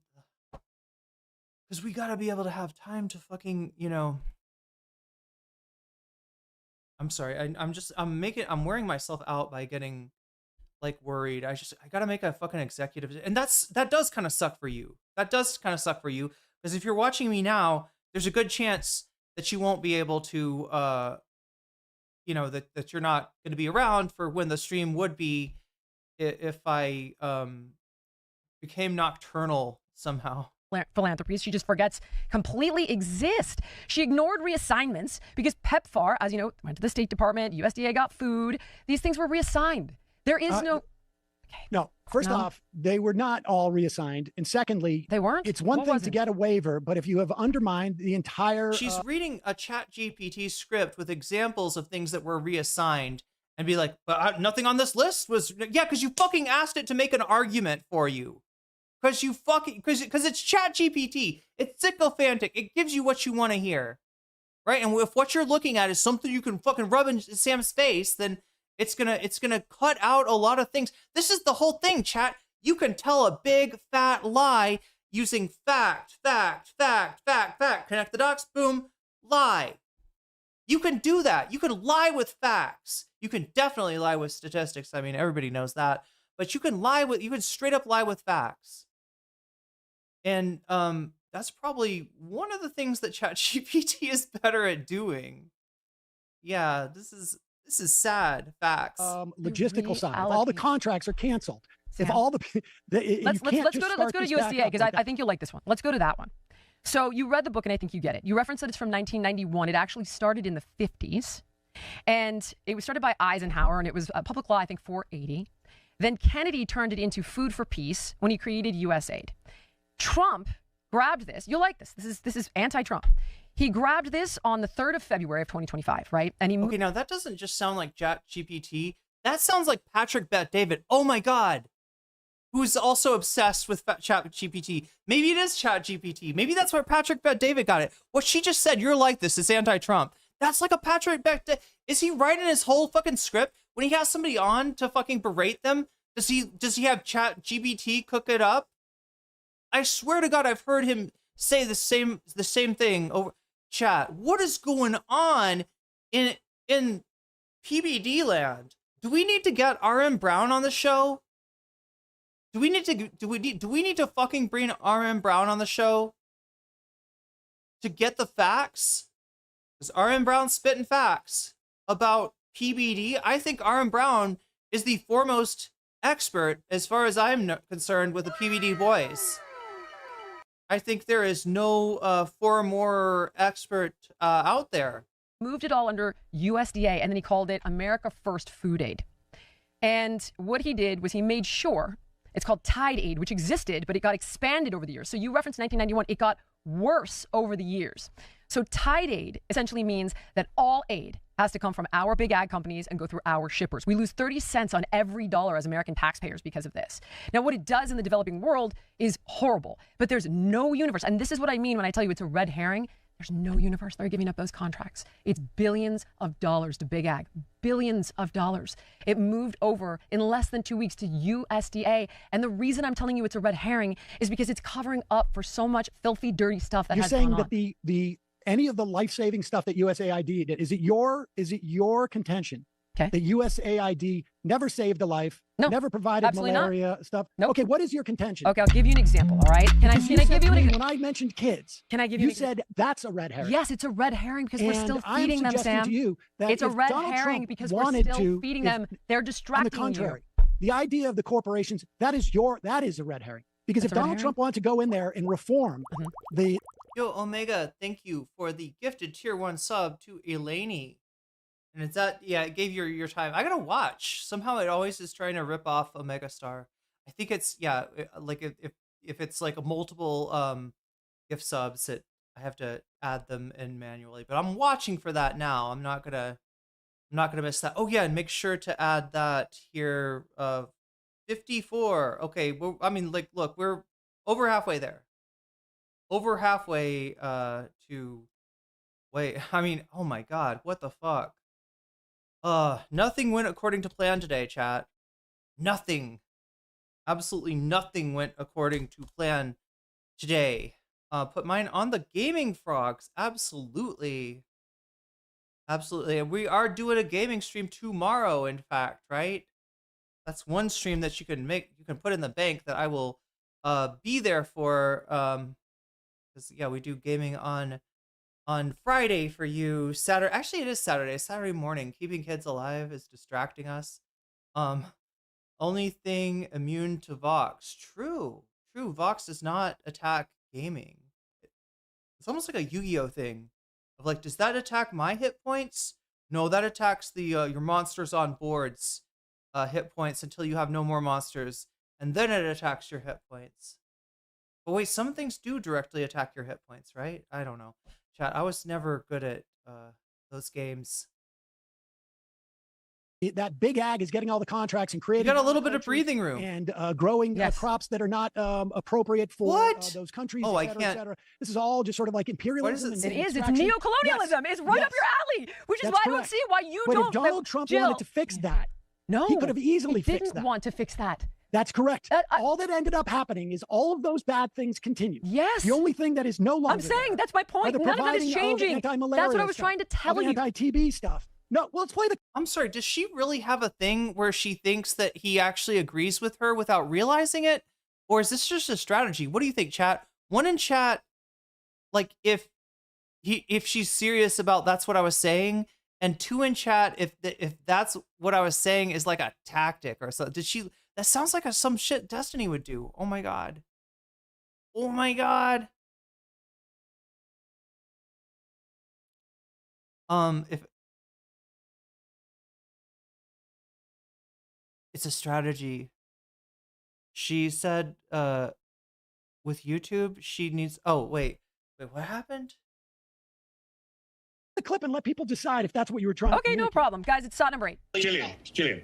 [SPEAKER 1] Because we gotta be able to have time to fucking, I'm sorry. I'm wearing myself out by getting like worried. I gotta make a fucking executive, and that does kind of suck for you. Because if you're watching me now, there's a good chance that you won't be able to, that you're not going to be around for when the stream would be, if I became nocturnal somehow.
[SPEAKER 3] Philanthropies she just forgets completely exist. She ignored reassignments because PEPFAR, as you know, went to the State Department, USDA got food. These things were reassigned. There is no... Okay.
[SPEAKER 6] No, first off, they were not all reassigned. And secondly,
[SPEAKER 3] they weren't.
[SPEAKER 6] It's one thing to get a waiver, but if you have undermined the entire...
[SPEAKER 1] She's reading a ChatGPT script with examples of things that were reassigned and be like, but nothing on this list was... Yeah, because you fucking asked it to make an argument for you. Because it's ChatGPT. It's sycophantic. It gives you what you want to hear. Right? And if what you're looking at is something you can fucking rub in Sam's face, then it's gonna cut out a lot of things. This is the whole thing, chat. You can tell a big fat lie using fact. Connect the dots, boom, lie. You can do that. You can lie with facts. You can definitely lie with statistics. I mean, everybody knows that. But you can straight up lie with facts. And that's probably one of the things that ChatGPT is better at doing. Yeah, this is sad. Facts.
[SPEAKER 6] Logistical side. All the contracts are canceled.
[SPEAKER 3] Yeah.
[SPEAKER 6] If all
[SPEAKER 3] let's go to USDA because I think you'll like this one. Let's go to that one. So you read the book and I think you get it. You referenced that it's from 1991. It actually started in the 50s, and it was started by Eisenhower, and it was Public Law, I think 480. Then Kennedy turned it into Food for Peace when he created USAID. Trump grabbed this. You'll like this. This is anti-Trump. He grabbed this on the 3rd of February of 2025, right? And
[SPEAKER 1] okay, now that doesn't just sound like ChatGPT. That sounds like Patrick Bet-David. Oh my God. Who's also obsessed with ChatGPT. Maybe it is ChatGPT. Maybe that's where Patrick Bet-David got it. What she just said, you're like this, it's anti-Trump. That's like a Patrick Bet-David. Is he writing his whole fucking script? When he has somebody on to fucking berate them, does he have ChatGPT cook it up? I swear to God, I've heard him say the same thing over chat. What is going on in PBD land? Do we need to get RM Brown on the show? Do we need to fucking bring RM Brown on the show to get the facts? Because RM Brown's spitting facts about PBD. I think RM Brown is the foremost expert as far as I'm concerned with the PBD boys. I think there is no more expert out there.
[SPEAKER 3] Moved it all under USDA, and then he called it America First Food Aid. And what he did was he made sure, it's called Tide Aid, which existed, but it got expanded over the years. So you referenced 1991, it got worse over the years. So Tide Aid essentially means that all aid has to come from our big ag companies and go through our shippers. We lose 30 cents on every dollar as American taxpayers because of this. Now, what it does in the developing world is horrible, but there's no universe. And this is what I mean when I tell you it's a red herring. There's no universe they're giving up those contracts. It's billions of dollars to big ag, billions of dollars. It moved over in less than 2 weeks to USDA. And the reason I'm telling you it's a red herring is because it's covering up for so much filthy, dirty stuff that has gone on.
[SPEAKER 6] You're saying that any of the life-saving stuff that USAID did, is it your contention The USAID never saved a life, never provided malaria stuff. Okay, what is your contention?
[SPEAKER 3] Okay, I'll give you an example, all right? Can I give you an example?
[SPEAKER 6] When I mentioned kids,
[SPEAKER 3] can I give you
[SPEAKER 6] you said that's a red herring.
[SPEAKER 3] Yes, it's a red herring because we're still feeding them, Sam.
[SPEAKER 6] To you that
[SPEAKER 3] it's a red
[SPEAKER 6] Donald
[SPEAKER 3] herring
[SPEAKER 6] Trump
[SPEAKER 3] because we're still feeding them. They're distracting you.
[SPEAKER 6] On the contrary, the idea of the corporations, that is a red herring. Because if Donald Trump wanted to go in there and reform the...
[SPEAKER 1] Yo, Omega, thank you for the gifted tier 1 sub to Irene. And it's that, yeah, it gave your time. I gotta watch. Somehow it always is trying to rip off Omega Star. I think it's, yeah, like if it's like a multiple gift subs, that I have to add them in manually. But I'm watching for that now. I'm not gonna miss that. Oh yeah, and make sure to add that here. 54. Okay, well, I mean, like, look, we're over halfway there. Over halfway to... Wait, I mean, oh my god, what the fuck? Nothing went according to plan today, chat. Nothing. Absolutely nothing went according to plan today. Put mine on the gaming frogs. Absolutely. Absolutely. And we are doing a gaming stream tomorrow, in fact, right? That's one stream that you can put in the bank that I will be there for. Because yeah, we do gaming on Friday for you. Saturday, actually it is Saturday morning. Keeping kids alive is distracting us. Only thing immune to Vox. True. Vox does not attack gaming. It's almost like a Yu-Gi-Oh thing of like, does that attack my hit points? No, that attacks the your monsters on boards hit points until you have no more monsters, and then it attacks your hit points. But wait, some things do directly attack your hit points, right? I don't know. Chat, I was never good at those games.
[SPEAKER 6] That big ag is getting all the contracts and creating...
[SPEAKER 1] You got a little bit of breathing room.
[SPEAKER 6] And growing crops that are not appropriate for those countries,
[SPEAKER 1] oh,
[SPEAKER 6] et cetera, et cetera. This is all just sort of like imperialism.
[SPEAKER 3] What is it? It's neocolonialism. It's right up your alley, which is why I don't see why you don't...
[SPEAKER 6] But if Donald Trump wanted to fix that, he could have easily fixed that.
[SPEAKER 3] He didn't want to fix that.
[SPEAKER 6] That's correct. All that ended up happening is all of those bad things continue.
[SPEAKER 3] Yes.
[SPEAKER 6] The only thing that is no longer...
[SPEAKER 3] I'm saying, that's my point. None of that is changing. That's what I was trying to tell you.
[SPEAKER 6] Anti-TB stuff. No, well, let's play the...
[SPEAKER 1] I'm sorry, does she really have a thing where she thinks that he actually agrees with her without realizing it? Or is this just a strategy? What do you think, chat? One in chat, like, if she's serious about that's what I was saying, and two in chat, if that's what I was saying is like a tactic or something. Did she... That sounds like some shit Destiny would do. Oh my god. Oh my god. If... It's a strategy. She said, with YouTube, she needs... Oh, wait, what happened?
[SPEAKER 6] The clip and let people decide if that's what you were trying to
[SPEAKER 3] Okay, no problem. Guys, it's shot number 8.
[SPEAKER 10] Jillian.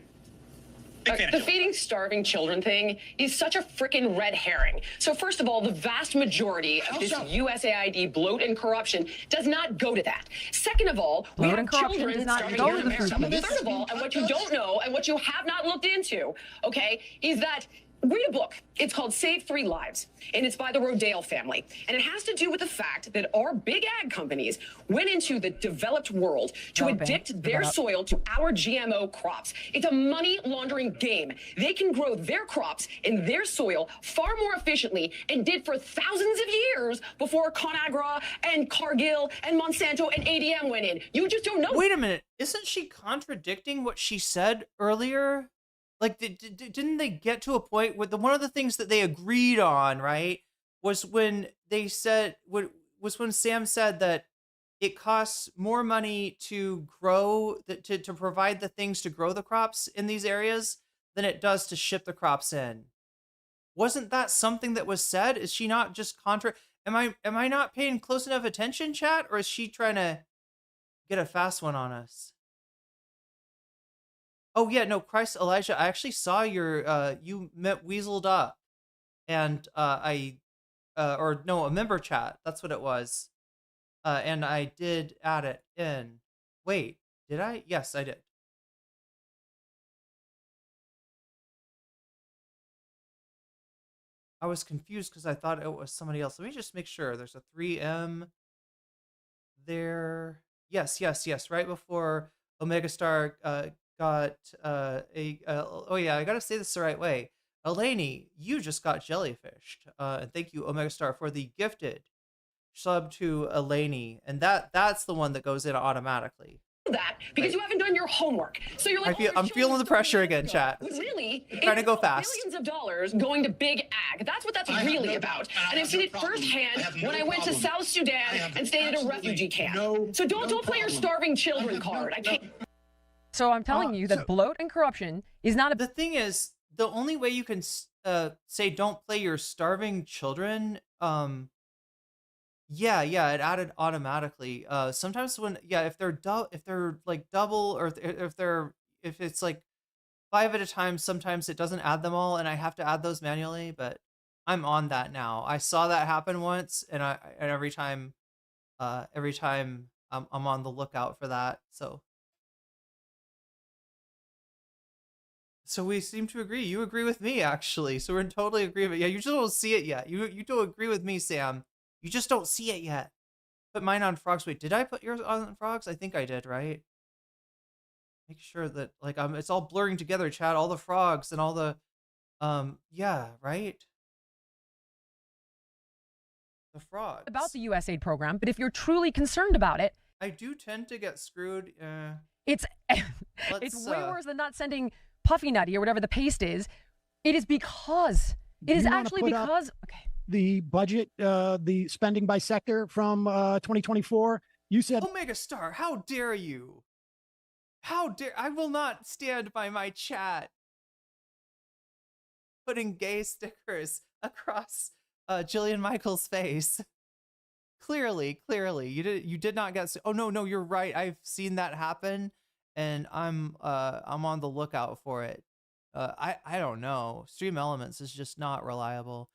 [SPEAKER 21] The feeding starving children thing is such a freaking red herring. So first of all, the vast majority of this USAID bloat and corruption does not go to that. Second of all, we have children starving here in America. Third of all, and what you don't know and what you have not looked into, okay, is that read a book. It's called Save 3 Lives, and it's by the Rodale family. And it has to do with the fact that our big ag companies went into the developed world to addict their soil to our GMO crops. It's a money laundering game. They can grow their crops in their soil far more efficiently and did for thousands of years before ConAgra and Cargill and Monsanto and ADM went in. You just don't know.
[SPEAKER 1] Wait a minute. Isn't she contradicting what she said earlier? Like, didn't they get to a point where one of the things that they agreed on, right, was when they said, was when Sam said that it costs more money to grow, to provide the things to grow the crops in these areas than it does to ship the crops in. Wasn't that something that was said? Is she not just am I not paying close enough attention, chat, or is she trying to get a fast one on us? Oh yeah, no, Christ, Elijah, I actually saw your, you weaseled up, and or no, a member chat, that's what it was, and I did add it in. Wait, did I? Yes, I did. I was confused because I thought it was somebody else. Let me just make sure. There's a 3M there. Yes, right before Omega Star got oh yeah, I gotta say this the right way. Eleni, you just got jellyfished. And thank you, Omega Star, for the gifted sub to Eleni, and that's the one that goes in automatically.
[SPEAKER 21] That because you haven't done your homework. So you're like,
[SPEAKER 1] I'm feeling the pressure again, chat.
[SPEAKER 21] Really,
[SPEAKER 1] trying to go fast.
[SPEAKER 21] Millions of dollars going to big ag. That's what that's really about. And I've seen it firsthand when I went to South Sudan and stayed at a refugee camp. So don't play your starving children card. I can't.
[SPEAKER 3] So I'm telling you that bloat and corruption is not a.
[SPEAKER 1] The thing is, the only way you can say don't play your starving children. Yeah, it added automatically. Sometimes when if they're like double, or if it's like 5 at a time, sometimes it doesn't add them all, and I have to add those manually. But I'm on that now. I saw that happen once, and every time I'm on the lookout for that. So we seem to agree. You agree with me, actually. So we're in totally agreement. Yeah, you just don't see it yet. You don't agree with me, Sam. You just don't see it yet. Put mine on frogs. Wait, did I put yours on frogs? I think I did, right? Make sure that it's all blurring together, chat. All the frogs and all the yeah, right? The frogs.
[SPEAKER 3] About the USAID program, but if you're truly concerned about it,
[SPEAKER 1] I do tend to get screwed.
[SPEAKER 3] It's way worse than not sending Puffy Nutty or whatever the paste is. It is because okay.
[SPEAKER 6] The budget, the spending by sector from 2024. You said,
[SPEAKER 1] Omega Star, how dare you? How dare I will not stand by my chat putting gay stickers across Jillian Michaels' face. Clearly, you did not get. Oh no, you're right. I've seen that happen, and I'm on the lookout for it. I don't know. Stream Elements is just not reliable.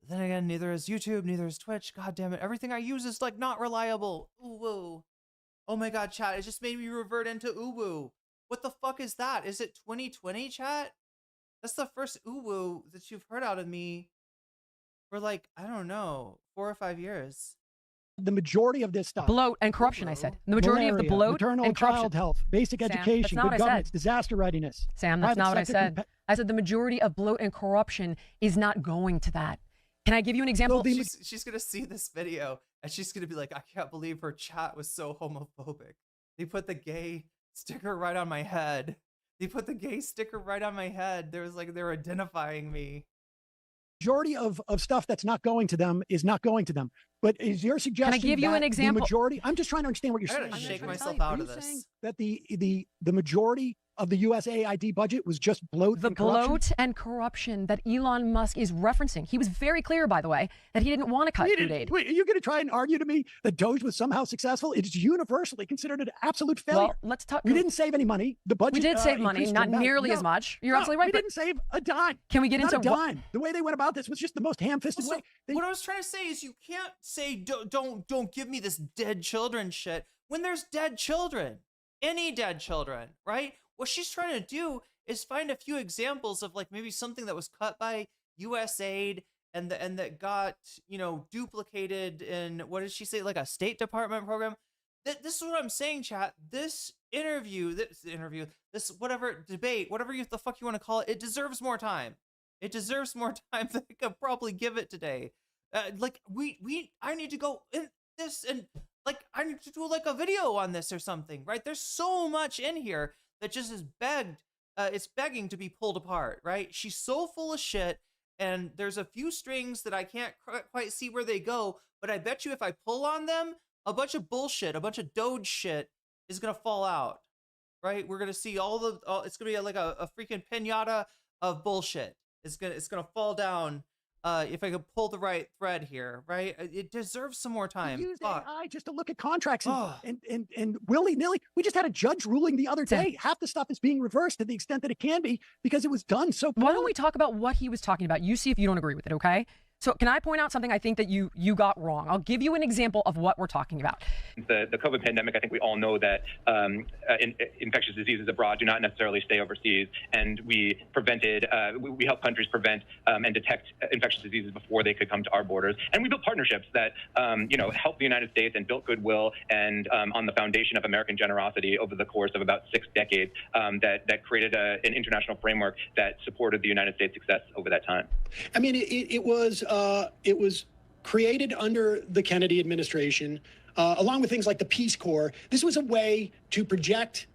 [SPEAKER 1] Then again, neither is YouTube, neither is Twitch. God damn it. Everything I use is like not reliable. Ooh. Oh my god, chat. It just made me revert into ooh. What the fuck is that? Is it 2020, chat? That's the first ooh that you've heard out of me for like, I don't know, 4 or 5 years.
[SPEAKER 6] The majority of this stuff.
[SPEAKER 3] Bloat and corruption, I said. The majority of the bloat
[SPEAKER 6] maternal
[SPEAKER 3] and corruption.
[SPEAKER 6] Child health, basic education, good governance, disaster readiness.
[SPEAKER 3] Sam, that's not what I said. I said the majority of bloat and corruption is not going to that. Can I give you an example?
[SPEAKER 1] She's going to see this video, and she's going to be like, I can't believe her chat was so homophobic. They put the gay sticker right on my head. They was like, they're identifying me.
[SPEAKER 6] Majority of stuff that's not going to them is not going to them. But is your suggestion?
[SPEAKER 3] Can I give you an example?
[SPEAKER 6] The majority. I'm just trying to understand what you're saying.
[SPEAKER 1] I gotta shake myself out of this.
[SPEAKER 6] That the majority of the USAID budget was just bloat.
[SPEAKER 3] The bloat and corruption that Elon Musk is referencing. He was very clear, by the way, that he didn't want to cut food aid.
[SPEAKER 6] Wait, are you going to try and argue to me that Doge was somehow successsul? It is universally considered an absolute failure.
[SPEAKER 3] Well, let's talk.
[SPEAKER 6] We didn't save any money. The budget.
[SPEAKER 3] We did save money, not nearly as much. You're absolutely right.
[SPEAKER 6] We didn't save a dime.
[SPEAKER 3] Can we get into
[SPEAKER 6] a dime? The way they went about this was just the most ham-fisted way.
[SPEAKER 1] What I was trying to say is, you can't say don't give me this dead children shit when there's dead children. Any dead children, right? What she's trying to do is find a few examples of like maybe something that was cut by USAID and that got, duplicated in, what did she say, like a State Department program. This is what I'm saying, chat. This whatever debate, whatever the fuck you want to call it, it deserves more time. It deserves more time than I could probably give it today. I need to go in this and I need to do like a video on this or something, right? There's so much in here that just is it's begging to be pulled apart, right? She's so full of shit, and there's a few strings that I can't quite see where they go, but I bet you if I pull on them, a bunch of bullshit, a bunch of Doge shit is gonna fall out, right? We're gonna see it's gonna be like a freaking piñata of bullshit. It's gonna fall down. If I could pull the right thread here, right? It deserves some more time.
[SPEAKER 6] Use AI just to look at contracts and willy-nilly. We just had a judge ruling the other day. Half the stuff is being reversed to the extent that it can be because it was done so poorly.
[SPEAKER 3] Why don't we talk about what he was talking about? You see if you don't agree with it, okay? So can I point out something I think that you got wrong? I'll give you an example of what we're talking about.
[SPEAKER 10] The COVID pandemic, I think we all know that infectious diseases abroad do not necessarily stay overseas, and we prevented, we help countries prevent and detect infectious diseases before they could come to our borders. And we built partnerships that, helped the United States and built goodwill and on the foundation of American generosity over the course of about 6 decades that created an international framework that supported the United States' success over that time.
[SPEAKER 4] I mean, it was created under the Kennedy administration. Along with things like the Peace Corps, this was a way to project,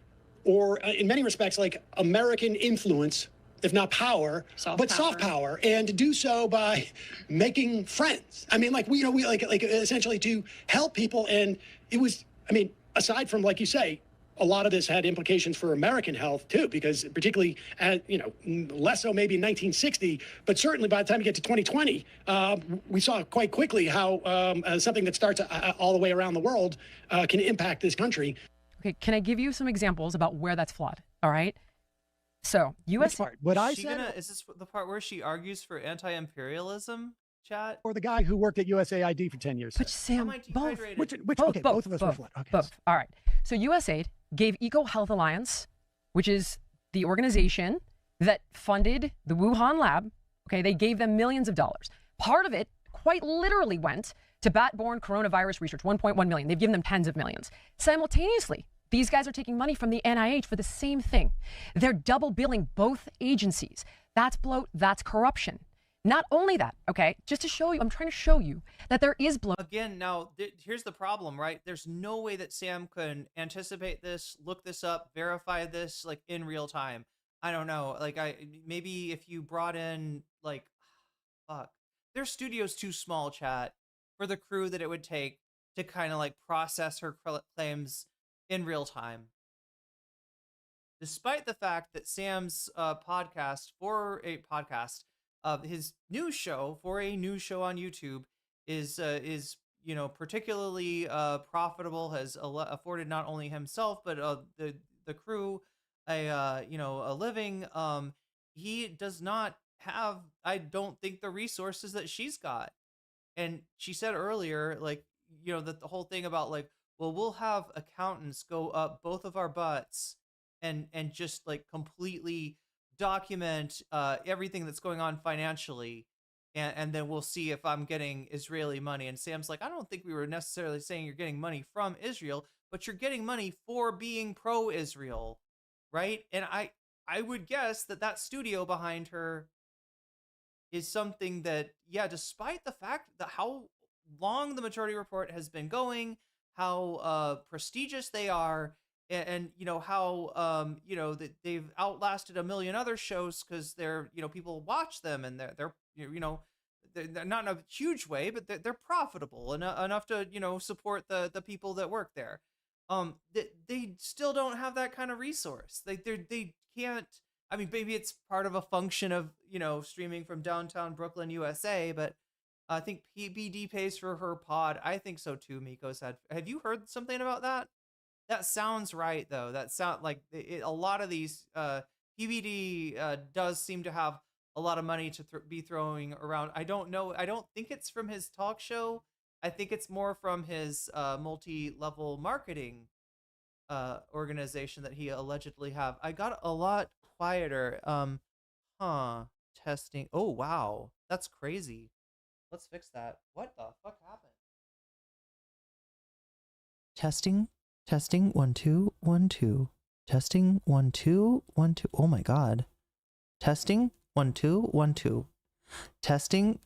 [SPEAKER 4] or in many respects, like American influence, if not power, soft power, and to do so by making friends. I mean, like we essentially to help people, and it was. I mean, aside from, like you say, a lot of this had implications for American health too, because particularly, less so maybe in 1960, but certainly by the time you get to 2020, we saw quite quickly how something that starts all the way around the world can impact this country.
[SPEAKER 3] Okay, can I give you some examples about where that's flawed? All right. So, U.S.
[SPEAKER 6] What I said
[SPEAKER 1] is this the part where she argues for anti-imperialism? Chat,
[SPEAKER 6] or the guy who worked at USAID for 10 years.
[SPEAKER 3] But Sam, both.
[SPEAKER 6] Both of us were flawed. Okay.
[SPEAKER 3] Both. All right. So USAID gave EcoHealth Alliance, which is the organization that funded the Wuhan lab. Okay, they gave them millions of dollars. Part of it quite literally went to bat-borne coronavirus research, 1.1 million. They've given them tens of millions. Simultaneously, these guys are taking money from the NIH for the same thing. They're double billing both agencies. That's bloat, that's corruption. Not only that, okay, just to show you, I'm trying to show you that there is bloat.
[SPEAKER 1] Again, now, here's the problem, right? There's no way that Sam can anticipate this, look this up, verify this, like, in real time. I don't know. Like, maybe if you brought in, like, fuck. Their studio's too small, chat, for the crew that it would take to kind of, like, process her claims in real time. Despite the fact that Sam's podcast, his news show for a news show on YouTube is particularly profitable, has afforded not only himself but the crew a living. He does not have, I don't think, the resources that she's got. And she said earlier, like, that the whole thing about, like, well, we'll have accountants go up both of our butts and just, like, completely document everything that's going on financially, and then we'll see if I'm getting Israeli money. And Sam's like, I don't think we were necessarily saying you're getting money from Israel, but you're getting money for being pro-Israel, right? And I would guess that studio behind her is something that, yeah, despite the fact that how long the Majority Report has been going, how prestigious they are, and how that they've outlasted a million other shows because they're people watch them, and they're not in a huge way, but they're profitable enough to support the people that work there. They still don't have that kind of resource. They can't. I mean, maybe it's part of a function of streaming from downtown Brooklyn, USA, but I think PBD pays for her pod. I think so too. Miko said. Have you heard something about that? That sounds right, though. That sound like a lot of these PBD does seem to have a lot of money to be throwing around. I don't know. I don't think it's from his talk show. I think it's more from his multi-level marketing organization that he allegedly have. I got a lot quieter. Testing. Oh, wow. That's crazy. Let's fix that. What the fuck happened? Testing. 1 2 1 2. Testing 1 2 1 2. Oh my god. Testing 1 2 1 2. Testing.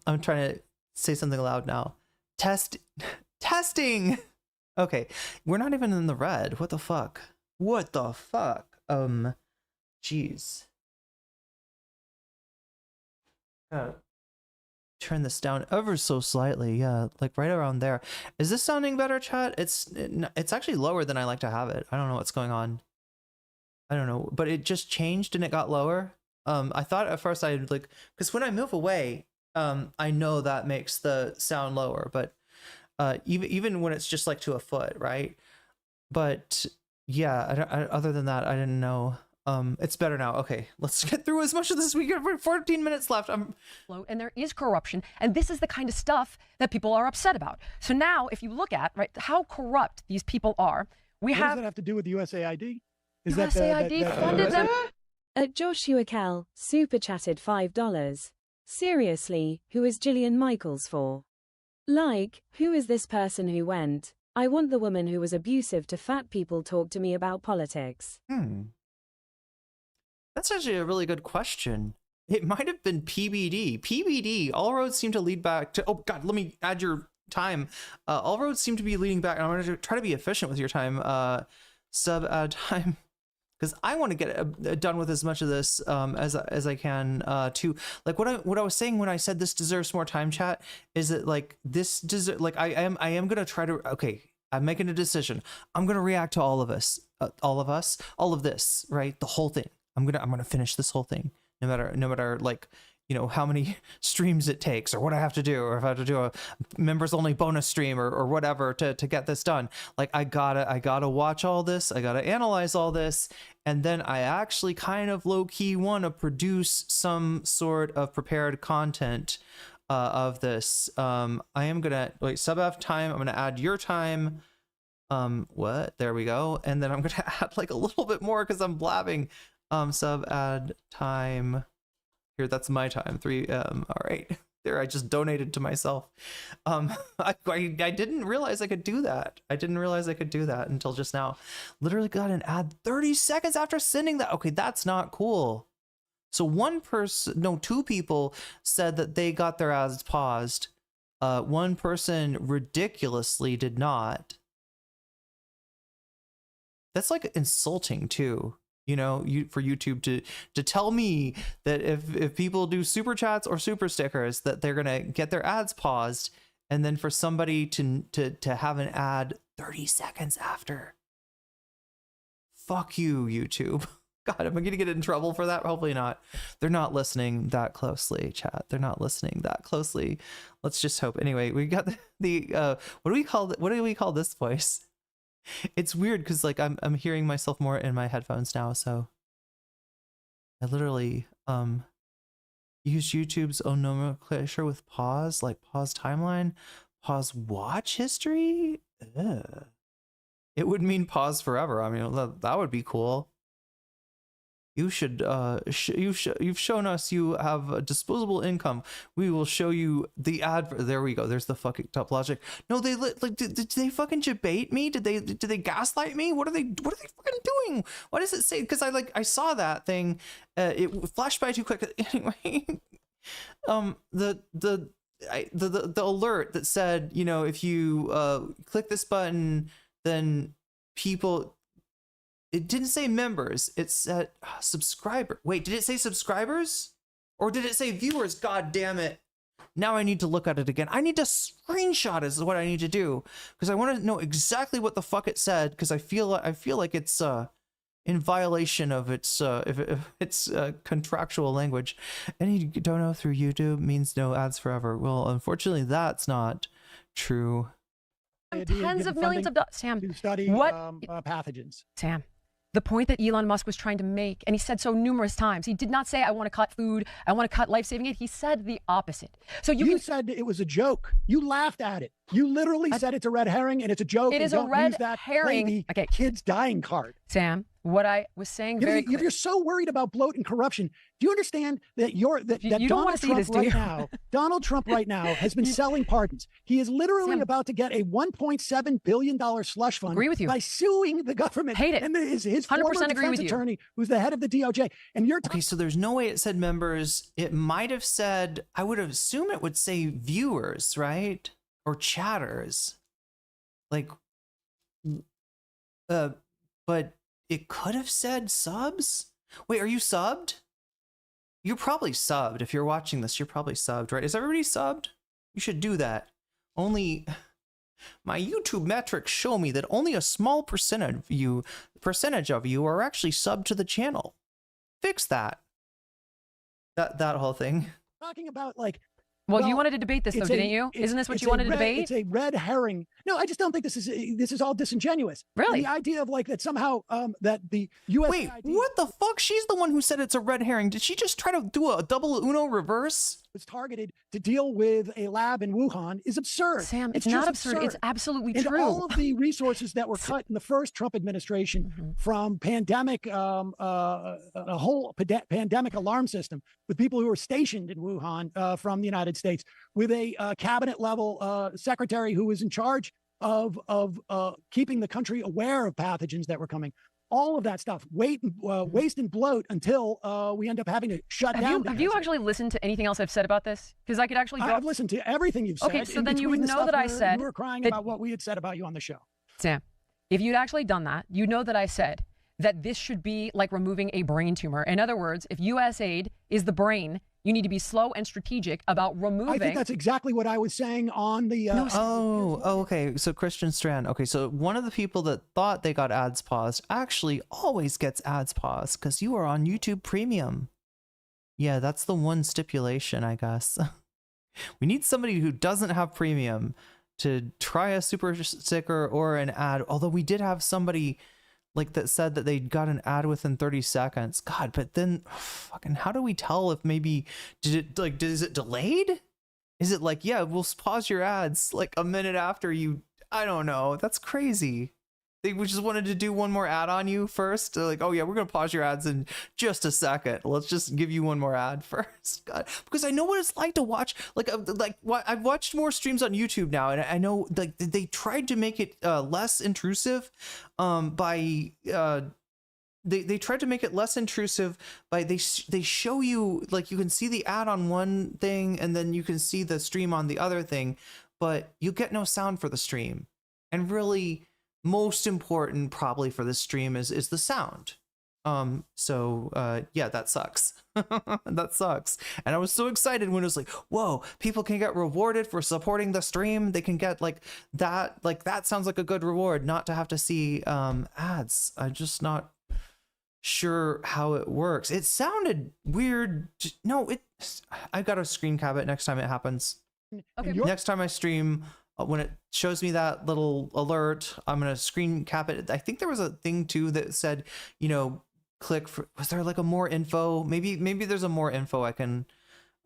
[SPEAKER 1] I'm trying to say something loud now. Testing. Okay, we're not even in the red. What the fuck? Jeez. Turn this down ever so slightly. Yeah, like right around there. Is this sounding better, chat? It's actually lower than I like to have it. I don't know what's going on. I don't know, but it just changed and it got lower. I thought at first I'd like, because when I move away, I know that makes the sound lower, but even when it's just like to a foot, right? But yeah, other than that, I didn't know. It's better now. Okay, let's get through as much of this. We got 14 minutes left.
[SPEAKER 3] And there is corruption, and this is the kind of stuff that people are upset about. So now, if you look at how corrupt these people are, what
[SPEAKER 6] does that have to do with USAID? Is
[SPEAKER 3] USAID funded them?
[SPEAKER 2] Joshua Kell super chatted $5. Seriously, who is Jillian Michaels for? Like, who is this person who went, I want the woman who was abusive to fat people talk to me about politics?
[SPEAKER 1] That's actually a really good question. It might have been PBD. PBD, all roads seem to lead back to, oh God, let me add your time. All roads seem to be leading back, and I'm going to try to be efficient with your time, sub time, because I want to get done with as much of this as I can too. Like what I was saying when I said this deserves more time, chat, is that like this deserves, like I am going to try to, okay, I'm making a decision. I'm going to react to all of us, all of this, right? The whole thing. I'm gonna finish this whole thing, no matter like, you know, how many streams it takes or what I have to do, or if I have to do a members only bonus stream or whatever to get this done. Like I gotta watch all this, I gotta analyze all this, and then I actually kind of low key want to produce some sort of prepared content of this. I am gonna wait, sub F time. I'm gonna add your time. What? There we go. And then I'm gonna add like a little bit more because I'm blabbing. Sub add time here. That's my time. 3 all right, there, I just donated to myself. I didn't realize I could do that. I didn't realize I could do that until just now. Literally got an ad 30 seconds after sending that. Okay, that's not cool. So two people said that they got their ads paused. One person ridiculously did not. That's like insulting too. You know, for YouTube to tell me that if people do super chats or super stickers that they're gonna get their ads paused, and then for somebody to have an ad 30 seconds after. Fuck you, YouTube. God, am I gonna get in trouble for that? Hopefully not. They're not listening that closely, chat. They're not listening that closely. Let's just hope. Anyway, we got the what do we call this voice? It's weird because like I'm hearing myself more in my headphones now, so I literally use YouTube's own nomenclature with pause, like pause timeline, pause watch history. Ugh. It would mean pause forever. I mean, that would be cool. You should you've shown us you have a disposable income. We will show you the ad. There we go. There's the fucking top logic. No, they like did they fucking debate me? Did they gaslight me? What are they fucking doing? What does it say? Because I saw that thing. It flashed by too quick. Anyway, the alert that said, you know, if you click this button, then people. It didn't say members. It said subscriber. Wait, did it say subscribers? Or did it say viewers? God damn it. Now I need to look at it again. I need to screenshot it is what I need to do. Because I want to know exactly what the fuck it said. Because I feel like it's in violation of its contractual language. Any dono through YouTube means no ads forever. Well, unfortunately, that's not true.
[SPEAKER 3] Tens of millions of dollars. Sam,
[SPEAKER 6] to study
[SPEAKER 3] what
[SPEAKER 6] pathogens.
[SPEAKER 3] Sam, the point that Elon Musk was trying to make, and he said so numerous times, he did not say, I want to cut food, I want to cut life-saving aid. He said the opposite. So you
[SPEAKER 6] said it was a joke. You laughed at it. You literally said it's a red herring and it's a joke.
[SPEAKER 3] It is a red herring.
[SPEAKER 6] Okay. Kids dying card.
[SPEAKER 3] Sam, what I was saying very clear.
[SPEAKER 6] If you're so worried about bloat and corruption, do you understand that you
[SPEAKER 3] Donald Trump right now,
[SPEAKER 6] Donald Trump right now has been selling pardons. He is literally about to get a $1.7 billion slush fund by suing the government.
[SPEAKER 3] Hate it.
[SPEAKER 6] And his
[SPEAKER 3] 100%
[SPEAKER 6] former
[SPEAKER 3] agree
[SPEAKER 6] defense
[SPEAKER 3] with
[SPEAKER 6] attorney, who's the head of the DOJ. And you're
[SPEAKER 1] okay, so there's no way it said members. It might have said, I would assume it would say viewers, right? Or chatters. Like, but it could have said subs? Wait, are you subbed? You're probably subbed. If you're watching this, you're probably subbed, right? Is everybody subbed? You should do that. Only my YouTube metrics show me that only a small percentage of you are actually subbed to the channel. Fix that. That whole thing.
[SPEAKER 6] Talking about like
[SPEAKER 3] Well, you wanted to debate this, though, didn't you? Isn't this what you wanted to debate?
[SPEAKER 6] It's a red herring. No, I just don't think this is all disingenuous.
[SPEAKER 3] Really?
[SPEAKER 6] And the idea of like that somehow that the U.S.
[SPEAKER 1] Wait, what the fuck? She's the one who said it's a red herring. Did she just try to do a double Uno reverse?
[SPEAKER 6] Was targeted to deal with a lab in Wuhan is absurd.
[SPEAKER 3] Sam, it's not absurd. It's absolutely true.
[SPEAKER 6] All of the resources that were cut in the first Trump administration from pandemic, a whole pandemic alarm system with people who were stationed in Wuhan from the United States, with a cabinet level secretary who was in charge of keeping the country aware of pathogens that were coming. All of that stuff, waste and bloat until we end up having to shut down.
[SPEAKER 3] Have you actually listened to anything else I've said about this? Because I could actually.
[SPEAKER 6] I've listened to everything you've said.
[SPEAKER 3] Okay, so then you would know that I said.
[SPEAKER 6] You were crying about what we had said about you on the show.
[SPEAKER 3] Sam, if you'd actually done that, you know that I said that this should be like removing a brain tumor. In other words, if USAID is the brain, you need to be slow and strategic about removing.
[SPEAKER 6] I think that's exactly what I was saying on the.
[SPEAKER 1] Okay. So Christian Strand. Okay, so one of the people that thought they got ads paused actually always gets ads paused because you are on YouTube Premium. Yeah, that's the one stipulation, I guess. We need somebody who doesn't have Premium to try a super sticker or an ad. Although we did have somebody like that said that they got an ad within 30 seconds. God, but then fucking how do we tell if maybe is it delayed? Is it like, yeah, we'll pause your ads like a minute after you, I don't know. That's crazy. They just wanted to do one more ad on you first. They're like, oh yeah, we're going to pause your ads in just a second. Let's just give you one more ad first. God, because I know what it's like to watch, I've watched more streams on YouTube now. And I know like they tried to make it less intrusive by they tried to make it less intrusive by they show you like you can see the ad on one thing and then you can see the stream on the other thing, but you get no sound for the stream. And really, most important probably for this stream is the sound. Yeah, that sucks. That sucks. And I was so excited when it was like, whoa, people can get rewarded for supporting the stream. They can get like that sounds like a good reward, not to have to see ads. I'm just not sure how it works. It sounded weird. No, I got to screen cap it next time it happens. Okay. Next time I stream, when it shows me that little alert, I'm going to screen cap it. I think there was a thing too that said, click for, was there like a more info? Maybe there's a more info I can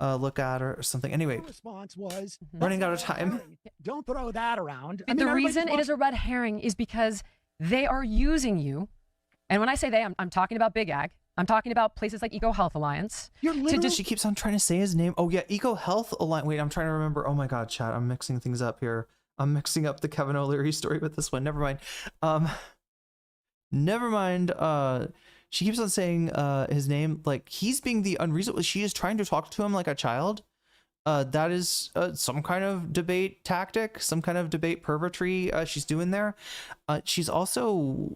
[SPEAKER 1] look at or something. Anyway,
[SPEAKER 6] response was
[SPEAKER 1] running out of time.
[SPEAKER 6] Don't throw that around.
[SPEAKER 3] And the reason it is a red herring is because they are using you. And when I say they, I'm talking about Big Ag. I'm talking about places like Eco Health Alliance.
[SPEAKER 1] She keeps on trying to say his name. Oh yeah, Eco Health Alliance. Wait, I'm trying to remember. Oh my God, chat. I'm mixing things up here. I'm mixing up the Kevin O'Leary story with this one. Never mind. Never mind. She keeps on saying his name like he's being the unreasonable. She is trying to talk to him like a child. That is some kind of debate tactic, some kind of debate pervertry she's doing there. She's also,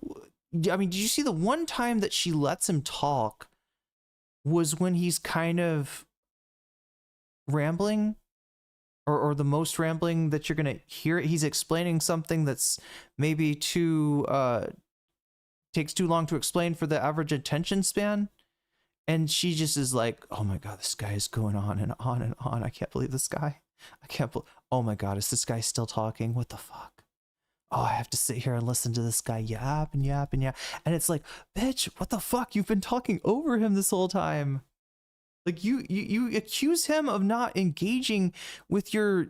[SPEAKER 1] I mean, did you see the one time that she lets him talk was when he's kind of rambling or the most rambling that you're going to hear. He's explaining something that's maybe takes too long to explain for the average attention span. And she just is like, oh my God, this guy is going on and on and on. I can't believe this guy. Oh my God, is this guy still talking? What the fuck? Oh, I have to sit here and listen to this guy yap and yap and yap. And it's like, bitch, what the fuck? You've been talking over him this whole time. Like you accuse him of not engaging with your,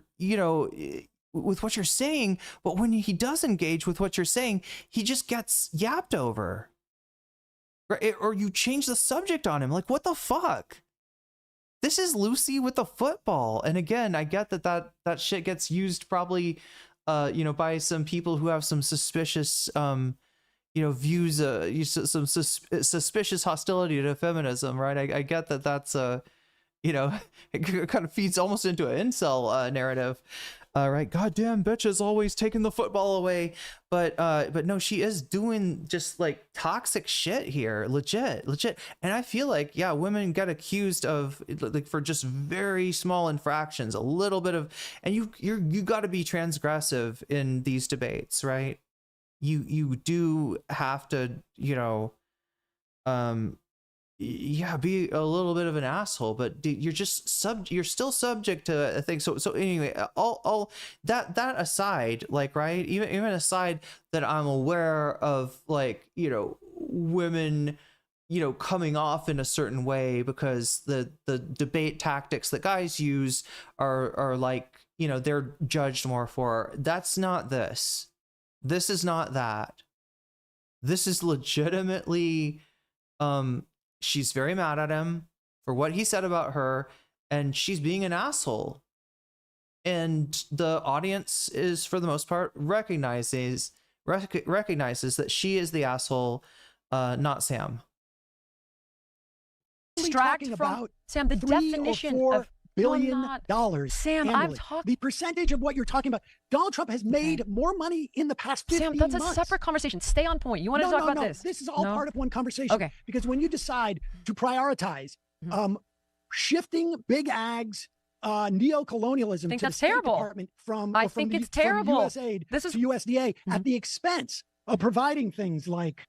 [SPEAKER 1] with what you're saying. But when he does engage with what you're saying, he just gets yapped over. Right? Or you change the subject on him. Like, what the fuck? This is Lucy with the football. And again, I get that shit gets used probably, by some people who have some suspicious, views, some suspicious hostility to feminism, right? I get that's, it kind of feeds almost into an incel narrative. Right, goddamn bitch is always taking the football away, but no, she is doing just like toxic shit here, legit. And I feel like, yeah, women get accused of like for just very small infractions, a little bit of, and you got to be transgressive in these debates, right? You do have to, yeah, be a little bit of an asshole, but you're just you're still subject to a thing. So anyway, all that aside, like, right, even aside that I'm aware of, like, you know, women, you know, coming off in a certain way because the debate tactics that guys use are like, you know, they're judged more for. That's not this. This is not that. This is legitimately, she's very mad at him for what he said about her, and she's being an asshole. And the audience is, for the most part, recognizes that she is the asshole, not Sam.
[SPEAKER 3] Extract from Sam the definition of
[SPEAKER 6] billion dollars.
[SPEAKER 3] Sam,
[SPEAKER 6] annually.
[SPEAKER 3] I'm talking.
[SPEAKER 6] The percentage of what you're talking about. Donald Trump has made more money in the past 15 months.
[SPEAKER 3] Sam, that's a separate conversation. Stay on point. You want to talk about this?
[SPEAKER 6] This is all part of one conversation. Okay. Because when you decide to prioritize shifting big ag's neo-colonialism to the State Department from USAID to USDA at the expense of providing things like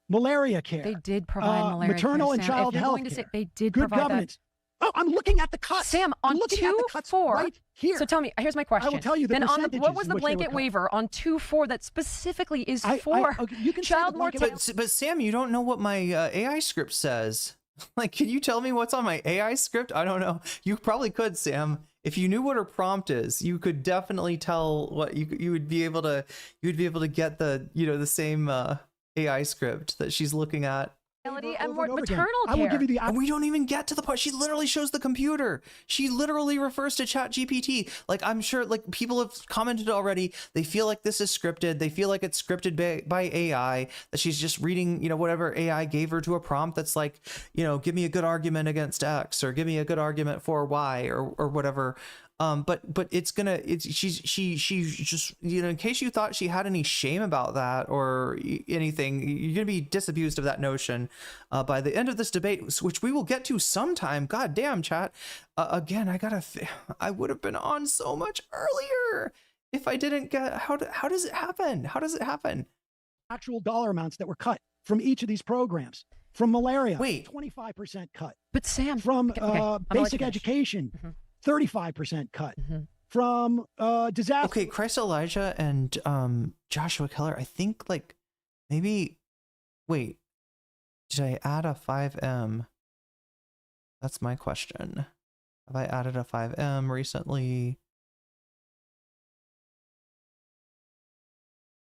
[SPEAKER 6] malaria care.
[SPEAKER 3] They did provide malaria
[SPEAKER 6] maternal
[SPEAKER 3] care,
[SPEAKER 6] and child health care.
[SPEAKER 3] They did
[SPEAKER 6] good
[SPEAKER 3] provide
[SPEAKER 6] governance.
[SPEAKER 3] That.
[SPEAKER 6] Oh, I'm looking at the cuts.
[SPEAKER 3] Sam, on 2-4,
[SPEAKER 6] right here.
[SPEAKER 3] So tell me, here's my question.
[SPEAKER 6] I will tell you the
[SPEAKER 3] percentages. What was the blanket waiver on 2-4 that specifically is for
[SPEAKER 6] you can
[SPEAKER 3] child mortality?
[SPEAKER 1] But Sam, you don't know what my AI script says. Like, can you tell me what's on my AI script? I don't know. You probably could, Sam. If you knew what her prompt is, you could definitely tell what you would be able to. You would be able to get the, you know, the same AI script that she's looking at.
[SPEAKER 3] And more maternal care.
[SPEAKER 6] I will give you the.
[SPEAKER 1] And we don't even get to the part. She literally shows the computer. She literally refers to ChatGPT. Like, I'm sure, like, people have commented already. They feel like this is scripted. They feel like it's scripted by AI. That she's just reading, you know, whatever AI gave her to a prompt that's like, you know, give me a good argument against X, or give me a good argument for Y, or whatever. But she's just, you know, in case you thought she had any shame about that or anything, you're gonna be disabused of that notion by the end of this debate, which we will get to sometime. God damn, chat. Again, I would have been on so much earlier if I didn't get. How does it happen? How does it happen?
[SPEAKER 6] Actual dollar amounts that were cut from each of these programs. From malaria,
[SPEAKER 3] 25%
[SPEAKER 6] cut.
[SPEAKER 3] But Sam,
[SPEAKER 6] from basic education. 35% cut from disaster.
[SPEAKER 1] Okay, Christ Elijah and Joshua Keller, I think, like, maybe, wait, did I add a 5M? That's my question. Have I added a 5M recently?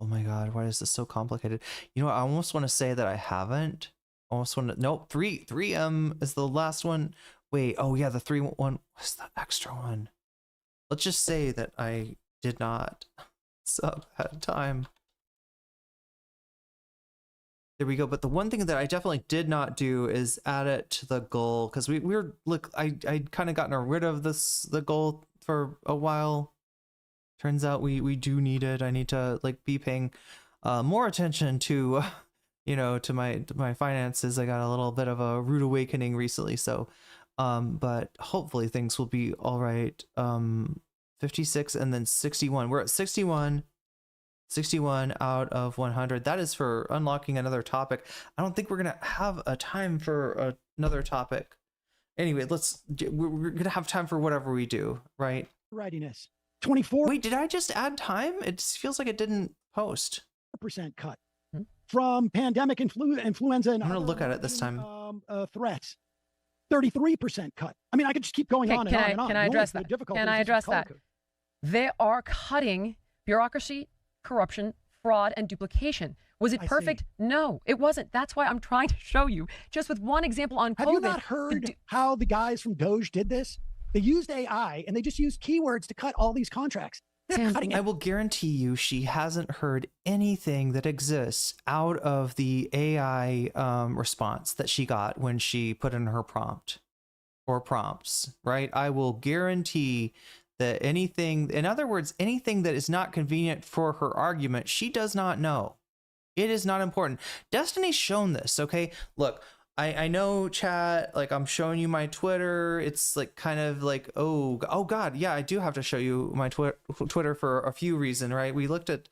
[SPEAKER 1] Oh my God, why is this so complicated? You know what, I almost want to say that I haven't. I almost want to, nope, 3M is the last one. Wait, oh yeah, the 3 one was the extra one. Let's just say that I did not sub at time. There we go. But the one thing that I definitely did not do is add it to the goal, because we were, look, I'd kind of gotten rid of the goal for a while. Turns out we do need it. I need to, like, be paying more attention to you know, to my finances. I got a little bit of a rude awakening recently, so but hopefully things will be all right. 56 and then 61. We're at 61 out of 100. That is for unlocking another topic. I don't think we're gonna have a time for another topic. Anyway, we're gonna have time for whatever we do, right?
[SPEAKER 6] Readiness. 24.
[SPEAKER 1] Wait, did I just add time? It feels like it didn't post.
[SPEAKER 6] % cut from pandemic influenza and
[SPEAKER 1] I'm gonna look at it this time.
[SPEAKER 6] Threats. 33% cut. I mean, I could just keep going on and on and on.
[SPEAKER 3] Can I address that? Can I address that? They are cutting bureaucracy, corruption, fraud, and duplication. Was it perfect? No, it wasn't. That's why I'm trying to show you, just with one example on COVID.
[SPEAKER 6] Have you not heard how the guys from Doge did this? They used AI and they just used keywords to cut all these contracts.
[SPEAKER 1] Sam, I will guarantee you she hasn't heard anything that exists out of the AI response that she got when she put in her prompt or prompts, right? I will guarantee that anything, in other words, anything that is not convenient for her argument, she does not know. It is not important. Destiny's shown this, okay? Look, I know, chat, like, I'm showing you my Twitter. It's like kind of like, oh God, yeah, I do have to show you my Twitter for a few reasons, right? We looked at,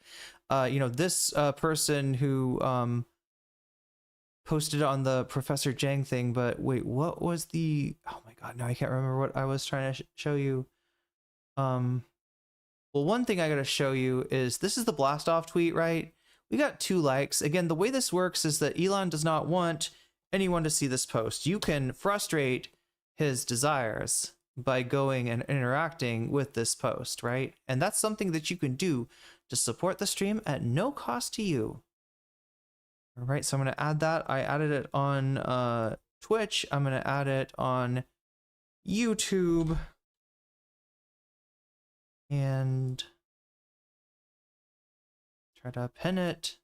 [SPEAKER 1] you know, this person who posted on the Professor Jang thing, but wait, what was the, oh my God, no, I can't remember what I was trying to show you. Well, one thing I got to show you is this is the blast off tweet, right? We got 2 likes. Again, the way this works is that Elon does not want anyone to see this post. You can frustrate his desires by going and interacting with this post, right? And that's something that you can do to support the stream at no cost to you. All right, so I'm going to add that. I added it on Twitch. I'm going to add it on YouTube. And try to pin it.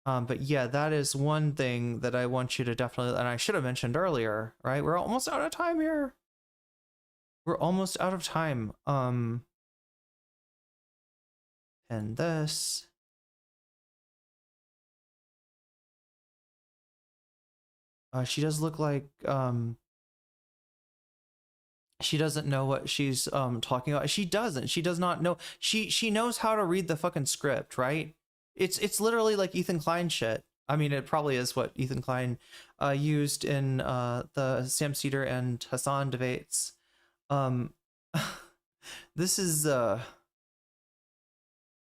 [SPEAKER 1] But yeah, that is one thing that I want you to definitely, and I should have mentioned earlier, right? We're almost out of time here. We're almost out of time. And this. She does look like she doesn't know what she's talking about. She doesn't. She does not know. She knows how to read the fucking script, right? It's literally like Ethan Klein shit. I mean, it probably is what Ethan Klein used in the Sam Seder and Hassan debates. This is yeah,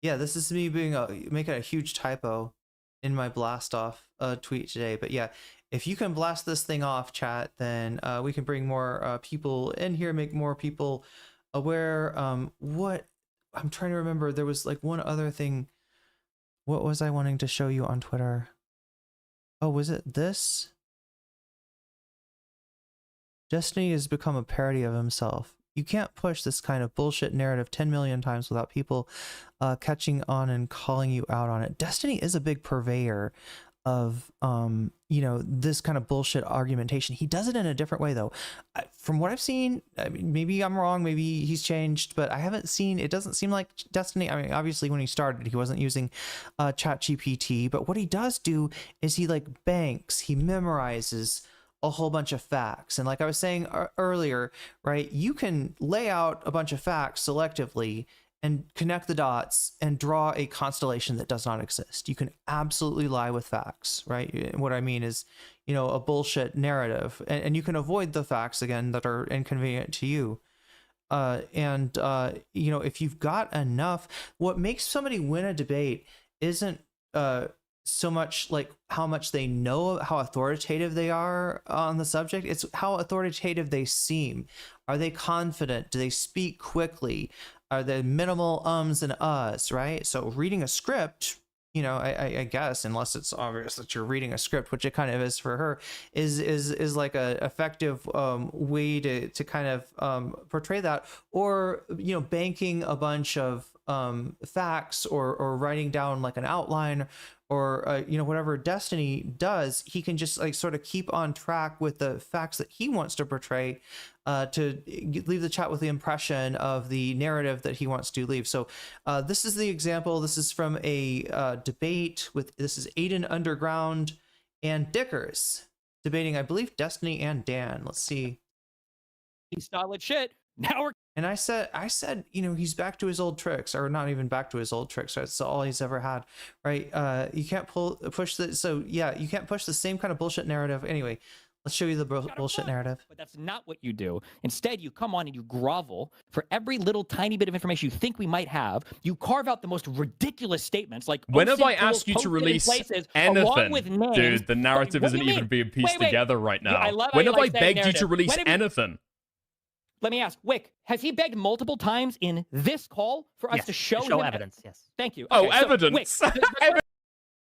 [SPEAKER 1] this is me making a huge typo in my blast off tweet today. But yeah, if you can blast this thing off, chat, then we can bring more people in here, make more people aware. What I'm trying to remember, there was like one other thing. What was I wanting to show you on Twitter? Oh, was it this? Destiny has become a parody of himself. You can't push this kind of bullshit narrative 10 million times without people catching on and calling you out on it. Destiny is a big purveyor of, you know, this kind of bullshit argumentation. He does it in a different way, though. From what I've seen, I mean, maybe I'm wrong, maybe he's changed, but I haven't seen, it doesn't seem like Destiny. I mean, obviously when he started, he wasn't using ChatGPT, but what he does do is he like banks, he memorizes a whole bunch of facts. And like I was saying earlier, right, you can lay out a bunch of facts selectively and connect the dots and draw a constellation that does not exist. You can absolutely lie with facts, right? What I mean is, you know, a bullshit narrative, and you can avoid the facts, again, that are inconvenient to you. You know, if you've got enough, what makes somebody win a debate isn't so much like how much they know, how authoritative they are on the subject. It's how authoritative they seem. Are they confident? Do they speak quickly? Are there minimal ums and uhs, right? So reading a script, you know, I guess, unless it's obvious that you're reading a script, which it kind of is for her, is like a effective way to kind of portray that. Or, you know, banking a bunch of facts or writing down like an outline, or you know, whatever Destiny does, he can just like sort of keep on track with the facts that he wants to portray, to leave the chat with the impression of the narrative that he wants to leave. So this is the example. This is from a debate with, this is Aiden Underground and Dickers debating, I believe, Destiny and Dan. Let's see.
[SPEAKER 8] Solid shit. Now we're.
[SPEAKER 1] And I said, you know, he's back to his old tricks, or not even back to his old tricks. Right? That's all he's ever had, right? You can't push the, so yeah, you can't push the same kind of bullshit narrative. Anyway, let's show you the bullshit narrative.
[SPEAKER 8] But that's not what you do. Instead, you come on and you grovel for every little tiny bit of information you think we might have. You carve out the most ridiculous statements, like
[SPEAKER 11] whenever I ask you to release anything, dude, the narrative isn't even being pieced together right now. Whenever I begged you to release anything.
[SPEAKER 8] Let me ask, Wick, has he begged multiple times in this call for us to show him
[SPEAKER 23] evidence? Yes.
[SPEAKER 8] Thank you.
[SPEAKER 11] Okay, evidence.
[SPEAKER 8] Wick,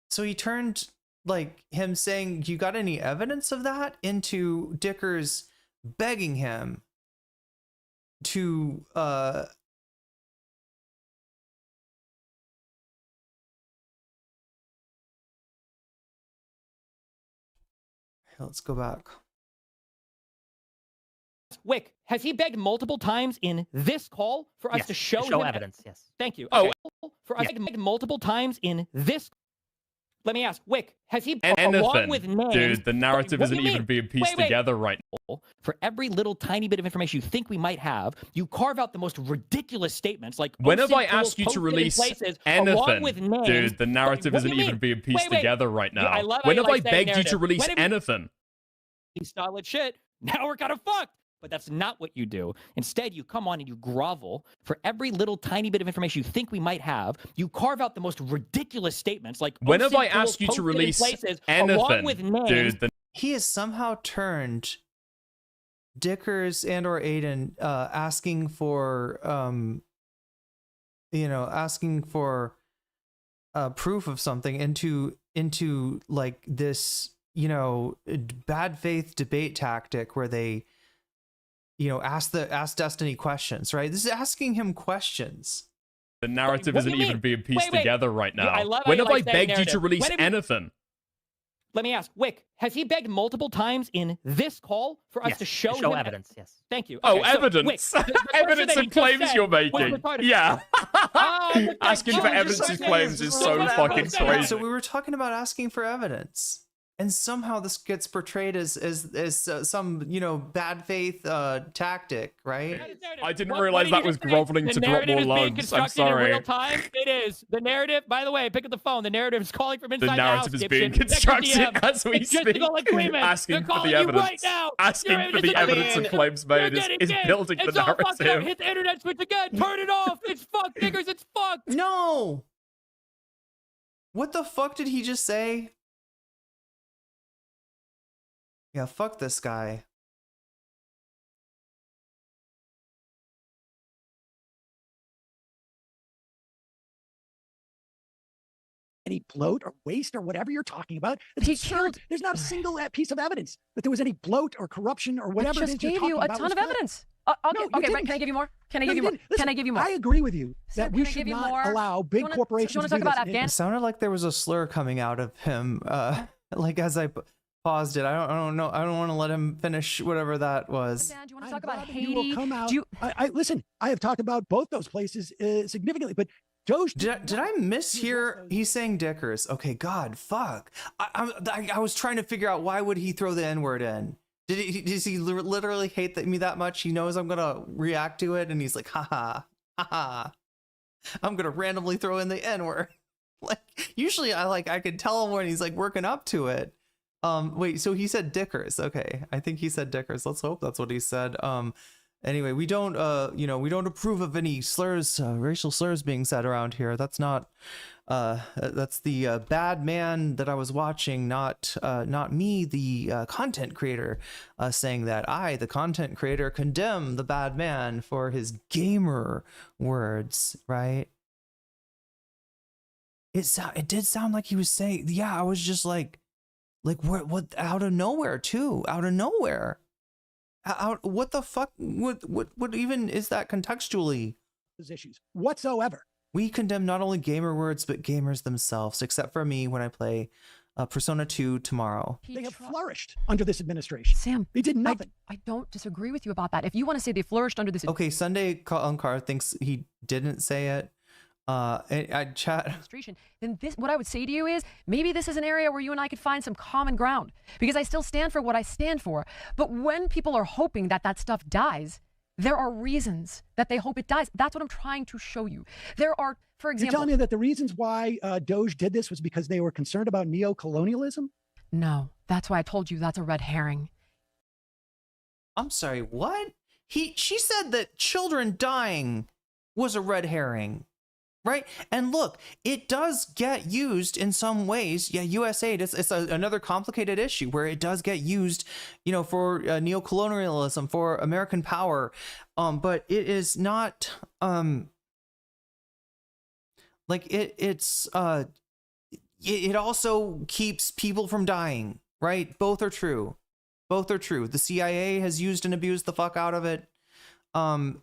[SPEAKER 1] so he turned like him saying, "You got any evidence of that?" into Dickers begging him to let's go back.
[SPEAKER 8] Wick, has he begged multiple times in this call for us to show him
[SPEAKER 23] evidence? Yes.
[SPEAKER 8] Thank you.
[SPEAKER 11] Okay.
[SPEAKER 8] For us to beg multiple times in this. Let me ask, Wick, has he,
[SPEAKER 11] anything,
[SPEAKER 8] along with names,
[SPEAKER 11] dude, the narrative isn't even being pieced together right now.
[SPEAKER 8] For every little tiny bit of information you think we might have, you carve out the most ridiculous statements like,
[SPEAKER 11] whenever I ask you to release anything, dude, the narrative isn't even being pieced together right now. Whenever I begged you to release anything.
[SPEAKER 8] Solid shit, now we're kind of fucked. But that's not what you do. Instead, you come on and you grovel. For every little tiny bit of information you think we might have, you carve out the most ridiculous statements like,
[SPEAKER 11] whenever I ask you to release anything, dude,
[SPEAKER 1] he has somehow turned Dickers and or Aiden asking for asking for proof of something into like this, bad faith debate tactic where they ask Destiny questions, right? This is asking him questions.
[SPEAKER 11] The narrative isn't even being pieced together right now. Whenever I begged you to release anything.
[SPEAKER 8] Let me ask, Wick, has he begged multiple times in this call for us to show him
[SPEAKER 12] evidence? Yes.
[SPEAKER 8] Thank you.
[SPEAKER 11] Okay, evidence.
[SPEAKER 8] Wick,
[SPEAKER 11] evidence and claims you're making. Yeah. Asking for evidence and claims is so fucking crazy.
[SPEAKER 1] So we were talking about asking for evidence. And somehow this gets portrayed as some bad faith tactic, right?
[SPEAKER 11] I didn't realize that was groveling to drop more loans. I'm sorry.
[SPEAKER 8] In real time. It is. The narrative, by the way, pick up the phone. The narrative is calling from inside the house.
[SPEAKER 11] The narrative is being constructed as we speak. Asking for the evidence.
[SPEAKER 8] Right now.
[SPEAKER 11] Asking for the evidence and claims made is building the narrative.
[SPEAKER 8] Hit the internet switch again. Turn it off. It's fucked, niggers. It's fucked.
[SPEAKER 1] No. What the fuck did he just say? Yeah, fuck this guy.
[SPEAKER 6] Any bloat or waste or whatever you're talking about. It's absurd. There's not a single piece of evidence that there was any bloat or corruption or whatever.
[SPEAKER 3] I just gave you a ton of evidence. Okay, can I give you more? Can I give you more? Can I give you more?
[SPEAKER 6] I agree with you that we should not allow big corporations to do this.
[SPEAKER 1] It sounded like there was a slur coming out of him. Like as I paused it. I don't know. I don't want to let him finish whatever that was.
[SPEAKER 3] Dan, do you want to talk about Haiti?
[SPEAKER 6] Listen, I have talked about both those places significantly, but Doge.
[SPEAKER 1] Did I mishear? He's saying Dickers. Okay, God, fuck. I was trying to figure out why would he throw the N-word in. Does he literally hate me that much? He knows I'm gonna react to it, and he's like, ha ha. I'm gonna randomly throw in the N-word. Like usually, I can tell him when he's like working up to it. Wait, so he said Dickers. Okay. I think he said Dickers. Let's hope that's what he said. Anyway, we don't approve of any slurs, racial slurs being said around here. That's not, that's the bad man that I was watching, not me, the content creator, saying that I, the content creator, condemn the bad man for his gamer words, right? It did sound like he was saying, yeah, I was just like what out of nowhere too, out of nowhere. What the fuck? What even is that contextually?
[SPEAKER 6] Issues whatsoever.
[SPEAKER 1] We condemn not only gamer words but gamers themselves, except for me when I play Persona 2 tomorrow.
[SPEAKER 6] They have flourished under this administration.
[SPEAKER 3] Sam,
[SPEAKER 6] they did nothing.
[SPEAKER 3] I don't disagree with you about that. If you want to say they flourished under this,
[SPEAKER 1] okay. Sunday Car thinks he didn't say it. I chat.
[SPEAKER 3] Then what I would say to you is maybe this is an area where you and I could find some common ground, because I still stand for what I stand for. But when people are hoping that stuff dies, there are reasons that they hope it dies. That's what I'm trying to show you. There are, for example,
[SPEAKER 6] you're telling me that the reasons why Doge did this was because they were concerned about neo-colonialism?
[SPEAKER 3] No, that's why I told you that's a red herring.
[SPEAKER 1] I'm sorry, what? She said that children dying was a red herring. Right. And look, it does get used in some ways. Yeah, USAID, it's another complicated issue where it does get used, for neocolonialism, for American power. But it is not it also keeps people from dying. Right. Both are true. The CIA has used and abused the fuck out of it.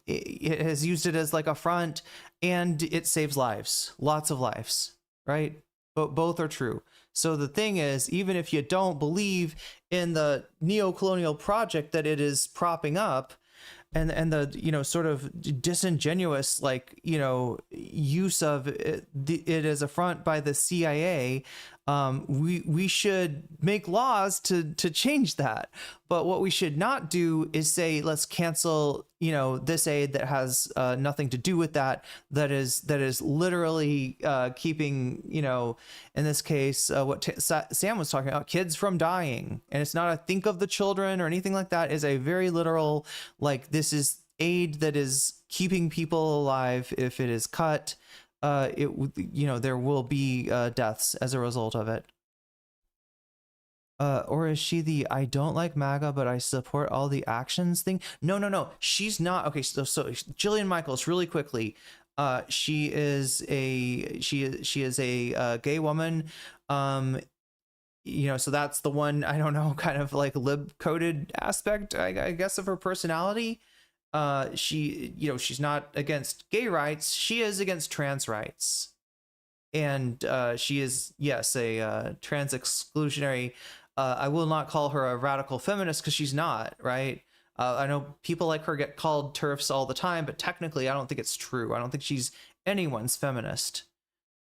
[SPEAKER 1] It has used it as like a front, and it saves lives, lots of lives, right? But both are true. So the thing is, even if you don't believe in the neo-colonial project that it is propping up, and the sort of disingenuous use of it as a front by the CIA, we should make laws to change that. But what we should not do is say, let's cancel, you know, this aid that has nothing to do with that. That is literally keeping, you know, in this case, what Sam was talking about, kids from dying. And it's not a think of the children or anything like that. It's a very literal, like, this is aid that is keeping people alive. If it is cut, you know, there will be deaths as a result of it. Or is she the I don't like MAGA but I support all the actions thing? No, she's not. Okay, so Jillian Michaels, really quickly, she is a gay woman. You know, so that's the one, I don't know, kind of like lib coded aspect, I guess, of her personality. She, you know, she's not against gay rights. She is against trans rights. And she is, yes, a trans exclusionary. I will not call her a radical feminist because she's not, right? I know people like her get called TERFs all the time, but technically I don't think it's true. I don't think she's anyone's feminist.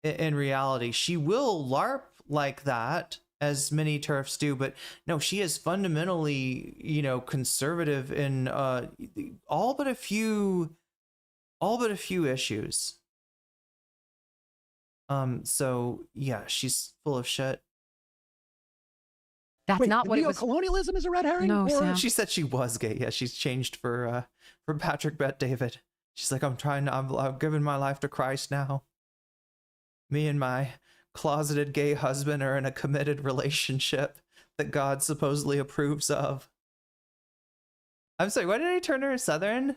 [SPEAKER 1] In reality, she will LARP like that, as many TERFs do, but no, she is fundamentally, you know, conservative in all but a few issues. So yeah, she's full of shit.
[SPEAKER 3] That's not what it was.
[SPEAKER 6] Colonialism is a red herring?
[SPEAKER 3] No, Sam.
[SPEAKER 1] She said she was gay. Yeah, she's changed for Patrick Bet David. She's like, I'm giving my life to Christ now. Me and my closeted gay husband are in a committed relationship that God supposedly approves of. I'm sorry, why did I turn her Southern?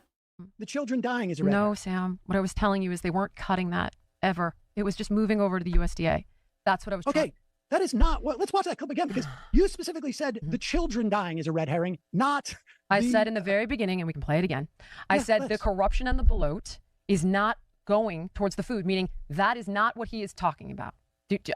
[SPEAKER 6] The children dying is a red
[SPEAKER 3] No,
[SPEAKER 6] herring.
[SPEAKER 3] Sam. What I was telling you is they weren't cutting that ever. It was just moving over to the USDA. That's what I was
[SPEAKER 6] Okay, that is not what. Let's watch that clip again, because you specifically said the children dying is a red herring, not.
[SPEAKER 3] I said in the very beginning, and we can play it again. I said the corruption and the bloat is not going towards the food, meaning that is not what he is talking about.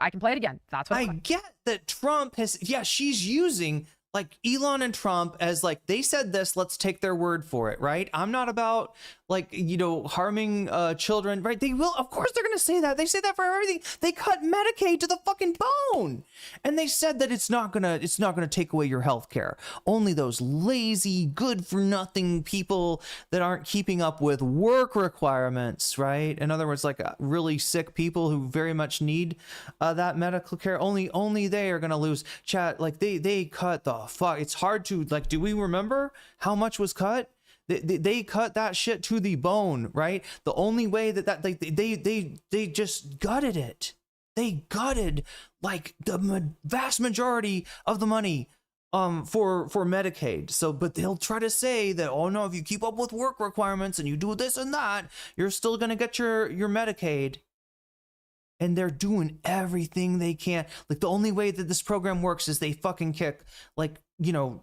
[SPEAKER 3] I can play it again. That's what
[SPEAKER 1] I get that Trump has, yeah, she's using like Elon and Trump as like, they said this, let's take their word for it, right? I'm not about like, you know, harming children, right? They will, of course they're going to say that. They say that for everything. They cut Medicaid to the fucking bone. And they said that it's not gonna take away your health care. Only those lazy, good for nothing people that aren't keeping up with work requirements, right? In other words, like really sick people who very much need that medical care. Only they are gonna lose. Chat, like they cut the fuck. It's hard to, like, do we remember how much was cut? They cut that shit to the bone, right? The only way that they just gutted it. They gutted like the vast majority of the money for Medicaid. So, but they'll try to say that, oh no, if you keep up with work requirements and you do this and that, you're still gonna get your Medicaid. And they're doing everything they can. Like the only way that this program works is they fucking kick, like, you know,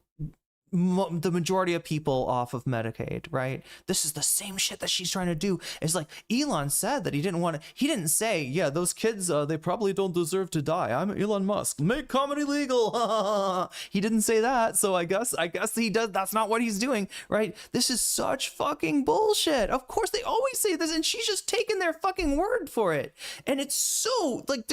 [SPEAKER 1] the majority of people off of Medicaid, right? This is the same shit that she's trying to do. It's like Elon said that he didn't say, yeah, those kids, they probably don't deserve to die. I'm Elon Musk. Make comedy legal. He didn't say that. So I guess he does. That's not what he's doing, right? This is such fucking bullshit. Of course they always say this, and she's just taking their fucking word for it. And it's so like,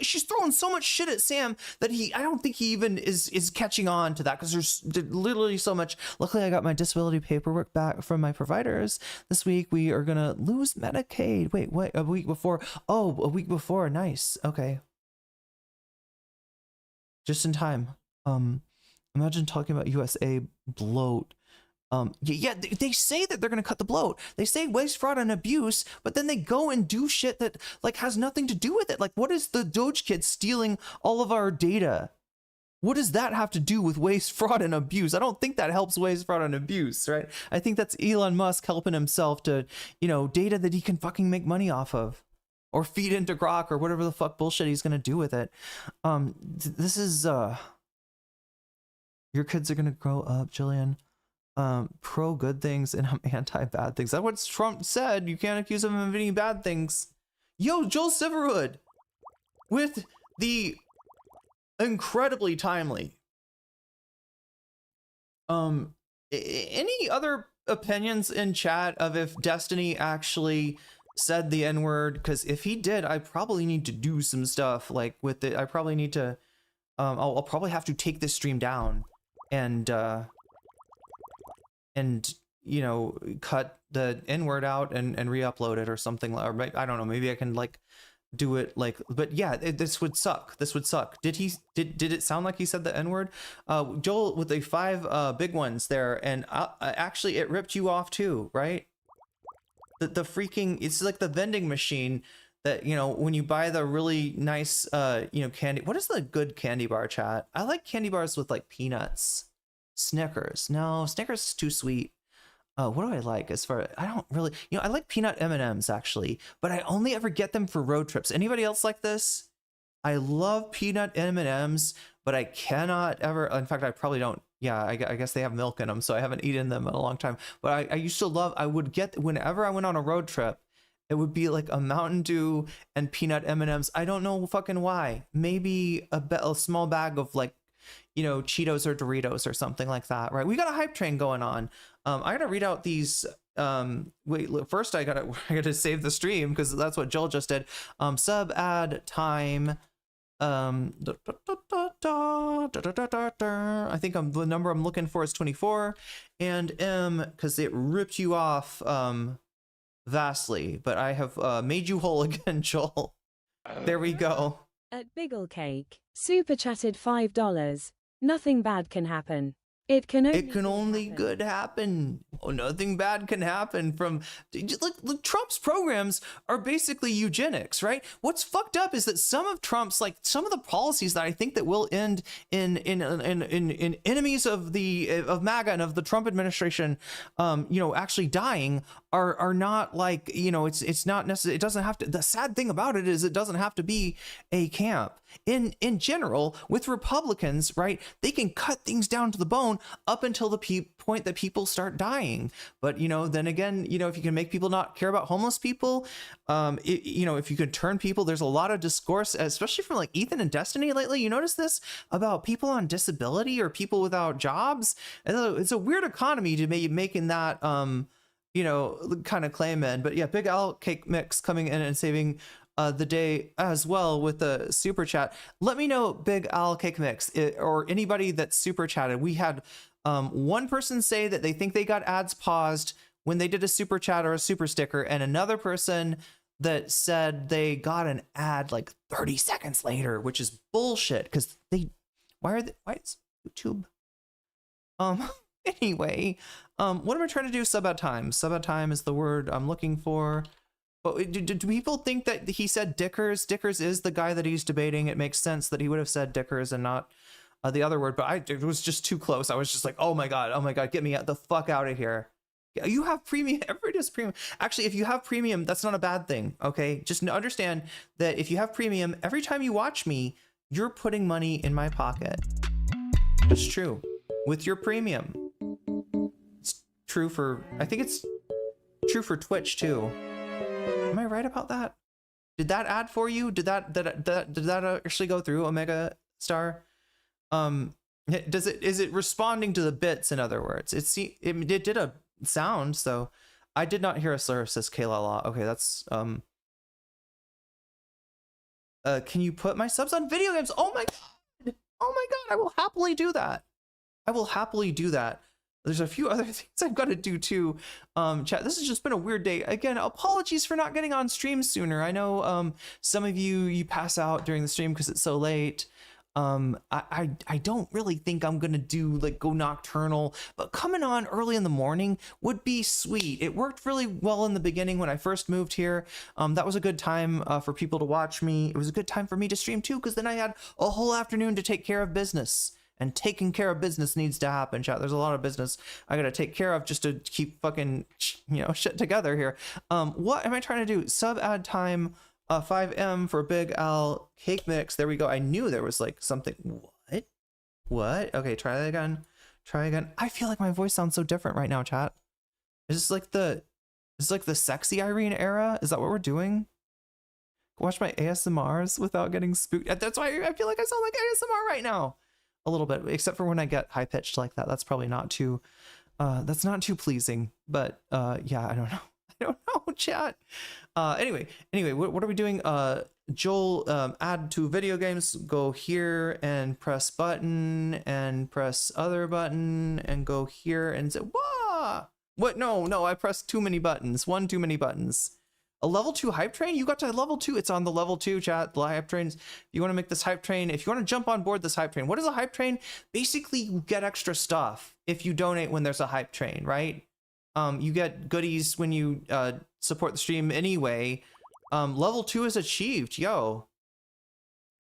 [SPEAKER 1] she's throwing so much shit at Sam that I don't think he even is catching on to that, because there's literally so much. Luckily I got my disability paperwork back from my providers this week. We are gonna lose Medicaid. Wait, what? A week before? Oh, a week before. Nice. Okay, just in time. Imagine talking about USA bloat. Yeah, they say that they're gonna cut the bloat. They say waste, fraud, and abuse, but then they go and do shit that like has nothing to do with it. Like, what is the Doge kid stealing all of our data? What does that have to do with waste, fraud, and abuse? I don't think that helps waste, fraud, and abuse, right? I think that's Elon Musk helping himself to, you know, data that he can fucking make money off of, or feed into Grok, or whatever the fuck bullshit he's gonna do with it. This is your kids are gonna grow up, Jillian, pro good things and I'm anti bad things. That's what Trump said. You can't accuse him of any bad things. Yo, Joel Silverwood with the incredibly timely. Any other opinions in chat of if Destiny actually said the N-word, because if he did, I probably need to do some stuff like with it. I probably need to I'll probably have to take this stream down and you know, cut the N-word out and re-upload it or something. Or I don't know, maybe I can like do it like, but yeah, this would suck. This would suck. Did it sound like he said the N-word? Joel with the 5 big ones there, and actually it ripped you off too, right? The freaking, it's like the vending machine that, you know, when you buy the really nice you know, candy. What is the good candy bar, chat? I like candy bars with like peanuts. Snickers. No, Snickers is too sweet. What do I like as far, I don't really, you know, I like peanut M&Ms actually, but I only ever get them for road trips. Anybody else like this? I love peanut M&Ms, but I cannot ever, in fact, I probably don't. Yeah, I guess they have milk in them, so I haven't eaten them in a long time. But I used to love, I would get, whenever I went on a road trip, it would be like a Mountain Dew and peanut M&Ms. I don't know fucking why. Maybe a small bag of like, you know, Cheetos or Doritos or something like that, right? We got a hype train going on. I gotta read out these. Wait, first I gotta save the stream because that's what Joel just did. Sub ad time. I think the number I'm looking for is 24, and M because it ripped you off vastly, but I have made you whole again, Joel. There we go.
[SPEAKER 2] At Biggle Cake, super chatted $5. Nothing bad can happen. It can only
[SPEAKER 1] good happen. Oh, nothing bad can happen from like Trump's programs are basically eugenics, right? What's fucked up is that some of Trump's, like some of the policies that I think that will end in enemies of MAGA and of the Trump administration, you know, actually dying are not like, you know, it's not necessarily, it doesn't have to, the sad thing about it is it doesn't have to be a camp. In general, with Republicans, right, they can cut things down to the bone up until the point that people start dying. But, you know, then again, you know, if you can make people not care about homeless people, you know, if you can turn people, there's a lot of discourse, especially from like Ethan and Destiny lately. You notice this about people on disability or people without jobs. It's a weird economy to be making that, you know, kind of claim in. But yeah, Big Al Cake Mix coming in and saving the day as well with the super chat. Let me know, Big Al Cake Mix, or anybody that's super chatted. We had one person say that they think they got ads paused when they did a super chat or a super sticker, and another person that said they got an ad like 30 seconds later, which is bullshit because why is YouTube? Anyway, what am I trying to do? Sub at time. Sub at time is the word I'm looking for. But do people think that he said Dickers? Dickers is the guy that he's debating. It makes sense that he would have said Dickers and not the other word. But it was just too close. I was just like, oh my god, get me the fuck out of here. You have premium. Everybody does premium. Actually, if you have premium, that's not a bad thing. Okay, just understand that if you have premium, every time you watch me, you're putting money in my pocket. It's true with your premium. It's true for. I think it's true for Twitch too. Am I right about that? Did that ad for you? Did that actually go through, Omega Star? Is it responding to the bits? In other words, it did a sound, so I did not hear a slur, says Kayla Law. Okay, that's can you put my subs on video games? Oh my god, I will happily do that. There's a few other things I've got to do too. Chat, this has just been a weird day. Again, apologies for not getting on stream sooner. I know some of you pass out during the stream because it's so late. I don't really think I'm gonna go nocturnal, but coming on early in the morning would be sweet. It worked really well in the beginning when I first moved here. That was a good time for people to watch me. It was a good time for me to stream too, because then I had a whole afternoon to take care of business. And taking care of business needs to happen, chat. There's a lot of business I gotta take care of just to keep fucking, shit together here. What am I trying to do? Sub ad time 5M for Big Al Cake Mix. There we go. I knew there was like something. What? Okay, try that again. I feel like my voice sounds so different right now, chat. Is this like the sexy Irene era? Is that what we're doing? Watch my ASMRs without getting spooked. That's why I feel like I sound like ASMR right now. A little bit, except for when I get high pitched like that. That's probably not too that's not too pleasing, but yeah, I don't know. don't know, chat. Anyway, what are we doing? Joel, add to video games. Go here and press button and press other button and go here and say, wah! What? No, I pressed too many buttons. One too many buttons. A level 2 hype train? You got to level 2. It's on the level 2 chat. The hype trains. If you want to make this hype train, if you want to jump on board this hype train, what is a hype train? Basically, you get extra stuff if you donate when there's a hype train, right? You get goodies when you support the stream anyway. Level 2 is achieved, yo.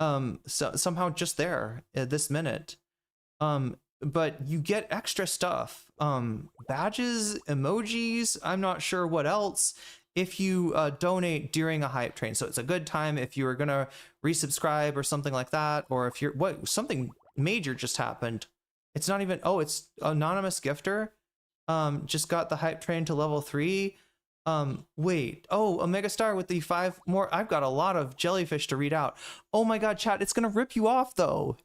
[SPEAKER 1] So somehow just there at this minute. But you get extra stuff. Badges, emojis, I'm not sure what else, if you donate during a hype train. So it's a good time if you are gonna resubscribe or something like that, or if you're something major just happened. It's not even, oh, it's anonymous gifter. Just got the hype train to level 3. Wait, oh, Omega Star with the 5 more. I've got a lot of jellyfish to read out. Oh my god, chat, it's gonna rip you off though.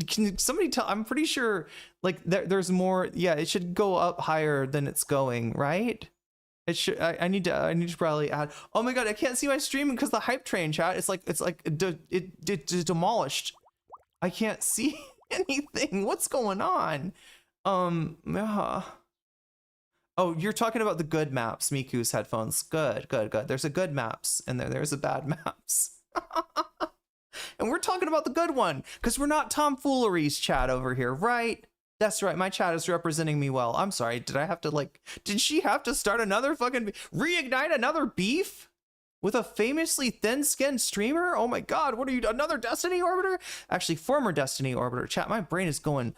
[SPEAKER 1] Can somebody tell? I'm pretty sure like there's more. Yeah, it should go up higher than it's going, right? It should. I need to probably add. Oh my god, I can't see my stream because the hype train, chat. It's like it demolished. I can't see anything. What's going on? Oh, you're talking about the good maps, Miku's headphones. Good. There's a good maps and there's a bad maps. And we're talking about the good one because we're not tomfooleries chat over here, right? That's right. My chat is representing me well. I'm sorry. Did she have to start another reignite another beef with a famously thin-skinned streamer? Oh my god, what are you, another Destiny Orbiter? Actually, former Destiny Orbiter. Chat, my brain is going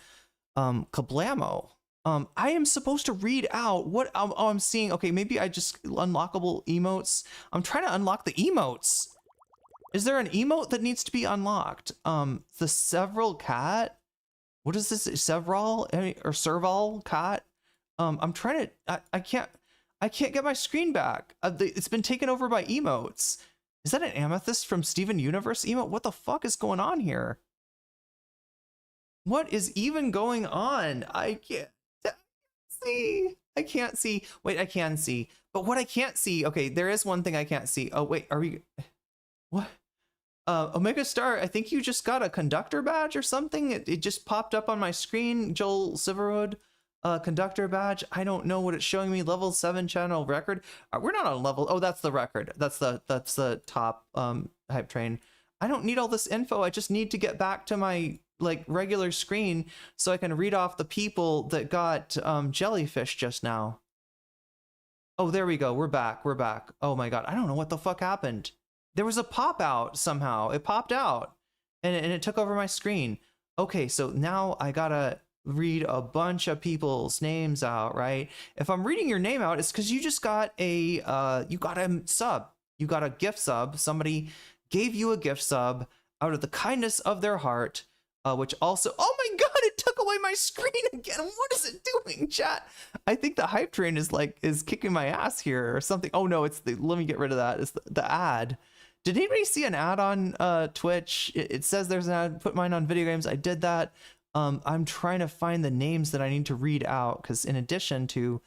[SPEAKER 1] kablamo. I am supposed to read out what I'm seeing. Okay, maybe I just unlockable emotes. I'm trying to unlock the emotes. Is there an emote that needs to be unlocked? The several cat. What is this? Several or serval cat? I'm trying to. I can't get my screen back. It's been taken over by emotes. Is that an amethyst from Steven Universe emote? What the fuck is going on here? What is even going on? I can't see. I can't see. Wait, I can see. But what I can't see. Okay, there is one thing I can't see. Oh wait, are we? What? Omega Star, I think you just got a conductor badge or something. It just popped up on my screen. Joel Silverwood, conductor badge. I don't know what it's showing me. Level 7 channel record. We're not on level. Oh, that's the record. That's the top hype train. I don't need all this info. I just need to get back to my regular screen so I can read off the people that got jellyfish just now. Oh, there we go. We're back. Oh my god. I don't know what the fuck happened. There was a pop out somehow. It popped out and it took over my screen. Okay, so now I gotta read a bunch of people's names out, right? If I'm reading your name out, it's because you just got a sub. You got a gift sub. Somebody gave you a gift sub out of the kindness of their heart, which also, oh my god, it took away my screen again. What is it doing, chat? I think the hype train is kicking my ass here or something. Oh no, let me get rid of that. It's the ad. Did anybody see an ad on Twitch? It says there's an ad. Put mine on video games. I did that. I'm trying to find the names that I need to read out because in addition to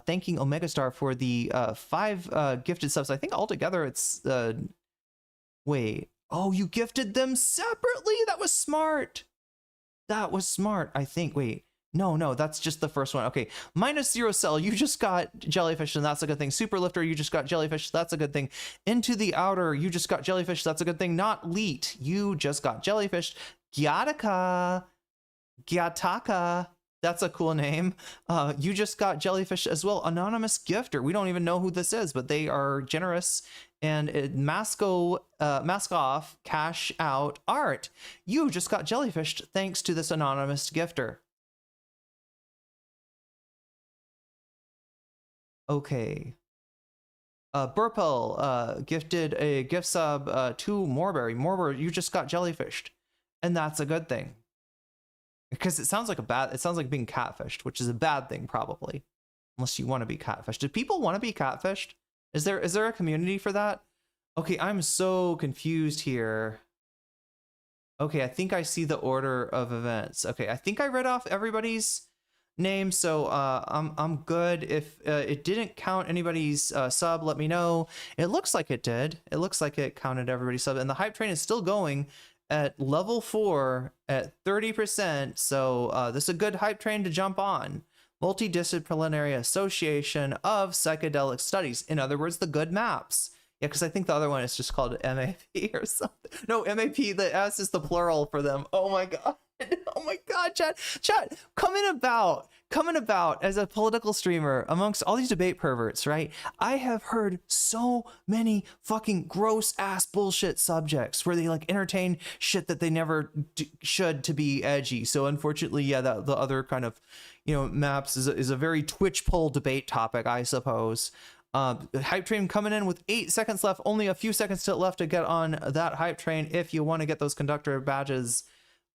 [SPEAKER 1] thanking Omega Star for the 5 gifted subs, I think altogether it's wait. Oh, you gifted them separately? That was smart. I think. Wait. No, that's just the first one. Okay, -0 Cell, you just got jellyfish, and that's a good thing. Super Lifter, you just got jellyfish, that's a good thing. Into the Outer, you just got jellyfish, that's a good thing. Not Leet, you just got jellyfish. Gyataka, that's a cool name. You just got jellyfish as well. Anonymous Gifter, we don't even know who this is, but they are generous. And mask off, cash out art. You just got jellyfish thanks to this anonymous gifter. Okay. Burple gifted a gift sub to Morberry. Morberry, you just got jellyfished, and that's a good thing. Because it sounds like being catfished, which is a bad thing probably, unless you want to be catfished. Do people want to be catfished? Is there a community for that? Okay, I'm so confused here. Okay, I think I see the order of events. Okay, I think I read off everybody's name, so I'm good. If it didn't count anybody's sub, let me know. It looks like it did. It looks like it counted everybody's sub, and the hype train is still going at level 4 at 30%. So this is a good hype train to jump on. Multidisciplinary Association of Psychedelic Studies. In other words, the good maps. Yeah, because I think the other one is just called MAP or something. No, MAP, the S is the plural for them. Oh my God. Oh my God, chat, coming about as a political streamer amongst all these debate perverts, right? I have heard so many fucking gross ass bullshit subjects where they like entertain shit that they never should to be edgy. So unfortunately, yeah, that the other kind of, you know, maps is a very Twitch poll debate topic, I suppose. Hype train coming in with 8 seconds left, only a few seconds left to get on that hype train if you want to get those conductor badges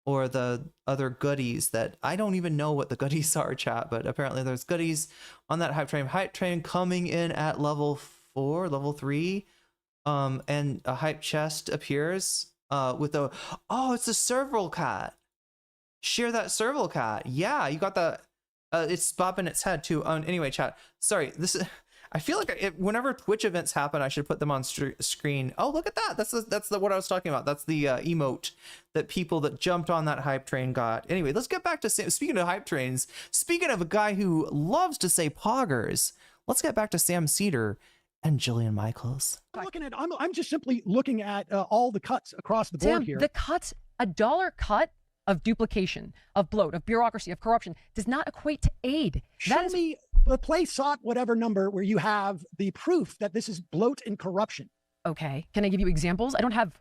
[SPEAKER 1] or the other goodies that I don't even know what the goodies are, chat, but apparently there's goodies on that hype train. Hype train coming in at level 4, level 3, and a hype chest appears with a, oh, it's a serval cat. Share that serval cat. Yeah, you got the, it's bobbing its head too. Anyway, chat, sorry, this is, I feel like whenever Twitch events happen, I should put them on screen. Oh, look at that. That's what I was talking about. That's the emote that people that jumped on that hype train got. Anyway, let's get back to speaking of hype trains. Speaking of a guy who loves to say poggers, let's get back to Sam Seder and Jillian Michaels.
[SPEAKER 6] I'm just simply looking at all the cuts across the board here.
[SPEAKER 3] The cuts, $1 cut of duplication, of bloat, of bureaucracy, of corruption does not equate to aid.
[SPEAKER 6] Show me the play sought whatever number where you have the proof that this is bloat and corruption.
[SPEAKER 3] Okay. Can I give you examples? I don't have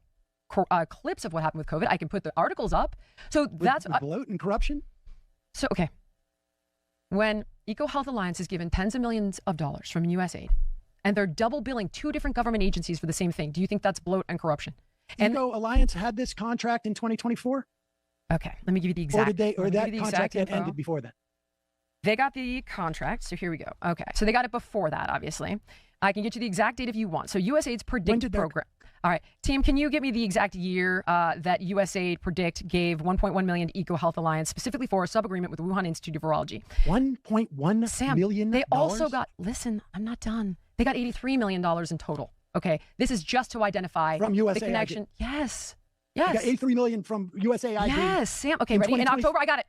[SPEAKER 3] clips of what happened with COVID. I can put the articles up. So that's
[SPEAKER 6] bloat and corruption.
[SPEAKER 3] So, okay. When EcoHealth Alliance is given tens of millions of dollars from USAID and they're double billing 2 different government agencies for the same thing, do you think that's bloat and corruption? And
[SPEAKER 6] Eco Alliance had this contract in 2024.
[SPEAKER 3] Okay. Let me give you the exact.
[SPEAKER 6] Or that contract had ended before that.
[SPEAKER 3] They got the contract, so here we go. Okay, so they got it before that, obviously. I can get you the exact date if you want. So USAID's Predict program. All right, team, can you get me the exact year that USAID Predict gave 1.1 million to EcoHealth Alliance, specifically for a sub-agreement with the Wuhan Institute of Virology?
[SPEAKER 6] 1.1 million.
[SPEAKER 3] They also got, listen, I'm not done. They got $83 million in total. Okay, this is just to identify
[SPEAKER 6] from
[SPEAKER 3] the connection. Yes.
[SPEAKER 6] You got 83 million from USAID.
[SPEAKER 3] Yes, Sam. Okay, ready? In October, I got it.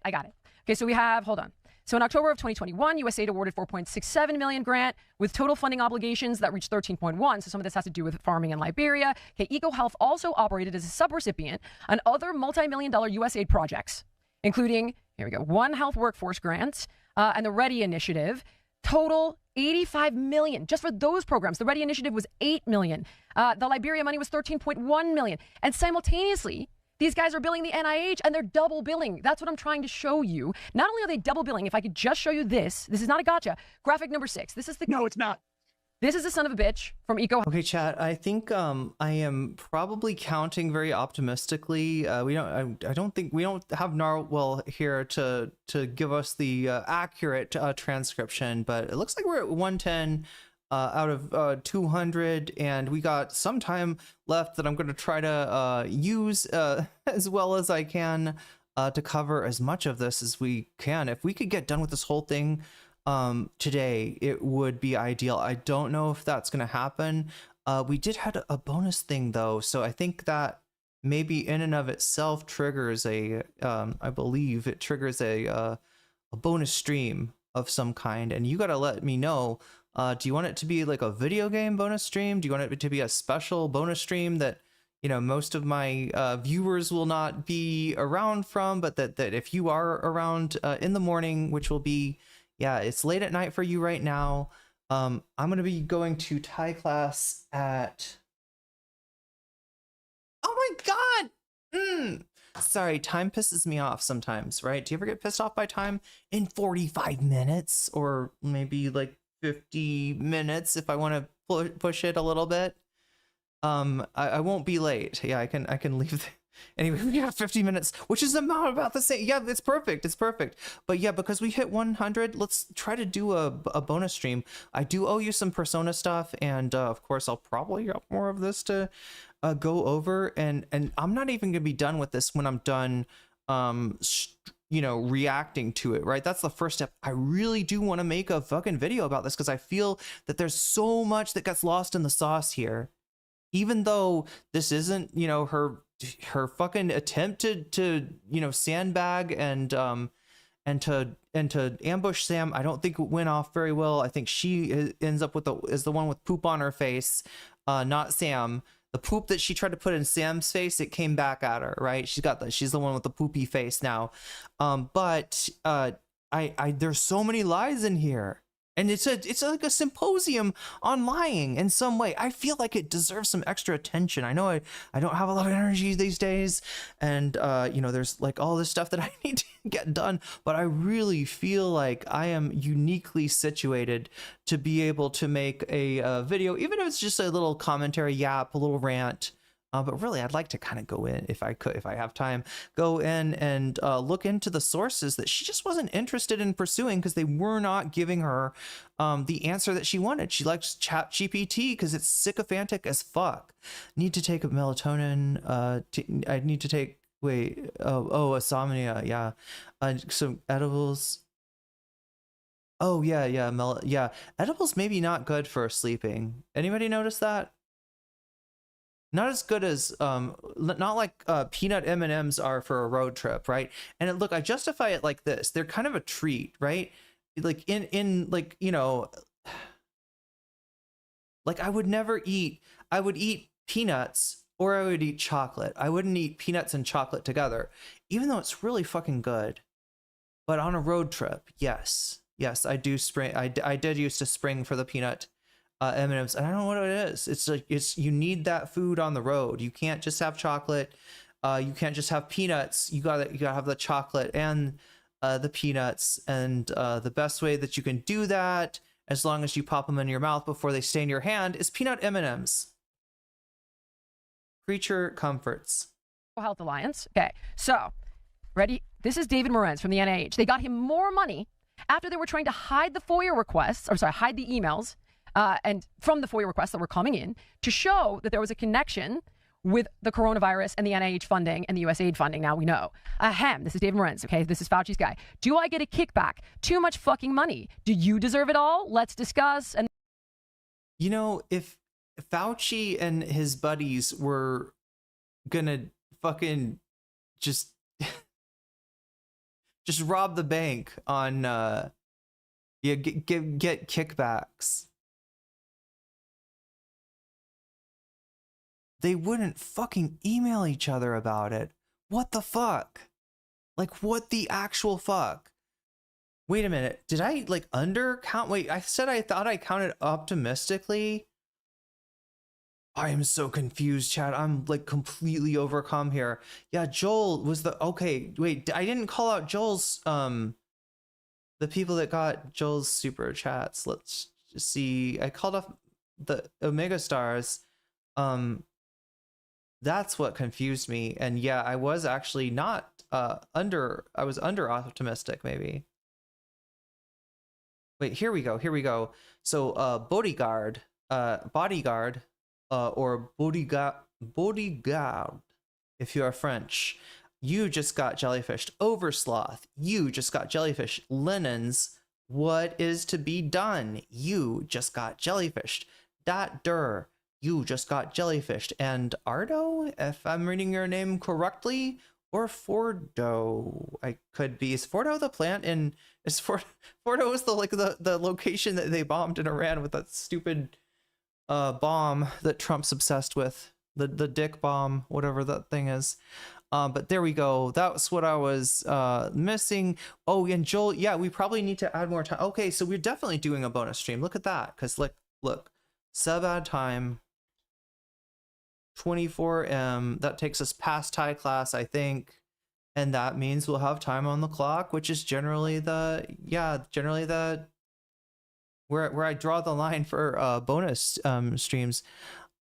[SPEAKER 3] Okay, so we have, hold on. So in October of 2021, USAID awarded $4.67 million grant with total funding obligations that reached 13.1. So some of this has to do with farming in Liberia. Okay, EcoHealth also operated as a subrecipient on other multi-million-dollar USAID projects, including, here we go, One Health Workforce Grants and the READY Initiative. Total $85 million just for those programs. The READY Initiative was $8 million. The Liberia money was $13.1 million. And simultaneously, these guys are billing the NIH and they're double billing. That's what I'm trying to show you. Not only are they double billing, if I could just show you this is not a gotcha. Graphic number 6. This is the.
[SPEAKER 6] No, it's not.
[SPEAKER 3] This is the son of a bitch from Eco.
[SPEAKER 1] Okay, chat. I think I am probably counting very optimistically. We don't have Narwhal here to give us the accurate transcription, but it looks like we're at 110 out of 200, and we got some time left that I'm going to try to use as well as I can to cover as much of this as we can. If we could get done with this whole thing today, it would be ideal. I don't know if that's going to happen. We did have a bonus thing though, so I think that maybe in and of itself triggers I believe it triggers a bonus stream of some kind, and you got to let me know. Do you want it to be like a video game bonus stream? Do you want it to be a special bonus stream that, you know, most of my viewers will not be around from, but that if you are around in the morning, which will be, yeah, it's late at night for you right now. I'm going to be going to Thai class at, oh my God. Sorry, time pisses me off sometimes, right? Do you ever get pissed off by time? In 45 minutes or maybe like 50 minutes if I want to push it a little bit. I won't be late. Yeah, I can leave. Anyway, we have 50 minutes, which is about the same. Yeah, it's perfect. It's perfect. But yeah, because we hit 100, let's try to do a bonus stream. I do owe you some Persona stuff, and of course, I'll probably have more of this to go over. And I'm not even gonna be done with this when I'm done reacting to it, right? That's the first step. I really do want to make a fucking video about this because I feel that there's so much that gets lost in the sauce here. Even though this isn't, her fucking attempt to sandbag and to ambush Sam, I don't think it went off very well. I think she ends up is the one with poop on her face, not Sam. The poop that she tried to put in Sam's face, it came back at her, right? She's the one with the poopy face now. But there's so many lies in here. And it's like a symposium on lying in some way. I feel like it deserves some extra attention. I know I don't have a lot of energy these days, and there's like all this stuff that I need to get done, but I really feel like I am uniquely situated to be able to make a video, even if it's just a little commentary yap, a little rant. But really, I'd like to kind of go in, if I have time, go in and look into the sources that she just wasn't interested in pursuing because they were not giving her the answer that she wanted. She likes ChatGPT because it's sycophantic as fuck. Need to take a melatonin. I need to take, insomnia. Yeah. Some edibles. Oh, yeah. Edibles maybe not good for sleeping. Anybody notice that? Not as good as not like peanut M&Ms are for a road trip, right? And look, I justify it like this: they're kind of a treat, right? Like like I would eat peanuts or I would eat chocolate. I wouldn't eat peanuts and chocolate together, even though it's really fucking good. But on a road trip, yes, I do spring. I did used to spring for the peanut M&Ms, and I don't know what it is. It's like you need that food on the road. You can't just have chocolate. You can't just have peanuts. You gotta have the chocolate and the peanuts. And the best way that you can do that, as long as you pop them in your mouth before they stain your hand, is peanut M&Ms. Creature Comforts.
[SPEAKER 3] Health Alliance. Okay, so ready? This is David Morenz from the NIH. They got him more money after they were trying to hide the FOIA requests, hide the emails. And from the FOIA requests that were coming in to show that there was a connection with the coronavirus and the NIH funding and the USAID funding. Now we know. This is David Morenz, okay? This is Fauci's guy. Do I get a kickback? Too much fucking money. Do you deserve it all? Let's discuss. And
[SPEAKER 1] if Fauci and his buddies were gonna fucking just rob the bank on get kickbacks, they wouldn't fucking email each other about it. What the fuck? Like, what the actual fuck? Wait a minute. Did I undercount? Wait, I said I thought I counted optimistically. I am so confused, Chad. I'm completely overcome here. Yeah, Joel was okay, wait, I didn't call out Joel's, the people that got Joel's super chats. Let's just see. I called off the Omega Stars. That's what confused me. And yeah, I was actually not I was under optimistic maybe. Wait, here we go. So bodyguard, or bodyguard, if you are French, you just got jellyfished. Oversloth, you just got jellyfish. Linens, what is to be done? You just got jellyfished. You just got jellyfished. And Ardo, if I'm reading your name correctly, or Fordo, I could be. Is Fordo the plant in? Fordo is the location that they bombed in Iran with that stupid bomb that Trump's obsessed with, the dick bomb, whatever that thing is. But there we go. That's what I was missing. Oh, and Joel, yeah, we probably need to add more time. Okay, so we're definitely doing a bonus stream. Look at that, because look, sub ad time. 24M, that takes us past Thai class, I think, and that means we'll have time on the clock, which is generally where I draw the line for bonus streams.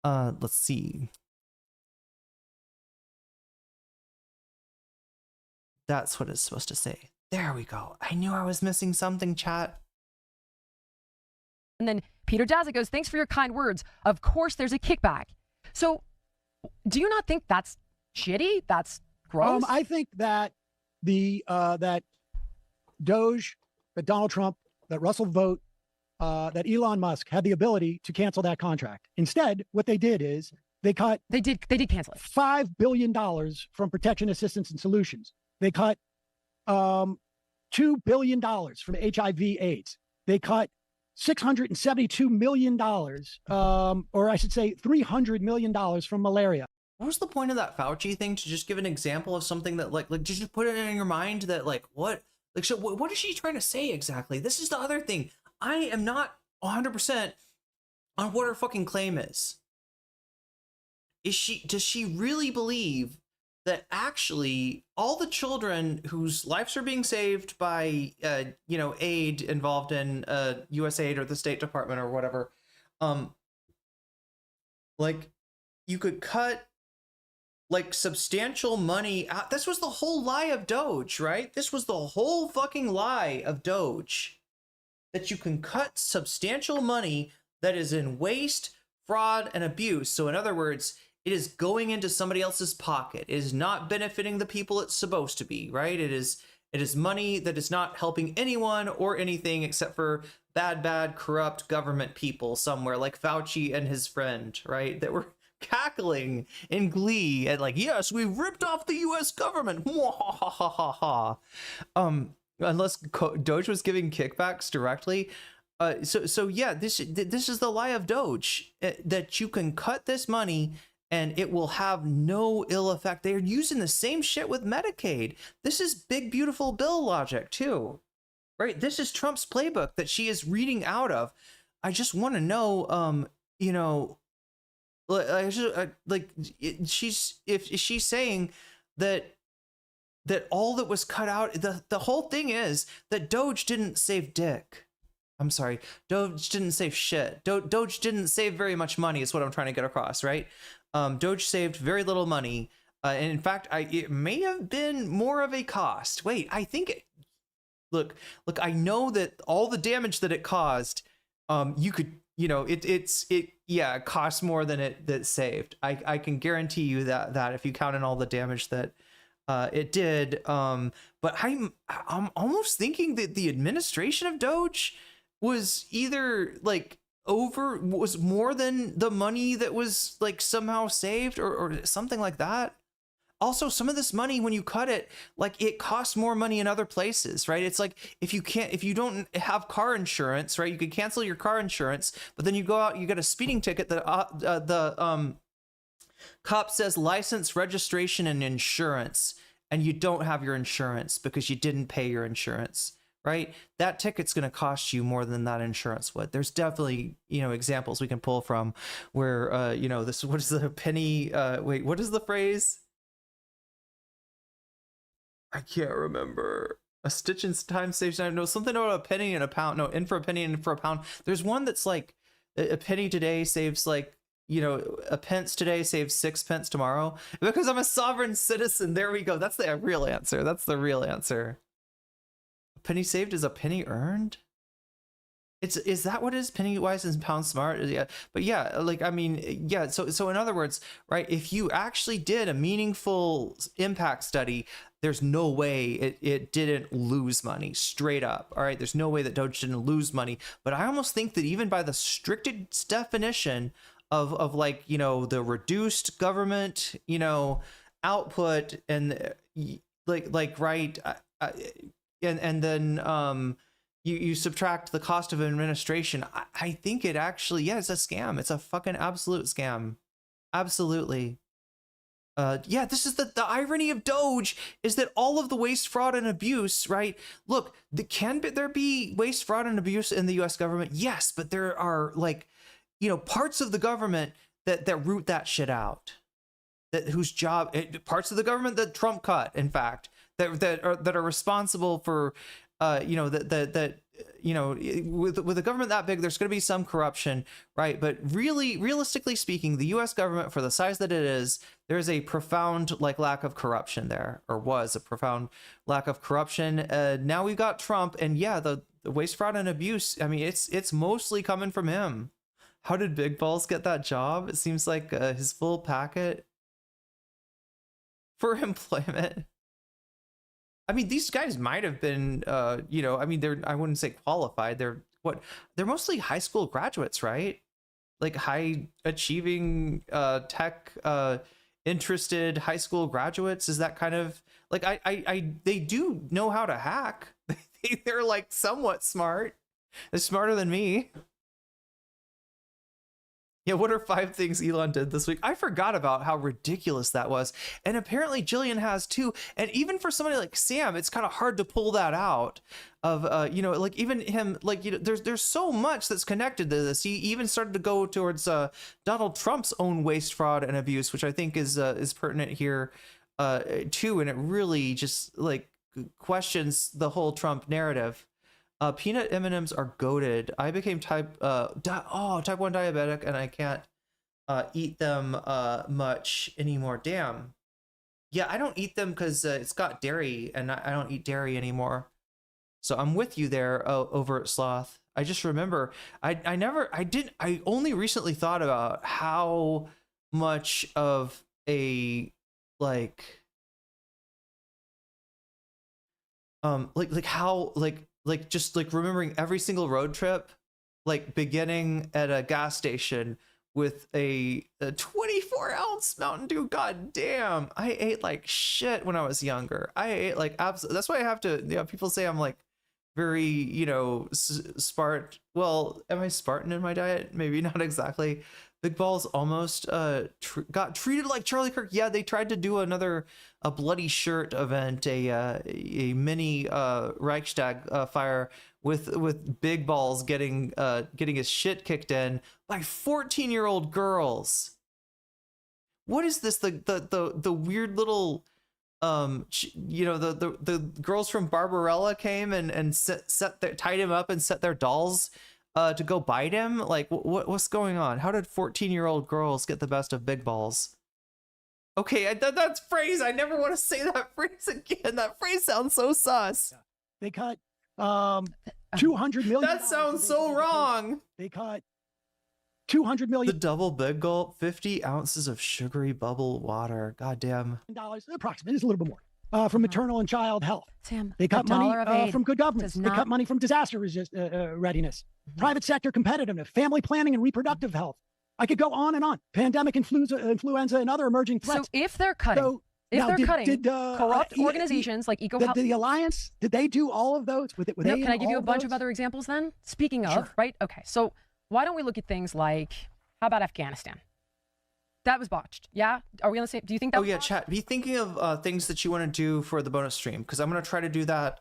[SPEAKER 1] Let's see. That's what it's supposed to say. There we go. I knew I was missing something, chat.
[SPEAKER 3] And then Peter Daza goes, thanks for your kind words. Of course there's a kickback. So do you not think that's shitty? That's gross?
[SPEAKER 6] I think that that Doge, that Donald Trump, that Russell Vogt, that Elon Musk had the ability to cancel that contract. Instead, what they did is they did
[SPEAKER 3] cancel it.
[SPEAKER 6] $5 billion from protection assistance and solutions. They cut $2 billion from HIV/AIDS. They cut $672 million, or I should say $300 million from malaria.
[SPEAKER 1] What was the point of that Fauci thing? To just give an example of something that like just put it in your mind that like what? Like, so what is she trying to say exactly? This is the other thing. I am not 100% on what her fucking claim is. Does she really believe that actually all the children whose lives are being saved by, aid involved in USAID or the State Department or whatever, like you could cut like substantial money out? This was the whole lie of Doge, right? This was the whole fucking lie of Doge, that you can cut substantial money that is in waste, fraud, and abuse. So in other words, it is going into somebody else's pocket. It is not benefiting the people it's supposed to be, right? It is money that is not helping anyone or anything except for bad, corrupt government people somewhere like Fauci and his friend, right? That were cackling in glee at like, yes, we ripped off the US government. Unless Doge was giving kickbacks directly. So yeah, this is the lie of Doge, that you can cut this money and it will have no ill effect. They're using the same shit with Medicaid. This is big, beautiful bill logic too, right? This is Trump's playbook that she is reading out of. I just want to know, she's saying that all that was cut out, the whole thing is that Doge didn't save dick. I'm sorry, Doge didn't save shit. Doge didn't save very much money is what I'm trying to get across, right? Doge saved very little money. And in fact, it may have been more of a cost. Wait, I think look, I know that all the damage that it caused, you could, it costs more than it saved. I can guarantee you that if you count in all the damage that it did. But I'm almost thinking that the administration of Doge was either like was more than the money that was like somehow saved or something like that. Also, some of this money, when you cut it, like it costs more money in other places, right? It's like if you don't have car insurance, right? You could cancel your car insurance, but then you go out, you get a speeding ticket that the cop says license, registration, and insurance, and you don't have your insurance because you didn't pay your insurance, right? That ticket's going to cost you more than that insurance would. There's definitely, examples we can pull from where, this, what is the penny? Wait, what is the phrase? I can't remember. A stitch in time saves time. No, something about a penny and a pound. No, in for a penny and in for a pound. There's one that's like a penny today saves like, a pence today saves 6 pence tomorrow. Because I'm a sovereign citizen. There we go. That's the real answer. That's the real answer. A penny saved is a penny earned? Is that what it is? Penny wise and pound smart? Yeah. But yeah, like, I mean, yeah. So in other words, right, if you actually did a meaningful impact study, there's no way it didn't lose money, straight up. All right. There's no way that Doge didn't lose money. But I almost think that even by the strictest definition of like, the reduced government, output and like, right. And then, you subtract the cost of administration. I think it actually, yeah, it's a scam. It's a fucking absolute scam. Absolutely. Yeah, this is the irony of Doge is that all of the waste, fraud, and abuse, right? Look, can there be waste, fraud, and abuse in the U.S. government? Yes, but there are like, parts of the government that root that shit out. Whose job, parts of the government that Trump cut, in fact, that are responsible for, with a government that big, there's going to be some corruption, right? But realistically speaking, the U.S. government, for the size that it is, there's a profound lack of corruption there, or was a profound lack of corruption. Now we've got Trump, and yeah, the waste, fraud, and abuse. I mean, it's mostly coming from him. How did Big Balls get that job? It seems like his full packet for employment. I mean, these guys might have been, you know, I mean, I wouldn't say qualified. They're mostly high school graduates, right? Like high achieving, tech, interested high school graduates. Is that kind of like, they do know how to hack. They're like somewhat smart. They're smarter than me. Yeah, what are 5 things Elon did this week? I forgot about how ridiculous that was. And apparently Jillian has too. And even for somebody like Sam, it's kind of hard to pull that out of, you know, like even him, like, you know, there's so much that's connected to this. He even started to go towards Donald Trump's own waste, fraud, and abuse, which I think is pertinent here too. And it really just like questions the whole Trump narrative. Peanut M&Ms are goated. I became type 1 diabetic, and I can't eat them much anymore. Damn. Yeah, I don't eat them because it's got dairy, and I don't eat dairy anymore. So I'm with you there, Overt Sloth. I just remember I only recently thought about how much of a like just like remembering every single road trip, like beginning at a gas station with a 24-ounce Mountain Dew. God damn, I ate like shit when I was younger. I ate like absolutely. That's why I have to, you know, people say I'm like very, you know, Spartan. Well, am I Spartan in my diet? Maybe not exactly. Big Balls almost got treated like Charlie Kirk. Yeah, they tried to do a bloody shirt event, a mini Reichstag fire with Big Balls getting his shit kicked in by 14-year-old girls. What is this? The weird little you know, the girls from Barbarella came and tied him up and set their dolls to go bite him. Like what's going on? How did 14-year-old girls get the best of Big Balls? Okay, that's phrase. I never want to say that phrase again. That phrase sounds so sus.
[SPEAKER 6] They cut 200 million.
[SPEAKER 1] That sounds so wrong.
[SPEAKER 6] They cut 200 million.
[SPEAKER 1] The double Big Gulp, 50 ounces of sugary bubble water. Goddamn.
[SPEAKER 6] Dollars, approximately, it's a little bit more. From maternal and child health.
[SPEAKER 3] Sam,
[SPEAKER 6] they cut money from good government. They cut money from disaster readiness, private sector competitiveness, family planning and reproductive health. I could go on and on. Pandemic, influenza, and other emerging threats.
[SPEAKER 3] So if they're cutting, corrupt organizations like EcoHealth,
[SPEAKER 6] the Alliance, did they do all of those?
[SPEAKER 3] Can I give you a bunch of other examples then? Speaking of, sure. Right? Okay, so why don't we look at things like, how about Afghanistan? That was botched. Yeah? Are we on the same? Do you think that?
[SPEAKER 1] Oh, yeah, chat. Be thinking of things that you want to do for the bonus stream, because I'm going to try to do that.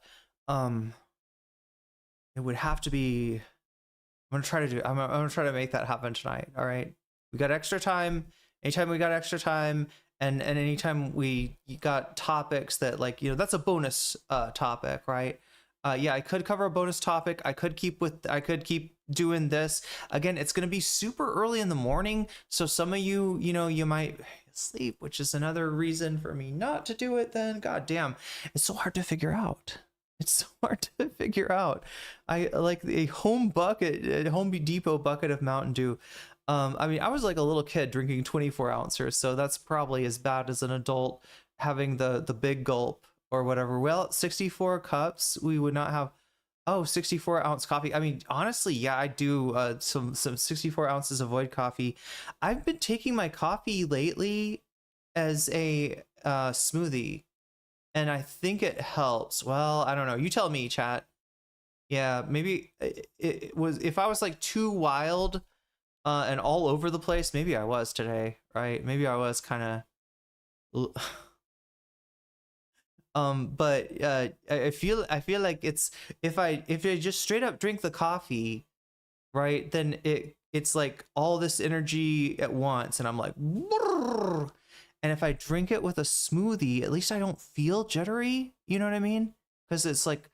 [SPEAKER 1] It would have to be. I'm going to try to make that happen tonight. All right. We got extra time. Anytime we got extra time, and anytime we got topics that, like, you know, that's a bonus topic, right? Yeah, I could cover a bonus topic. I could keep doing this. Again, it's going to be super early in the morning, so some of you, you know, you might sleep, which is another reason for me not to do it then. God damn, it's so hard to figure out. It's so hard to figure out. I like a Home Depot bucket of Mountain Dew. I mean, I was like a little kid drinking 24 ounces, so that's probably as bad as an adult having the big gulp or whatever. Well, 64 cups, we would not have. Oh, 64 ounce coffee. I mean, honestly, yeah, I do some 64 ounces of void coffee. I've been taking my coffee lately as a smoothie, and I think it helps. Well, I don't know. You tell me, chat. Yeah, maybe it was, if I was like too wild and all over the place, maybe I was today, right? Maybe I was kind of. But I feel like it's, if I just straight up drink the coffee, right, then it's like all this energy at once, and I'm like, brrr. And if I drink it with a smoothie, at least I don't feel jittery. You know what I mean? Because it's like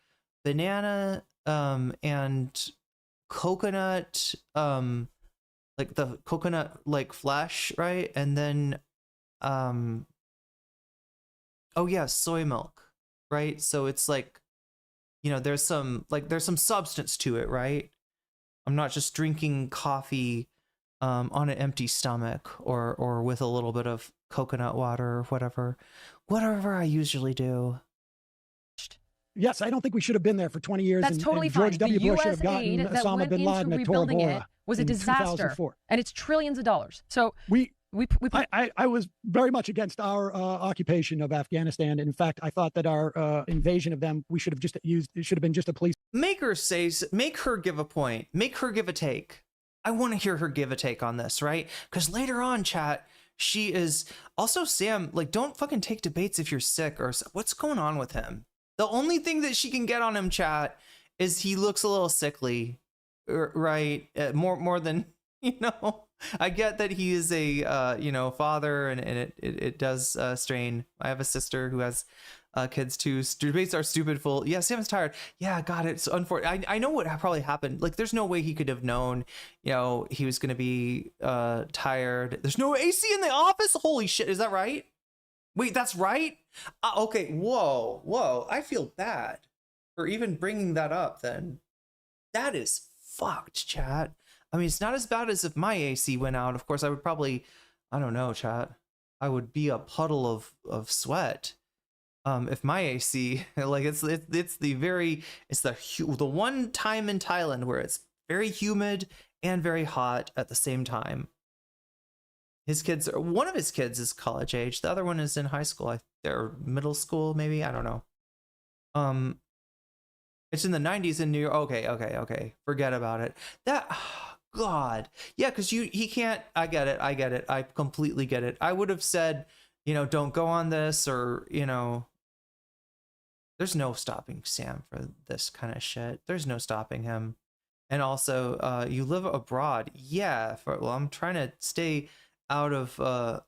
[SPEAKER 1] banana and coconut, like the coconut like flesh, right? And then oh yeah, soy milk, right? So it's like, you know, there's some substance to it, right? I'm not just drinking coffee on an empty stomach or with a little bit of coconut water or whatever I usually do.
[SPEAKER 6] yes, I don't think we should have been there for 20 years.
[SPEAKER 3] That's totally
[SPEAKER 6] and George
[SPEAKER 3] fine.
[SPEAKER 6] W.
[SPEAKER 3] The
[SPEAKER 6] Bush should
[SPEAKER 3] U.S.
[SPEAKER 6] have gotten
[SPEAKER 3] aid that
[SPEAKER 6] Osama
[SPEAKER 3] went
[SPEAKER 6] bin
[SPEAKER 3] into
[SPEAKER 6] Laden at Tora
[SPEAKER 3] rebuilding
[SPEAKER 6] Bora
[SPEAKER 3] it was a
[SPEAKER 6] in
[SPEAKER 3] disaster,
[SPEAKER 6] 2004.
[SPEAKER 3] and it's trillions of dollars. So
[SPEAKER 6] I was very much against our occupation of Afghanistan. In fact, I thought that our invasion of them, we should have just used, it should have been just a police.
[SPEAKER 1] Make her give a point, make her give a take. I want to hear her give a take on this, right? Because later on, chat, she is also Sam, like, don't fucking take debates if you're sick or what's going on with him. The only thing that she can get on him, chat, is he looks a little sickly, right? More than, you know. I get that he is a father, and it does strain. I have a sister who has kids too. Debates are stupid full. Yeah, Sam's tired. Yeah, God, it's unfortunate. I know what probably happened. Like, there's no way he could have known, he was gonna be tired. There's no AC in the office. Holy shit, is that right? Wait, that's right. Okay, whoa. I feel bad for even bringing that up. Then that is fucked, chat. I mean, it's not as bad as if my AC went out. Of course, I would probably, I don't know, chat. I would be a puddle of sweat. If my AC, like it's the one time in Thailand where it's very humid and very hot at the same time. One of his kids is college age. The other one is in high school. They're middle school, maybe. I don't know. It's in the 90s in New York. Okay. Forget about it. God. Yeah, because he can't. I get it. I completely get it. I would have said, don't go on this, or, there's no stopping Sam for this kind of shit. There's no stopping him. And also, you live abroad. Yeah. I'm trying to stay out of, I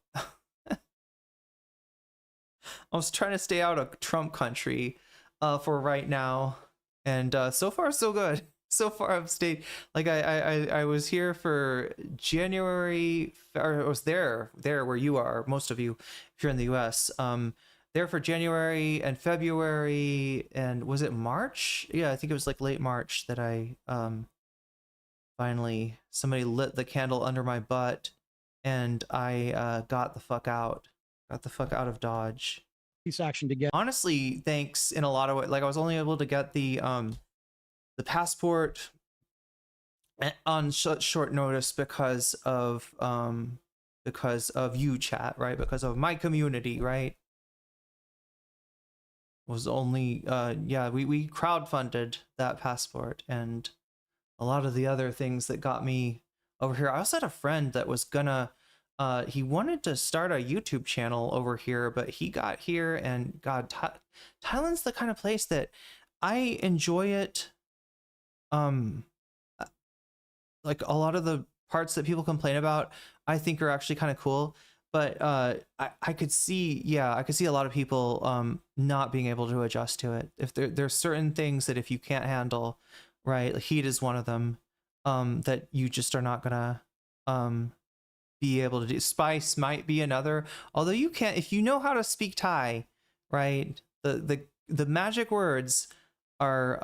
[SPEAKER 1] was trying to stay out of Trump country for right now. And so far, so good. So far, I've stayed, like, I was here for January, or I was there where you are, most of you, if you're in the US, there for January and February, and was it March? Yeah, I think it was like late March that I finally, somebody lit the candle under my butt, and I got the fuck out of Dodge.
[SPEAKER 6] Peace action to get.
[SPEAKER 1] Honestly, thanks in a lot of ways. Like, I was only able to get the passport on short notice because of you, chat, right? Because of my community, right? Was only we crowdfunded that passport and a lot of the other things that got me over here. I also had a friend that was gonna he wanted to start a YouTube channel over here, but he got here, and God, Thailand's the kind of place that I enjoy it. Like, a lot of the parts that people complain about, I think are actually kind of cool. But I could see a lot of people not being able to adjust to it. If there's certain things that if you can't handle, right? Like, heat is one of them, that you just are not gonna be able to do. Spice might be another. Although you can't, if you know how to speak Thai, right? The magic words are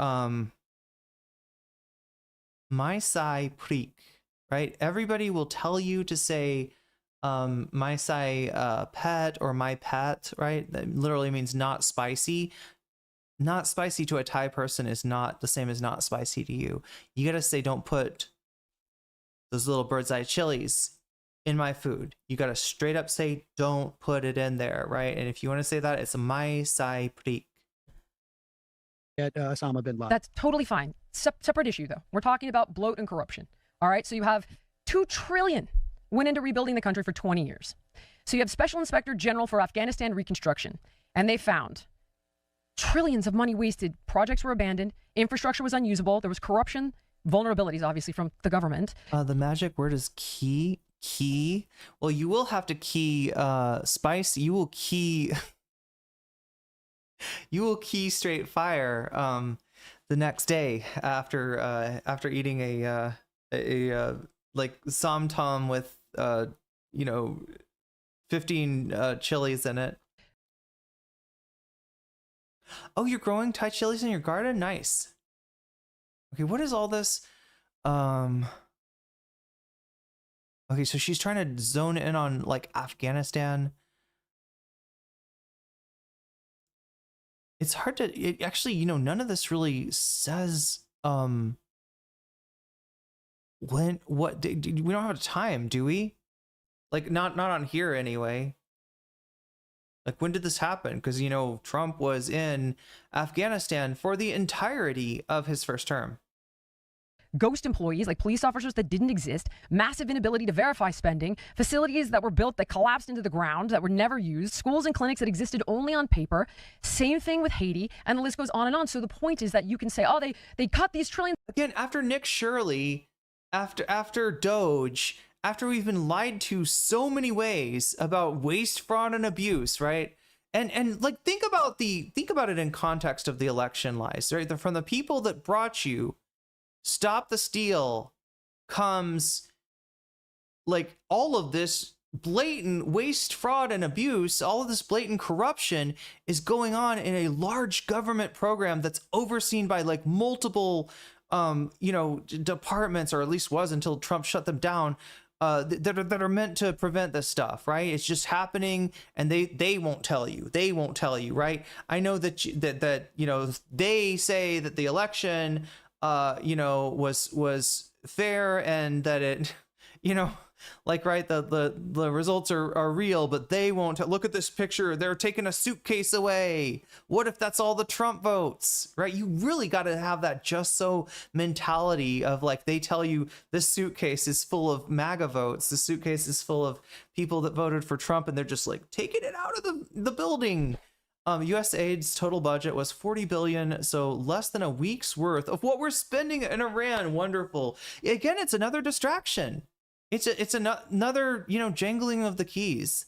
[SPEAKER 1] my sai prik, right? Everybody will tell you to say my sai pet or my pet, right? That literally means not spicy. Not spicy to a Thai person is not the same as not spicy to you. You gotta say, don't put those little bird's eye chilies in my food. You gotta straight up say, don't put it in there, right? And if you want to say that, it's my sai prik.
[SPEAKER 6] At Osama bin Laden.
[SPEAKER 3] That's totally fine. Separate issue, though. We're talking about bloat and corruption. All right, so you have $2 trillion went into rebuilding the country for 20 years. So you have Special Inspector General for Afghanistan Reconstruction, and they found trillions of money wasted. Projects were abandoned. Infrastructure was unusable. There was corruption, vulnerabilities, obviously, from the government.
[SPEAKER 1] The magic word is key. Well, you will have to key spice. You will key straight fire the next day after eating a like somtam with 15 chilies in it. Oh, you're growing Thai chilies in your garden? Nice. Okay, what is all this? Okay, so she's trying to zone in on like Afghanistan. it's hard to actually, you know, none of this really says we don't have a time, do we? Like not on here anyway. Like, when did this happen? Because, you know, Trump was in Afghanistan for the entirety of his first term.
[SPEAKER 3] Ghost employees, like police officers that didn't exist, massive inability to verify spending, facilities that were built that collapsed into the ground, that were never used, schools and clinics that existed only on paper. Same thing with Haiti, and the list goes on and on. So the point is that you can say, oh, they cut these trillions.
[SPEAKER 1] Again, after Nick Shirley, after Doge, after we've been lied to so many ways about waste, fraud, and abuse, right? And like, think about it in context of the election lies, right? From the people that brought you Stop the Steal comes like all of this blatant waste, fraud, and abuse. All of this blatant corruption is going on in a large government program that's overseen by like multiple you know, departments, or at least was until Trump shut them down, that are meant to prevent this stuff, right? It's just happening, and they won't tell you. They won't tell you, right? I know that that you know, they say that the election you know, was fair, and that it, you know, like, right, the results are real, but they won't look at this picture. They're taking a suitcase away. What if that's all the Trump votes, right? You really got to have that just so mentality of like, they tell you this suitcase is full of MAGA votes. The suitcase is full of people that voted for Trump, and they're just like taking it out of the building. USAID's total budget was $40 billion, so less than a week's worth of what we're spending in Iran. Wonderful. Again, it's another distraction. It's another, you know, jangling of the keys.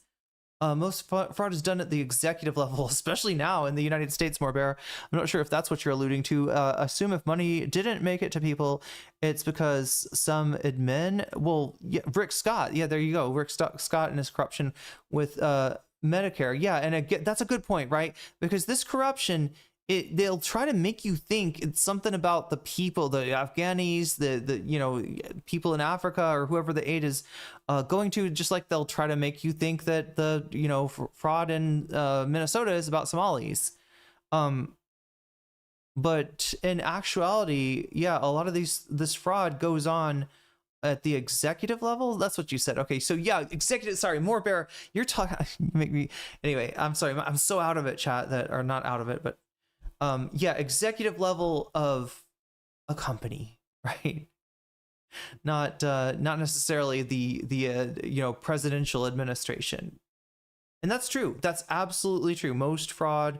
[SPEAKER 1] Most fraud is done at the executive level, especially now in the United States, Morbear. I'm not sure if that's what you're alluding to. Assume if money didn't make it to people, it's because some admin, well, yeah, Rick Scott. Yeah, there you go. Rick Scott and his corruption with Medicare. Yeah, and again, that's a good point, right? Because this corruption, they'll try to make you think it's something about the people, the Afghanis, the you know, people in Africa, or whoever the aid is going to, just like they'll try to make you think that the, you know, fraud in Minnesota is about Somalis. But in actuality, yeah, a lot of this fraud goes on at the executive level. That's what you said. Okay, so yeah, executive. Sorry, Morbear, you're talking. You make me. Anyway, I'm sorry. I'm so out of it, chat. That are not out of it, but yeah, executive level of a company, right? Not necessarily the you know, presidential administration. And that's true. That's absolutely true. Most fraud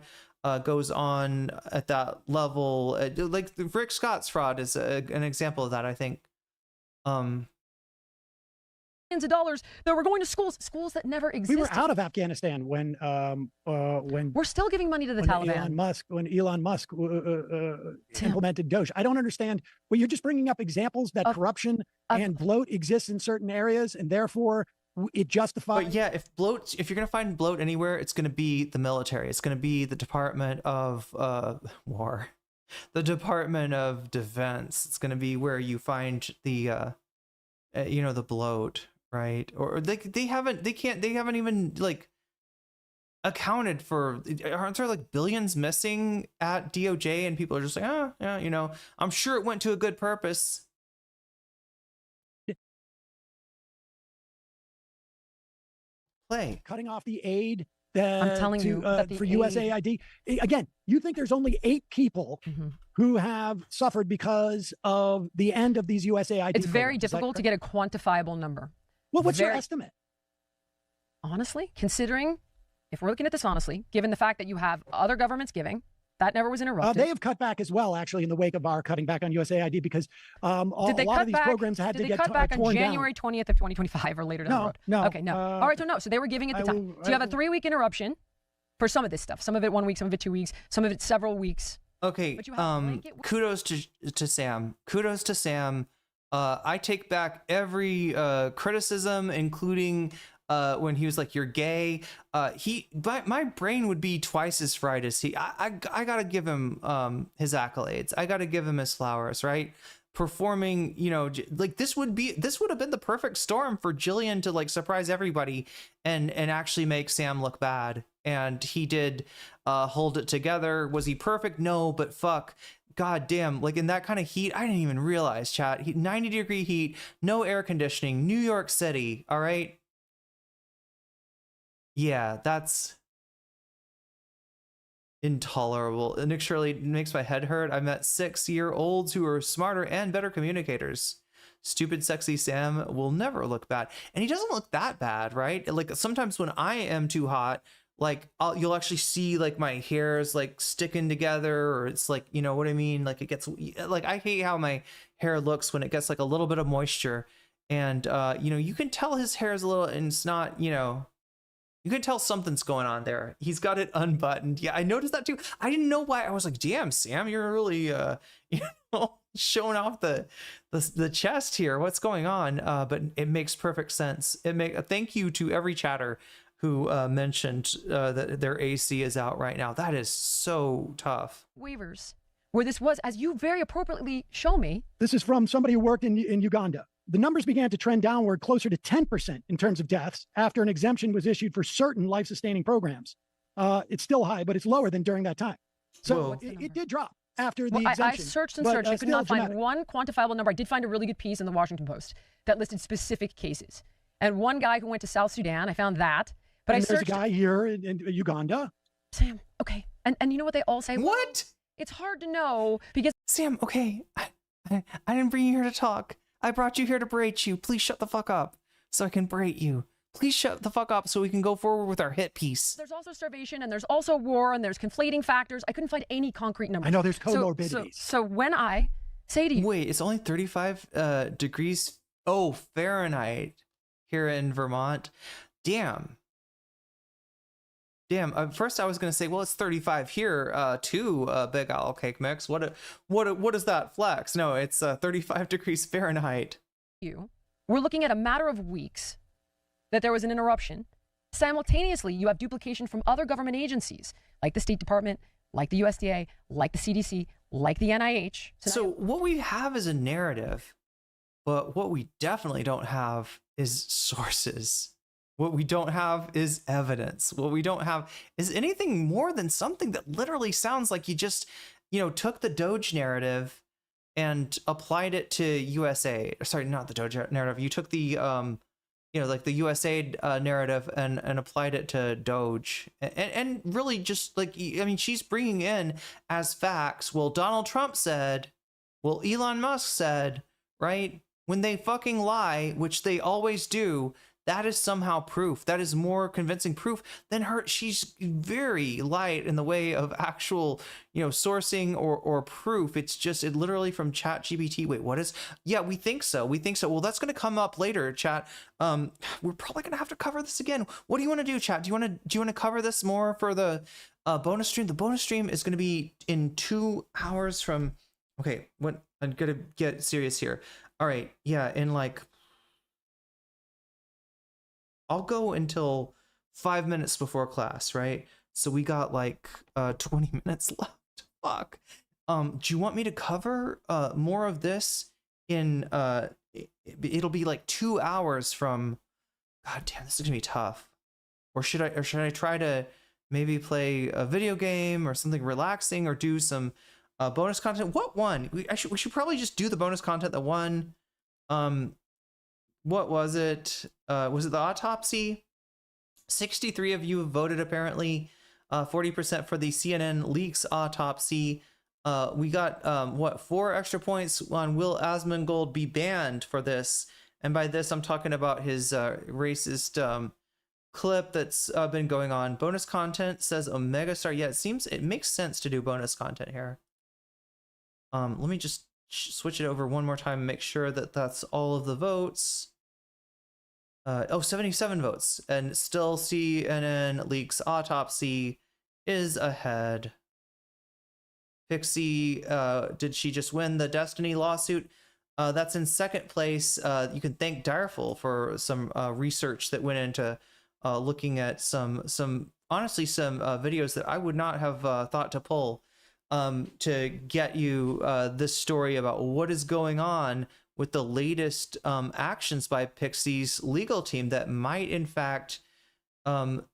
[SPEAKER 1] goes on at that level. Like Rick Scott's fraud is an example of that, I think. Millions
[SPEAKER 3] of dollars that were going to schools that never existed.
[SPEAKER 6] We were out of Afghanistan when
[SPEAKER 3] we're still giving money to the Taliban.
[SPEAKER 6] When Elon Musk implemented Doge. I don't understand. Well, you're just bringing up examples that corruption and bloat exists in certain areas, and therefore it justifies.
[SPEAKER 1] But yeah, if you're gonna find bloat anywhere, it's gonna be the military. It's gonna be the Department of War, the Department of Defense. It's gonna be where you find the you know, the bloat, right? Or they haven't even like accounted for. Aren't there like billions missing at DOJ, and people are just like, oh yeah, you know, I'm sure it went to a good purpose.
[SPEAKER 6] Cutting off the aid
[SPEAKER 3] I'm telling you that
[SPEAKER 6] for USAID. Again, you think there's only 8 people who have suffered because of the end of these USAID
[SPEAKER 3] It's very difficult to get a quantifiable number.
[SPEAKER 6] Well, what's your estimate?
[SPEAKER 3] Honestly, considering, if we're looking at this honestly, given the fact that you have other governments giving, that never was interrupted.
[SPEAKER 6] They have cut back as well, actually, in the wake of our cutting back on USAID, because a lot of these programs had to get torn down.
[SPEAKER 3] Did they cut back on January 20th of 2025 or later down the road?
[SPEAKER 6] No.
[SPEAKER 3] Okay, no. All right, so no. So they were giving at the time. So you have a 3-week interruption for some of this stuff. Some of it 1 week, some of it 2 weeks, some of it several weeks.
[SPEAKER 1] Okay, kudos to Sam. Kudos to Sam. I take back every criticism, including when he was like, "You're gay." My brain would be twice as fried as he. I gotta give him his accolades. I gotta give him his flowers, right? performing, you know, like this would have been the perfect storm for Jillian to like surprise everybody and actually make Sam look bad. And he did hold it together. Was he perfect? No, but fuck, god damn, like in that kind of heat, I didn't even realize, chat, 90-degree heat, no air conditioning, New York City. All right. Yeah, that's intolerable. Nick Shirley makes my head hurt. I met 6-year-olds who are smarter and better communicators. Stupid sexy Sam will never look bad, and he doesn't look that bad, right? Like sometimes when I am too hot, like you'll actually see like my hairs like sticking together, or it's like, you know what I mean, like it gets like, I hate how my hair looks when it gets like a little bit of moisture, and you know, you can tell his hair is a little, and it's not, you know, you can tell something's going on there. He's got it unbuttoned. Yeah, I noticed that too. I didn't know why. I was like, damn, Sam, you're really, you know, showing off the chest here. What's going on? But it makes perfect sense. Thank you to every chatter who mentioned that their AC is out right now. That is so tough.
[SPEAKER 3] Waivers, where this was, as you very appropriately show me.
[SPEAKER 6] This is from somebody who worked in Uganda. The numbers began to trend downward closer to 10% in terms of deaths after an exemption was issued for certain life-sustaining programs. It's still high, but it's lower than during that time. So it did drop after the exemption.
[SPEAKER 3] I searched and searched. I could not find one quantifiable number. I did find a really good piece in the Washington Post that listed specific cases. And one guy who went to South Sudan, I found that. But
[SPEAKER 6] and there's a guy here in Uganda.
[SPEAKER 3] Sam, okay. And you know what they all say?
[SPEAKER 1] What?
[SPEAKER 3] It's hard to know because...
[SPEAKER 1] Sam, okay. I didn't bring you here to talk. I brought you here to berate you. Please shut the fuck up so I can berate you. Please shut the fuck up so we can go forward with our hit piece.
[SPEAKER 3] There's also starvation, and there's also war, and there's conflating factors. I couldn't find any concrete numbers.
[SPEAKER 6] I know there's comorbidities.
[SPEAKER 3] So when I say to you...
[SPEAKER 1] Wait, it's only 35 degrees Fahrenheit here in Vermont. Damn. First I was going to say, well, it's 35 here too, Big Owl Cake Mix. What is that flex? No, it's 35 degrees Fahrenheit.
[SPEAKER 3] We're looking at a matter of weeks that there was an interruption. Simultaneously, you have duplication from other government agencies, like the State Department, like the USDA, like the CDC, like the NIH.
[SPEAKER 1] So what we have is a narrative, but what we definitely don't have is sources. What we don't have is evidence. What we don't have is anything more than something that literally sounds like you just, you know, took the Doge narrative and applied it to USA. Sorry, not the Doge narrative. You took the, you know, like the USA narrative and applied it to Doge. And really just like, I mean, she's bringing in as facts. Well, Donald Trump said, well, Elon Musk said, right? When they fucking lie, which they always do, that is somehow proof. That is more convincing proof than her. She's very light in the way of actual, you know, sourcing or proof. It's just literally from ChatGPT. Wait, what is? Yeah, we think so. We think so. Well, that's going to come up later, chat. We're probably going to have to cover this again. What do you want to do, chat? Do you want to cover this more for the bonus stream? The bonus stream is going to be in 2 hours from. Okay, what? I'm going to get serious here. All right, yeah, in like. I'll go until 5 minutes before class, right? So we got like 20 minutes left. Fuck. Do you want me to cover more of this in it'll be like 2 hours from. God damn, this is gonna be tough. Or should I try to maybe play a video game or something relaxing, or do some bonus content? What one? We should probably just do the bonus content. The one what was it? Was it the autopsy? 63 of you have voted, apparently. 40% for the CNN leaks autopsy. We got, 4 extra points on will Asmongold be banned for this? And by this, I'm talking about his racist clip that's been going on. Bonus content says Omega Star. Yeah, it makes sense to do bonus content here. Let me just switch it over one more time and make sure that that's all of the votes. 77 votes, and still CNN leaks autopsy is ahead. Pxie, did she just win the Destiny lawsuit? That's in second place. You can thank Direful for some research that went into looking at some honestly some videos that I would not have thought to pull. to get you this story about what is going on with the latest actions by Pxie's legal team that might in fact win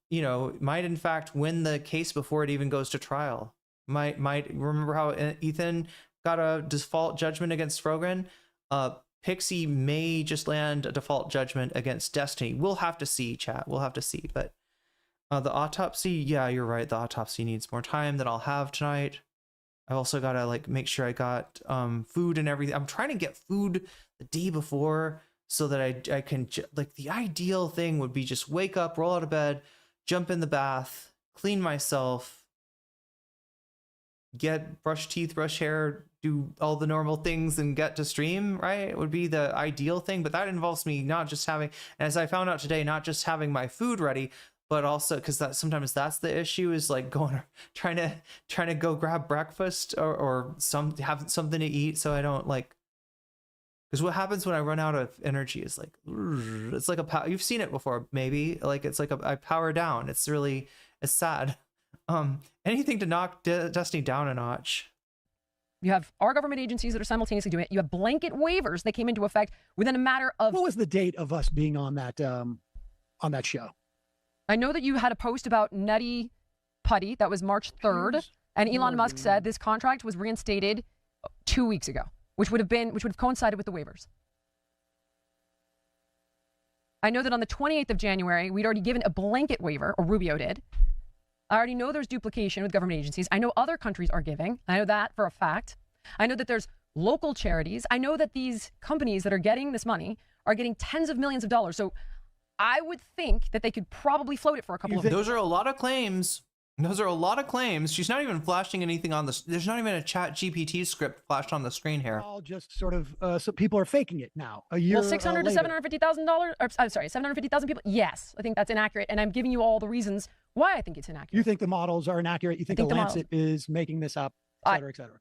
[SPEAKER 1] the case before it even goes to trial. Might remember how Ethan got a default judgment against Frogren? Pxie may just land a default judgment against Destiny. We'll have to see, chat. We'll have to see. But the autopsy, yeah, you're right. The autopsy needs more time than I'll have tonight. I also gotta like make sure I got food and everything. I'm trying to get food the day before so that I can like the ideal thing would be just wake up, roll out of bed, jump in the bath, clean myself, brush teeth, brush hair, do all the normal things and get to stream, right? It would be the ideal thing, but that involves me not just having, as I found out today, not just having my food ready, but also because sometimes that's the issue is like trying to go grab breakfast or have something to eat so I don't like, because what happens when I run out of energy is like, it's like you've seen it before, maybe like it's like I power down. It's sad. Anything to knock Destiny down a notch.
[SPEAKER 3] You have our government agencies that are simultaneously doing it. You have blanket waivers that came into effect within a matter of.
[SPEAKER 6] What was the date of us being on that show?
[SPEAKER 3] I know that you had a post about Nutty Putty. That was March 3rd. And Elon Musk said this contract was reinstated 2 weeks ago, which would have coincided with the waivers. I know that on the 28th of January, we'd already given a blanket waiver, or Rubio did. I already know there's duplication with government agencies. I know other countries are giving. I know that for a fact. I know that there's local charities. I know that these companies that are getting this money are getting tens of millions of dollars. So I would think that they could probably float it for a couple of years.
[SPEAKER 1] Those are a lot of claims. Those are a lot of claims. She's not even flashing anything on this. There's not even a ChatGPT script flashed on the screen here.
[SPEAKER 6] All just sort of, so people are faking it now. A year.
[SPEAKER 3] Well, $600,000 to $750,000. I'm sorry, 750,000 people. Yes, I think that's inaccurate, and I'm giving you all the reasons why I think it's inaccurate.
[SPEAKER 6] You think the models are inaccurate? You think the Lancet is making this up, et cetera, et cetera?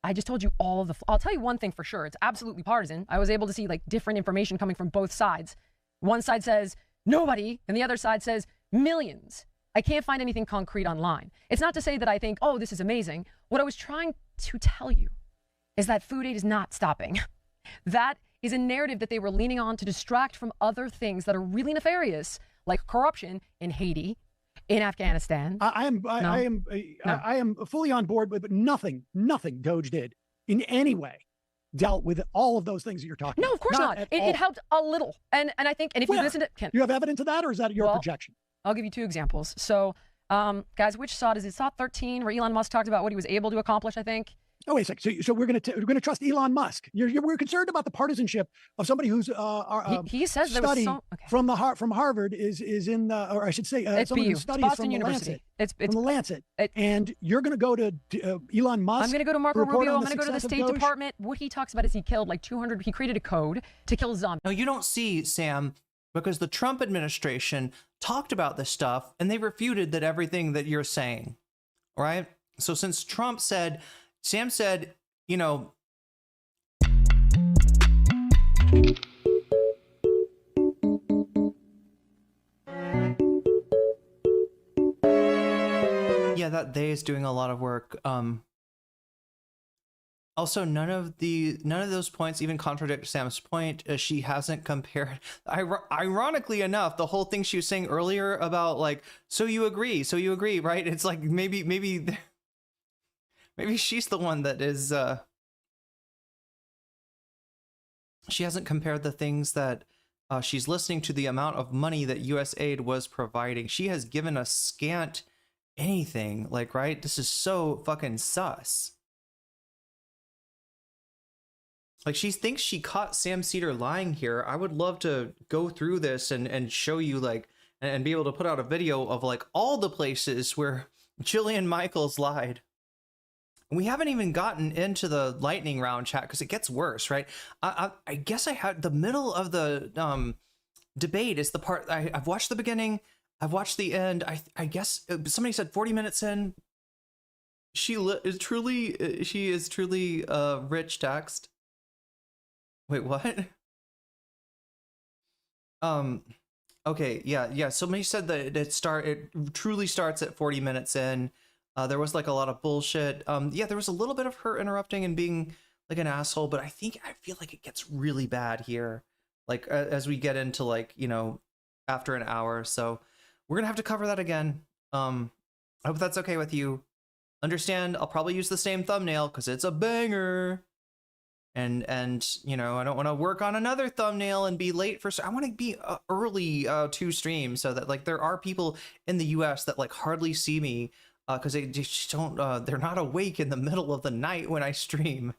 [SPEAKER 3] I just told you all of the. I'll tell you one thing for sure. It's absolutely partisan. I was able to see like different information coming from both sides. One side says nobody, and the other side says millions. I can't find anything concrete online. It's not to say that I think, oh, this is amazing. What I was trying to tell you is that food aid is not stopping. That is a narrative that they were leaning on to distract from other things that are really nefarious, like corruption in Haiti, in Afghanistan.
[SPEAKER 6] I am fully on board with, but nothing Doge did in any way dealt with all of those things that you're talking about.
[SPEAKER 3] No, of course not. It helped a little. And I think, and if you listen to Ken,
[SPEAKER 6] you have evidence of that, or is that your projection?
[SPEAKER 3] I'll give you two examples. So, guys, which SOT is it? SOT 13, where Elon Musk talked about what he was able to accomplish, I think.
[SPEAKER 6] Oh, wait a second. So we're going to trust Elon Musk. We're concerned about the partisanship of somebody who's
[SPEAKER 3] he says there was
[SPEAKER 6] from Harvard is in the, or I should say, someone who studies
[SPEAKER 3] Boston
[SPEAKER 6] from
[SPEAKER 3] University.
[SPEAKER 6] It's from the Lancet. And you're going to go to Elon Musk.
[SPEAKER 3] I'm going to go to Marco Rubio. I'm going to go to the State Department. What he talks about is he killed like 200. He created a code to kill zombies.
[SPEAKER 1] No, you don't see, Sam, because the Trump administration talked about this stuff and they refuted that everything that you're saying. All right. So since Trump said, Sam said, you know, yeah, that they is doing a lot of work. Also, none of those points even contradict Sam's point. She hasn't compared. Ironically enough, the whole thing she was saying earlier about like, so you agree, right? It's like maybe she's the one that is. She hasn't compared the things that she's listening to the amount of money that U.S. aid was providing. She has given us scant anything. Like, right? This is so fucking sus. Like, she thinks she caught Sam Seder lying here. I would love to go through this and show you, like, and be able to put out a video of, like, all the places where Jillian Michaels lied. And we haven't even gotten into the lightning round, chat, because it gets worse, right? I guess I had the middle of the debate is the part I've watched the beginning. I've watched the end. I guess somebody said 40 minutes in. She is truly rich text. Wait, what? Okay, yeah. Somebody said that it truly starts at 40 minutes in. There was like a lot of bullshit. Yeah, there was a little bit of her interrupting and being like an asshole, but I feel like it gets really bad here. Like as we get into like, you know, after an hour. So we're gonna have to cover that again. I hope that's okay with you. Understand, I'll probably use the same thumbnail because it's a banger. And you know, I don't want to work on another thumbnail and be late for. I want to be early to stream so that like there are people in the US that like hardly see me because they just don't. They're not awake in the middle of the night when I stream,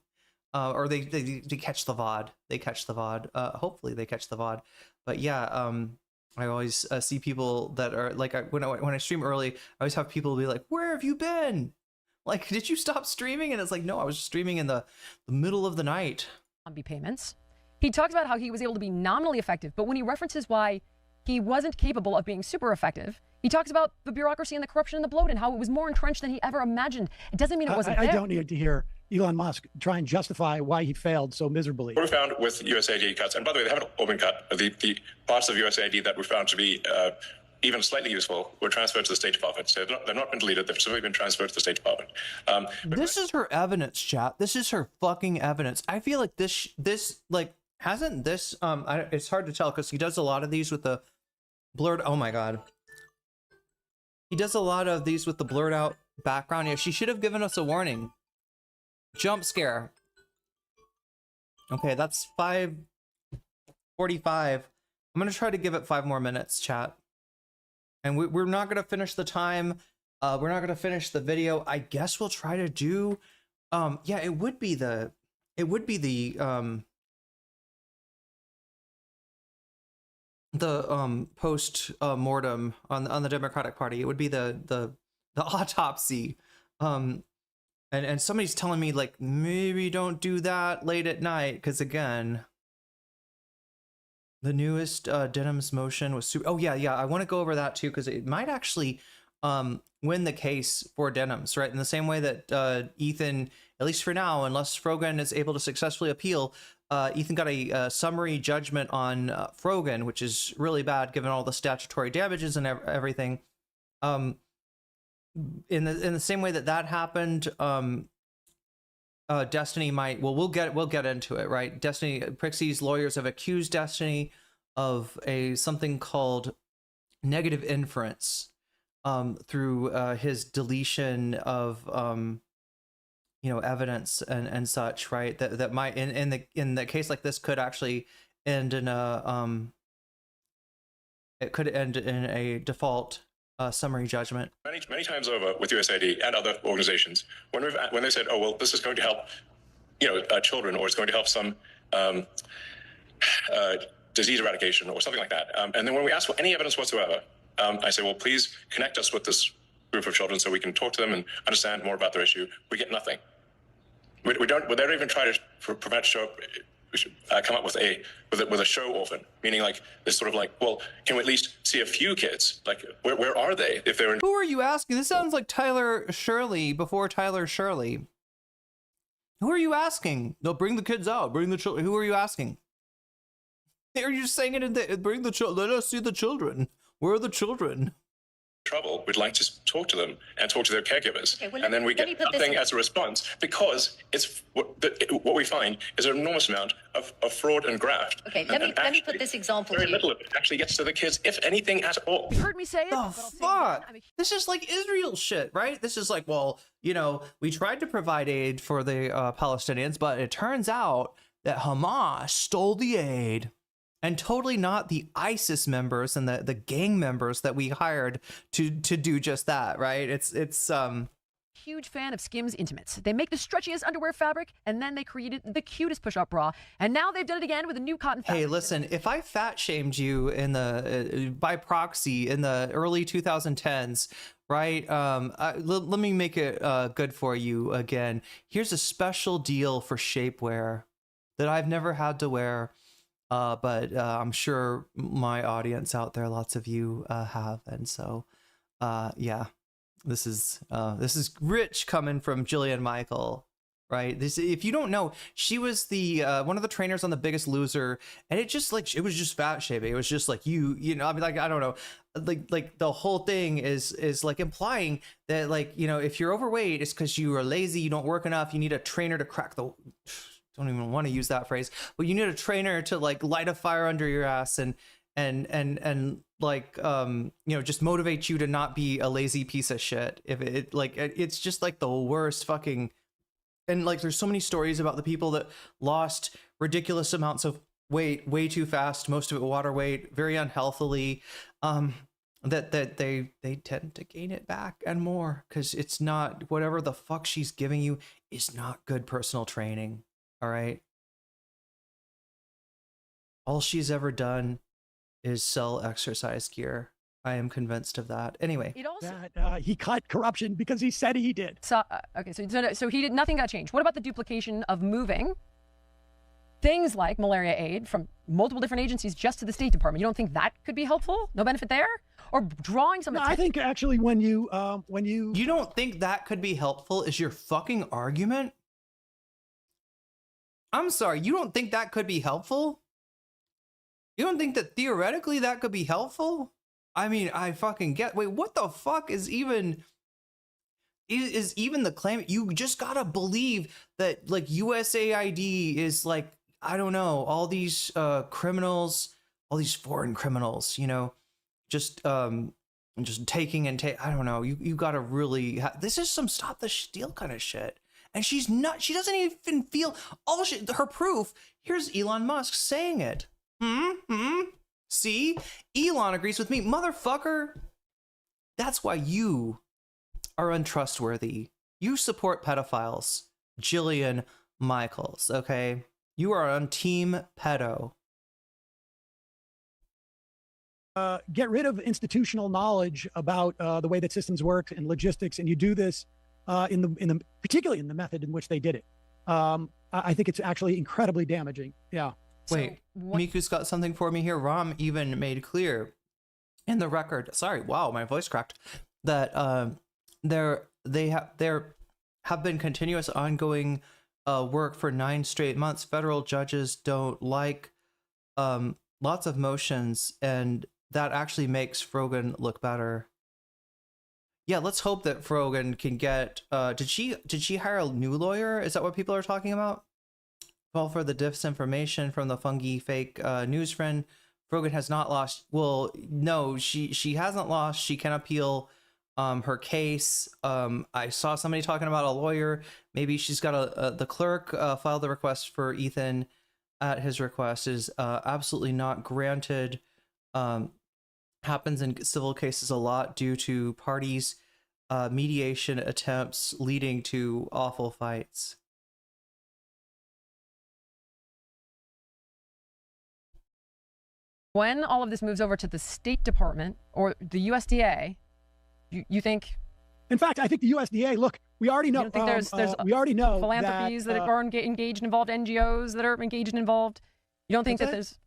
[SPEAKER 1] or they catch the VOD. They catch the VOD. Hopefully they catch the VOD. But yeah, I always see people that are like when I stream early, I always have people be like, "Where have you been? Like, did you stop streaming?" And it's like, no, I was streaming in the middle of the night.
[SPEAKER 3] Zombie payments. He talks about how he was able to be nominally effective, but when he references why he wasn't capable of being super effective, he talks about the bureaucracy and the corruption and the bloat and how it was more entrenched than he ever imagined. It doesn't mean it wasn't there.
[SPEAKER 6] I don't need to hear Elon Musk try and justify why he failed so miserably.
[SPEAKER 12] What we found with USAID cuts, and by the way, they haven't all been cut. The parts of USAID that we found to be even slightly useful were transferred to the State Department. So they've not been deleted. They've simply been transferred to the State Department.
[SPEAKER 1] This is her evidence, chat. This is her fucking evidence. I feel like this like hasn't this it's hard to tell because he does a lot of these with the blurred. Oh my god. He does a lot of these with the blurred out background. Yeah, she should have given us a warning. Jump scare. Okay, that's 5:45. I'm gonna try to give it 5 more minutes, chat. And we're not gonna finish the time. We're not gonna finish the video. I guess we'll try to do. Yeah, it would be the post mortem on the Democratic Party. It would be the autopsy. And somebody's telling me like maybe don't do that late at night because again. The newest Denham's motion was super. Oh yeah, I want to go over that too because it might actually win the case for Denham's, right? In the same way that Ethan, at least for now, unless Frogan is able to successfully appeal, Ethan got a summary judgment on Frogan, which is really bad given all the statutory damages and everything. In the same way that happened. Destiny might. Well, we'll get into it, right? Destiny, Pxie's lawyers have accused Destiny of something called negative inference through his deletion of evidence and such, right? That might in the case like this could actually end in a it could end in a default summary judgment.
[SPEAKER 12] Many times over with USAID and other organizations, when they said, "Oh well, this is going to help, children, or it's going to help some disease eradication or something like that," and then when we ask for any evidence whatsoever, I say, "Well, please connect us with this group of children so we can talk to them and understand more about their issue." We get nothing. We don't even try to prevent come up with a show orphan, meaning like this sort of like, well, can we at least see a few kids? Like, where are they if they're in?
[SPEAKER 1] Who are you asking? This sounds like Tyler Shirley before Tyler Shirley. Who are you asking? No, bring the kids out. Bring the children. Who are you asking? Are you just saying it in bring the children? Let us see the children. Where are the children?
[SPEAKER 12] Trouble, we'd like to talk to them and talk to their caregivers, and then we get nothing as a response because it's what we find is an enormous amount of fraud and graft.
[SPEAKER 22] Okay, let me put this example.
[SPEAKER 12] Very little of it actually gets to the kids, if anything at all.
[SPEAKER 3] You heard me say it.
[SPEAKER 1] The fuck? This is like Israel shit, right? This is like, well, we tried to provide aid for the Palestinians, but it turns out that Hamas stole the aid. And totally not the ISIS members and the gang members that we hired to do just that, right? It's
[SPEAKER 3] huge fan of Skims Intimates. They make the stretchiest underwear fabric, and then they created the cutest push-up bra, and now they've done it again with a new cotton fabric.
[SPEAKER 1] Hey, listen, if I fat shamed you in the by proxy in the early 2010s, right? Let me make it good for you again. Here's a special deal for shapewear that I've never had to wear. But I'm sure my audience out there, lots of you have, and so yeah, this is rich coming from Jillian Michael, right? This, if you don't know, she was the one of the trainers on The Biggest Loser, and it just like, it was just fat shaming. It was just like, you know, I mean, like, I don't know, like the whole thing is like implying that, like, you know, if you're overweight, it's because you are lazy, you don't work enough, you need a trainer to crack the, don't even want to use that phrase, but you need a trainer to like light a fire under your ass and like you know, just motivate you to not be a lazy piece of shit. If it like, it's just like the worst fucking. And like, there's so many stories about the people that lost ridiculous amounts of weight way too fast, most of it water weight, very unhealthily, that they tend to gain it back and more, because it's not, whatever the fuck she's giving you is not good personal training. All right, all she's ever done is sell exercise gear. I am convinced of that. Anyway,
[SPEAKER 3] it also
[SPEAKER 6] he cut corruption because he said he did.
[SPEAKER 3] So okay, so he did, nothing got changed. What about the duplication of moving things like malaria aid from multiple different agencies just to the State Department? You don't think that could be helpful? No benefit there? Or drawing some attention?
[SPEAKER 6] I think actually when you
[SPEAKER 1] you don't think that could be helpful is your fucking argument? I'm sorry, you don't think that could be helpful? You don't think that theoretically that could be helpful? I mean, I fucking get, wait, what the fuck is even the claim? You just gotta believe that like USAID is like, I don't know, all these criminals, all these foreign criminals, you know, just taking and I don't know, you gotta really, this is some stop the steal kind of shit. And she's not, she doesn't even feel, all shit, her proof, here's Elon Musk saying it. See, Elon agrees with me, motherfucker. That's why you are untrustworthy. You support pedophiles, Jillian Michaels. Okay, you are on Team Pedo.
[SPEAKER 6] Get rid of institutional knowledge about the way that systems work and logistics, and you do this particularly in the method in which they did it. I think it's actually incredibly damaging. Yeah.
[SPEAKER 1] Wait, Miku's got something for me here. Ram even made clear in the record, sorry, wow, my voice cracked, that there have been continuous ongoing work for 9 straight months. Federal judges don't like lots of motions, and that actually makes Frogan look better. Yeah, let's hope that Frogan can get did she hire a new lawyer? Is that what people are talking about? Well, for the disinformation from the fungi fake news friend, Frogan has not lost. Well, no, she hasn't lost. She can appeal her case. I saw somebody talking about a lawyer. Maybe she's got the clerk filed the request for Ethan at his request is absolutely not granted. Happens in civil cases a lot due to parties' mediation attempts leading to awful fights.
[SPEAKER 3] When all of this moves over to the State Department or the USDA, you think?
[SPEAKER 6] In fact, I think the USDA. Look, we already know. There's we already know
[SPEAKER 3] philanthropies that are engaged and involved, NGOs that are engaged and involved. You don't think that there's?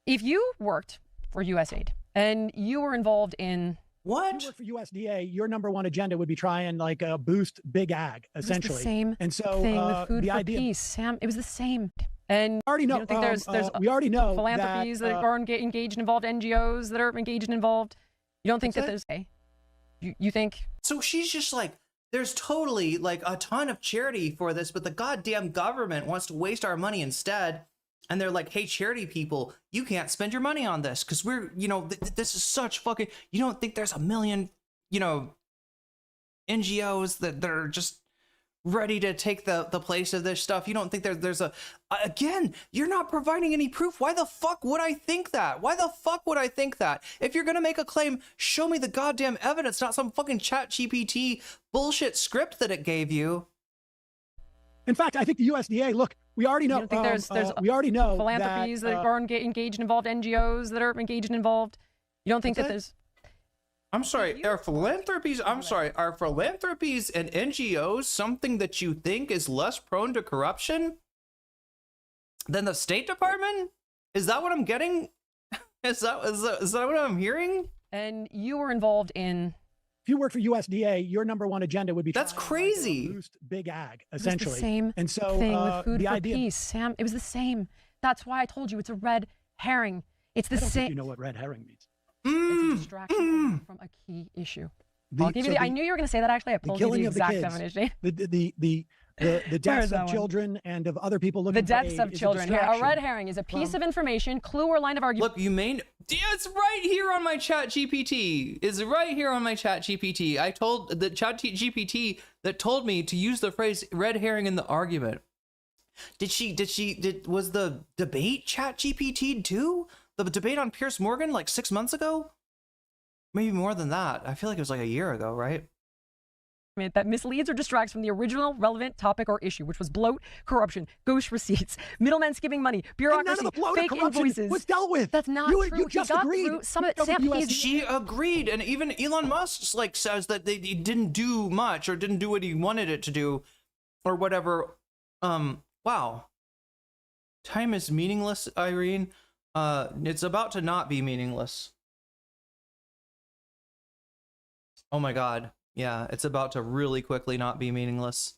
[SPEAKER 3] If you worked for USAID and you were involved in
[SPEAKER 6] what? If you work for USDA, your #1 agenda would be try and like boost big ag, essentially.
[SPEAKER 3] It was the same
[SPEAKER 6] and so
[SPEAKER 3] thing with Food for
[SPEAKER 6] idea,
[SPEAKER 3] Peace, Sam. It was the same. And
[SPEAKER 6] already know.
[SPEAKER 3] You don't think there's
[SPEAKER 6] we already know
[SPEAKER 3] philanthropies that are engaged and involved, NGOs that are engaged and involved. You don't think that there's? You think?
[SPEAKER 1] So she's just like, there's totally like a ton of charity for this, but the goddamn government wants to waste our money instead. And they're like, hey, charity people, you can't spend your money on this because we're, you know, this is such fucking, you don't think there's a million, you know, NGOs that are just ready to take the place of this stuff? You don't think there's a, again, you're not providing any proof. Why the fuck would I think that? Why the fuck would I think that? If you're going to make a claim, show me the goddamn evidence, not some fucking ChatGPT bullshit script that it gave you.
[SPEAKER 6] In fact, I think the USDA, look, we already know.
[SPEAKER 3] You don't think there's
[SPEAKER 6] we already know
[SPEAKER 3] philanthropies that are engaged and involved, NGOs that are engaged and involved. You don't think that there's?
[SPEAKER 1] I'm sorry, are philanthropies and NGOs something that you think is less prone to corruption than the State Department? Is that what I'm getting? Is that what I'm hearing?
[SPEAKER 3] And you were involved in
[SPEAKER 6] if you work for USDA, your number one agenda would be
[SPEAKER 1] that's crazy.
[SPEAKER 6] Boost big ag, essentially.
[SPEAKER 3] It was the same
[SPEAKER 6] and so
[SPEAKER 3] thing with Food
[SPEAKER 6] the
[SPEAKER 3] for
[SPEAKER 6] idea,
[SPEAKER 3] Peace, Sam. It was the same. That's why I told you it's a red herring. It's the
[SPEAKER 6] I don't
[SPEAKER 3] same.
[SPEAKER 6] think you know what red herring means.
[SPEAKER 3] It's a distraction from a key issue. I'll give you I knew you were going to say that. Actually, I told you the exact definition.
[SPEAKER 6] The deaths of children and of other people looking
[SPEAKER 3] the deaths
[SPEAKER 6] for aid
[SPEAKER 3] of children. Here, a red herring is a piece of information, clue, or line of argument.
[SPEAKER 1] Look, it's right here on my ChatGPT. It's right here on my ChatGPT. I told the ChatGPT that told me to use the phrase red herring in the argument. Was the debate ChatGPT too? The debate on Piers Morgan like 6 months ago? Maybe more than that. I feel like it was like a year ago, right?
[SPEAKER 3] That misleads or distracts from the original relevant topic or issue, which was bloat, corruption, ghost receipts, middlemen skimming money, bureaucracy, fake invoices.
[SPEAKER 6] Was dealt with.
[SPEAKER 3] That's not true.
[SPEAKER 6] You just agreed.
[SPEAKER 1] She agreed, and even Elon Musk like says that they didn't do much or didn't do what he wanted it to do, or whatever. Wow. Time is meaningless, Irene. It's about to not be meaningless. Oh my God. Yeah, it's about to really quickly not be meaningless.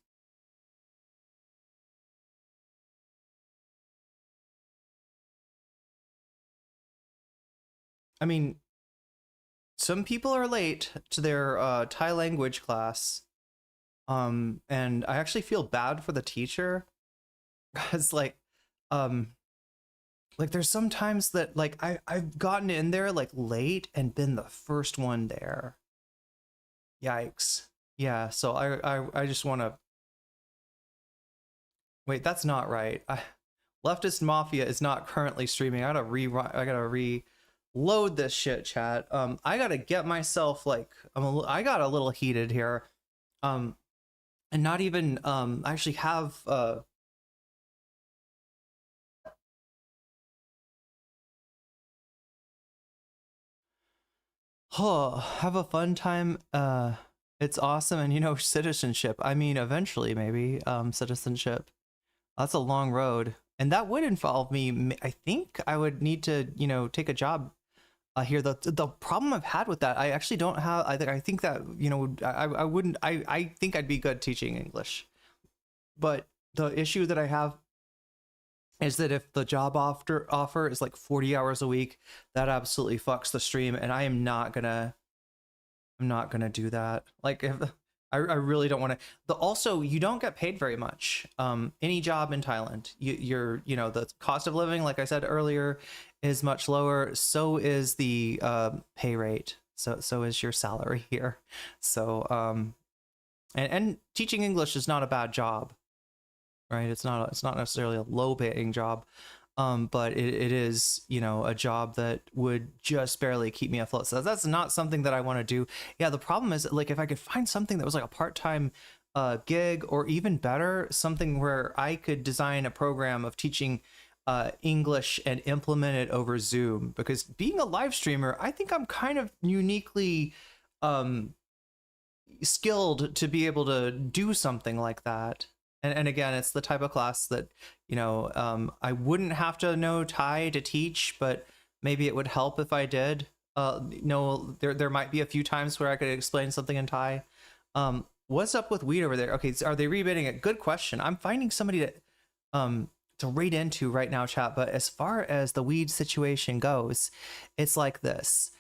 [SPEAKER 1] I mean, some people are late to their Thai language class. And I actually feel bad for the teacher. Because like there's sometimes that like I've gotten in there like late and been the first one there. Yikes. Yeah, so I just want to wait, that's not right. Leftist Mafia is not currently streaming. I gotta reload this shit, chat. I gotta get myself like I got a little heated here. And not even actually have have a fun time. It's awesome. And citizenship, I mean, eventually maybe citizenship, that's a long road, and that would involve me. I think I would need to take a job here. The problem I've had with that, I actually don't have. I think that I wouldn't. I think I'd be good teaching English, but the issue that I have is that if the job offer is like 40 hours a week, that absolutely fucks the stream, and I'm not gonna do that. Like, if I really don't want to. Also, you don't get paid very much. Any job in Thailand, the cost of living, like I said earlier, is much lower. So is the pay rate. So is your salary here. So and teaching English is not a bad job. Right, it's not necessarily a low-paying job, but it is a job that would just barely keep me afloat. So that's not something that I want to do. Yeah, the problem is like if I could find something that was like a part-time gig, or even better, something where I could design a program of teaching English and implement it over Zoom. Because being a live streamer, I think I'm kind of uniquely skilled to be able to do something like that. And again, it's the type of class that, I wouldn't have to know Thai to teach, but maybe it would help if I did. There might be a few times where I could explain something in Thai. What's up with weed over there? Okay, so are they rebidding it? Good question. I'm finding somebody to raid into right now, chat. But as far as the weed situation goes, it's like this.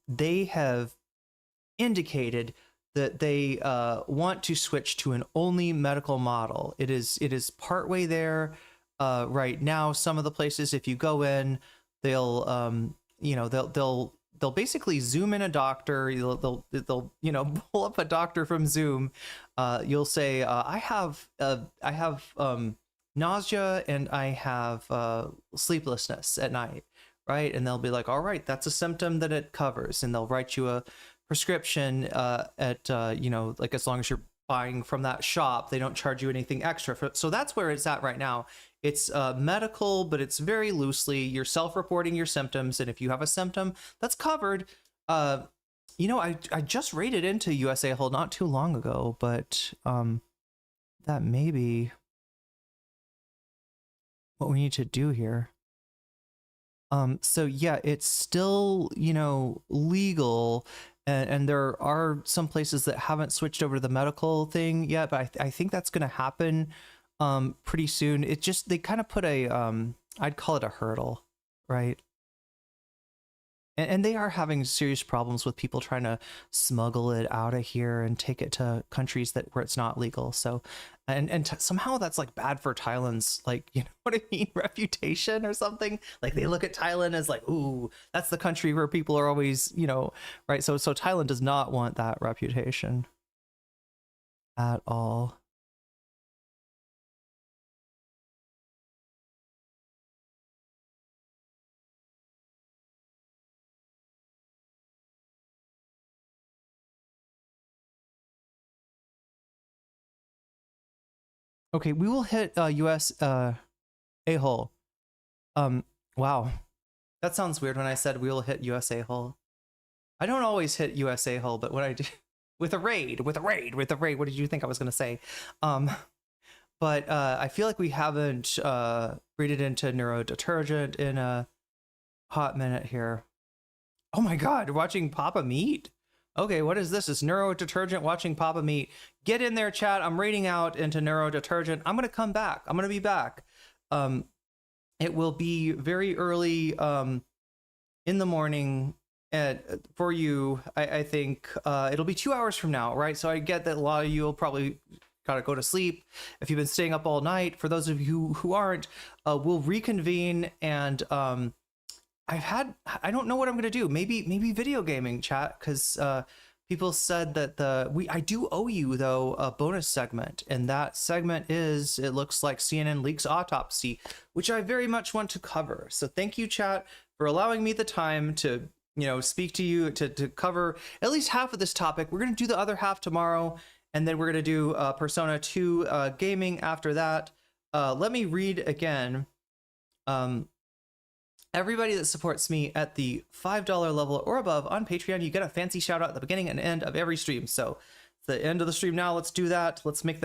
[SPEAKER 1] They have indicated that they want to switch to an only medical model. It is partway there right now. Some of the places, if you go in, they'll basically zoom in a doctor. They'll pull up a doctor from Zoom. You'll say I have nausea and I have sleeplessness at night, right? And they'll be like, all right, that's a symptom that it covers, and they'll write you a prescription at like as long as you're buying from that shop, they don't charge you anything extra so that's where it's at right now. It's medical, but it's very loosely. You're self-reporting your symptoms, and if you have a symptom that's covered, I just raided into USA Hold not too long ago, but that may be what we need to do here. So yeah, it's still legal, and there are some places that haven't switched over to the medical thing yet, but I think that's going to happen pretty soon. It just, they kind of put a I'd call it a hurdle, right? And they are having serious problems with people trying to smuggle it out of here and take it to countries where it's not legal. So, and somehow that's like bad for Thailand's, like, you know what I mean, reputation or something. Like they look at Thailand as like, ooh, that's the country where people are always, you know, right? So Thailand does not want that reputation at all. Okay, we will hit US a-hole. Wow. That sounds weird when I said we will hit US a-hole. I don't always hit US a-hole, but when I do with a raid, what did you think I was gonna say? But I feel like we haven't raided into neurodetergent in a hot minute here. Oh my god, watching Papa Meat? Okay, what is this? It's neurodetergent watching Papa Meat. Get in there, chat. I'm raiding out into neurodetergent. I'm gonna come back. I'm gonna be back. It will be very early in the morning for you. I think it'll be 2 hours from now, right? So I get that a lot of you will probably gotta go to sleep if you've been staying up all night. For those of you who aren't, we'll reconvene, and I don't know what I'm gonna do. Maybe video gaming, chat, because people said that I do owe you though a bonus segment, and that segment is, it looks like CNN leaks autopsy, which I very much want to cover. So thank you, chat, for allowing me the time to, you know, speak to you, to cover at least half of this topic. We're gonna do the other half tomorrow, and then we're gonna do Persona 2 gaming after that. Let me read again. Everybody that supports me at the $5 level or above on Patreon, you get a fancy shout out at the beginning and end of every stream. So the end of the stream now, let's do that. Let's make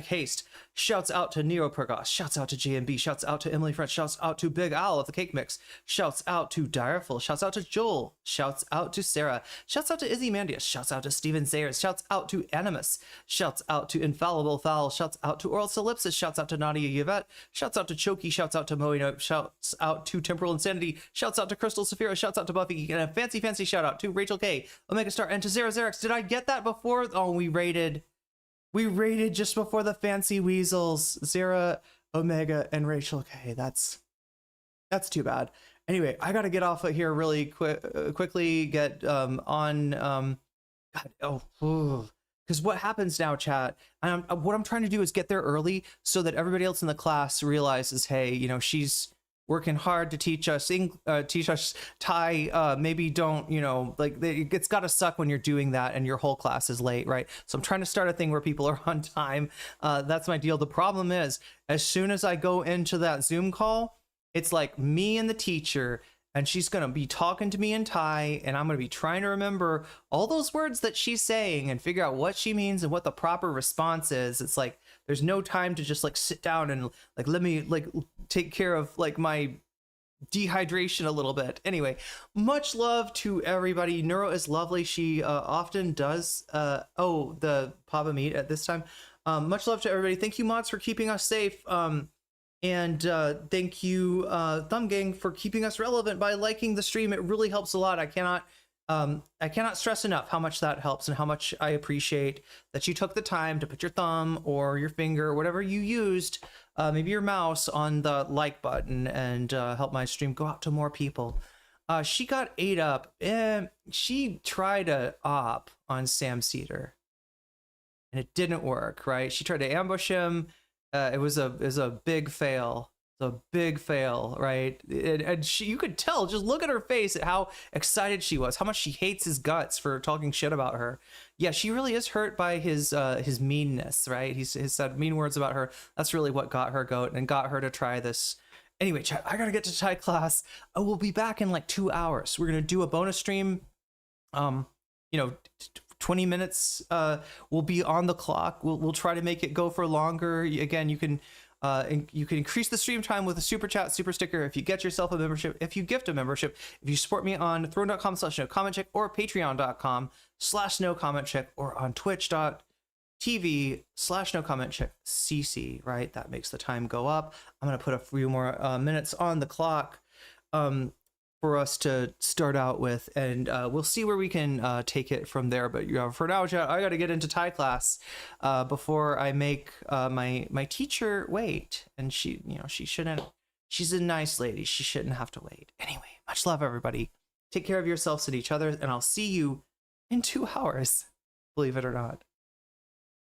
[SPEAKER 1] haste. Shouts out to Nero Pergos, shouts out to JMB, shouts out to Emily French, shouts out to Big Owl of the Cake Mix, shouts out to Direful, shouts out to Joel, shouts out to Sarah, shouts out to Izzy Mandius, shouts out to Steven Sayers, shouts out to Animus, shouts out to Infallible Fowl, shouts out to Oral Solipsis, shouts out to Nadia Yvette, shouts out to Choki, shouts out to Moino, shouts out to Temporal Insanity, shouts out to Crystal Saphira, shouts out to Buffy, and a fancy shout out to Rachel K, Omega Star, and to Zero Xerix. Did I get that before? Oh, we rated just before the fancy weasels, Zara, Omega, and Rachel K. That's too bad. Anyway, I gotta get off of here really quickly, get on because what happens now, chat, and what I'm trying to do is get there early so that everybody else in the class realizes, hey, you know, she's working hard to teach us Thai. Maybe don't, you know, like it's got to suck when you're doing that and your whole class is late, right? So I'm trying to start a thing where people are on time. That's my deal. The problem is, as soon as I go into that Zoom call, it's like me and the teacher, and she's going to be talking to me in Thai, and I'm going to be trying to remember all those words that she's saying and figure out what she means and what the proper response is. It's like there's no time to just like sit down and like let me like take care of like my dehydration a little bit. Anyway, much love to everybody. Neuro is lovely. She often does the Papa Meat at this time. Much love to everybody. Thank you, mods, for keeping us safe. And thank you, Thumb Gang, for keeping us relevant by liking the stream. It really helps a lot. I cannot stress enough how much that helps and how much I appreciate that you took the time to put your thumb or your finger or whatever you used, maybe your mouse, on the like button and help my stream go out to more people. She got ate up, and she tried a op on Sam Seder, and it didn't work, right? She tried to ambush him. It was a big fail. It's a big fail, right? And you could tell, just look at her face, at how excited she was, how much she hates his guts for talking shit about her. Yeah, she really is hurt by his meanness, right? He's said mean words about her. That's really what got her goat and got her to try this. Anyway, chat, I gotta get to Thai class. I will be back in like 2 hours. We're gonna do a bonus stream. 20 minutes will be on the clock. We'll try to make it go for longer. Again, you can And you can increase the stream time with a super chat, super sticker if you get yourself a membership, if you gift a membership, if you support me on throne.com/nocommentchick or patreon.com/nocommentchick or on twitch.tv/nocommentchickcc, right? That makes the time go up. I'm going to put a few more minutes on the clock for us to start out with, and we'll see where we can take it from there. But for now, chat, I got to get into Thai class before I make my teacher wait. And she shouldn't. She's a nice lady. She shouldn't have to wait. Anyway, much love, everybody. Take care of yourselves and each other, and I'll see you in 2 hours. Believe it or not.